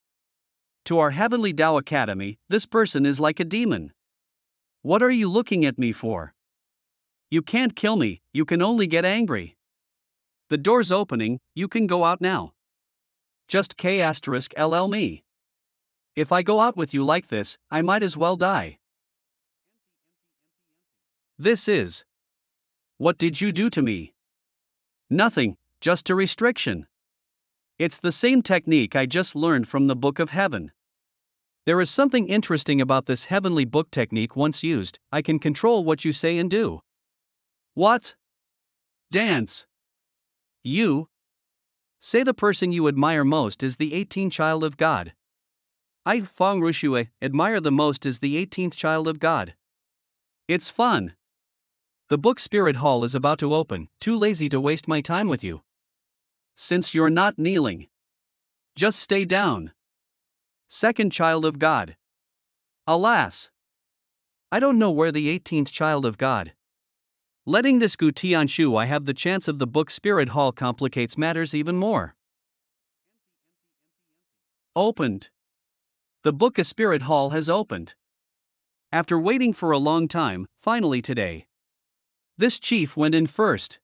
To our Heavenly Tao Academy, this person is like a demon. What are you looking at me for? You can't kill me, you can only get angry. The door's opening, you can go out now. Just K*LL me. If I go out with you like this, I might as well die. This is. What did you do to me? Nothing, just a restriction. It's the same technique I just learned from the Book of Heaven. There is something interesting about this heavenly book technique. Once used, I can control what you say and do. What? Dance. You? Say the person you admire most is the 18th child of God. I, Fong Rushue, admire the most is the 18th child of God. It's fun. The book spirit hall is about to open, too lazy to waste my time with you. Since you're not kneeling, just stay down. Second child of God. Alas! I don't know where the 18th child of God. Letting this Gu Tianshu I have the chance of the book spirit hall complicates matters even more. Opened. The book of spirit hall has opened. After waiting for a long time, finally today. This chief went in first.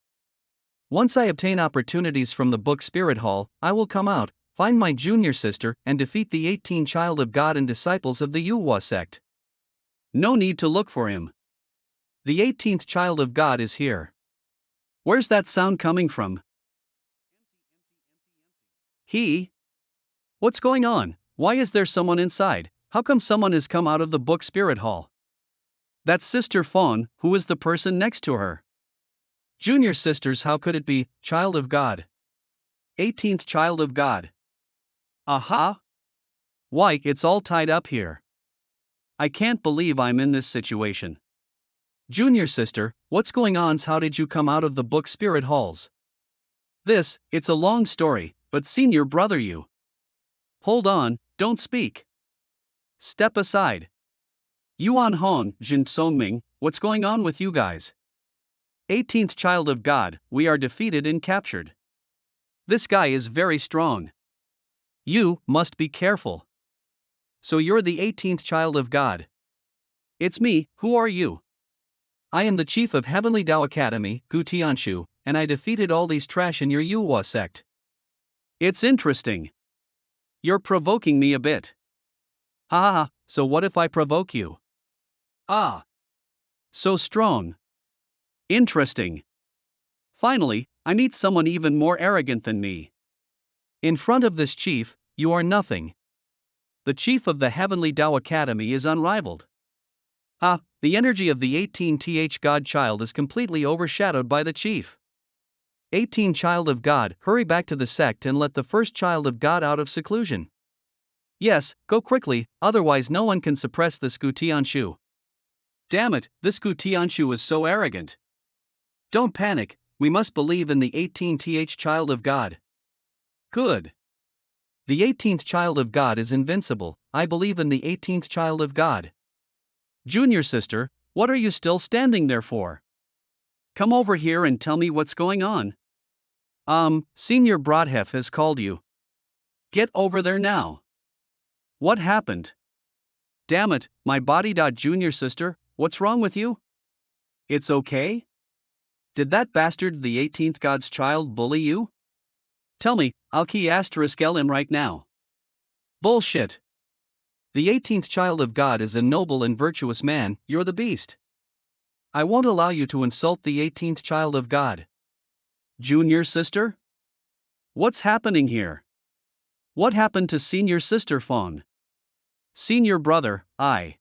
Once I obtain opportunities from the book spirit hall, I will come out, find my junior sister, and defeat the 18 child of God and disciples of the Yuhua sect. No need to look for him. The 18th child of God is here. Where's that sound coming from? He? What's going on? Why is there someone inside? How come someone has come out of the book spirit hall? That's Sister Fawn. Who is the person next to her? Junior sisters, how could it be? Child of God. 18th child of God. Aha! Why, it's all tied up here. I can't believe I'm in this situation. Junior sister, what's going on? How did you come out of the book spirit halls? It's a long story, but senior brother, you. Hold on, don't speak. Step aside. Yuan Hong, Jin Songming, what's going on with you guys? 18th child of God, we are defeated and captured. This guy is very strong. You must be careful. So you're the 18th child of God. It's me. Who are you? I am the chief of Heavenly Tao Academy, Gu Tianshu, and I defeated all these trash in your Yuhua sect. It's interesting. You're provoking me a bit. Ha ha ha, so what if I provoke you? Ah. So strong. Interesting. Finally, I need someone even more arrogant than me. In front of this chief, you are nothing. The chief of the Heavenly Tao Academy is unrivaled. The energy of the 18th God child is completely overshadowed by the chief. 18 child of God, hurry back to the sect and let the first child of God out of seclusion. Yes, go quickly, otherwise no one can suppress this Gu Tianshu. Damn it, this Gu Tianshu is so arrogant. Don't panic, we must believe in the 18th child of God. Good. The 18th child of God is invincible, I believe in the 18th child of God. Junior sister, what are you still standing there for? Come over here and tell me what's going on. Senior Broadhef has called you. Get over there now. What happened? Damn it, my body. Junior sister, what's wrong with you? It's okay? Did that bastard, the 18th God's child, bully you? Tell me, I'll key *LM right now. Bullshit. The 18th child of God is a noble and virtuous man, you're the beast. I won't allow you to insult the 18th child of God. Junior sister? What's happening here? What happened to senior sister Fawn? Senior brother, I.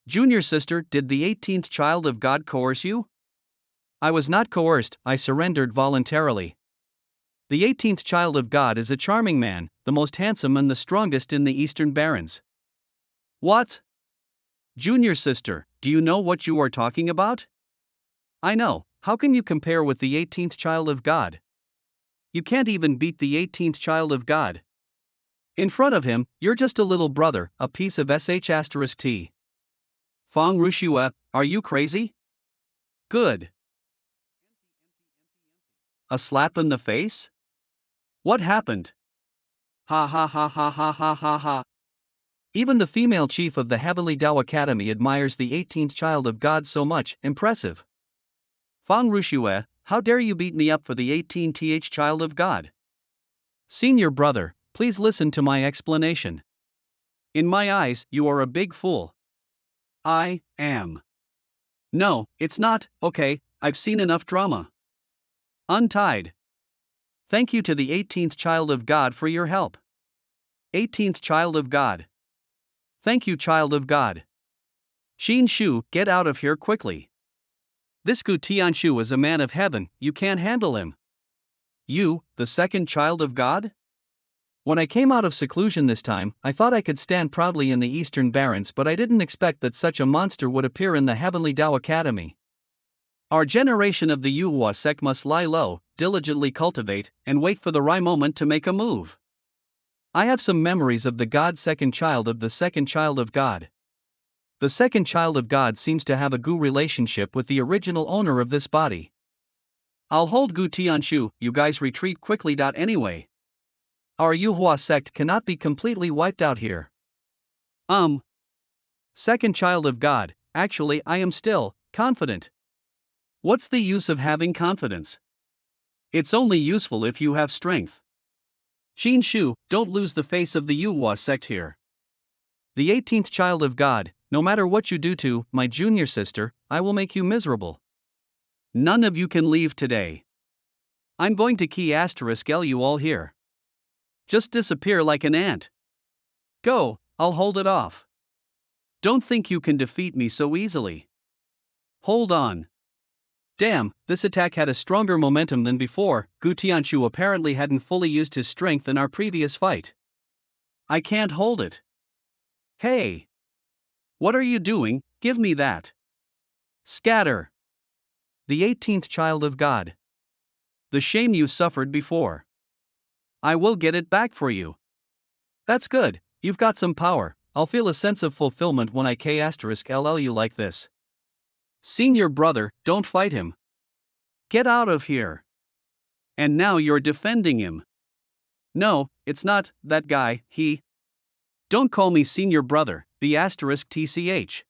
Junior sister, did the 18th child of God coerce you? I was not coerced, I surrendered voluntarily. The 18th child of God is a charming man, the most handsome and the strongest in the Eastern Barrens. What? Junior sister, do you know what you are talking about? I know, how can you compare with the 18th child of God? You can't even beat the 18th child of God. In front of him, you're just a little brother, a piece of *T. Fong Rushua, are you crazy? Good. A slap in the face? What happened? Ha ha ha ha ha ha ha ha. Even the female chief of the Heavenly Tao Academy admires the 18th child of God so much. Impressive. Fong Rushua, how dare you beat me up for the 18th child of God? Senior brother, please listen to my explanation. In my eyes, you are a big fool. I am. No, it's not. Okay, I've seen enough drama. Untied. Thank you to the 18th child of God for your help. 18th child of God. Thank you, child of God. Xin Shu, get out of here quickly. This Gu Tianshu is a man of heaven, you can't handle him. You, the second child of God? When I came out of seclusion this time, I thought I could stand proudly in the Eastern Barrens, but I didn't expect that such a monster would appear in the Heavenly Tao Academy. Our generation of the Yuhua sect must lie low, diligently cultivate, and wait for the right moment to make a move. I have some memories of the God second child of the second child of God. The second child of God seems to have a Gu relationship with the original owner of this body. I'll hold Gu Tianshu, you guys retreat quickly. Anyway. Our Yuhua sect cannot be completely wiped out here. Second child of God, actually I am still confident. What's the use of having confidence? It's only useful if you have strength. Xin Shu, don't lose the face of the Yuhua sect here. The 18th child of God, no matter what you do to my junior sister, I will make you miserable. None of you can leave today. I'm going to key asterisk L you all here. Just disappear like an ant. Go, I'll hold it off. Don't think you can defeat me so easily. Hold on. Damn, this attack had a stronger momentum than before. Gu Tianshu apparently hadn't fully used his strength in our previous fight. I can't hold it. Hey! What are you doing? Give me that. Scatter. The 18th child of God. The shame you suffered before. I will get it back for you. That's good, you've got some power. I'll feel a sense of fulfillment when I K*LL you like this. Senior brother, don't fight him. Get out of here. And now you're defending him. No, it's not that guy, he. Don't call me senior brother, B*TCH.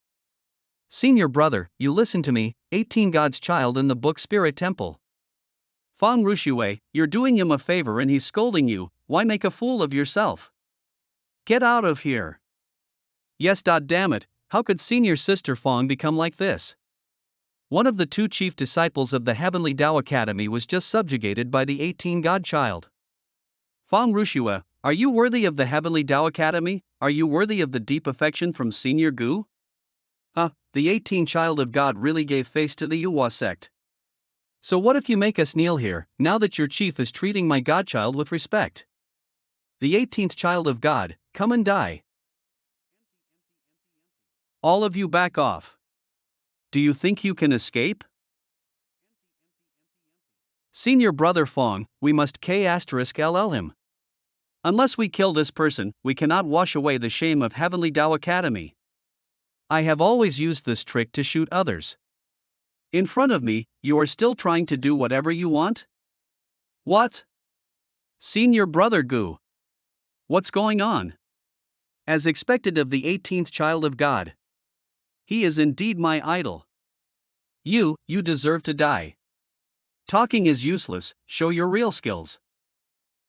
Senior brother, you listen to me, 18 God's child in the book Spirit Temple. Fang Rushue, you're doing him a favor and he's scolding you, why make a fool of yourself? Get out of here. Yes, damn it, how could senior sister Fang become like this? One of the two chief disciples of the Heavenly Tao Academy was just subjugated by the 18 God child. Fang Rushue, are you worthy of the Heavenly Tao Academy? Are you worthy of the deep affection from Senior Gu? The 18 child of God really gave face to the Yuhua sect. So what if you make us kneel here, now that your chief is treating my godchild with respect? The 18th child of God, come and die. All of you back off. Do you think you can escape? Senior brother Fang, we must K*LL him. Unless we kill this person, we cannot wash away the shame of Heavenly Tao Academy. I have always used this trick to shoot others. In front of me, you are still trying to do whatever you want? What? Senior brother Gu. What's going on? As expected of the 18th child of God. He is indeed my idol. You deserve to die. Talking is useless, show your real skills.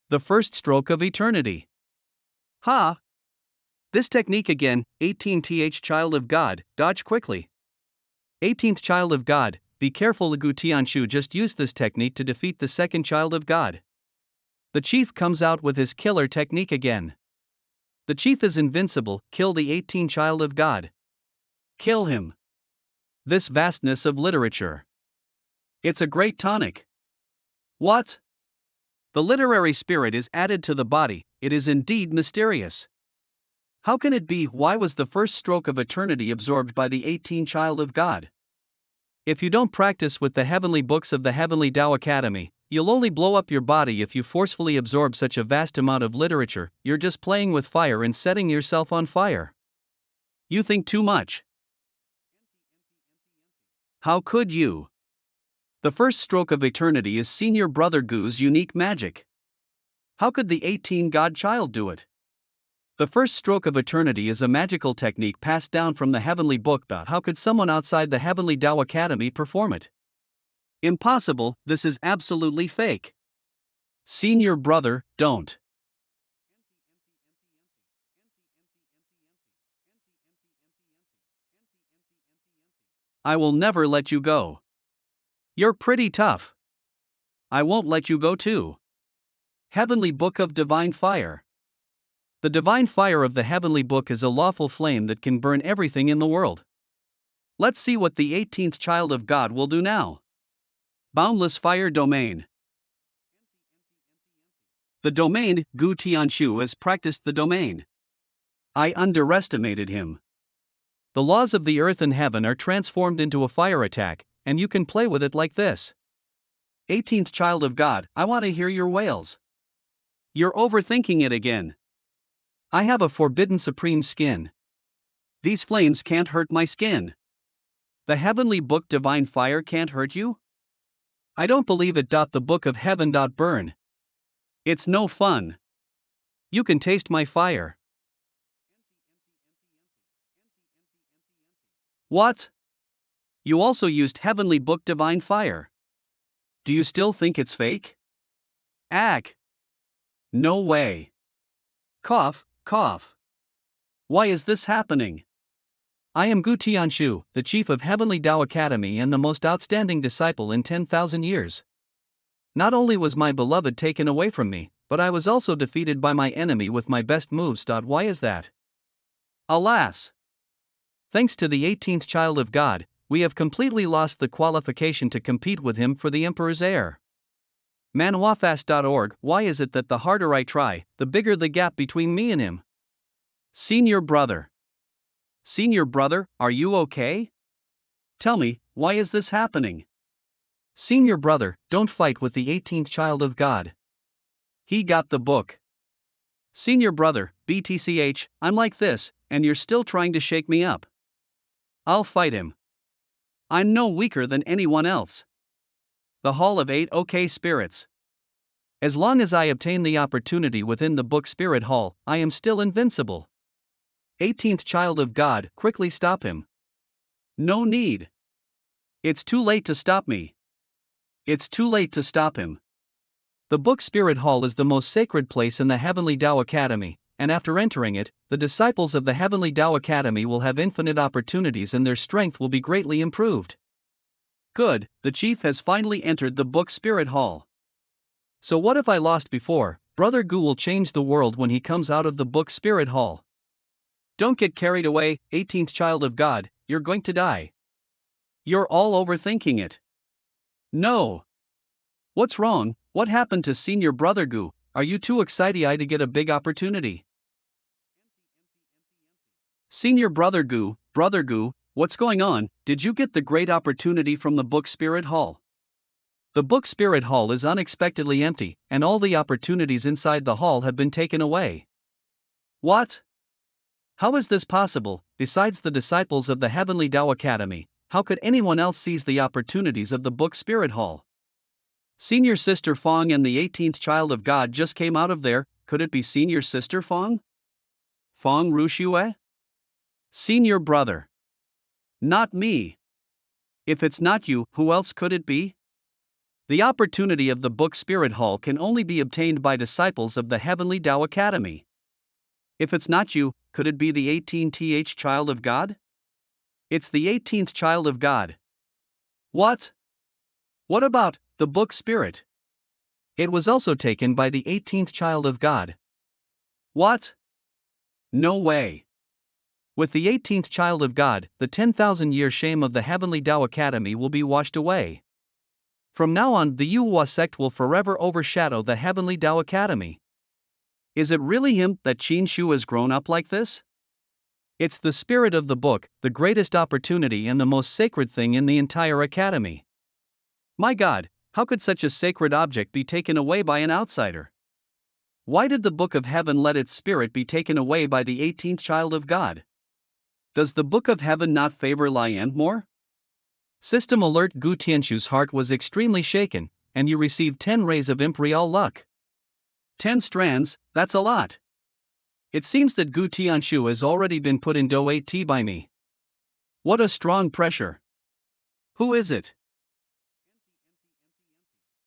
The first stroke of eternity. Ha! This technique again, 18th child of God, dodge quickly. 18th child of God, be careful. Gu Tianshu just used this technique to defeat the second child of God. The chief comes out with his killer technique again. The chief is invincible, kill the 18 child of God. Kill him. This vastness of literature. It's a great tonic. What? The literary spirit is added to the body, it is indeed mysterious. How can it be? Why was the first stroke of eternity absorbed by the 18 child of God? If you don't practice with the heavenly books of the Heavenly Tao Academy, you'll only blow up your body if you forcefully absorb such a vast amount of literature. You're just playing with fire and setting yourself on fire. You think too much. How could you? The first stroke of eternity is Senior Brother Gu's unique magic. How could the 18 God child do it? The first stroke of eternity is a magical technique passed down from the heavenly book. How could someone outside the Heavenly Tao Academy perform it? Impossible, this is absolutely fake. Senior brother, don't. I will never let you go. You're pretty tough. I won't let you go too. Heavenly Book of Divine Fire. The divine fire of the heavenly book is a lawful flame that can burn everything in the world. Let's see what the 18th child of God will do now. Boundless Fire Domain. The domain, Gu Tianshu has practiced the domain. I underestimated him. The laws of the earth and heaven are transformed into a fire attack, and you can play with it like this. 18th child of God, I want to hear your wails. You're overthinking it again. I have a forbidden supreme skin. These flames can't hurt my skin. The heavenly book divine fire can't hurt you? I don't believe it. The book of heaven. Burn. It's no fun. You can taste my fire. What? You also used heavenly book divine fire. Do you still think it's fake? Ack. No way. Cough, cough. Why is this happening? I am Gu Tianshu, the chief of Heavenly Tao Academy and the most outstanding disciple in 10,000 years. Not only was my beloved taken away from me, but I was also defeated by my enemy with my best moves. Why is that? Alas! Thanks to the 18th child of God, we have completely lost the qualification to compete with him for the Emperor's heir. Manhwafast.org. Why is it that the harder I try, the bigger the gap between me and him? Senior brother. Senior brother, are you okay? Tell me, why is this happening? Senior brother, don't fight with the 18th child of God. He got the book. Senior brother, BTCH, I'm like this, and you're still trying to shake me up. I'll fight him. I'm no weaker than anyone else. The Hall of 8 OK Spirits. As long as I obtain the opportunity within the book Spirit Hall, I am still invincible. 18th child of God, quickly stop him. No need. It's too late to stop me. It's too late to stop him. The book Spirit Hall is the most sacred place in the Heavenly Tao Academy, and after entering it, the disciples of the Heavenly Tao Academy will have infinite opportunities and their strength will be greatly improved. Good, the chief has finally entered the book Spirit Hall. So what if I lost before? Brother Gu will change the world when he comes out of the book Spirit Hall. Don't get carried away, 18th child of God, you're going to die. You're all overthinking it. No. What's wrong? What happened to senior brother Gu? Are you too excited to get a big opportunity? Senior brother Gu, what's going on? Did you get the great opportunity from the book Spirit Hall? The book Spirit Hall is unexpectedly empty, and all the opportunities inside the hall have been taken away. What? How is this possible? Besides the disciples of the Heavenly Tao Academy, how could anyone else seize the opportunities of the book Spirit Hall? Senior Sister Fong and the 18th child of God just came out of there. Could it be Senior Sister Fong? Fong Rushue? Senior brother. Not me. If it's not you, who else could it be? The opportunity of the book Spirit Hall can only be obtained by disciples of the Heavenly Tao Academy. If it's not you, could it be the 18th child of God? It's the 18th child of God. What? What about the book Spirit? It was also taken by the 18th child of God. What? No way. With the 18th child of God, the 10,000-year shame of the Heavenly Tao Academy will be washed away. From now on, the Yuhua sect will forever overshadow the Heavenly Tao Academy. Is it really him that Qin Shu has grown up like this? It's the spirit of the book, the greatest opportunity and the most sacred thing in the entire academy. My God, how could such a sacred object be taken away by an outsider? Why did the Book of Heaven let its spirit be taken away by the 18th child of God? Does the Book of Heaven not favor Lian more? System alert. Gu Tianshu's heart was extremely shaken, and you received 10 rays of imperial luck. 10 strands, that's a lot. It seems that Gu Tianshu has already been put in Do 8T by me. What a strong pressure. Who is it?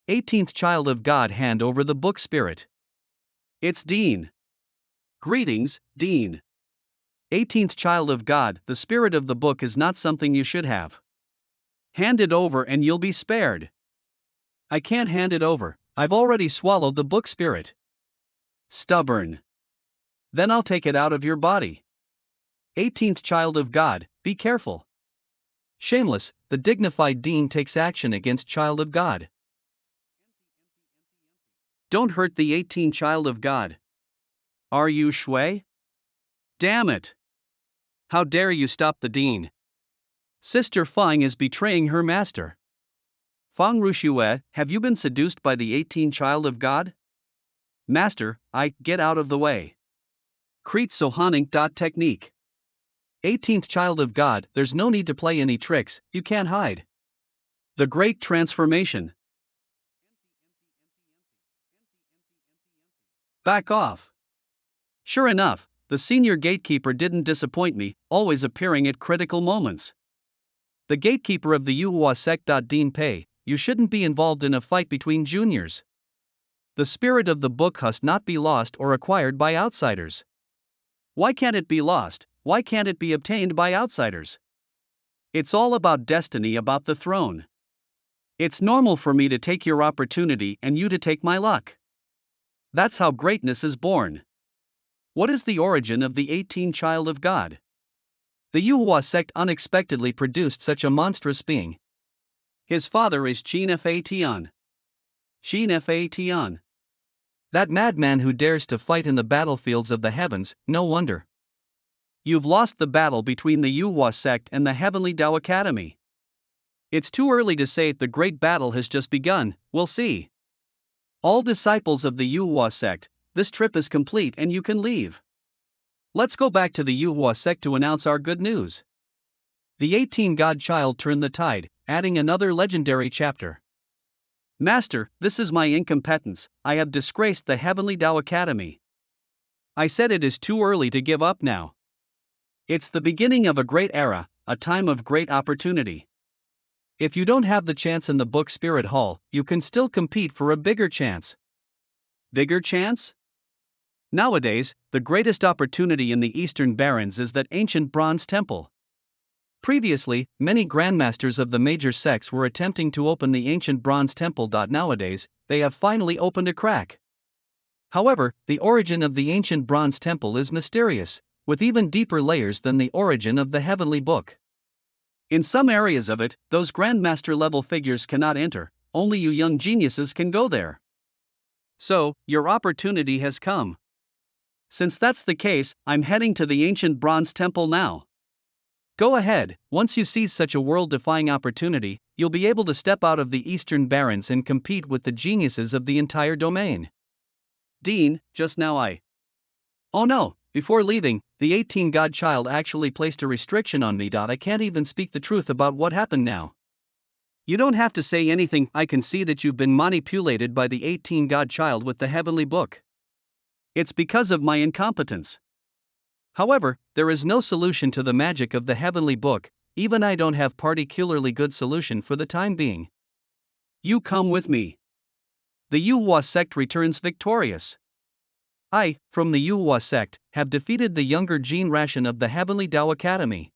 18th child of God, hand over the book Spirit. It's Dean. Greetings, Dean. 18th child of God, the spirit of the book is not something you should have. Hand it over and you'll be spared. I can't hand it over, I've already swallowed the book Spirit. Stubborn. Then I'll take it out of your body. 18th child of God, be careful. Shameless, the dignified Dean takes action against child of God. Don't hurt the 18th child of God. Are you Shui? Damn it. How dare you stop the Dean? Sister Fang is betraying her master. Fang Rushue, have you been seduced by the 18th child of God? Master, get out of the way. Crete Sohaning. Technique. 18th child of God, there's no need to play any tricks, you can't hide. The Great Transformation. Back off. Sure enough, the senior gatekeeper didn't disappoint me, always appearing at critical moments. The gatekeeper of the Yuhua sect. Dean Pei, you shouldn't be involved in a fight between juniors. The spirit of the book must not be lost or acquired by outsiders. Why can't it be lost? why can't it be obtained by outsiders? It's all about destiny, about the throne. It's normal for me to take your opportunity and you to take my luck. That's how greatness is born. What is the origin of the 18th child of God? The Manhwa sect unexpectedly produced such a monstrous being. His father is Manhwa. Manhwa. That madman who dares to fight in the battlefields of the heavens, no wonder. You've lost the battle between the Manhwa sect and the Heavenly Tao Academy. It's too early to say, the great battle has just begun, we'll see. All disciples of the Manhwa sect, this trip is complete and you can leave. Let's go back to the Manhwa sect to announce our good news. The 18 godchild turned the tide, adding another legendary chapter. Master, this is my incompetence, I have disgraced the Heavenly Tao Academy. I said it is too early to give up now. It's the beginning of a great era, a time of great opportunity. If you don't have the chance in the book Spirit Hall, you can still compete for a bigger chance. Bigger chance? Nowadays, the greatest opportunity in the Eastern Barrens is that ancient bronze temple. Previously, many grandmasters of the major sects were attempting to open the ancient bronze temple. Nowadays, they have finally opened a crack. However, the origin of the ancient bronze temple is mysterious, with even deeper layers than the origin of the heavenly book. In some areas of it, those grandmaster level figures cannot enter, only you young geniuses can go there. So, your opportunity has come. Since that's the case, I'm heading to the ancient bronze temple now. Go ahead, once you seize such a world-defying opportunity, you'll be able to step out of the Eastern Barrens and compete with the geniuses of the entire domain. Dean, just now Oh no, before leaving, the 18 godchild actually placed a restriction on me. I can't even speak the truth about what happened now. You don't have to say anything, I can see that you've been manipulated by the 18 godchild with the heavenly book. It's because of my incompetence. However, there is no solution to the magic of the heavenly book, even I don't have particularly good solution for the time being. You come with me. The Manhwa sect returns victorious. I, from the Manhwa sect, have defeated the younger generation of the Heavenly Tao Academy.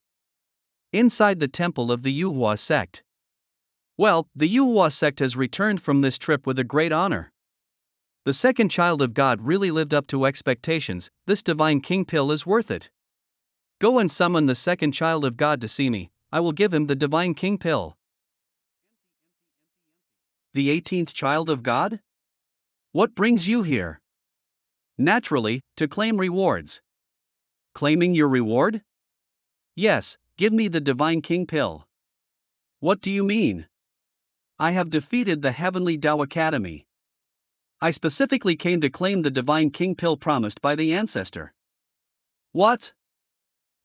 Inside the temple of the Manhwa sect. Well, the Manhwa sect has returned from this trip with a great honor. The second child of God really lived up to expectations, this divine king pill is worth it. Go and summon the second child of God to see me, I will give him the divine king pill. The 18th child of God? What brings you here? Naturally, to claim rewards. Claiming your reward? Yes, give me the divine king pill. What do you mean? I have defeated the Heavenly Tao Academy. I specifically came to claim the divine king pill promised by the ancestor. What?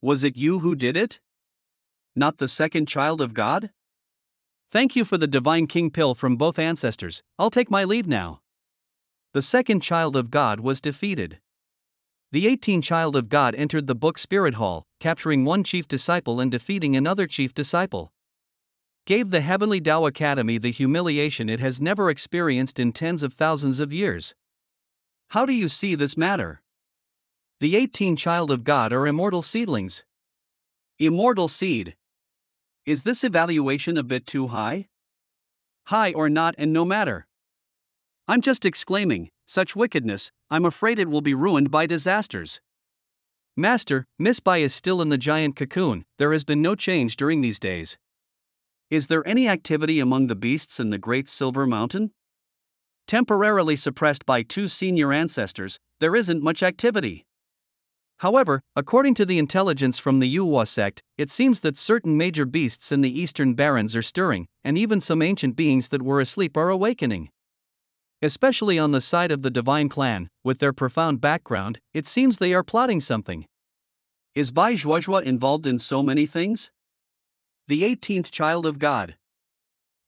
Was it you who did it? Not the second child of God? Thank you for the divine king pill from both ancestors, I'll take my leave now. The second child of God was defeated. The 18th child of God entered the book Spirit Hall, capturing one chief disciple and defeating another chief disciple. Gave the Heavenly Tao Academy the humiliation it has never experienced in tens of thousands of years. How do you see this matter? The 18th child of God are immortal seedlings. Immortal seed. Is this evaluation a bit too high? High or not, and no matter. I'm just exclaiming, such wickedness, I'm afraid it will be ruined by disasters. Master, Miss Bai is still in the giant cocoon, there has been no change during these days. Is there any activity among the beasts in the Great Silver Mountain? Temporarily suppressed by two senior ancestors, there isn't much activity. However, according to the intelligence from the Manhwa sect, it seems that certain major beasts in the Eastern Barrens are stirring, and even some ancient beings that were asleep are awakening. Especially on the side of the Divine Clan, with their profound background, it seems they are plotting something. Is Bai Zhuozhua involved in so many things? The 18th child of God.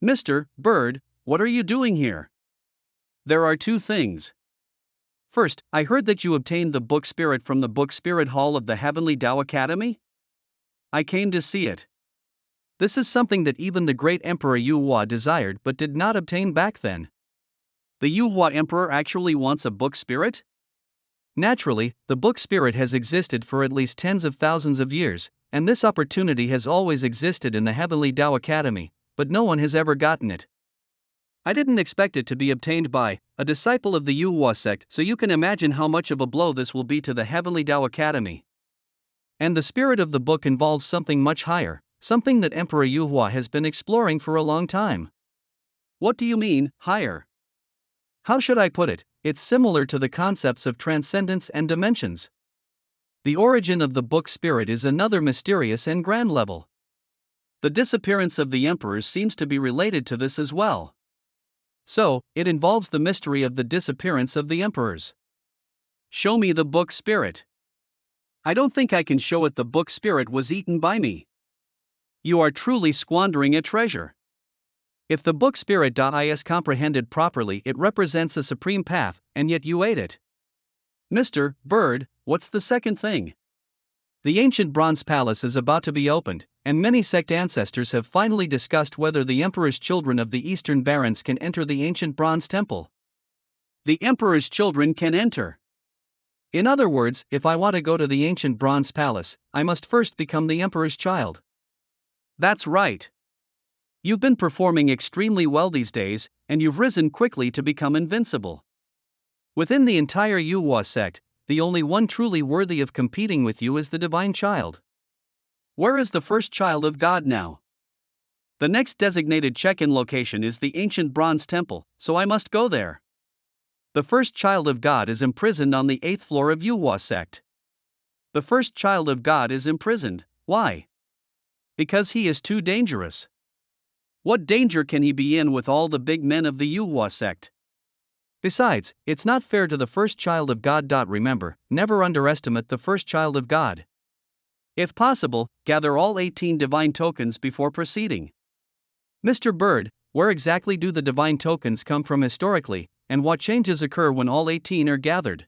Mr. Bird, what are you doing here? There are two things. First, I heard that you obtained the book Spirit from the book Spirit Hall of the Heavenly Tao Academy? I came to see it. This is something that even the great Emperor Manhwa desired but did not obtain back then. The Manhwa Emperor actually wants a book Spirit? Naturally, the book spirit has existed for at least tens of thousands of years, and this opportunity has always existed in the Heavenly Tao Academy, but no one has ever gotten it. I didn't expect it to be obtained by a disciple of the Yuhua sect, so you can imagine how much of a blow this will be to the Heavenly Tao Academy. And the spirit of the book involves something much higher, something that Emperor Yuhua has been exploring for a long time. What do you mean, higher? How should I put it? It's similar to the concepts of transcendence and dimensions. The origin of the book spirit is another mysterious and grand level. The disappearance of the emperors seems to be related to this as well. So, it involves the mystery of the disappearance of the emperors. Show me the book spirit. I don't think I can show it. The book spirit was eaten by me. You are truly squandering a treasure. If the book spirit is comprehended properly, it represents a supreme path, and yet you ate it. Mr. Bird, what's the second thing? The ancient bronze palace is about to be opened, and many sect ancestors have finally discussed whether the emperor's children of the eastern barons can enter the ancient bronze temple. The emperor's children can enter. In other words, if I want to go to the ancient bronze palace, I must first become the emperor's child. That's right. You've been performing extremely well these days, and you've risen quickly to become invincible. Within the entire Yuhua sect, the only one truly worthy of competing with you is the divine child. Where is the first child of God now? The next designated check-in location is the ancient bronze temple, so I must go there. The first child of God is imprisoned on the 8th floor of Yuhua sect. The first child of God is imprisoned. Why? Because he is too dangerous. What danger can he be in with all the big men of the Yuhua sect? Besides, it's not fair to the first child of God. Remember, never underestimate the first child of God. If possible, gather all 18 divine tokens before proceeding. Mr. Bird, where exactly do the divine tokens come from historically, and what changes occur when all 18 are gathered?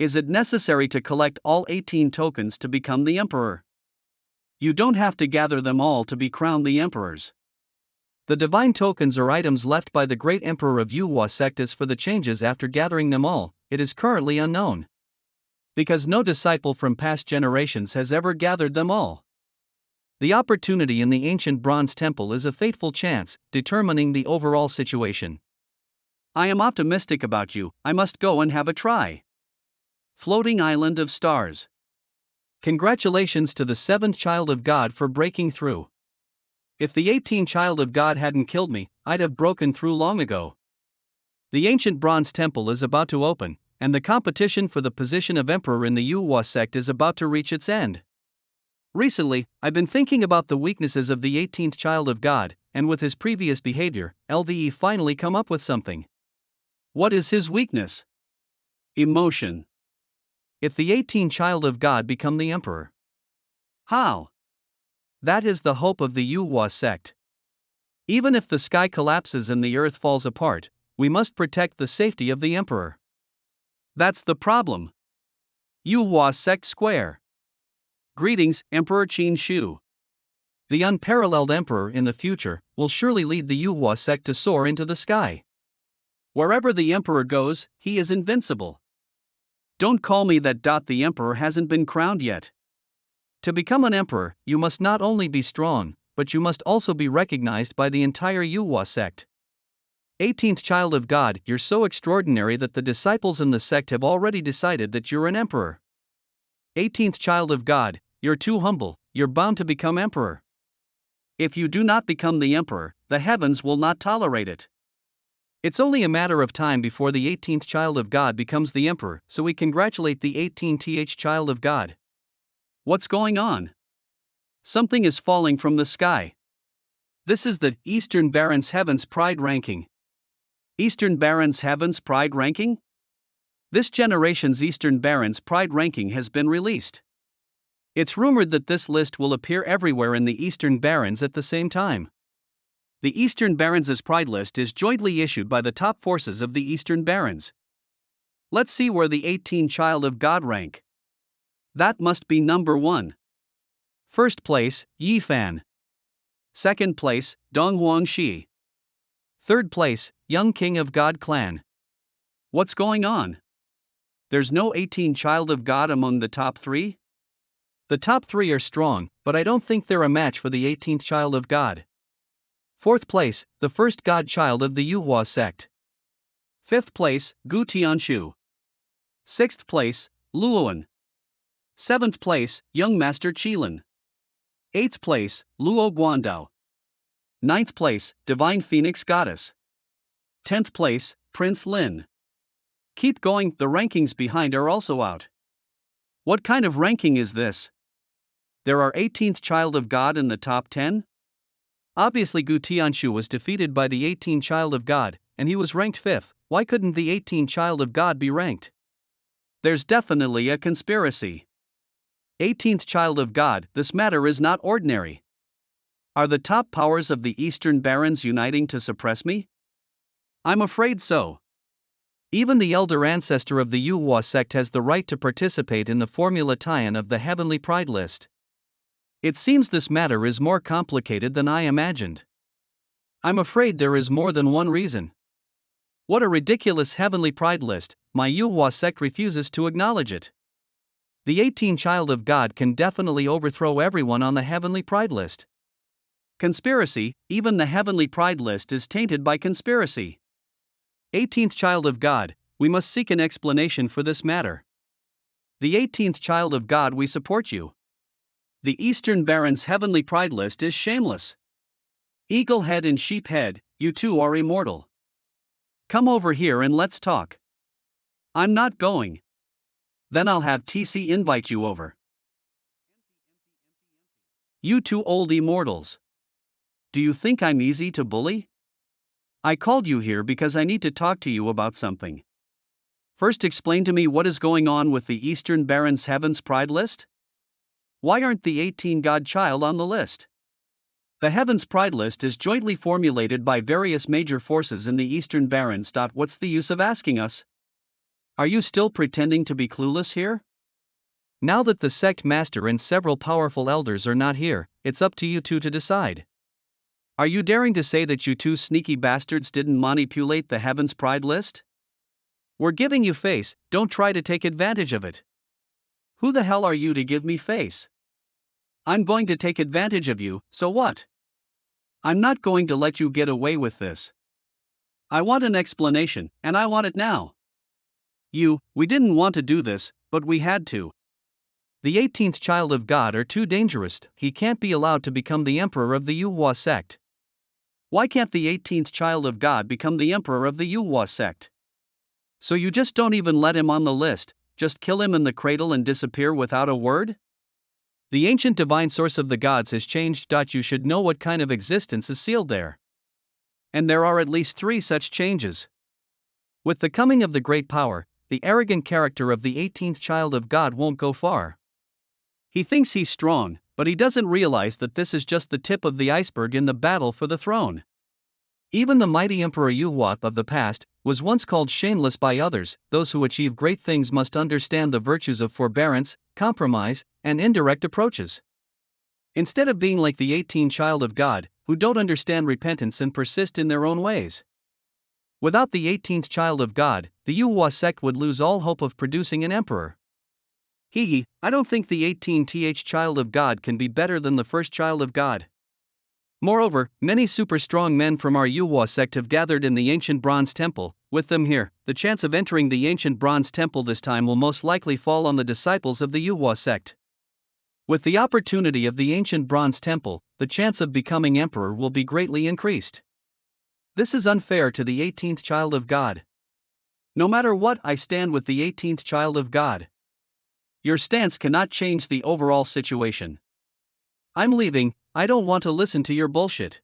Is it necessary to collect all 18 tokens to become the emperor? You don't have to gather them all to be crowned the emperors. The divine tokens are items left by the great emperor of Yuhua sect. As for the changes after gathering them all, it is currently unknown. Because no disciple from past generations has ever gathered them all. The opportunity in the ancient bronze temple is a fateful chance, determining the overall situation. I am optimistic about you. I must go and have a try. Floating Island of Stars. Congratulations to the 7th child of God for breaking through. If the 18th child of God hadn't killed me, I'd have broken through long ago. The ancient bronze temple is about to open, and the competition for the position of emperor in the Yuhua sect is about to reach its end. Recently, I've been thinking about the weaknesses of the 18th child of God, and with his previous behavior, LVE finally come up with something. What is his weakness? Emotion. If the 18th child of God become the emperor. How? That is the hope of the Yuhua sect. Even if the sky collapses and the earth falls apart, we must protect the safety of the emperor. That's the problem. Yuhua sect square. Greetings, Emperor Qin Shu. The unparalleled emperor in the future will surely lead the Yuhua sect to soar into the sky. Wherever the emperor goes, he is invincible. Don't call me that. The emperor hasn't been crowned yet. To become an emperor, you must not only be strong, but you must also be recognized by the entire Yuhua sect. 18th child of God, you're so extraordinary that the disciples in the sect have already decided that you're an emperor. 18th child of God, you're too humble, you're bound to become emperor. If you do not become the emperor, the heavens will not tolerate it. It's only a matter of time before the 18th child of God becomes the emperor, so we congratulate the 18th child of God. What's going on? Something is falling from the sky. This is the Eastern Barons Heavens Pride Ranking. Eastern Barons Heavens Pride Ranking? This generation's Eastern Barons Pride Ranking has been released. It's rumored that this list will appear everywhere in the Eastern Barons at the same time. The Eastern Barons' Pride list is jointly issued by the top forces of the Eastern Barons. Let's see where the 18th child of God rank. That must be number 1. First place, Yi Fan. Second place, Dong Huangxi. Third place, Young King of God Clan. What's going on? There's no 18 child of God among the top 3? The top 3 are strong, but I don't think they're a match for the 18th child of God. 4th place, the first godchild of the Yuhua sect. 5th place, Gu Tianshu. 6th place, Luoan. 7th place, Young Master Qilin. 8th place, Luo Guandao. 9th place, Divine Phoenix Goddess. 10th place, Prince Lin. Keep going, the rankings behind are also out. What kind of ranking is this? There are 18th child of God in the top 10? Obviously Gu Tianshu was defeated by the 18th child of God, and he was ranked 5th. Why couldn't the 18th child of God be ranked? There's definitely a conspiracy. 18th child of God, this matter is not ordinary. Are the top powers of the Eastern Barons uniting to suppress me? I'm afraid so. Even the elder ancestor of the Yuhua sect has the right to participate in the formula tie-in of the Heavenly Pride list. It seems this matter is more complicated than I imagined. I'm afraid there is more than one reason. What a ridiculous Heavenly Pride list, my Yuhua sect refuses to acknowledge it. The 18 child of God can definitely overthrow everyone on the Heavenly Pride list. Conspiracy, even the Heavenly Pride list is tainted by conspiracy. 18th child of God, we must seek an explanation for this matter. The 18th child of God, we support you. The Eastern Barons' Heavenly Pride list is shameless. Eagle head and sheep head, you two are immortal. Come over here and let's talk. I'm not going. Then I'll have TC invite you over. You two old immortals. Do you think I'm easy to bully? I called you here because I need to talk to you about something. First, explain to me what is going on with the Eastern Barons' Heaven's Pride list? Why aren't the 18 godchild on the list? The Heaven's Pride list is jointly formulated by various major forces in the Eastern Barons. What's the use of asking us? Are you still pretending to be clueless here? Now that the sect master and several powerful elders are not here, it's up to you two to decide. Are you daring to say that you two sneaky bastards didn't manipulate the Heaven's Pride list? We're giving you face, don't try to take advantage of it. Who the hell are you to give me face? I'm going to take advantage of you, so what? I'm not going to let you get away with this. I want an explanation, and I want it now. We didn't want to do this, but we had to. The 18th child of God are too dangerous, he can't be allowed to become the emperor of the Yuhua sect. Why can't the 18th child of God become the emperor of the Yuhua sect? So you just don't even let him on the list, just kill him in the cradle and disappear without a word? The ancient divine source of the gods has changed. You should know what kind of existence is sealed there. And there are at least 3 such changes. With the coming of the great power, the arrogant character of the 18th child of God won't go far. He thinks he's strong, but he doesn't realize that this is just the tip of the iceberg in the battle for the throne. Even the mighty Emperor Yuhua of the past was once called shameless by others. Those who achieve great things must understand the virtues of forbearance, compromise, and indirect approaches. Instead of being like the 18 child of God, who don't understand repentance and persist in their own ways. Without the 18th child of God, the Yuhua sect would lose all hope of producing an emperor. I don't think the 18th child of God can be better than the first child of God. Moreover, many super strong men from our Yuhua sect have gathered in the ancient bronze temple. With them here, the chance of entering the ancient bronze temple this time will most likely fall on the disciples of the Yuhua sect. With the opportunity of the ancient bronze temple, the chance of becoming emperor will be greatly increased. This is unfair to the 18th child of God. No matter what, I stand with the 18th child of God. Your stance cannot change the overall situation. I'm leaving, I don't want to listen to your bullshit.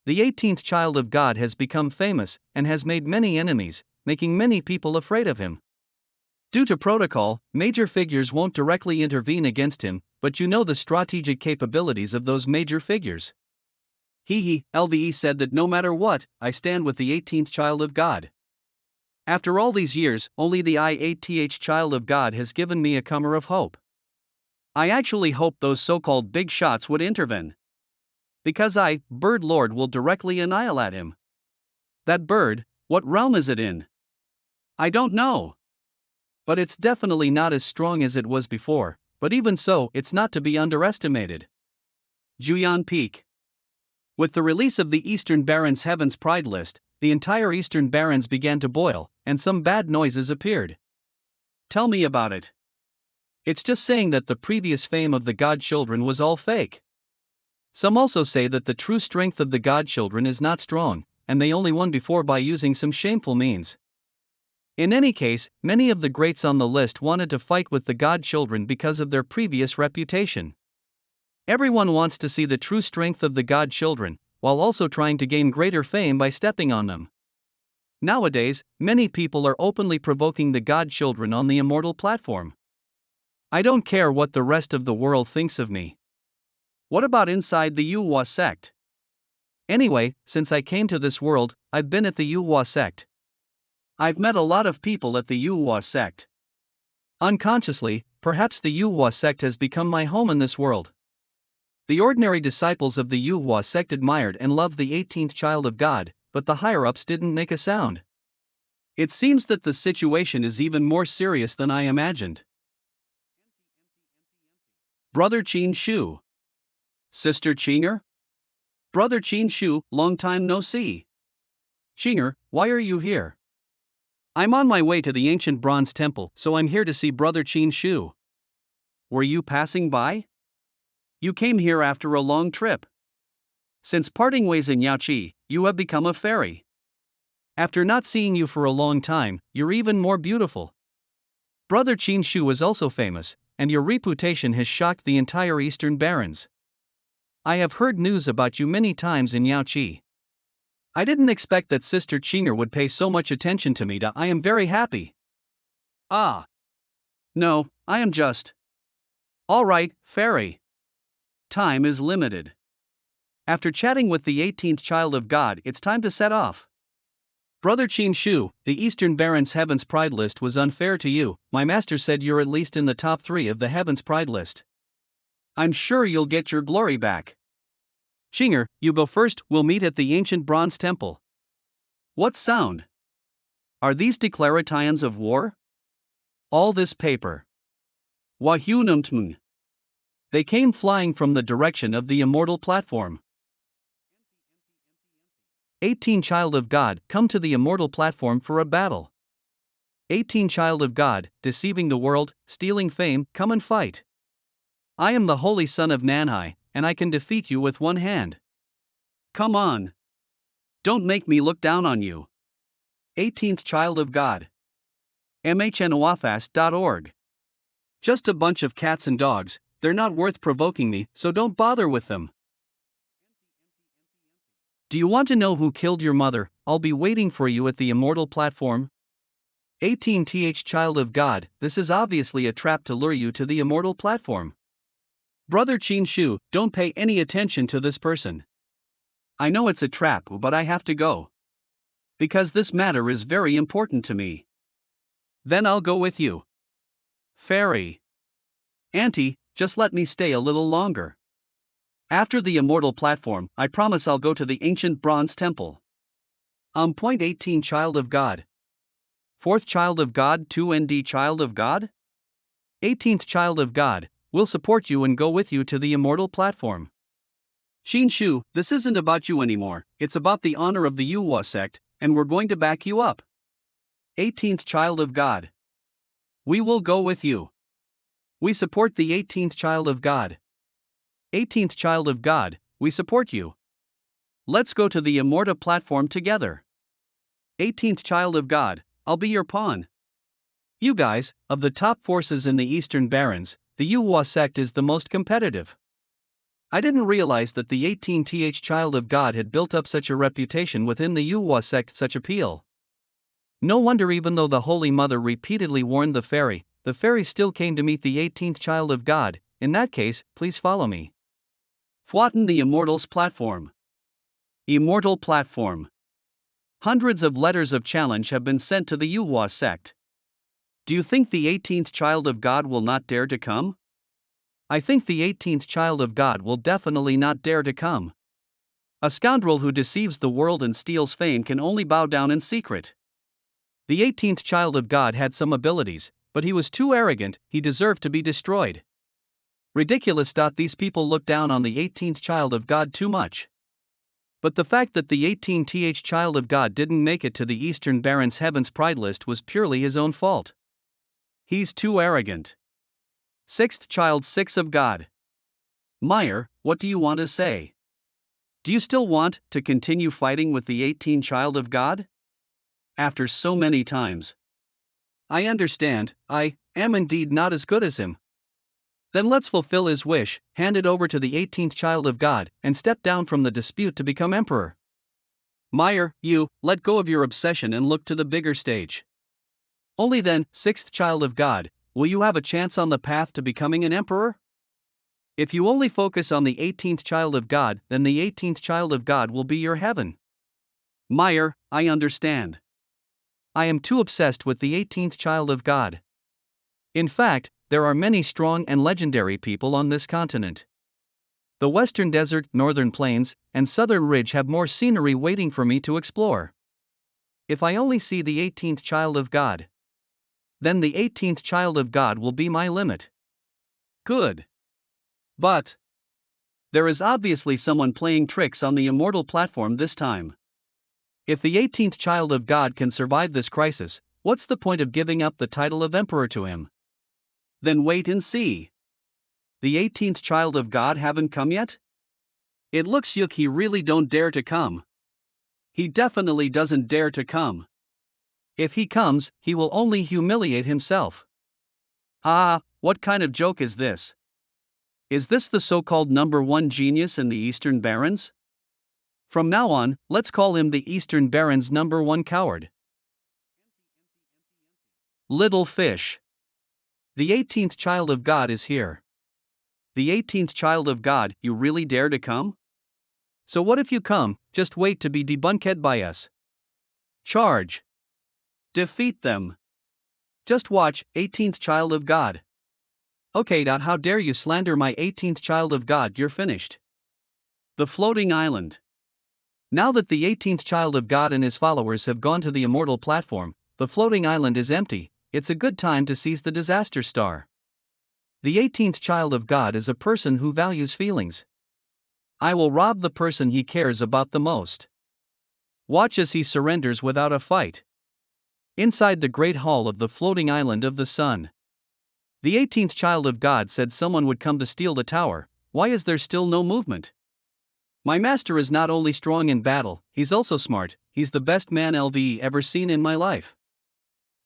The 18th child of God has become famous, and has made many enemies, making many people afraid of him. Due to protocol, major figures won't directly intervene against him, but you know the strategic capabilities of those major figures. LVE said that no matter what, I stand with the 18th child of God. After all these years, only the 18th child of God has given me a glimmer of hope. I actually hope those so-called big shots would intervene. Because Bird Lord, will directly annihilate him. That bird, what realm is it in? I don't know. But it's definitely not as strong as it was before, but even so, it's not to be underestimated. Juyan Peak. With the release of the Eastern Barons Heaven's Pride list, the entire Eastern Barons began to boil, and some bad noises appeared. Tell me about it. It's just saying that the previous fame of the god children was all fake. Some also say that the true strength of the god children is not strong, and they only won before by using some shameful means. In any case, many of the greats on the list wanted to fight with the god children because of their previous reputation. Everyone wants to see the true strength of the god children, while also trying to gain greater fame by stepping on them. Nowadays, many people are openly provoking the god children on the immortal platform. I don't care what the rest of the world thinks of me. What about inside the Yuhua sect? Anyway, since I came to this world, I've been at the Yuhua sect. I've met a lot of people at the Yuhua sect. Unconsciously, perhaps the Yuhua sect has become my home in this world. The ordinary disciples of the Yuhua sect admired and loved the 18th child of God, but the higher-ups didn't make a sound. It seems that the situation is even more serious than I imagined. Brother Qin Shu. Sister Qinger? Brother Qin Shu, long time no see. Qinger, why are you here? I'm on my way to the ancient bronze temple, so I'm here to see Brother Qin Shu. Were you passing by? You came here after a long trip. Since parting ways in Yaoqi, you have become a fairy. After not seeing you for a long time, you're even more beautiful. Brother Qin Shu is also famous, and your reputation has shocked the entire Eastern Barons. I have heard news about you many times in Yaoqi. I didn't expect that Sister Qinger would pay so much attention to me. I am very happy. Ah. No, I am just. Alright, fairy. Time is limited. After chatting with the 18th child of God, it's time to set off. Brother Qin Shu, the Eastern Barons Heaven's Pride list was unfair to you. My master said you're at least in the top 3 of the Heaven's Pride list. I'm sure you'll get your glory back. Qinger, you go first, we'll meet at the ancient bronze temple. What sound? Are these declarations of war? All this paper. Wahunumtmung. They came flying from the direction of the immortal platform. 18 child of God, come to the immortal platform for a battle. 18 child of God, deceiving the world, stealing fame, come and fight. I am the holy son of Nanhai, and I can defeat you with one hand. Come on. Don't make me look down on you. 18th child of God. mhnwafast.org. Just a bunch of cats and dogs, they're not worth provoking me, so don't bother with them. Do you want to know who killed your mother? I'll be waiting for you at the immortal platform. 18th child of God, this is obviously a trap to lure you to the immortal platform. Brother Qin Shu, don't pay any attention to this person. I know it's a trap, but I have to go. Because this matter is very important to me. Then I'll go with you. Fairy. Auntie, just let me stay a little longer. After the immortal platform, I promise I'll go to the ancient bronze temple. Point 18 child of God. 4th child of God, 2nd child of God? 18th child of God, we'll support you and go with you to the immortal platform. Qin Shu, this isn't about you anymore, it's about the honor of the Yuhua sect, and we're going to back you up. 18th child of God. We will go with you. We support the 18th child of God. 18th child of God, we support you. Let's go to the immortal platform together. 18th child of God, I'll be your pawn. You guys, of the top forces in the Eastern Barons, the Yuhua sect is the most competitive. I didn't realize that the 18th child of God had built up such a reputation within the Yuhua sect, such appeal. No wonder, even though the Holy Mother repeatedly warned the fairy still came to meet the 18th child of God. In that case, please follow me. Fwatten the Immortals platform. Immortal platform. Hundreds of letters of challenge have been sent to the Yuhua sect. Do you think the 18th child of God will not dare to come? I think the 18th child of God will definitely not dare to come. A scoundrel who deceives the world and steals fame can only bow down in secret. The 18th child of God had some abilities, But he was too arrogant, he deserved to be destroyed. Ridiculous. These people look down on the 18th child of God too much. But the fact that the 18th child of God didn't make it to the Eastern Baron's Heaven's Pride list was purely his own fault. He's too arrogant. 6th child 6 of God. Meyer, what do you want to say? Do you still want to continue fighting with the 18th child of God? After so many times. I understand, I am indeed not as good as him. Then let's fulfill his wish, hand it over to the 18th child of God, and step down from the dispute to become emperor. Meyer, you, let go of your obsession and look to the bigger stage. Only then, 6th child of God, will you have a chance on the path to becoming an emperor? If you only focus on the 18th child of God, then the 18th child of God will be your heaven. Meyer, I understand. I am too obsessed with the 18th child of God. In fact, there are many strong and legendary people on this continent. The Western Desert, Northern Plains, and Southern Ridge have more scenery waiting for me to explore. If I only see the 18th child of God, then the 18th child of God will be my limit. Good. But there is obviously someone playing tricks on the immortal platform this time. If the 18th child of God can survive this crisis, what's the point of giving up the title of emperor to him? Then wait and see. The 18th child of God haven't come yet? It looks like he really don't dare to come. He definitely doesn't dare to come. If he comes, he will only humiliate himself. Ah, what kind of joke is this? Is this the so-called number one genius in the Eastern Barons? From now on, let's call him the Eastern Barons' number one coward. Little fish. The 18th child of God is here. The 18th child of God, you really dare to come? So what if you come, just wait to be debunked by us. Charge. Defeat them. Just watch, 18th child of God. Okay, how dare you slander my 18th child of God, you're finished. The floating island. Now that the 18th child of God and his followers have gone to the immortal platform, the floating island is empty. It's a good time to seize the disaster star. The 18th child of God is a person who values feelings. I will rob the person he cares about the most. Watch as he surrenders without a fight. Inside the great hall of the floating island of the sun. The 18th child of God said someone would come to steal the tower. Why is there still no movement? My master is not only strong in battle, he's also smart. He's the best man LV ever seen in my life.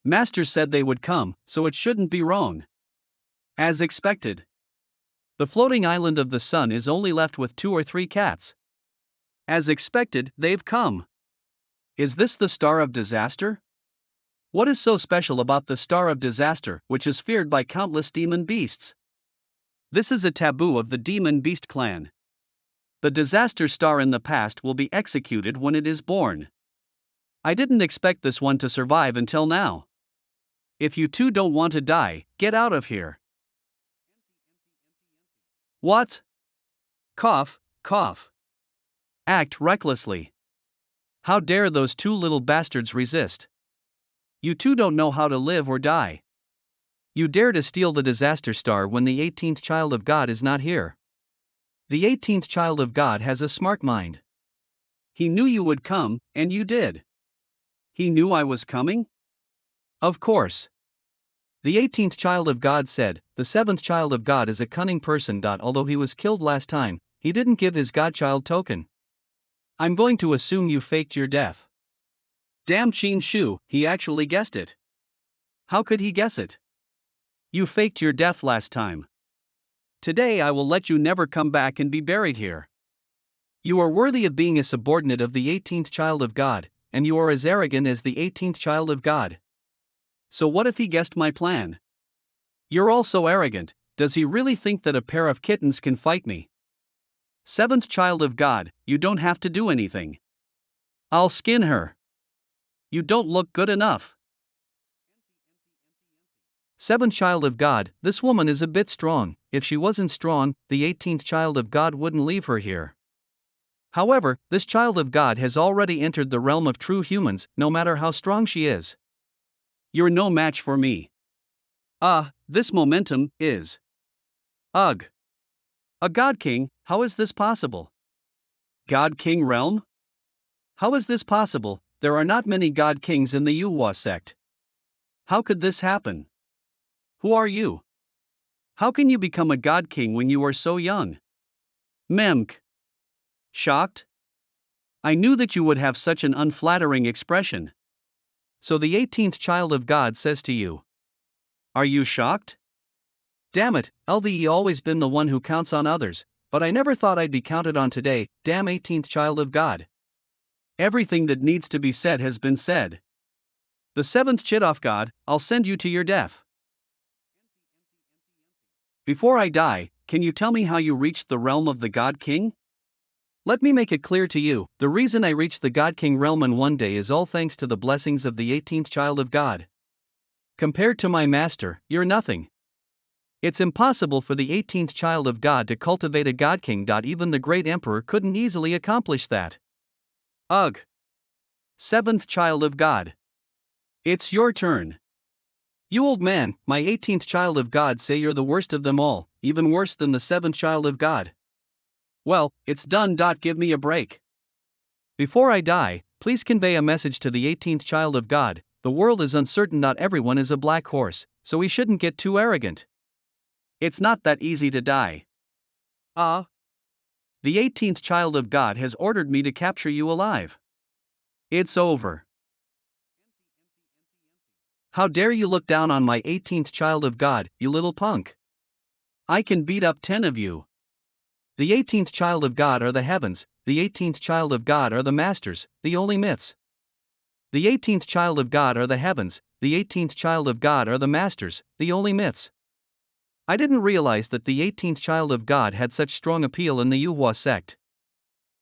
Master said they would come, so it shouldn't be wrong. As expected. The floating island of the sun is only left with 2 or 3 cats. As expected, they've come. Is this the star of disaster? What is so special about the star of disaster, which is feared by countless demon beasts? This is a taboo of the demon beast clan. The disaster star in the past will be executed when it is born. I didn't expect this one to survive until now. If you two don't want to die, get out of here. What? Cough, cough. Act recklessly. How dare those 2 little bastards resist? You two don't know how to live or die. You dare to steal the disaster star when the 18th child of God is not here. The 18th child of God has a smart mind. He knew you would come, and you did. He knew I was coming? Of course. The 18th child of God said, the 7th child of God is a cunning person. Although he was killed last time, he didn't give his godchild token. I'm going to assume you faked your death. Damn Chin Shu, he actually guessed it. How could he guess it? You faked your death last time. Today I will let you never come back and be buried here. You are worthy of being a subordinate of the 18th child of God, and you are as arrogant as the 18th child of God. So what if he guessed my plan? You're all so arrogant. Does he really think that a pair of kittens can fight me? 7th child of God, you don't have to do anything. I'll skin her. You don't look good enough. 7th child of God, this woman is a bit strong. If she wasn't strong, the 18th child of God wouldn't leave her here. However, this child of God has already entered the realm of true humans, no matter how strong she is. You're no match for me. This momentum is. Ugh. A god king, how is this possible? God king realm? How is this possible? There are not many god kings in the Manhwa sect. How could this happen? Who are you? How can you become a god king when you are so young? Memk. Shocked? I knew that you would have such an unflattering expression. So the 18th child of God says to you. Are you shocked? Damn it, LVE always been the one who counts on others, but I never thought I'd be counted on today, damn 18th child of God. Everything that needs to be said has been said. The 7th Chidoff God, I'll send you to your death. Before I die, can you tell me how you reached the realm of the God King? Let me make it clear to you, the reason I reached the God King realm in one day is all thanks to the blessings of the 18th child of God. Compared to my master, you're nothing. It's impossible for the 18th child of God to cultivate a God King. Even the great emperor couldn't easily accomplish that. Ugh. 7th child of God. It's your turn. You old man, my 18th child of God say you're the worst of them all, even worse than the 7th child of God. Well, it's done. Give me a break. Before I die, please convey a message to the 18th child of God. The world is uncertain. Not everyone is a black horse, so we shouldn't get too arrogant. It's not that easy to die. The 18th child of God has ordered me to capture you alive. It's over. How dare you look down on my 18th child of God, you little punk. I can beat up 10 of you. The 18th child of God are the heavens, the 18th child of God are the masters, the only myths. The 18th child of God are the heavens, the 18th child of God are the masters, the only myths. I didn't realize that the 18th child of God had such strong appeal in the Manhwa sect.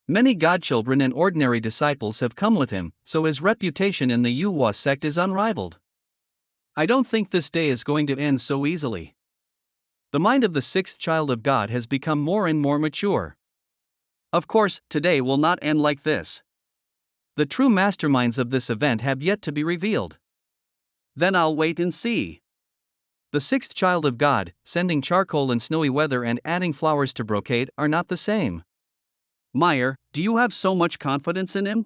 Many godchildren and ordinary disciples have come with him, so his reputation in the Manhwa sect is unrivaled. I don't think this day is going to end so easily. The mind of the 6th child of God has become more and more mature. Of course, today will not end like this. The true masterminds of this event have yet to be revealed. Then I'll wait and see. The 6th child of God, sending charcoal in snowy weather and adding flowers to brocade, are not the same. Meyer, do you have so much confidence in him?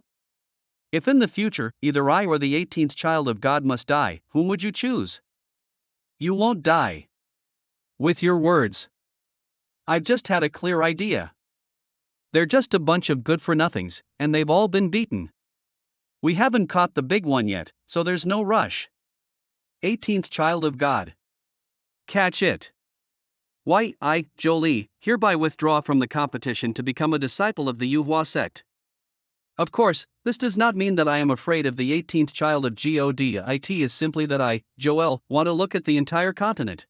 If in the future, either I or the 18th child of God must die, whom would you choose? You won't die. With your words. I've just had a clear idea. They're just a bunch of good-for-nothings, and they've all been beaten. We haven't caught the big one yet, so there's no rush. 18th child of God. Catch it. Why, I, Jolie, hereby withdraw from the competition to become a disciple of the Manhwa sect. Of course, this does not mean that I am afraid of the 18th child of God. It is simply that I, Joel, want to look at the entire continent.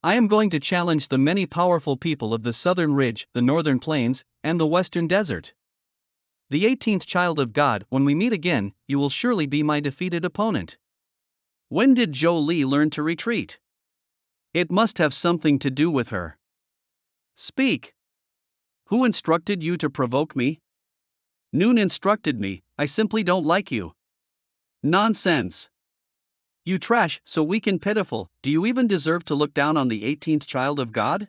I am going to challenge the many powerful people of the southern ridge, the northern plains, and the western desert. The 18th child of God, when we meet again, you will surely be my defeated opponent. When did Jolie learn to retreat? It must have something to do with her. Speak. Who instructed you to provoke me? Noon instructed me, I simply don't like you. Nonsense. You trash, so weak and pitiful, do you even deserve to look down on the 18th child of God?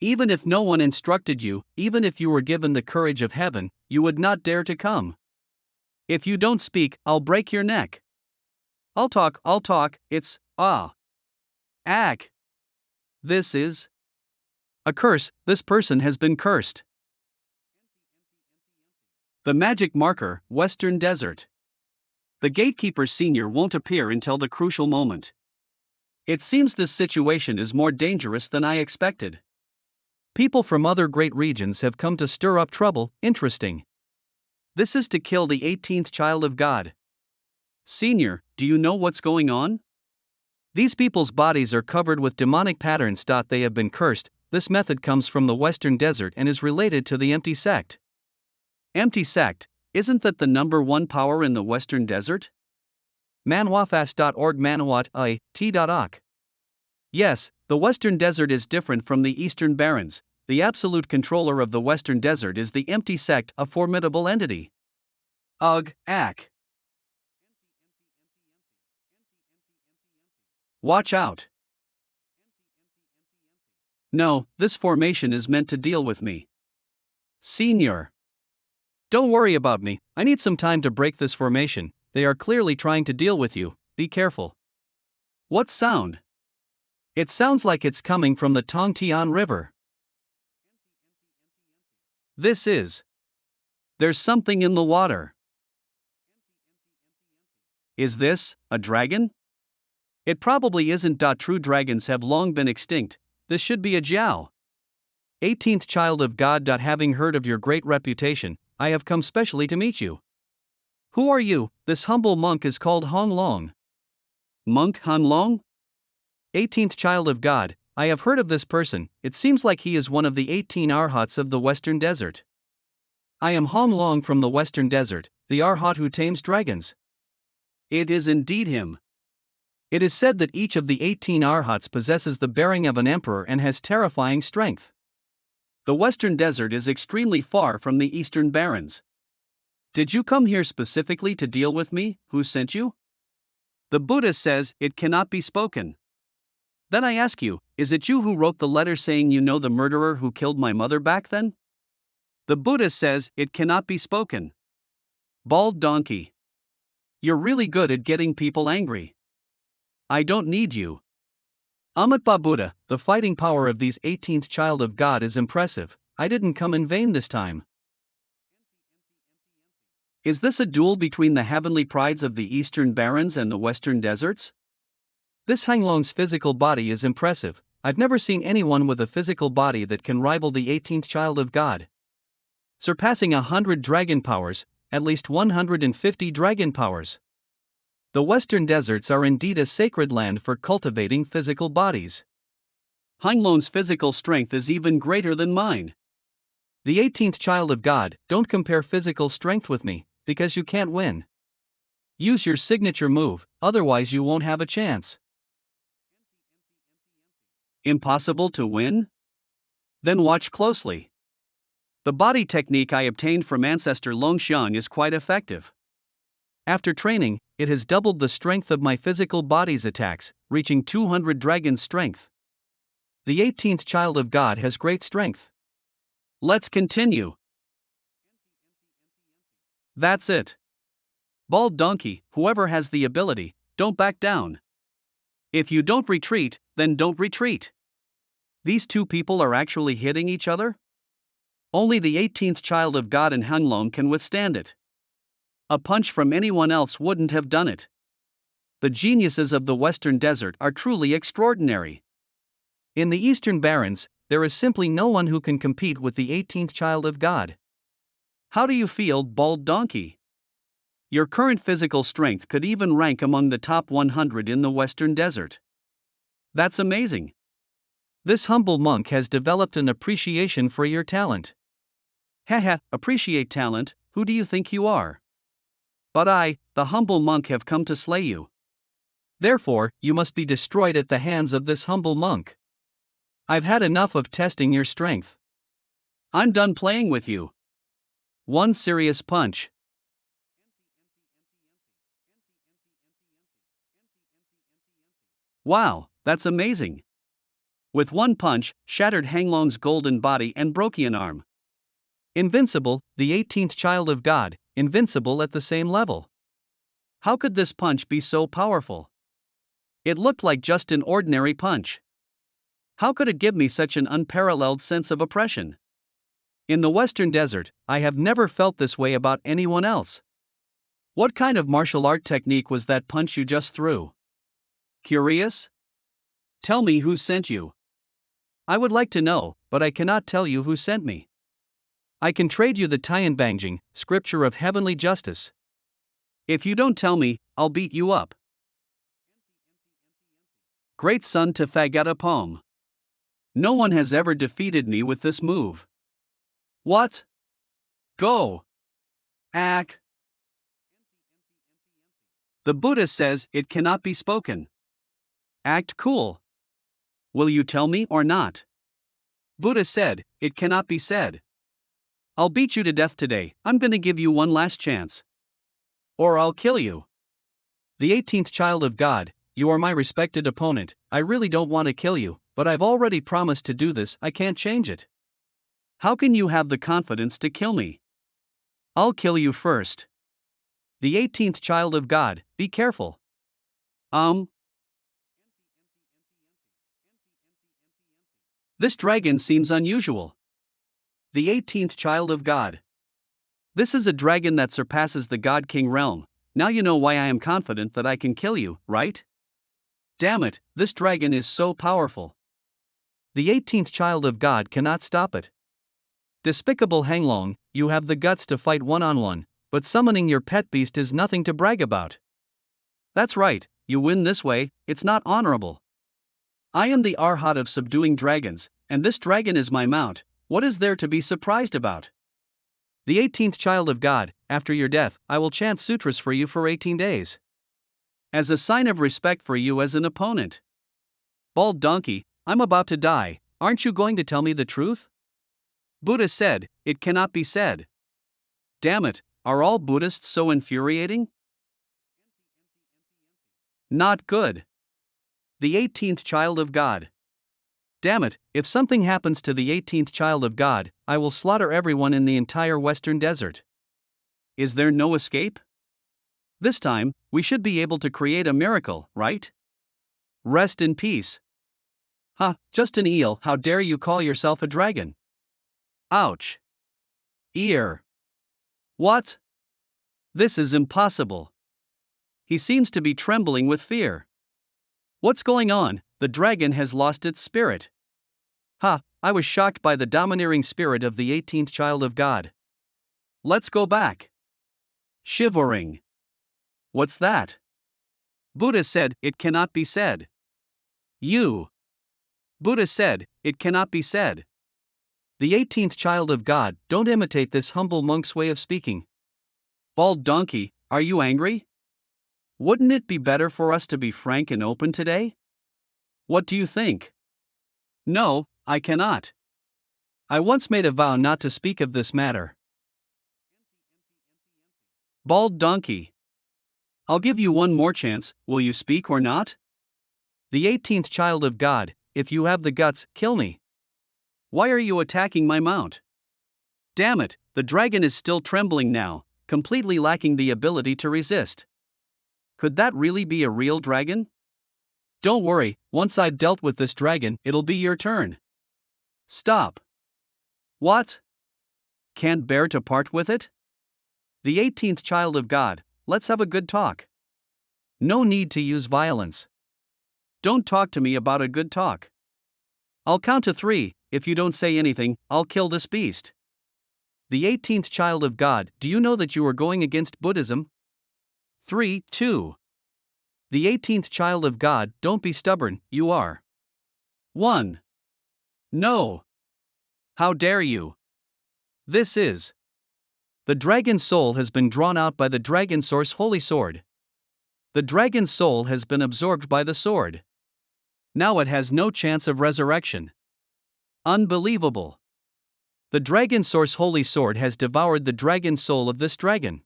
Even if no one instructed you, even if you were given the courage of heaven, you would not dare to come. If you don't speak, I'll break your neck. I'll talk, it's, Ack. This is a curse, this person has been cursed. The magic marker, Western Desert. The gatekeeper senior won't appear until the crucial moment. It seems this situation is more dangerous than I expected. People from other great regions have come to stir up trouble. Interesting. This is to kill the 18th child of God. Senior, do you know what's going on? These people's bodies are covered with demonic patterns. They have been cursed. This method comes from the Western Desert and is related to the Empty Sect. Empty Sect, isn't that the number one power in the Western Desert? Manhwafast.org Manhwa.t.ok. Yes, the Western Desert is different from the Eastern Barrens. The absolute controller of the Western Desert is the Empty Sect, a formidable entity. Ack. Watch out. No, this formation is meant to deal with me. Senior. Don't worry about me, I need some time to break this formation, they are clearly trying to deal with you, be careful. What sound? It sounds like it's coming from the Tongtian River. This is. There's something in the water. Is this a dragon? It probably isn't. True dragons have long been extinct, this should be a jiao. 18th child of God. Having heard of your great reputation, I have come specially to meet you. Who are you? This humble monk is called Hong Long. Monk Han Long? 18th child of God, I have heard of this person, it seems like he is one of the 18 arhats of the Western Desert. I am Hong Long from the Western Desert, the arhat who tames dragons. It is indeed him. It is said that each of the 18 arhats possesses the bearing of an emperor and has terrifying strength. The Western Desert is extremely far from the Eastern Barrens. Did you come here specifically to deal with me? Who sent you? The Buddha says it cannot be spoken. Then I ask you, is it you who wrote the letter saying you know the murderer who killed my mother back then? The Buddha says it cannot be spoken. Bald donkey. You're really good at getting people angry. I don't need you. Amatpa Buddha, the fighting power of these 18th child of God is impressive, I didn't come in vain this time. Is this a duel between the heavenly prides of the Eastern Barrens and the Western Deserts? This Hanglong's physical body is impressive, I've never seen anyone with a physical body that can rival the 18th child of God. Surpassing 100 dragon powers, at least 150 dragon powers. The Western Deserts are indeed a sacred land for cultivating physical bodies. Hanglong's physical strength is even greater than mine. The 18th child of God, don't compare physical strength with me, because you can't win. Use your signature move, otherwise you won't have a chance. Impossible to win? Then watch closely. The body technique I obtained from ancestor Longxiang is quite effective. After training, it has doubled the strength of my physical body's attacks, reaching 200 dragon strength. The 18th child of God has great strength. Let's continue. That's it. Bald donkey, whoever has the ability, don't back down. If you don't retreat, then don't retreat. These two people are actually hitting each other? Only the 18th child of God and Hanglong can withstand it. A punch from anyone else wouldn't have done it. The geniuses of the Western Desert are truly extraordinary. In the Eastern Barrens, there is simply no one who can compete with the 18th child of God. How do you feel, bald donkey? Your current physical strength could even rank among the top 100 in the Western Desert. That's amazing. This humble monk has developed an appreciation for your talent. Haha, appreciate talent, who do you think you are? But I, the humble monk, have come to slay you. Therefore, you must be destroyed at the hands of this humble monk. I've had enough of testing your strength. I'm done playing with you. One serious punch. Wow, that's amazing. With one punch, shattered Hanglong's golden body and Brokian arm. Invincible, the 18th child of God, invincible at the same level. How could this punch be so powerful? It looked like just an ordinary punch. How could it give me such an unparalleled sense of oppression? In the Western Desert, I have never felt this way about anyone else. What kind of martial art technique was that punch you just threw? Curious? Tell me who sent you. I would like to know, but I cannot tell you who sent me. I can trade you the Tianbangjing, scripture of heavenly justice. If you don't tell me, I'll beat you up. Great son to Thagata poem. No one has ever defeated me with this move. What? Go. Ack. The Buddha says it cannot be spoken. Act cool. Will you tell me or not? Buddha said, it cannot be said. I'll beat you to death today, I'm gonna give you one last chance. Or I'll kill you. The 18th child of God, you are my respected opponent, I really don't want to kill you, but I've already promised to do this, I can't change it. How can you have the confidence to kill me? I'll kill you first. The 18th child of God, be careful. This dragon seems unusual. The 18th child of God. This is a dragon that surpasses the God King realm. Now you know why I am confident that I can kill you, right? Damn it, this dragon is so powerful. The 18th child of God cannot stop it. Despicable Hanglong, you have the guts to fight one-on-one, but summoning your pet beast is nothing to brag about. That's right, you win this way, it's not honorable. I am the Arhat of subduing dragons, and this dragon is my mount, what is there to be surprised about? The 18th child of God, after your death, I will chant sutras for you for 18 days. As a sign of respect for you as an opponent. Bald donkey, I'm about to die, aren't you going to tell me the truth? Buddha said, it cannot be said. Damn it, are all Buddhists so infuriating? Not good. The 18th child of God. Damn it, if something happens to the 18th child of God, I will slaughter everyone in the entire western desert. Is there no escape? This time, we should be able to create a miracle, right? Rest in peace. Ha, just an eel, how dare you call yourself a dragon? Ouch. Ear. What? This is impossible. He seems to be trembling with fear. What's going on? The dragon has lost its spirit. Ha, I was shocked by the domineering spirit of the 18th child of God. Let's go back. Shivering. What's that? Buddha said, it cannot be said. You. Buddha said, it cannot be said. The 18th child of God, don't imitate this humble monk's way of speaking. Bald donkey, are you angry? Wouldn't it be better for us to be frank and open today? What do you think? No, I cannot. I once made a vow not to speak of this matter. Bald donkey. I'll give you one more chance, will you speak or not? The 18th child of God, if you have the guts, kill me. Why are you attacking my mount? Damn it, the dragon is still trembling now, completely lacking the ability to resist. Could that really be a real dragon? Don't worry, once I've dealt with this dragon, it'll be your turn. Stop. What? Can't bear to part with it? The 18th child of God, let's have a good talk. No need to use violence. Don't talk to me about a good talk. I'll count to 3, if you don't say anything, I'll kill this beast. The 18th child of God, do you know that you are going against Buddhism? 3, 2. The 18th child of God, don't be stubborn, you are. 1. No. How dare you? This is. The dragon's soul has been drawn out by the dragon source holy sword. The dragon's soul has been absorbed by the sword. Now it has no chance of resurrection. Unbelievable. The dragon source holy sword has devoured the dragon soul of this dragon.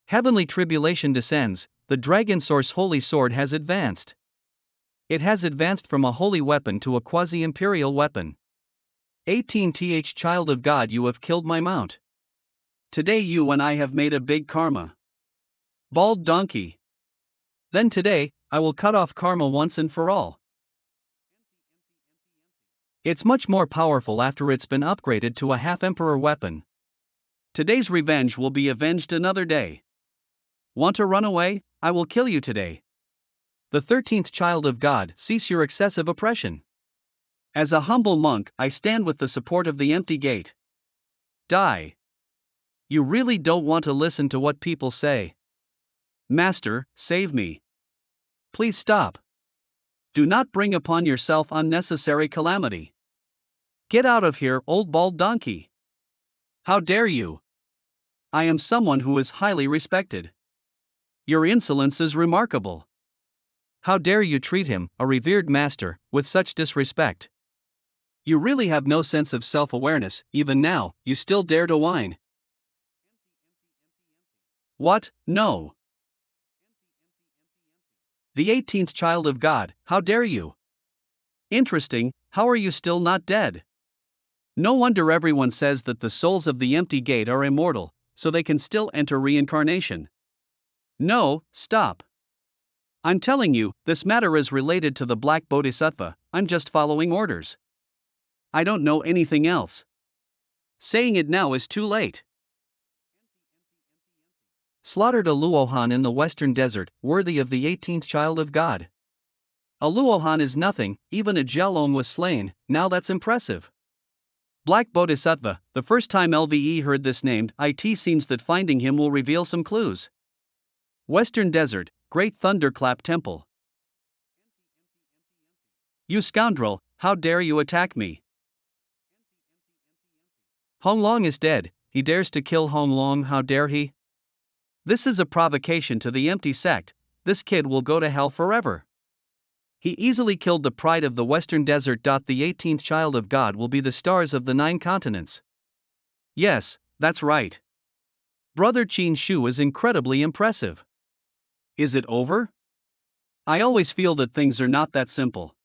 Heavenly tribulation descends, the dragon source holy sword has advanced. It has advanced from a holy weapon to a quasi-imperial weapon. 18th child of God, you have killed my mount. Today you and I have made a big karma. Bald donkey. Then today, I will cut off karma once and for all. It's much more powerful after it's been upgraded to a half-emperor weapon. Today's revenge will be avenged another day. Want to run away? I will kill you today. The 13th child of God, cease your excessive oppression. As a humble monk, I stand with the support of the empty gate. Die. You really don't want to listen to what people say. Master, save me. Please stop. Do not bring upon yourself unnecessary calamity. Get out of here, old bald donkey. How dare you? I am someone who is highly respected. Your insolence is remarkable. How dare you treat him, a revered master, with such disrespect? You really have no sense of self-awareness, even now, you still dare to whine. What? No. The 18th child of God, how dare you? Interesting, how are you still not dead? No wonder everyone says that the souls of the empty gate are immortal, so they can still enter reincarnation. No, stop. I'm telling you, this matter is related to the Black Bodhisattva, I'm just following orders. I don't know anything else. Saying it now is too late. Slaughtered a Luohan in the western desert, worthy of the 18th child of God. A Luohan is nothing, even a Jelong was slain, now that's impressive. Black Bodhisattva, the first time LVE heard this name, it seems that finding him will reveal some clues. Western Desert, Great Thunderclap Temple. You scoundrel, how dare you attack me? Hong Long is dead, he dares to kill Hong Long, how dare he? This is a provocation to the empty sect, this kid will go to hell forever. He easily killed the pride of the Western Desert. The 18th child of God will be the stars of the 9 continents. Yes, that's right. Brother Qin Shu is incredibly impressive. Is it over? I always feel that things are not that simple.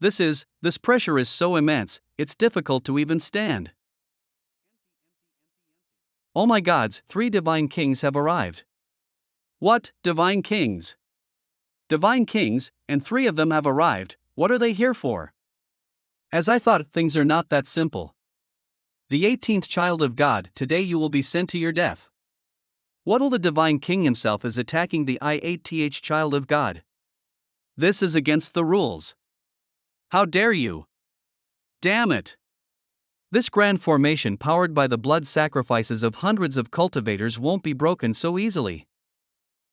This pressure is so immense, it's difficult to even stand. Oh my gods, 3 divine kings have arrived. What, divine kings? Divine kings, and 3 of them have arrived, what are they here for? As I thought, things are not that simple. The 18th child of God, today you will be sent to your death. What'll the divine king himself is attacking the I8th child of God? This is against the rules. How dare you? Damn it! This grand formation powered by the blood sacrifices of hundreds of cultivators won't be broken so easily.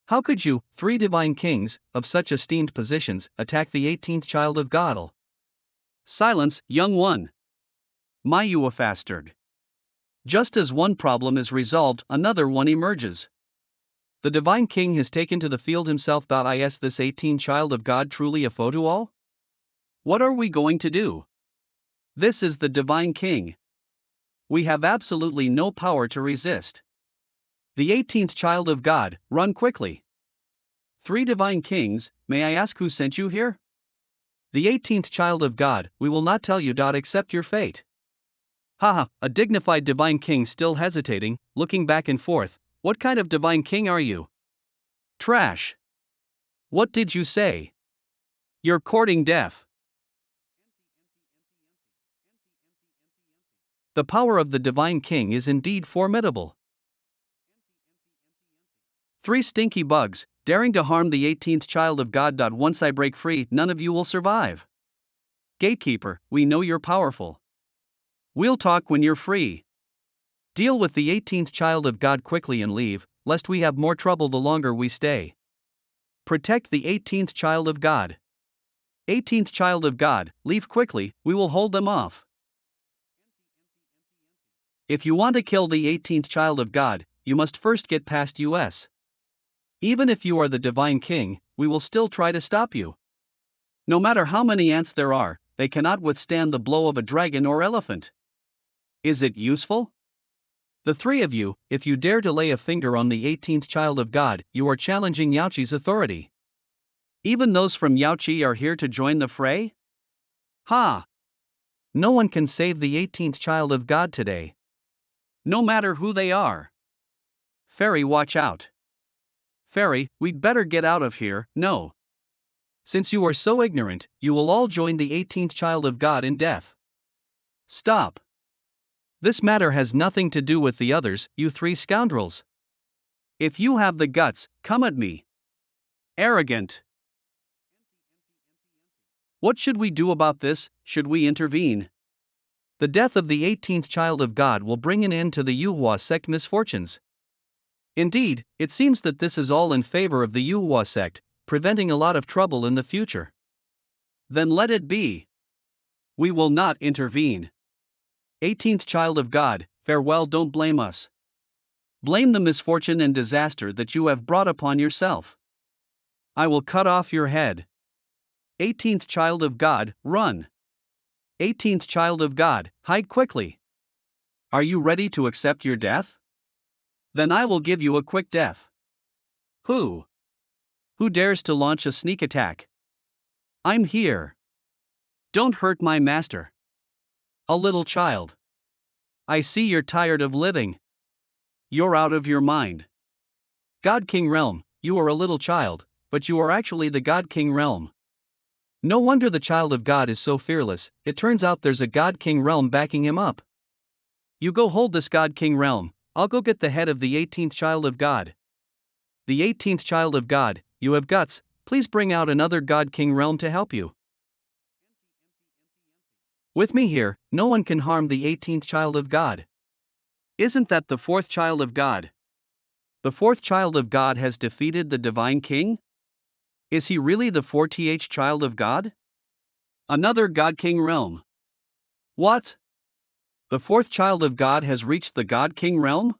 How could you, 3 divine kings, of such esteemed positions, attack the 18th child of God? Silence, young one. You a bastard. Just as one problem is resolved, another one emerges. The divine king has taken to the field himself. Is this 18th child of God truly a foe to all? What are we going to do? This is the divine king. We have absolutely no power to resist. The 18th child of God, run quickly. 3 divine kings, may I ask who sent you here? The 18th child of God, we will not tell you. Accept your fate. Haha, a dignified divine king still hesitating, looking back and forth. What kind of divine king are you? Trash. What did you say? You're courting death. The power of the divine king is indeed formidable. 3 stinky bugs, daring to harm the 18th child of God. Once I break free, none of you will survive. Gatekeeper, we know you're powerful. We'll talk when you're free. Deal with the 18th child of God quickly and leave, lest we have more trouble the longer we stay. Protect the 18th child of God. 18th child of God, leave quickly, we will hold them off. If you want to kill the 18th child of God, you must first get past us. Even if you are the divine king, we will still try to stop you. No matter how many ants there are, they cannot withstand the blow of a dragon or elephant. Is it useful? The 3 of you, if you dare to lay a finger on the 18th child of God, you are challenging Yaoqi's authority. Even those from Yaoqi are here to join the fray? Ha! No one can save the 18th child of God today. No matter who they are. Fairy, watch out. Fairy, we'd better get out of here. No. Since you are so ignorant, you will all join the 18th child of God in death. Stop. This matter has nothing to do with the others, you 3 scoundrels. If you have the guts, come at me. Arrogant. What should we do about this? Should we intervene? The death of the 18th child of God will bring an end to the Yuhua sect misfortunes. Indeed, it seems that this is all in favor of the Yuhua sect, preventing a lot of trouble in the future. Then let it be. We will not intervene. 18th child of God, farewell, don't blame us. Blame the misfortune and disaster that you have brought upon yourself. I will cut off your head. 18th child of God, run. 18th child of God, hide quickly. Are you ready to accept your death? Then I will give you a quick death. Who? Who dares to launch a sneak attack? I'm here. Don't hurt my master. A little child. I see you're tired of living. You're out of your mind. God King Realm, you are a little child, but you are actually the God King Realm. No wonder the child of God is so fearless, it turns out there's a God King Realm backing him up. You go hold this God King Realm, I'll go get the head of the 18th child of God. The 18th child of God, you have guts, please bring out another God King Realm to help you. With me here, no one can harm the 18th child of God. Isn't that the 4th child of God? The 4th child of God has defeated the Divine King? Is he really the 4th child of God? Another God King Realm. What? The 4th child of God has reached the God King Realm?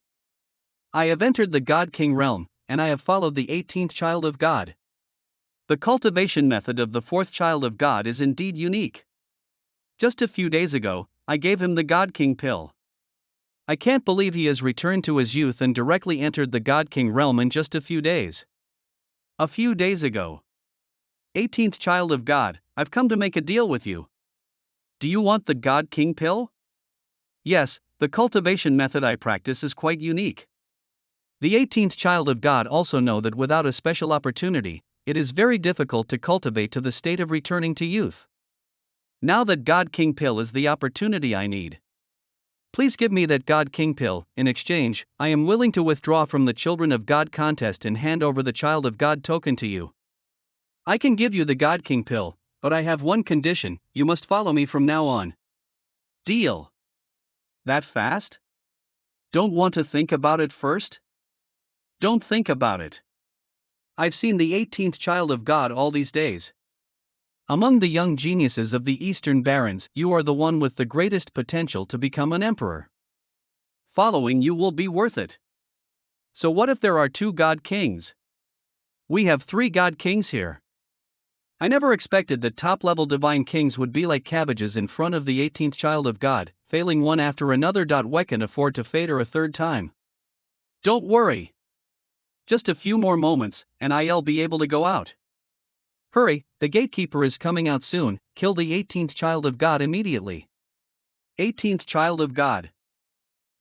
I have entered the God King Realm, and I have followed the 18th child of God. The cultivation method of the 4th child of God is indeed unique. Just a few days ago, I gave him the God King pill. I can't believe he has returned to his youth and directly entered the God King realm in just a few days. A few days ago. 18th child of God, I've come to make a deal with you. Do you want the God King pill? Yes, the cultivation method I practice is quite unique. The 18th child of God also know that without a special opportunity, it is very difficult to cultivate to the state of returning to youth. Now that God King pill is the opportunity I need. Please give me that God King pill. In exchange, I am willing to withdraw from the Children of God contest and hand over the Child of God token to you. I can give you the God King pill, but I have one condition: you must follow me from now on. Deal. That fast? Don't want to think about it first? Don't think about it. I've seen the 18th child of God all these days. Among the young geniuses of the Eastern Barons, you are the one with the greatest potential to become an emperor. Following you will be worth it. So what if there are 2 God Kings? We have 3 God Kings here. I never expected that top-level divine kings would be like cabbages in front of the 18th child of God, failing one after another. We can afford to fail her a third time. Don't worry. Just a few more moments, and I'll be able to go out. Hurry, the gatekeeper is coming out soon. Kill the 18th child of God immediately. 18th child of God.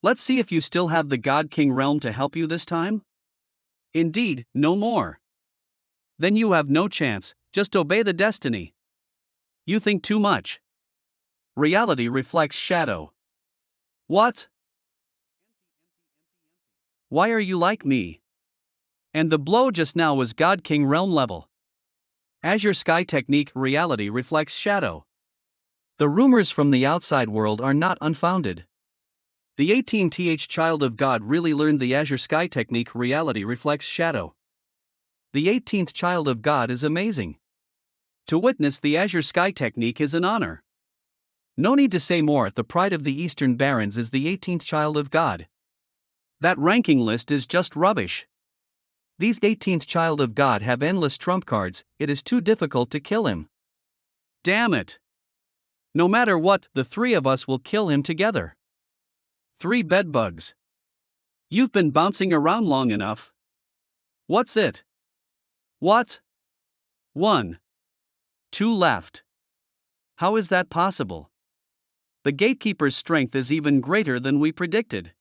Let's see if you still have the God King realm to help you this time? Indeed, no more. Then you have no chance, just obey the destiny. You think too much. Reality reflects shadow. What? Why are you like me? And the blow just now was God King realm level. Azure Sky technique. Reality reflects shadow. The rumors from the outside world are not unfounded. The 18th child of God really learned the Azure Sky technique. Reality reflects shadow. The 18th child of God is amazing. To witness the Azure Sky technique is an honor. No need to say more. The pride of the Eastern Barons is the 18th child of God. That ranking list is just rubbish. These 18th child of God have endless trump cards, it is too difficult to kill him. Damn it. No matter what, the 3 of us will kill him together. 3 bedbugs. You've been bouncing around long enough. What's it? What? 1. 2 left. How is that possible? The gatekeeper's strength is even greater than we predicted.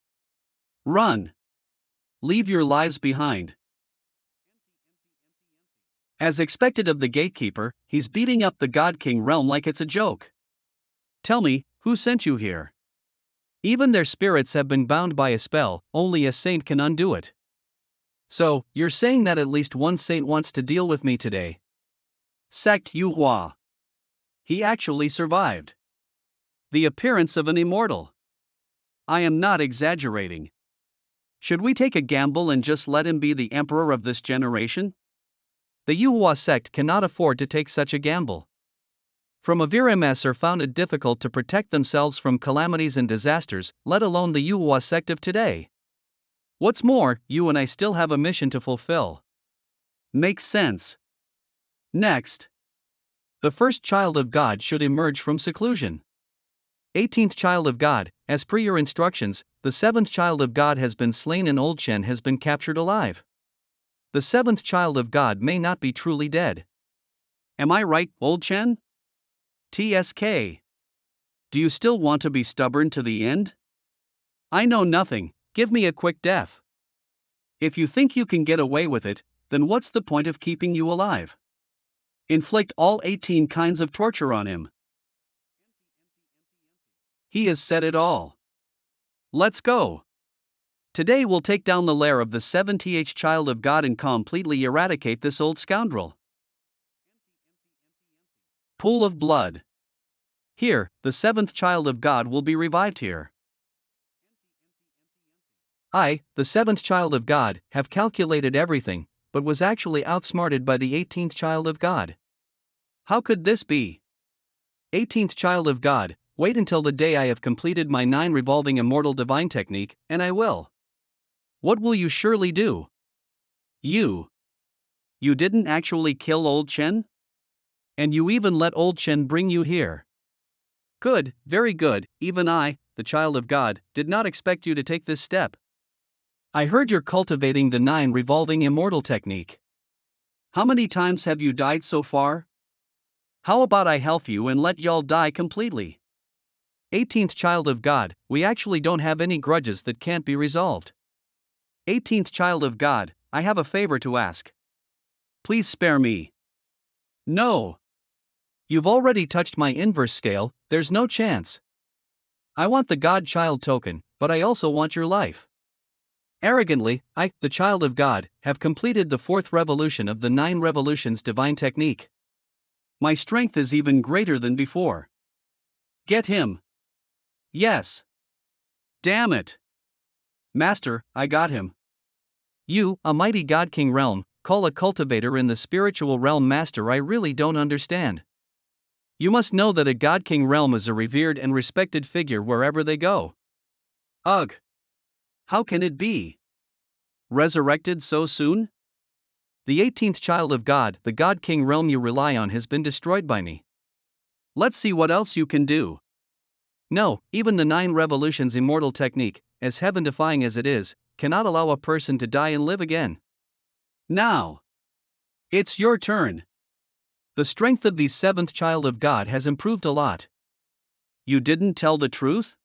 Run. Leave your lives behind. As expected of the gatekeeper, he's beating up the God King realm like it's a joke. Tell me, who sent you here? Even their spirits have been bound by a spell, only a saint can undo it. So, you're saying that at least one saint wants to deal with me today? Sect Yuhua. He actually survived. The appearance of an immortal. I am not exaggerating. Should we take a gamble and just let him be the emperor of this generation? The Yuhua sect cannot afford to take such a gamble. From Avirames are found it difficult to protect themselves from calamities and disasters, let alone the Yuhua sect of today. What's more, you and I still have a mission to fulfill. Makes sense. Next. The first child of God should emerge from seclusion. 18th child of God, as per your instructions, the seventh child of God has been slain and old Chen has been captured alive. The seventh child of God may not be truly dead. Am I right, old Chen? TSK. Do you still want to be stubborn to the end? I know nothing, give me a quick death. If you think you can get away with it, then what's the point of keeping you alive? Inflict all 18 kinds of torture on him. He has said it all. Let's go. Today we'll take down the lair of the 7th child of God and completely eradicate this old scoundrel. Pool of blood. Here, the 7th child of God will be revived here. I, the 7th child of God, have calculated everything, but was actually outsmarted by the 18th child of God. How could this be? 18th child of God, wait until the day I have completed my 9 revolving immortal divine technique, and I will. What will you surely do? You didn't actually kill old Chen? And you even let old Chen bring you here. Good, very good, even I, the child of God, did not expect you to take this step. I heard you're cultivating the 9 revolving immortal technique. How many times have you died so far? How about I help you and let y'all die completely? 18th child of God, we actually don't have any grudges that can't be resolved. 18th child of God, I have a favor to ask. Please spare me. No. You've already touched my inverse scale, there's no chance. I want the God-child token, but I also want your life. Arrogantly, I, the child of God, have completed the 4th revolution of the 9 revolutions divine technique. My strength is even greater than before. Get him. Yes. Damn it. Master, I got him. You, a mighty God King realm, call a cultivator in the spiritual realm master. I really don't understand. You must know that a God King realm is a revered and respected figure wherever they go. Ugh. How can it be? Resurrected so soon? The 18th child of God, the God King realm you rely on, has been destroyed by me. Let's see what else you can do. No, even the 9 revolutions immortal technique, as heaven-defying as it is, cannot allow a person to die and live again. Now. It's your turn. The strength of the 7th child of God has improved a lot. You didn't tell the truth?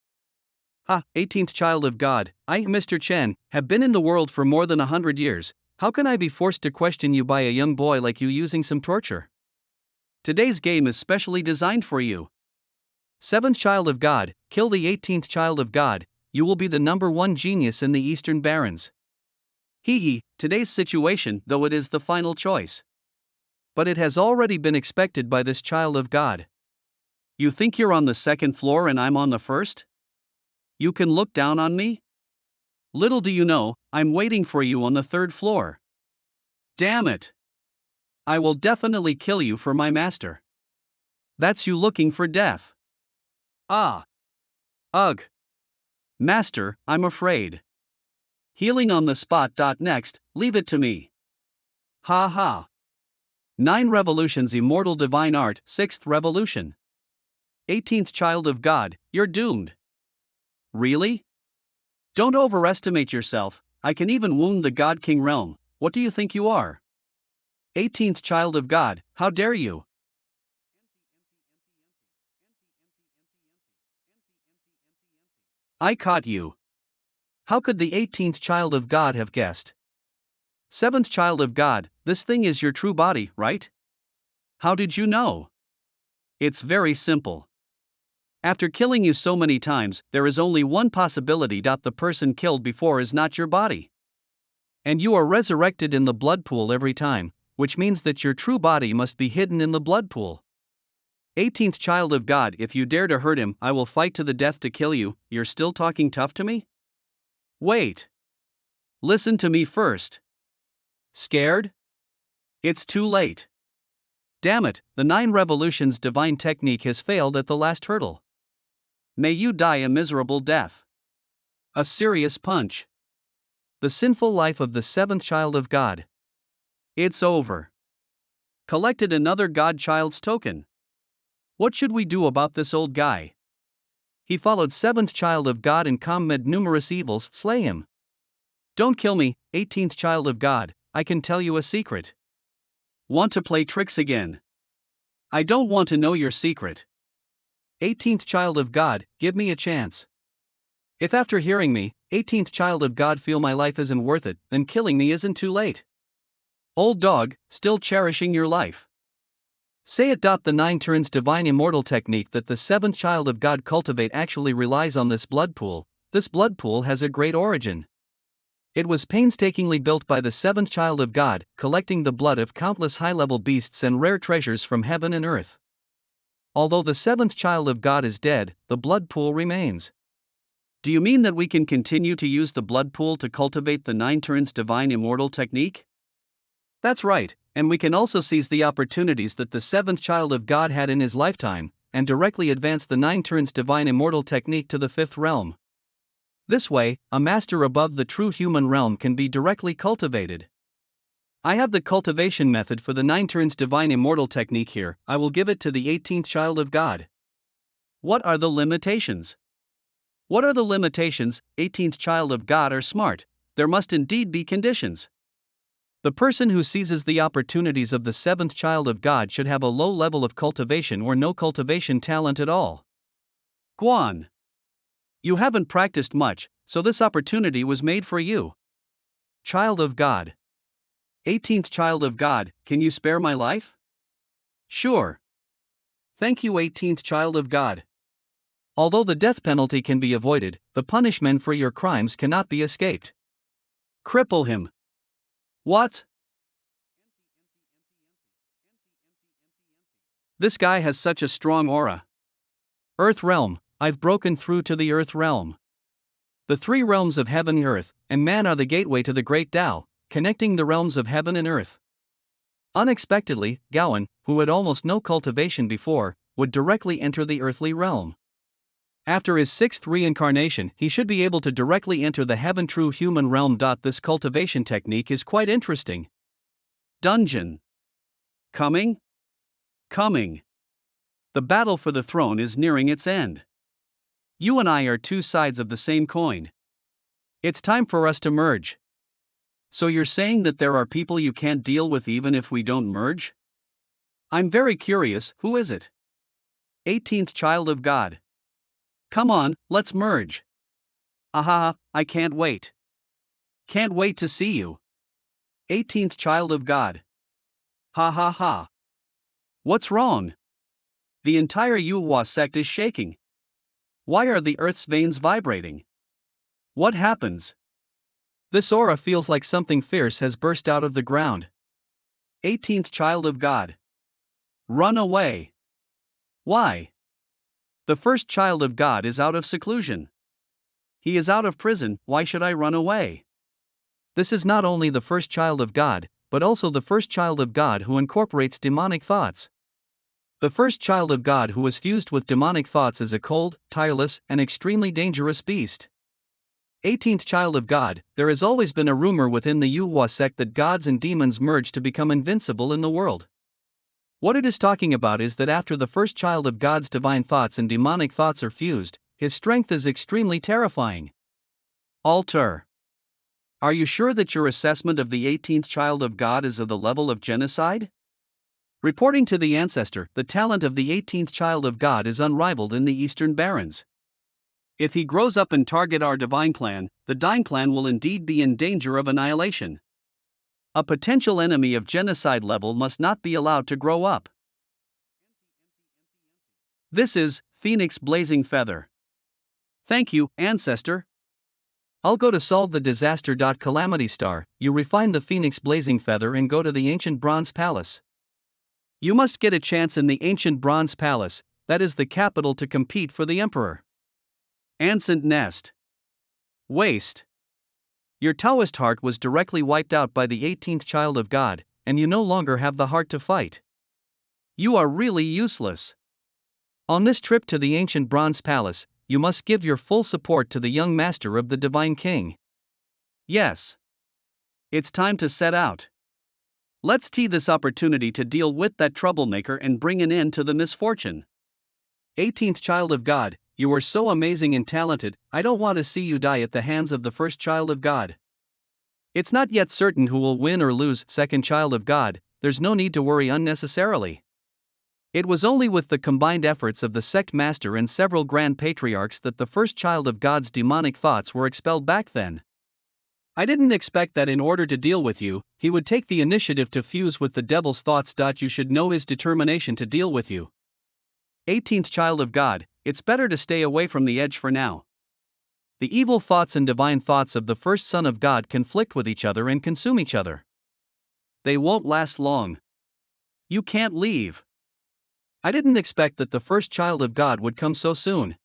18th child of God, I, Mr. Chen, have been in the world for more than 100 years. How can I be forced to question you by a young boy like you using some torture? Today's game is specially designed for you. 7th child of God, kill the 18th child of God, you will be the #1 genius in the Eastern Barrens. Today's situation, though it is the final choice. But it has already been expected by this child of God. You think you're on the 2nd floor and I'm on the 1st? You can look down on me? Little do you know, I'm waiting for you on the 3rd floor. Damn it! I will definitely kill you for my master. That's you looking for death. Ah! Ugh! Master, I'm afraid. Healing on the spot. Next, leave it to me. Ha ha! 9 revolutions immortal divine art, 6th revolution. 18th child of God, you're doomed. Really? Don't overestimate yourself, I can even wound the God King realm. What do you think you are? 18th child of God, how dare you? I caught you. How could the 18th child of God have guessed? 7th child of God, this thing is your true body, right? How did you know? It's very simple. After killing you so many times, there is only one possibility. The person killed before is not your body. And you are resurrected in the blood pool every time, which means that your true body must be hidden in the blood pool. 18th child of God, if you dare to hurt him, I will fight to the death to kill you. You're still talking tough to me? Wait. Listen to me first. Scared? It's too late. Damn it, the 9 revolutions divine technique has failed at the last hurdle. May you die a miserable death. A serious punch. The sinful life of the 7th child of God. It's over. Collected another godchild's token. What should we do about this old guy? He followed 7th child of God and commed numerous evils, slay him. Don't kill me, 18th child of God, I can tell you a secret. Want to play tricks again? I don't want to know your secret. 18th child of God, give me a chance. If after hearing me, 18th child of God feel my life isn't worth it, then killing me isn't too late. Old dog, still cherishing your life. Say it. The 9 turns divine immortal technique that the 7th child of God cultivate actually relies on this blood pool. This blood pool has a great origin. It was painstakingly built by the 7th child of God, collecting the blood of countless high-level beasts and rare treasures from heaven and earth. Although the 7th child of God is dead, the blood pool remains. Do you mean that we can continue to use the blood pool to cultivate the 9 turns divine immortal technique? That's right, and we can also seize the opportunities that the 7th child of God had in his lifetime, and directly advance the 9 turns divine immortal technique to the 5th realm. This way, a master above the true human realm can be directly cultivated. I have the cultivation method for the 9 turns divine immortal technique here. I will give it to the 18th child of God. What are the limitations? What are the limitations? 18th child of God are smart. There must indeed be conditions. The person who seizes the opportunities of the 7th child of God should have a low level of cultivation or no cultivation talent at all. Guan. You haven't practiced much, so this opportunity was made for you. Child of God. 18th child of God, can you spare my life? Sure. Thank you, 18th child of God. Although the death penalty can be avoided, the punishment for your crimes cannot be escaped. Cripple him. What? This guy has such a strong aura. Earth realm, I've broken through to the earth realm. The 3 realms of heaven, earth, and man are the gateway to the great Tao, connecting the realms of heaven and earth. Unexpectedly, Gowan, who had almost no cultivation before, would directly enter the earthly realm. After his 6th reincarnation, he should be able to directly enter the heaven true human realm. This cultivation technique is quite interesting. Dungeon. Coming? Coming. The battle for the throne is nearing its end. You and I are 2 sides of the same coin. It's time for us to merge. So you're saying that there are people you can't deal with even if we don't merge? I'm very curious, who is it? 18th child of God. Come on, let's merge. Aha, I can't wait. Can't wait to see you. 18th child of God. Ha ha ha. What's wrong? The entire Yuhua sect is shaking. Why are the earth's veins vibrating? What happens? This aura feels like something fierce has burst out of the ground. 18th child of God. Run away. Why? The first child of God is out of seclusion. He is out of prison, why should I run away? This is not only the first child of God, but also the first child of God who incorporates demonic thoughts. The first child of God who was fused with demonic thoughts is a cold, tireless, and extremely dangerous beast. 18th child of God, there has always been a rumor within the Yuhua sect that gods and demons merge to become invincible in the world. What it is talking about is that after the first child of God's divine thoughts and demonic thoughts are fused, his strength is extremely terrifying. Alter. Are you sure that your assessment of the 18th child of God is of the level of genocide? Reporting to the ancestor, the talent of the 18th child of God is unrivaled in the Eastern Barrens. If he grows up and target our divine clan, the Dine clan will indeed be in danger of annihilation. A potential enemy of genocide level must not be allowed to grow up. This is Phoenix Blazing Feather. Thank you, ancestor. I'll go to solve the disaster. Calamity Star, you refine the Phoenix Blazing Feather and go to the ancient Bronze Palace. You must get a chance in the ancient Bronze Palace, that is the capital, to compete for the Emperor. Ancient Nest. Waste. Your Taoist heart was directly wiped out by the 18th child of God, and you no longer have the heart to fight. You are really useless. On this trip to the ancient Bronze Palace, you must give your full support to the young master of the Divine King. Yes. It's time to set out. Let's seize this opportunity to deal with that troublemaker and bring an end to the misfortune. 18th child of God, you are so amazing and talented, I don't want to see you die at the hands of the first child of God. It's not yet certain who will win or lose, second child of God, there's no need to worry unnecessarily. It was only with the combined efforts of the sect master and several grand patriarchs that the first child of God's demonic thoughts were expelled back then. I didn't expect that in order to deal with you, he would take the initiative to fuse with the devil's thoughts. You should know his determination to deal with you. 18th child of God, it's better to stay away from the edge for now. The evil thoughts and divine thoughts of the first son of God conflict with each other and consume each other. They won't last long. You can't leave. I didn't expect that the first child of God would come so soon.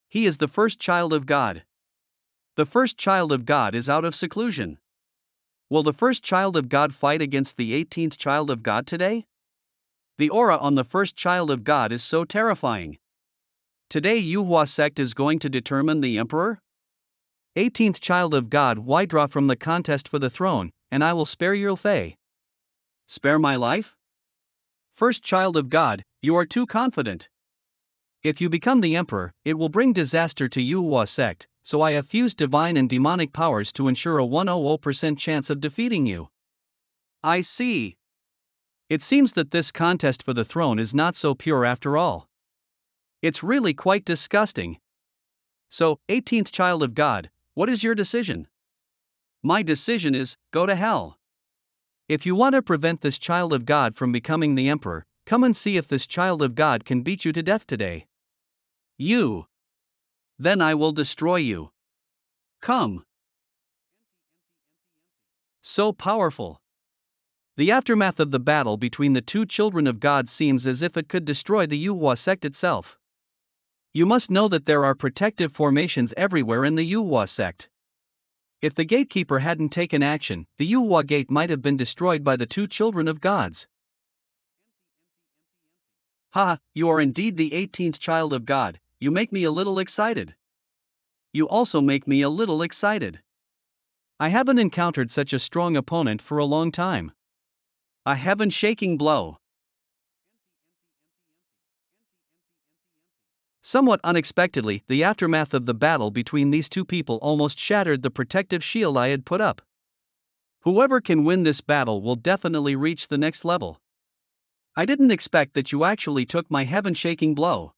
He is the first child of God. The first child of God is out of seclusion. Will the first child of God fight against the 18th child of God today? The aura on the first child of God is so terrifying. Today Yuhua sect is going to determine the emperor? 18th child of God, why draw from the contest for the throne, and I will spare your Fei. Spare my life? First child of God, you are too confident. If you become the emperor, it will bring disaster to Yuhua sect, so I have fused divine and demonic powers to ensure a 100% chance of defeating you. I see. It seems that this contest for the throne is not so pure after all. It's really quite disgusting. So, 18th child of God, what is your decision? My decision is, go to hell. If you want to prevent this child of God from becoming the emperor, come and see if this child of God can beat you to death today. You. Then I will destroy you. Come. So powerful. The aftermath of the battle between the two children of God seems as if it could destroy the Yuhua sect itself. You must know that there are protective formations everywhere in the Yuhua sect. If the gatekeeper hadn't taken action, the Yuhua gate might have been destroyed by the two children of gods. Ha, you are indeed the 18th child of God, you make me a little excited. You also make me a little excited. I haven't encountered such a strong opponent for a long time. A heaven-shaking blow. Somewhat unexpectedly, the aftermath of the battle between these two people almost shattered the protective shield I had put up. Whoever can win this battle will definitely reach the next level. I didn't expect that you actually took my heaven-shaking blow.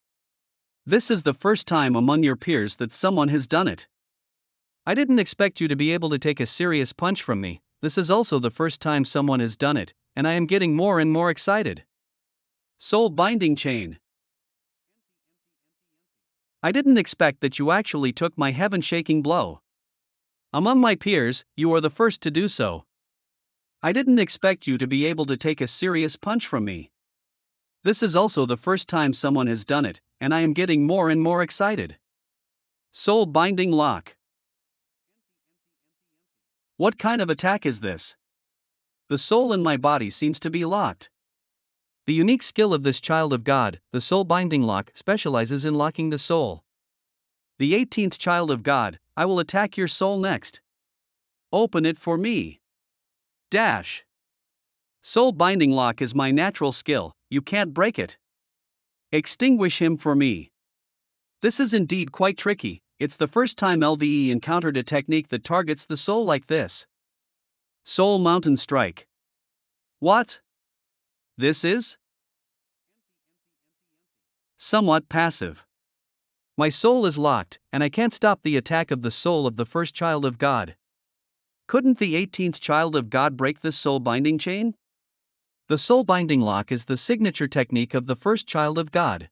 This is the first time among your peers that someone has done it. I didn't expect you to be able to take a serious punch from me. This is also the first time someone has done it, and I am getting more and more excited. Soul binding chain. I didn't expect that you actually took my heaven-shaking blow. Among my peers, you are the first to do so. I didn't expect you to be able to take a serious punch from me. This is also the first time someone has done it, and I am getting more and more excited. Soul binding lock. What kind of attack is this? The soul in my body seems to be locked. The unique skill of this child of God, the soul binding lock, specializes in locking the soul. The 18th child of God, I will attack your soul next. Open it for me. Dash. Soul binding lock is my natural skill, you can't break it. Extinguish him for me. This is indeed quite tricky, it's the first time LVE encountered a technique that targets the soul like this. Soul mountain strike. What? This is? Somewhat passive. My soul is locked, and I can't stop the attack of the soul of the first child of God. Couldn't the 18th child of God break this soul binding chain? The soul binding lock is the signature technique of the first child of God.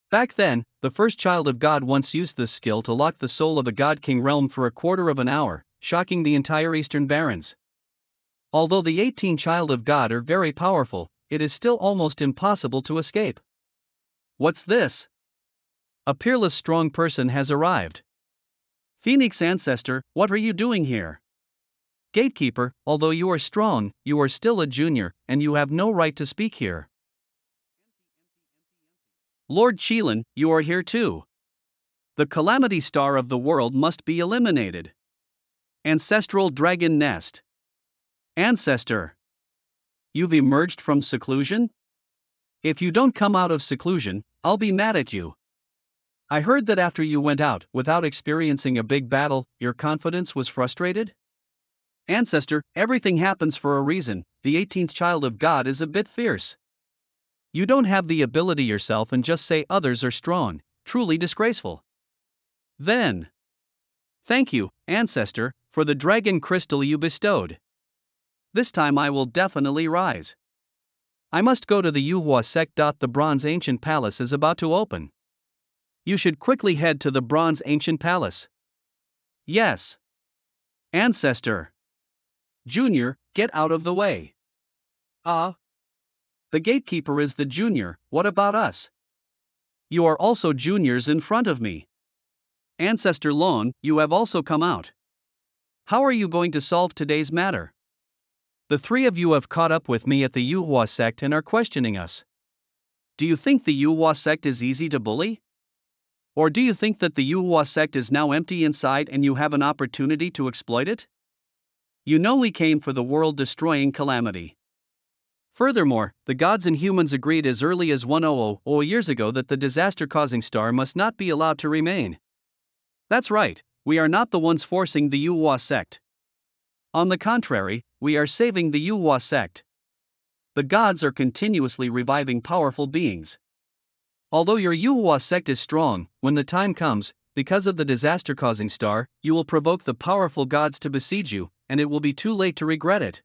Back then, the first child of God once used this skill to lock the soul of a god king realm for a quarter of an hour, shocking the entire Eastern Barrens. Although the 18 child of God are very powerful, it is still almost impossible to escape. What's this? A peerless strong person has arrived. Phoenix ancestor, what are you doing here? Gatekeeper, although you are strong, you are still a junior, and you have no right to speak here. Lord Qilin, you are here too. The calamity star of the world must be eliminated. Ancestral dragon nest. Ancestor. You've emerged from seclusion? If you don't come out of seclusion, I'll be mad at you. I heard that after you went out without experiencing a big battle, your confidence was frustrated? Ancestor, everything happens for a reason. The 18th child of God is a bit fierce. You don't have the ability yourself and just say others are strong, truly disgraceful. Then, thank you, Ancestor, for the dragon crystal you bestowed. This time I will definitely rise. I must go to the Yuhua sect. The Bronze Ancient Palace is about to open. You should quickly head to the Bronze Ancient Palace. Yes. Ancestor. Junior, get out of the way. The gatekeeper is the junior, what about us? You are also juniors in front of me. Ancestor Lon, you have also come out. How are you going to solve today's matter? The three of you have caught up with me at the Yuhua sect and are questioning us. Do you think the Yuhua sect is easy to bully? Or do you think that the Yuhua sect is now empty inside and you have an opportunity to exploit it? You know we came for the world-destroying calamity. Furthermore, the gods and humans agreed as early as 100 years ago that the disaster-causing star must not be allowed to remain. That's right, we are not the ones forcing the Yuhua sect. On the contrary, we are saving the Yuhua sect. The gods are continuously reviving powerful beings. Although your Yuhua sect is strong, when the time comes, because of the disaster-causing star, you will provoke the powerful gods to besiege you, and it will be too late to regret it.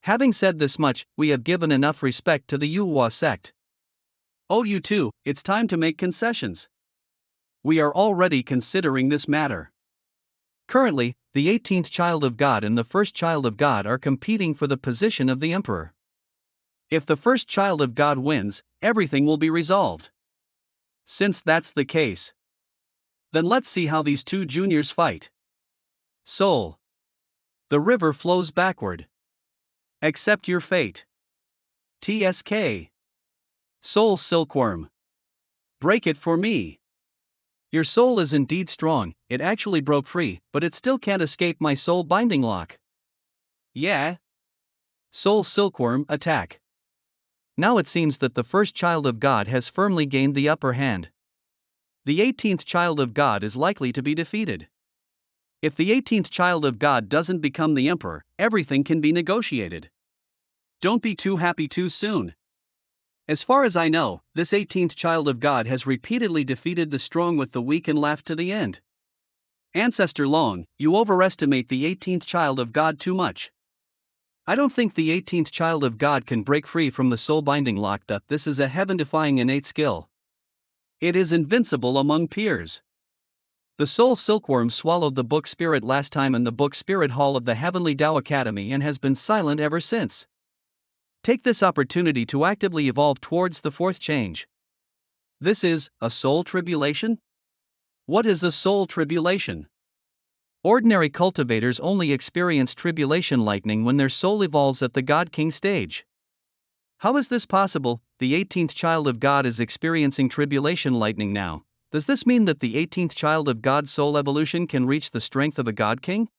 Having said this much, we have given enough respect to the Yuhua sect. Oh, you too, it's time to make concessions. We are already considering this matter. Currently, the 18th child of God and the first child of God are competing for the position of the emperor. If the first child of God wins, everything will be resolved. Since that's the case, then let's see how these two juniors fight. Soul. The river flows backward. Accept your fate. TSK. Soul silkworm. Break it for me. Your soul is indeed strong, it actually broke free, but it still can't escape my soul binding lock. Yeah. Soul silkworm, attack. Now it seems that the first child of God has firmly gained the upper hand. The 18th child of God is likely to be defeated. If the 18th child of God doesn't become the emperor, everything can be negotiated. Don't be too happy too soon. As far as I know, this 18th child of God has repeatedly defeated the strong with the weak and laughed to the end. Ancestor Long, you overestimate the 18th child of God too much. I don't think the 18th child of God can break free from the soul binding lock. This is a heaven-defying innate skill. It is invincible among peers. The soul silkworm swallowed the book spirit last time in the book spirit hall of the Heavenly Tao Academy and has been silent ever since. Take this opportunity to actively evolve towards the fourth change. This is a soul tribulation? What is a soul tribulation? Ordinary cultivators only experience tribulation lightning when their soul evolves at the God King stage. How is this possible? The 18th child of God is experiencing tribulation lightning now. Does this mean that the 18th child of God's soul evolution can reach the strength of a God King?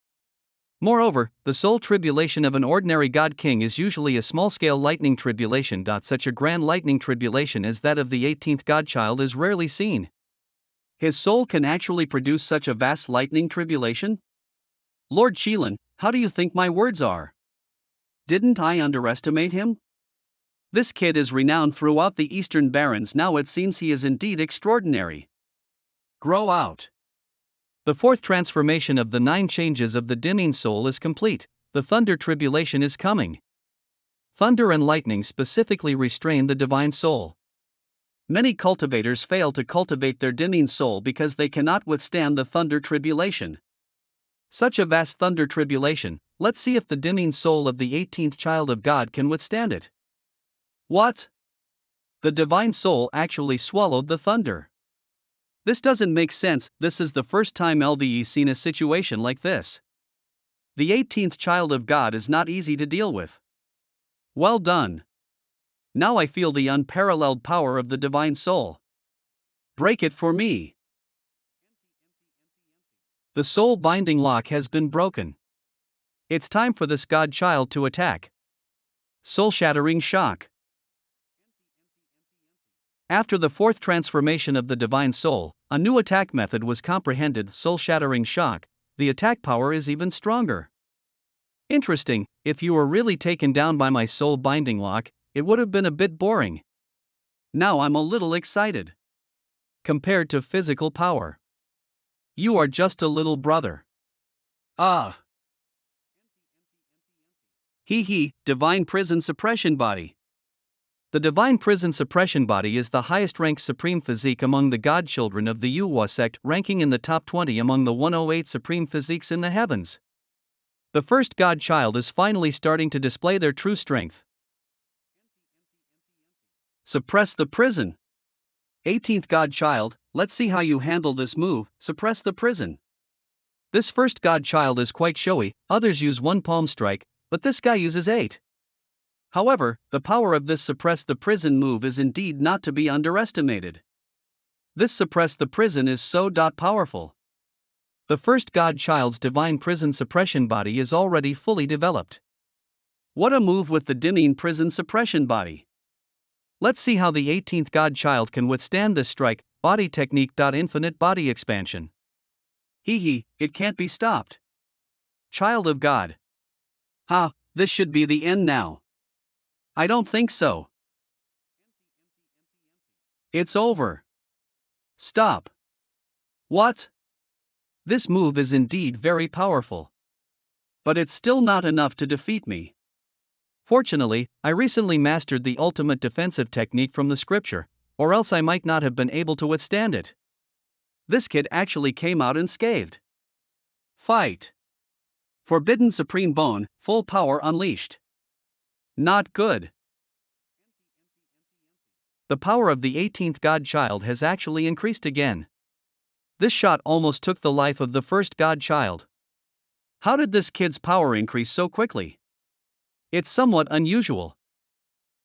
Moreover, the soul tribulation of an ordinary God King is usually a small-scale lightning tribulation. Such a grand lightning tribulation as that of the 18th Godchild is rarely seen. His soul can actually produce such a vast lightning tribulation? Lord Qilin, how do you think my words are? Didn't I underestimate him? This kid is renowned throughout the Eastern Barrens. Now it seems he is indeed extraordinary. Grow out. The fourth transformation of the 9 changes of the dimming soul is complete. The thunder tribulation is coming. Thunder and lightning specifically restrain the divine soul. Many cultivators fail to cultivate their dimming soul because they cannot withstand the thunder tribulation. Such a vast thunder tribulation, let's see if the dimming soul of the 18th child of God can withstand it. What? The divine soul actually swallowed the thunder. This doesn't make sense. This is the first time LVE seen a situation like this. The 18th child of God is not easy to deal with. Well done. Now I feel the unparalleled power of the divine soul. Break it for me. The soul binding lock has been broken. It's time for this God child to attack. Soul shattering shock. After the fourth transformation of the divine soul, a new attack method was comprehended: soul-shattering shock. The attack power is even stronger. Interesting, if you were really taken down by my soul binding lock, it would have been a bit boring. Now I'm a little excited. Compared to physical power, you are just a little brother. Ah. Divine Prison Suppression Body. The Divine Prison Suppression Body is the highest-ranked supreme physique among the godchildren of the Yuhua sect, ranking in the top 20 among the 108 supreme physiques in the heavens. The first godchild is finally starting to display their true strength. Suppress the prison. 18th godchild, let's see how you handle this move: suppress the prison. This first godchild is quite showy, others use one palm strike, but this guy uses 8. However, the power of this suppress the prison move is indeed not to be underestimated. This suppress the prison is so powerful. The first godchild's divine prison suppression body is already fully developed. What a move with the divine prison suppression body! Let's see how the 18th godchild can withstand this strike. Body technique. Infinite body expansion. It can't be stopped. Child of God. This should be the end now. I don't think so. It's over. Stop. What? This move is indeed very powerful. But it's still not enough to defeat me. Fortunately, I recently mastered the ultimate defensive technique from the scripture, or else I might not have been able to withstand it. This kid actually came out unscathed. Fight. Forbidden Supreme Bone, full power unleashed. Not good. The power of the 18th godchild has actually increased again. This shot almost took the life of the first godchild. How did this kid's power increase so quickly? It's somewhat unusual.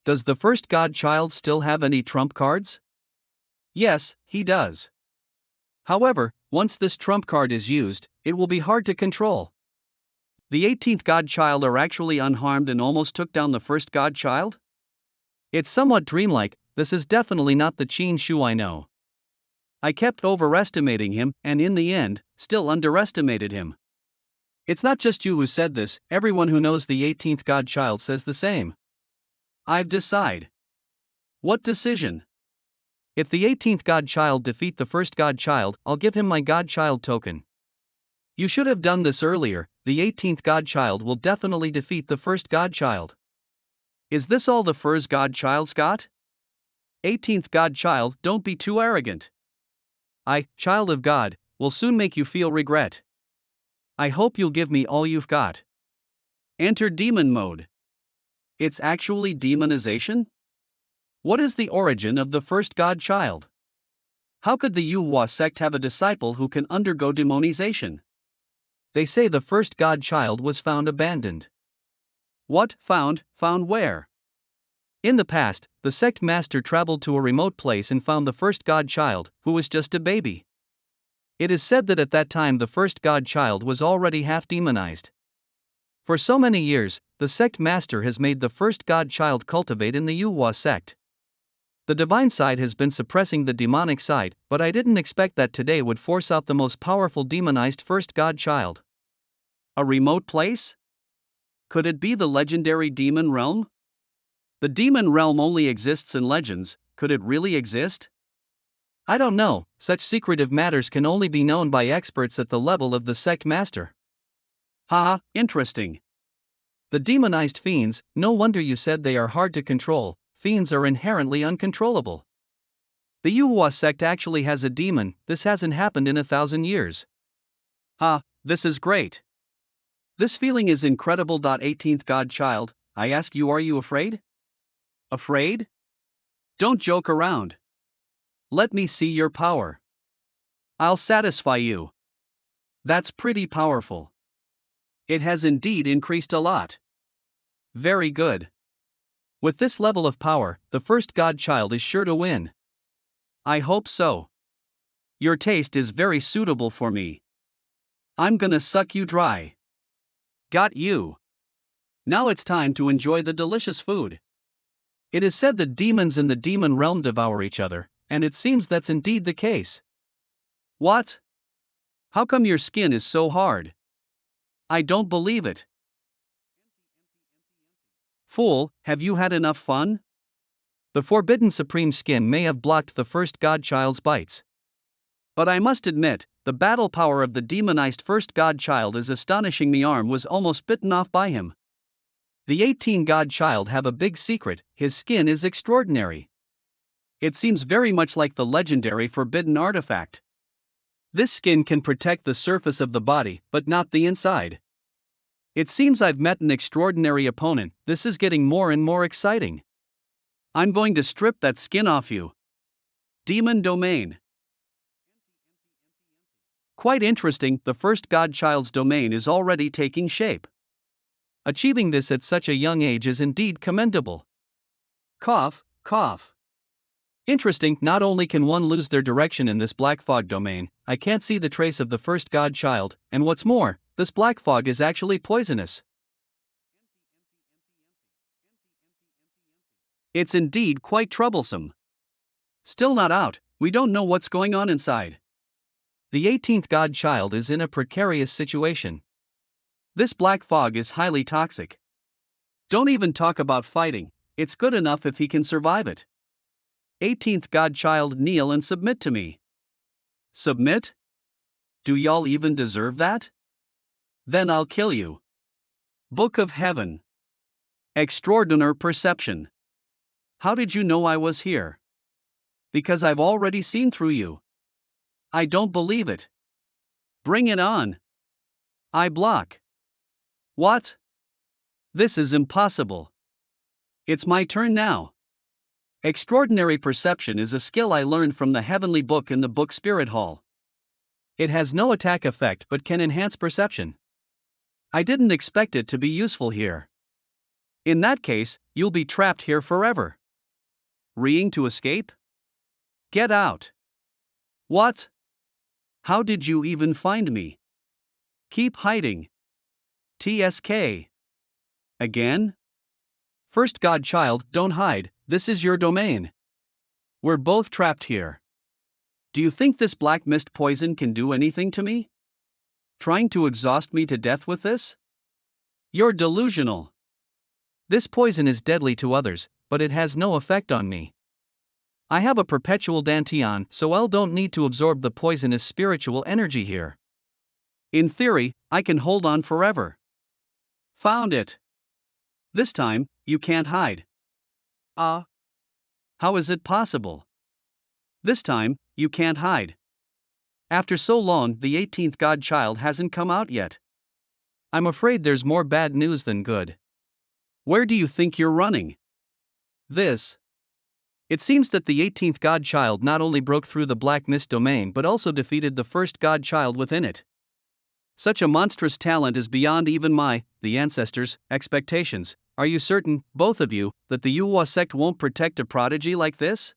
Does the first godchild still have any trump cards? Yes, he does. However, once this trump card is used, it will be hard to control. The 18th godchild are actually unharmed and almost took down the first godchild? It's somewhat dreamlike. This is definitely not the Qin Shu I know. I kept overestimating him, and in the end, still underestimated him. It's not just you who said this, everyone who knows the 18th godchild says the same. I've decided. What decision? If the 18th godchild defeat the first godchild, I'll give him my godchild token. You should have done this earlier. The 18th godchild will definitely defeat the first godchild. Is this all the first godchild's got? 18th godchild, don't be too arrogant. I, child of God, will soon make you feel regret. I hope you'll give me all you've got. Enter demon mode. It's actually demonization? What is the origin of the first godchild? How could the Yuhua sect have a disciple who can undergo demonization? They say the first godchild was found abandoned. What, found where? In the past, the sect master traveled to a remote place and found the first godchild, who was just a baby. It is said that at that time the first godchild was already half demonized. For so many years, the sect master has made the first godchild cultivate in the Yuhua sect. The divine side has been suppressing the demonic side, but I didn't expect that today would force out the most powerful demonized first godchild. A remote place? Could it be the legendary demon realm? The demon realm only exists in legends. Could it really exist? I don't know, such secretive matters can only be known by experts at the level of the sect master. Interesting. The demonized fiends, no wonder you said they are hard to control. Fiends are inherently uncontrollable. The Yuhua sect actually has a demon. This hasn't happened in 1,000 years. This is great. This feeling is incredible. 18th godchild, I ask you, are you afraid? Afraid? Don't joke around. Let me see your power. I'll satisfy you. That's pretty powerful. It has indeed increased a lot. Very good. With this level of power, the first godchild is sure to win. I hope so. Your taste is very suitable for me. I'm gonna suck you dry. Got you. Now it's time to enjoy the delicious food. It is said that demons in the demon realm devour each other, and it seems that's indeed the case. What? How come your skin is so hard? I don't believe it. Fool, have you had enough fun? The forbidden supreme skin may have blocked the first godchild's bites. But I must admit, the battle power of the demonized first godchild is astonishing. My arm was almost bitten off by him. The 18 godchild have a big secret: his skin is extraordinary. It seems very much like the legendary forbidden artifact. This skin can protect the surface of the body, but not the inside. It seems I've met an extraordinary opponent. This is getting more and more exciting. I'm going to strip that skin off you. Demon Domain. Quite interesting, the first godchild's domain is already taking shape. Achieving this at such a young age is indeed commendable. Cough, cough. Interesting, not only can one lose their direction in this black fog domain, I can't see the trace of the first godchild, and what's more, this black fog is actually poisonous. It's indeed quite troublesome. Still not out, we don't know what's going on inside. The 18th godchild is in a precarious situation. This black fog is highly toxic. Don't even talk about fighting, it's good enough if he can survive it. 18th godchild, kneel and submit to me. Submit? Do y'all even deserve that? Then I'll kill you. Book of Heaven. Extraordinary perception. How did you know I was here? Because I've already seen through you. I don't believe it. Bring it on. I block. What? This is impossible. It's my turn now. Extraordinary perception is a skill I learned from the heavenly book in the book Spirit Hall. It has no attack effect but can enhance perception. I didn't expect it to be useful here. In that case, you'll be trapped here forever. Reeing to escape? Get out. What? How did you even find me? Keep hiding. TSK. Again? First godchild, don't hide, this is your domain. We're both trapped here. Do you think this black mist poison can do anything to me? Trying to exhaust me to death with this? You're delusional. This poison is deadly to others, but it has no effect on me. I have a perpetual Dantian, so I don't need to absorb the poisonous spiritual energy here. In theory, I can hold on forever. Found it. This time, you can't hide. How is it possible? This time, you can't hide. After so long, the 18th godchild hasn't come out yet. I'm afraid there's more bad news than good. Where do you think you're running? This. It seems that the 18th godchild not only broke through the black mist domain but also defeated the first godchild within it. Such a monstrous talent is beyond even my, the ancestors, expectations. Are you certain, both of you, that the Yuhua sect won't protect a prodigy like this?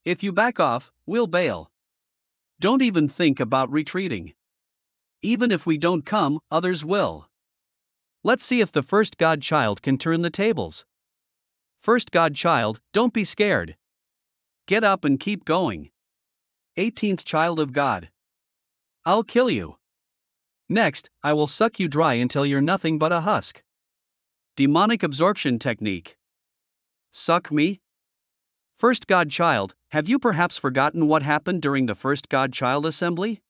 If you back off, we'll bail. Don't even think about retreating. Even if we don't come, others will. Let's see if the first godchild can turn the tables. First godchild, don't be scared. Get up and keep going. 18th child of God. I'll kill you. Next, I will suck you dry until you're nothing but a husk. Demonic absorption technique. Suck me? First godchild, have you perhaps forgotten what happened during the first godchild assembly?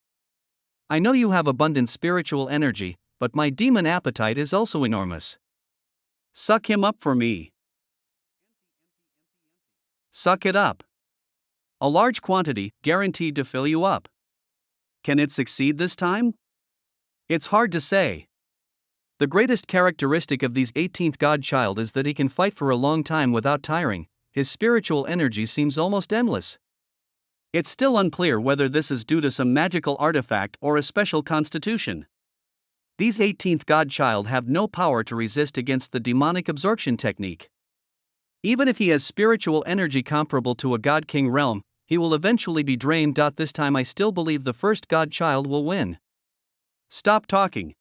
I know you have abundant spiritual energy, but my demon appetite is also enormous. Suck him up for me. Suck it up. A large quantity, guaranteed to fill you up. Can it succeed this time? It's hard to say. The greatest characteristic of these 18th godchild is that he can fight for a long time without tiring. His spiritual energy seems almost endless. It's still unclear whether this is due to some magical artifact or a special constitution. These 18th godchild have no power to resist against the demonic absorption technique. Even if he has spiritual energy comparable to a god king realm, he will eventually be drained. This time I still believe the first godchild will win. Stop talking.